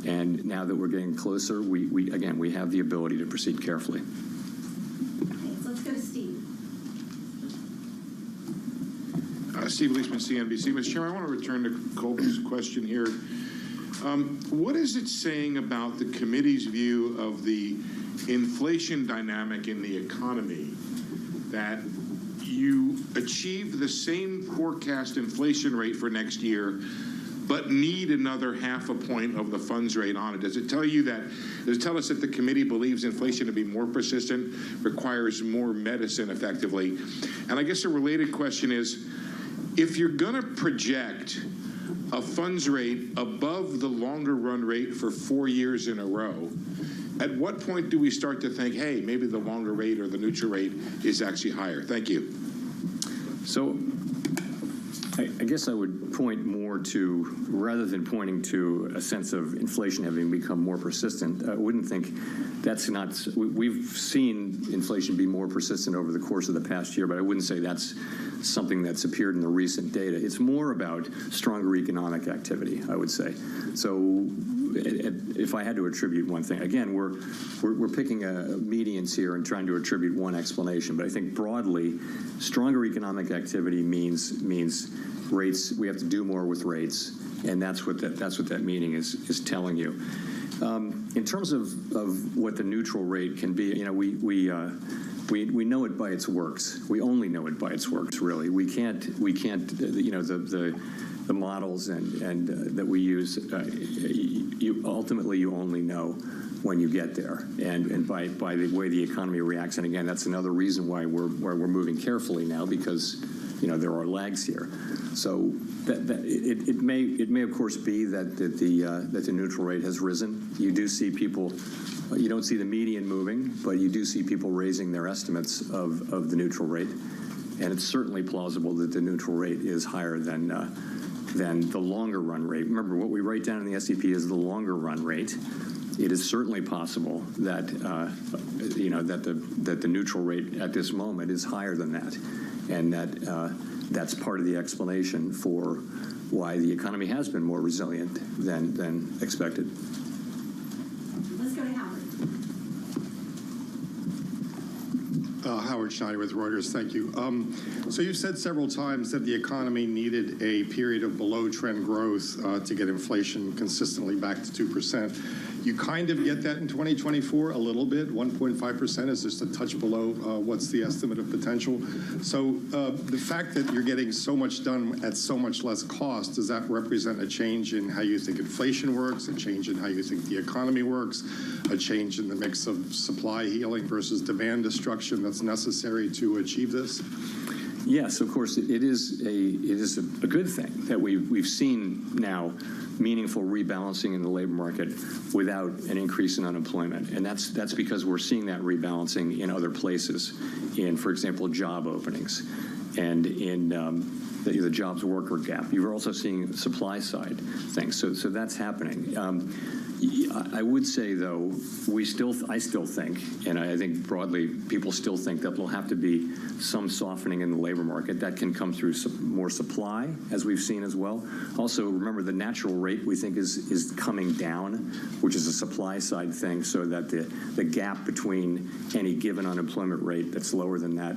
and now that we're getting closer, we have the ability to proceed carefully. Okay, so let's go to Steve. Steve Leisman, CNBC. Mr. Chairman, I want to return to Colby's question here. What is it saying about the committee's view of the inflation dynamic in the economy that you achieve the same forecast inflation rate for next year, but need another 0.5 point of the funds rate on it? Does it tell us that the committee believes inflation to be more persistent, requires more medicine effectively? And I guess a related question is, if you're going to project a funds rate above the longer run rate for 4 years in a row, at what point do we start to think, hey, maybe the longer rate or the neutral rate is actually higher? Thank you. So I guess I would point more to, rather than pointing to a sense of inflation having become more persistent, I wouldn't think that's not, we've seen inflation be more persistent over the course of the past year, but I wouldn't say that's something that's appeared in the recent data. It's more about stronger economic activity, I would say. So if I had to attribute one thing, again, we're picking medians here and trying to attribute one explanation, but I think broadly, stronger economic activity means rates. We have to do more with rates, and that's what that meaning is telling you. In terms of what the neutral rate can be, we know it by its works. We only know it by its works, really. We can't the models and that we use, ultimately you only know when you get there, and by the way the economy reacts. And again, that's another reason why we're moving carefully now, because there are lags here. So it may of course be that the neutral rate has risen. You do see people. You don't see the median moving, but you do see people raising their estimates of the neutral rate, and it's certainly plausible that the neutral rate is higher than the longer run rate. Remember, what we write down in the SEP is the longer run rate. It is certainly possible that that the neutral rate at this moment is higher than that, and that's part of the explanation for why the economy has been more resilient than expected. Let's go to Howard. Howard Schneider with Reuters. Thank you. So you've said several times that the economy needed a period of below-trend growth to get inflation consistently back to 2%. You kind of get that in 2024, a little bit. 1.5% is just a touch below what's the estimate of potential. So the fact that you're getting so much done at so much less cost, does that represent a change in how you think inflation works, a change in how you think the economy works, a change in the mix of supply healing versus demand destruction that's necessary to achieve this? Yes, of course, it is a good thing that we've seen now meaningful rebalancing in the labor market without an increase in unemployment, and that's because we're seeing that rebalancing in other places, in, for example, job openings, and in the jobs worker gap. You're also seeing supply side things, so that's happening. I would say, though, I still think, and I think broadly, people still think that there'll have to be some softening in the labor market that can come through more supply, as we've seen as well. Also, remember, the natural rate we think is coming down, which is a supply side thing, so that the gap between any given unemployment rate that's lower than that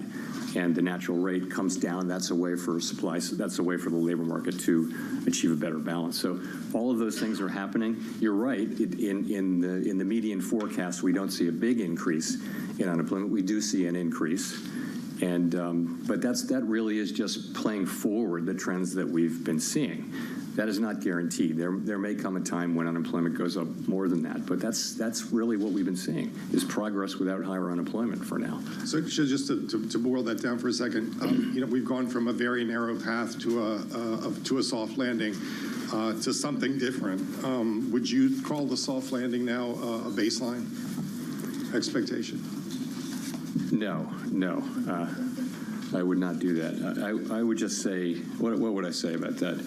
and the natural rate comes down. That's a way for supply. That's a way for the labor market to achieve a better balance. So all of those things are happening. You're right. In the median forecast, we don't see a big increase in unemployment. We do see an increase, and but that really is just playing forward the trends that we've been seeing. That is not guaranteed. There may come a time when unemployment goes up more than that, but that's really what we've been seeing, is progress without higher unemployment for now. So just to boil that down for a second, we've gone from a very narrow path to a soft landing to something different. Would you call the soft landing now a baseline expectation? No, I would not do that. I would just say, what would I say about that?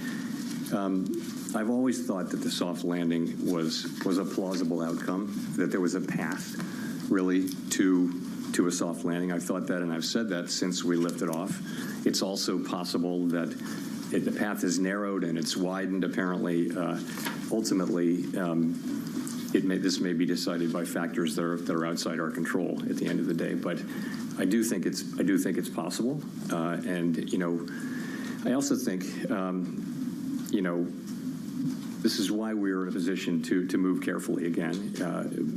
I've always thought that the soft landing was a plausible outcome, that there was a path, really, to a soft landing. I've thought that, and I've said that since we lifted off. It's also possible that the path is narrowed and it's widened. Apparently, ultimately, this may be decided by factors that are outside our control at the end of the day. But I do think it's possible, and I also think. This is why we're in a position to move carefully again,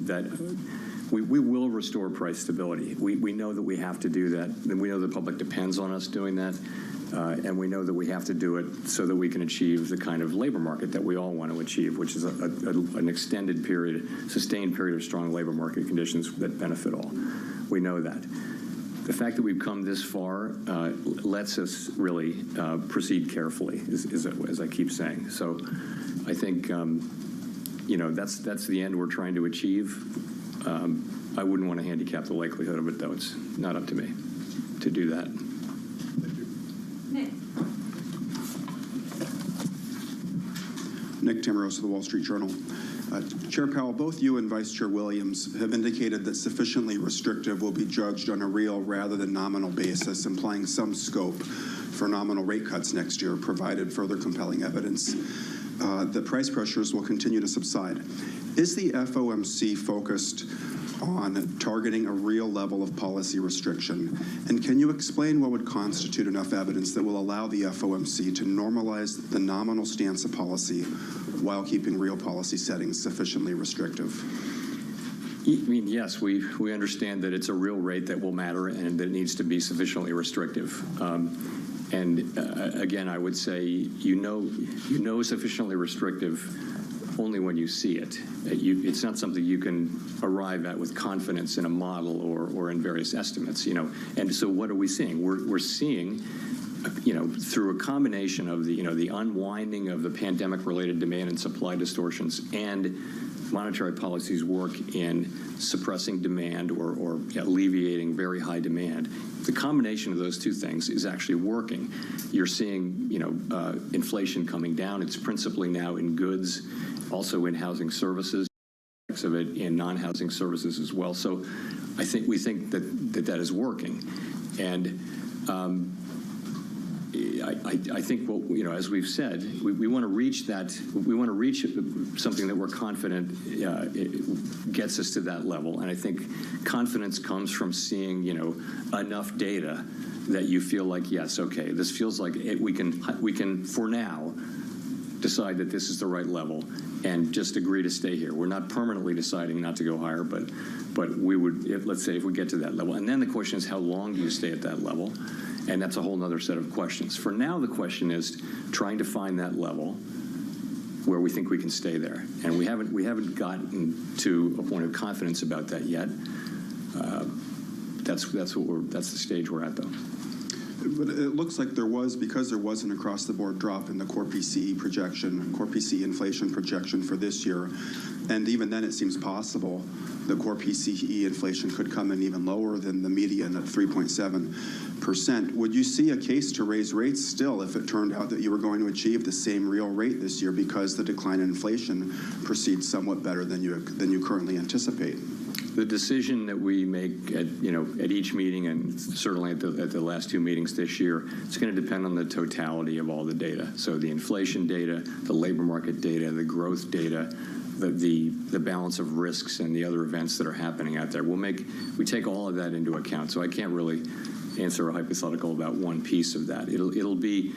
that we will restore price stability. We know that we have to do that, and we know the public depends on us doing that, and we know that we have to do it so that we can achieve the kind of labor market that we all want to achieve, which is an extended period, sustained period of strong labor market conditions that benefit all. We know that. The fact that we've come this far lets us really proceed carefully, as I keep saying. So I think, that's the end we're trying to achieve. I wouldn't want to handicap the likelihood of it, though. It's not up to me to do that. Nick Timmeros of the Wall Street Journal. Chair Powell, both you and Vice Chair Williams have indicated that sufficiently restrictive will be judged on a real rather than nominal basis, implying some scope for nominal rate cuts next year, provided further compelling evidence that price pressures will continue to subside. Is the FOMC focused on targeting a real level of policy restriction? And can you explain what would constitute enough evidence that will allow the FOMC to normalize the nominal stance of policy while keeping real policy settings sufficiently restrictive? I mean, yes, we understand that it's a real rate that will matter and that it needs to be sufficiently restrictive. Again, I would say, you know sufficiently restrictive only when you see it. It's not something you can arrive at with confidence in a model or in various estimates, And so what are we seeing? We're seeing, through a combination of the unwinding of the pandemic-related demand and supply distortions and monetary policy's work in suppressing demand or alleviating very high demand. The combination of those two things is actually working. You're seeing, inflation coming down. It's principally now in goods, also in housing services, of it in non-housing services as well. So we think that is working. And I think, well, as we've said, we want to reach that. We want to reach something that we're confident it gets us to that level. And I think confidence comes from seeing, enough data that you feel like, yes, okay, this feels like we can for now decide that this is the right level and just agree to stay here. We're not permanently deciding not to go higher, but we would, let's say, if we get to that level. And then the question is, how long do you stay at that level? And that's a whole other set of questions. For now, the question is trying to find that level where we think we can stay there. And we haven't gotten to a point of confidence about that yet. That's the stage we're at, though. But it looks like because there was an across-the-board drop in the core PCE projection, core PCE inflation projection for this year, and even then it seems possible the core PCE inflation could come in even lower than the median at 3.7%. Would you see a case to raise rates still if it turned out that you were going to achieve the same real rate this year because the decline in inflation proceeds somewhat better than you currently anticipate? The decision that we make at each meeting, and certainly at the last two meetings this year, it's going to depend on the totality of all the data. So the inflation data, the labor market data, the growth data, the balance of risks and the other events that are happening out there. We take all of that into account. So I can't really answer a hypothetical about one piece of that. It'll be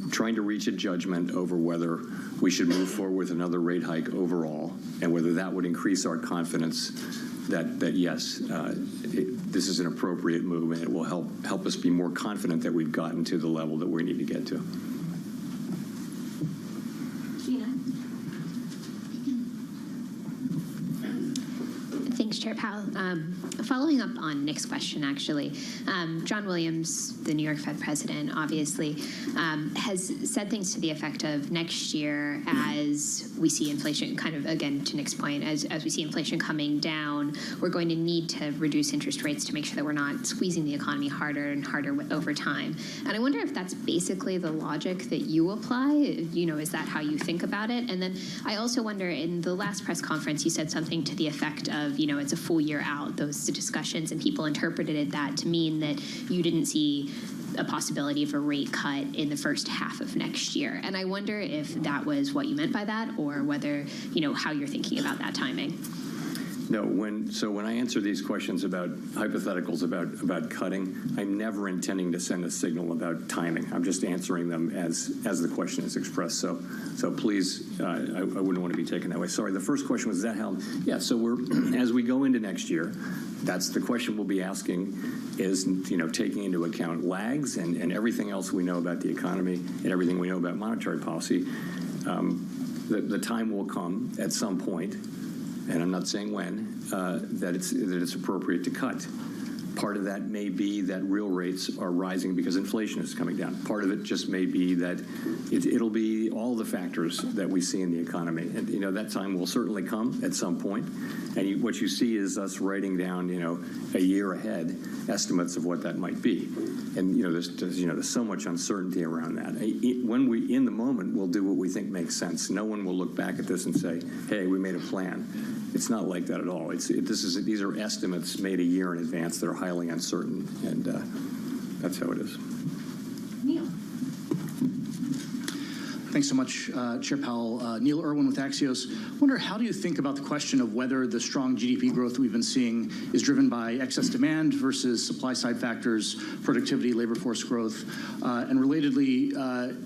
trying to reach a judgment over whether we should move forward with another rate hike overall, and whether that would increase our confidence that yes, this is an appropriate move, and it will help us be more confident that we've gotten to the level that we need to get to. Thanks, Chair Powell. Following up on Nick's question, actually, John Williams, the New York Fed president, obviously, has said things to the effect of next year, as we see inflation, kind of, again, to Nick's point, as we see inflation coming down, we're going to need to reduce interest rates to make sure that we're not squeezing the economy harder and harder over time. And I wonder if that's basically the logic that you apply. Is that how you think about it? And then I also wonder, in the last press conference, you said something to the effect of, it's a full year out, those discussions, and people interpreted that to mean that you didn't see a possibility of a rate cut in the first half of next year. And I wonder if that was what you meant by that, or whether, how you're thinking about that timing. No, when I answer these questions about hypotheticals about cutting, I'm never intending to send a signal about timing. I'm just answering them as the question is expressed. So please, I wouldn't want to be taken that way. Sorry, the first question was that how? Yeah. So as we go into next year, that's the question we'll be asking is taking into account lags and everything else we know about the economy and everything we know about monetary policy. The time will come at some point, and I'm not saying when, that it's appropriate to cut. Part of that may be that real rates are rising because inflation is coming down. Part of it just may be that it'll be all the factors that we see in the economy. And, that time will certainly come at some point. And what you see is us writing down, a year ahead estimates of what that might be. And, there's so much uncertainty around that. In the moment, we'll do what we think makes sense. No one will look back at this and say, hey, we made a plan. It's not like that at all. These are estimates made a year in advance that are highly uncertain, and that's how it is. Neil. Thanks so much, Chair Powell. Neil Irwin with Axios. Wonder, how do you think about the question of whether the strong GDP growth we've been seeing is driven by excess demand versus supply-side factors, productivity, labor force growth? And relatedly,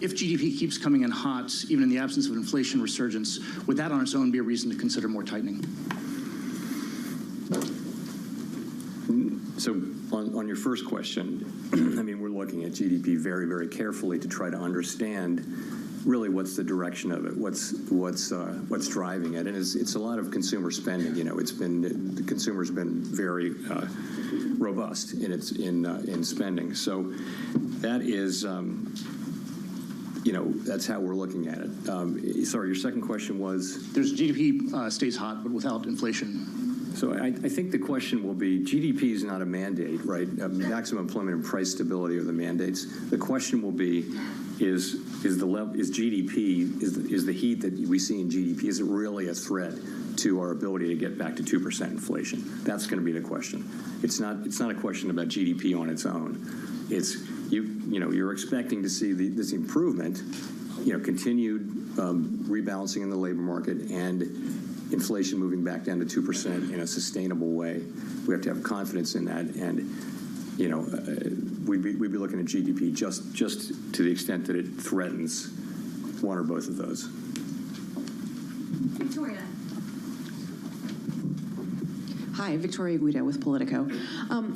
if GDP keeps coming in hot, even in the absence of inflation resurgence, would that on its own be a reason to consider more tightening? So on your first question, we're looking at GDP very, very carefully to try to understand really what's the direction of it, what's driving it, and it's a lot of consumer spending. The consumer's been very robust in spending. So that is, that's how we're looking at it. Sorry, your second question was? There's GDP stays hot, but without inflation. So I think the question will be, GDP is not a mandate, right? Maximum employment and price stability are the mandates. The question will be, is the heat that we see in GDP, is it really a threat to our ability to get back to 2% inflation? That's going to be the question. It's not a question about GDP on its own. It's, you're expecting to see this improvement, continued rebalancing in the labor market and inflation moving back down to 2% in a sustainable way. We have to have confidence in that, and we'd be looking at GDP just to the extent that it threatens one or both of those. Victoria. Hi, Victoria Guida with Politico.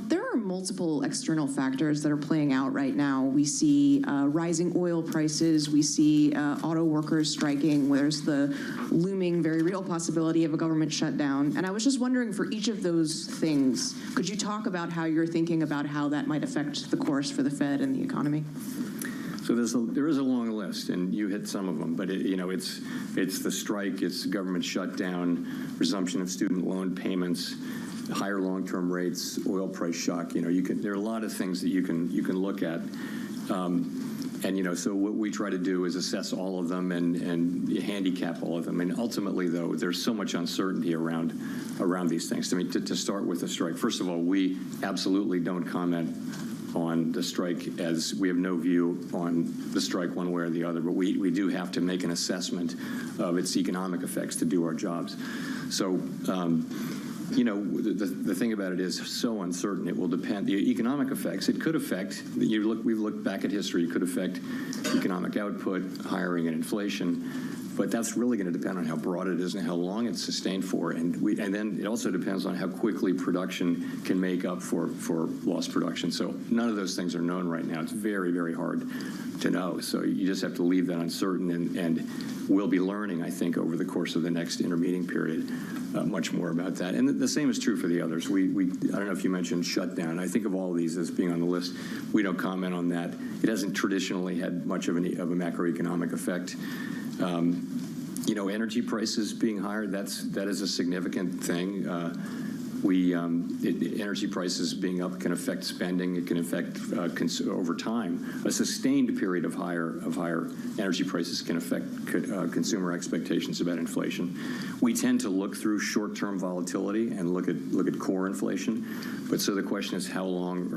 There are multiple external factors that are playing out right now. We see rising oil prices. We see auto workers striking. There's the looming, very real possibility of a government shutdown. And I was just wondering, for each of those things, could you talk about how you're thinking about how that might affect the course for the Fed and the economy? So there is a long list, and you hit some of them. But it's the strike, it's the government shutdown, resumption of student loan payments, higher long-term rates, oil price shock. There are a lot of things that you can look at. So what we try to do is assess all of them and handicap all of them. And ultimately, though, there's so much uncertainty around these things. I mean, to start with the strike, first of all, we absolutely don't comment on the strike, as we have no view on the strike one way or the other, but we do have to make an assessment of its economic effects to do our jobs. So, the thing about it is so uncertain. It will depend. The economic effects, it could affect, we've looked back at history, it could affect economic output, hiring, and inflation. But that's really going to depend on how broad it is and how long it's sustained for. And then it also depends on how quickly production can make up for lost production. So none of those things are known right now. It's very, very hard to know. So you just have to leave that uncertain. And we'll be learning, I think, over the course of the next intermeeting period, much more about that. And the same is true for the others. I don't know if you mentioned shutdown. I think of all of these as being on the list. We don't comment on that. It hasn't traditionally had much of a macroeconomic effect. Energy prices being higher, that is a significant thing. Energy prices being up can affect spending. It can affect over time. A sustained period of higher energy prices can affect consumer expectations about inflation. We tend to look through short-term volatility and look at core inflation. But so the question is, how long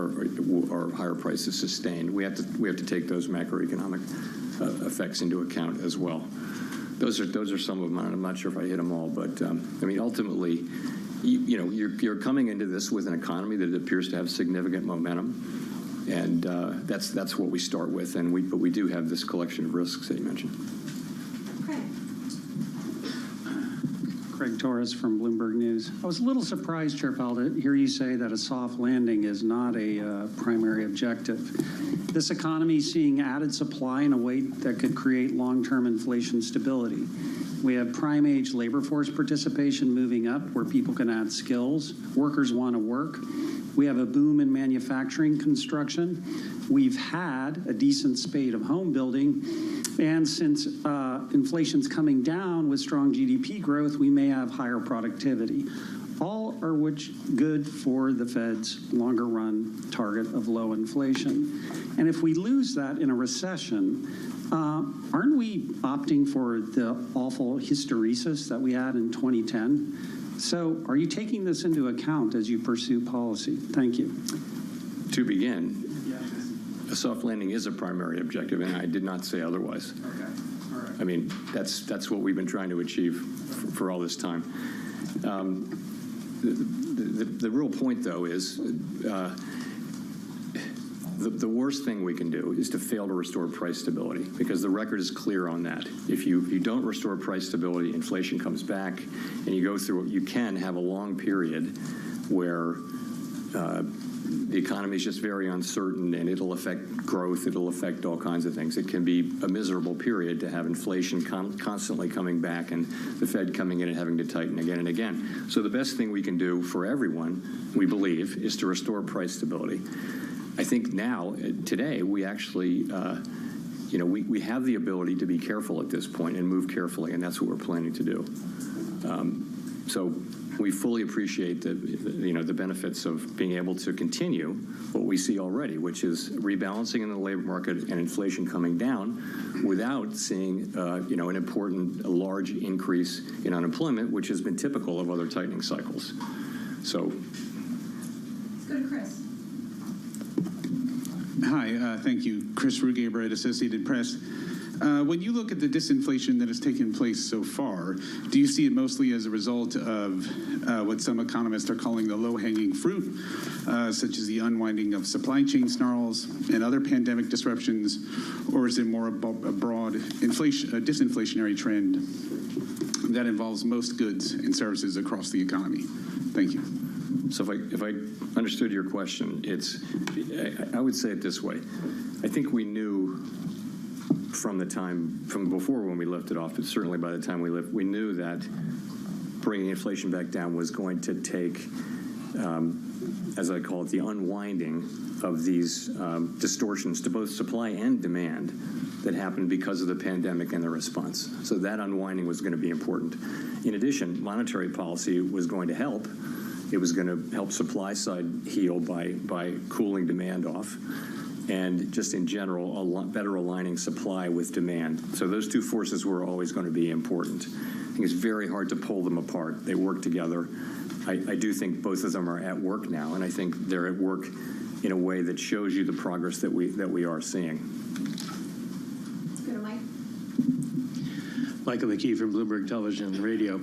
are higher prices sustained? We have to take those macroeconomic effects into account as well. Those are some of them. I'm not sure if I hit them all, but ultimately, you're coming into this with an economy that appears to have significant momentum, and that's what we start with. But we do have this collection of risks that you mentioned. Craig Torres from Bloomberg News. I was a little surprised, Chair Powell, to hear you say that a soft landing is not a primary objective. This economy is seeing added supply in a way that could create long-term inflation stability. We have prime-age labor force participation moving up, where people can add skills. Workers want to work. We have a boom in manufacturing construction. We've had a decent spate of home building. And since inflation's coming down with strong GDP growth, we may have higher productivity. All are which good for the Fed's longer run target of low inflation. And if we lose that in a recession, aren't we opting for the awful hysteresis that we had in 2010? So are you taking this into account as you pursue policy? Thank you. To begin, a soft landing is a primary objective, and I did not say otherwise. Okay. All right. I mean, that's what we've been trying to achieve for all this time. The real point, though, is the worst thing we can do is to fail to restore price stability, because the record is clear on that. If you don't restore price stability, inflation comes back, and you go through, you can have a long period where the economy is just very uncertain, and it'll affect growth. It'll affect all kinds of things. It can be a miserable period to have inflation constantly coming back and the Fed coming in and having to tighten again and again. So the best thing we can do for everyone, we believe, is to restore price stability. I think now, today, we actually, we have the ability to be careful at this point and move carefully, and that's what we're planning to do. So we fully appreciate the benefits of being able to continue what we see already, which is rebalancing in the labor market and inflation coming down without seeing, an important, large increase in unemployment, which has been typical of other tightening cycles. So. Let's go to Chris. Hi, thank you. Chris Rugaber at Associated Press. When you look at the disinflation that has taken place so far, do you see it mostly as a result of what some economists are calling the low-hanging fruit, such as the unwinding of supply chain snarls and other pandemic disruptions, or is it more a broad disinflationary trend that involves most goods and services across the economy? Thank you. So if I understood your question, I would say it this way. I think we knew from before when we lifted off, but certainly by the time we knew that bringing inflation back down was going to take, as I call it, the unwinding of these distortions to both supply and demand that happened because of the pandemic and the response. So that unwinding was going to be important. In addition, monetary policy was going to help. It was going to help supply side heal by cooling demand off, and just in general, better aligning supply with demand. So those two forces were always going to be important. I think it's very hard to pull them apart. They work together. I do think both of them are at work now, and I think they're at work in a way that shows you the progress that we are seeing. Let's go to Mike. Michael McKee from Bloomberg Television and Radio.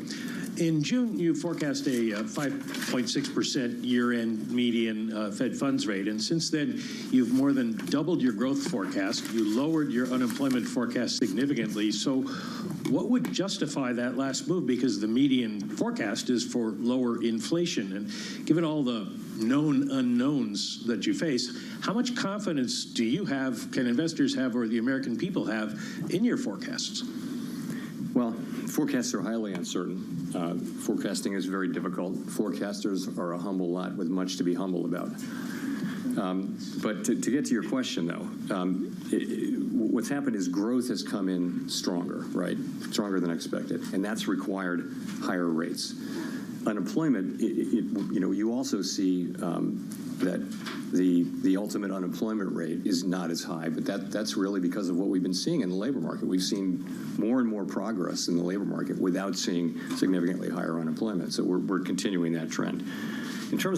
In June, you forecast a 5.6% year-end median Fed funds rate, and since then, you've more than doubled your growth forecast. You lowered your unemployment forecast significantly. So what would justify that last move? Because the median forecast is for lower inflation. And given all the known unknowns that you face, how much confidence do you have, can investors have, or the American people have in your forecasts? Well, forecasts are highly uncertain. Forecasting is very difficult. Forecasters are a humble lot with much to be humble about. But to get to your question, though, what's happened is growth has come in stronger, right? Stronger than expected, and that's required higher rates. Unemployment, you also see that the ultimate unemployment rate is not as high, but that's really because of what we've been seeing in the labor market. We've seen more and more progress in the labor market without seeing significantly higher unemployment. So we're continuing that trend. In terms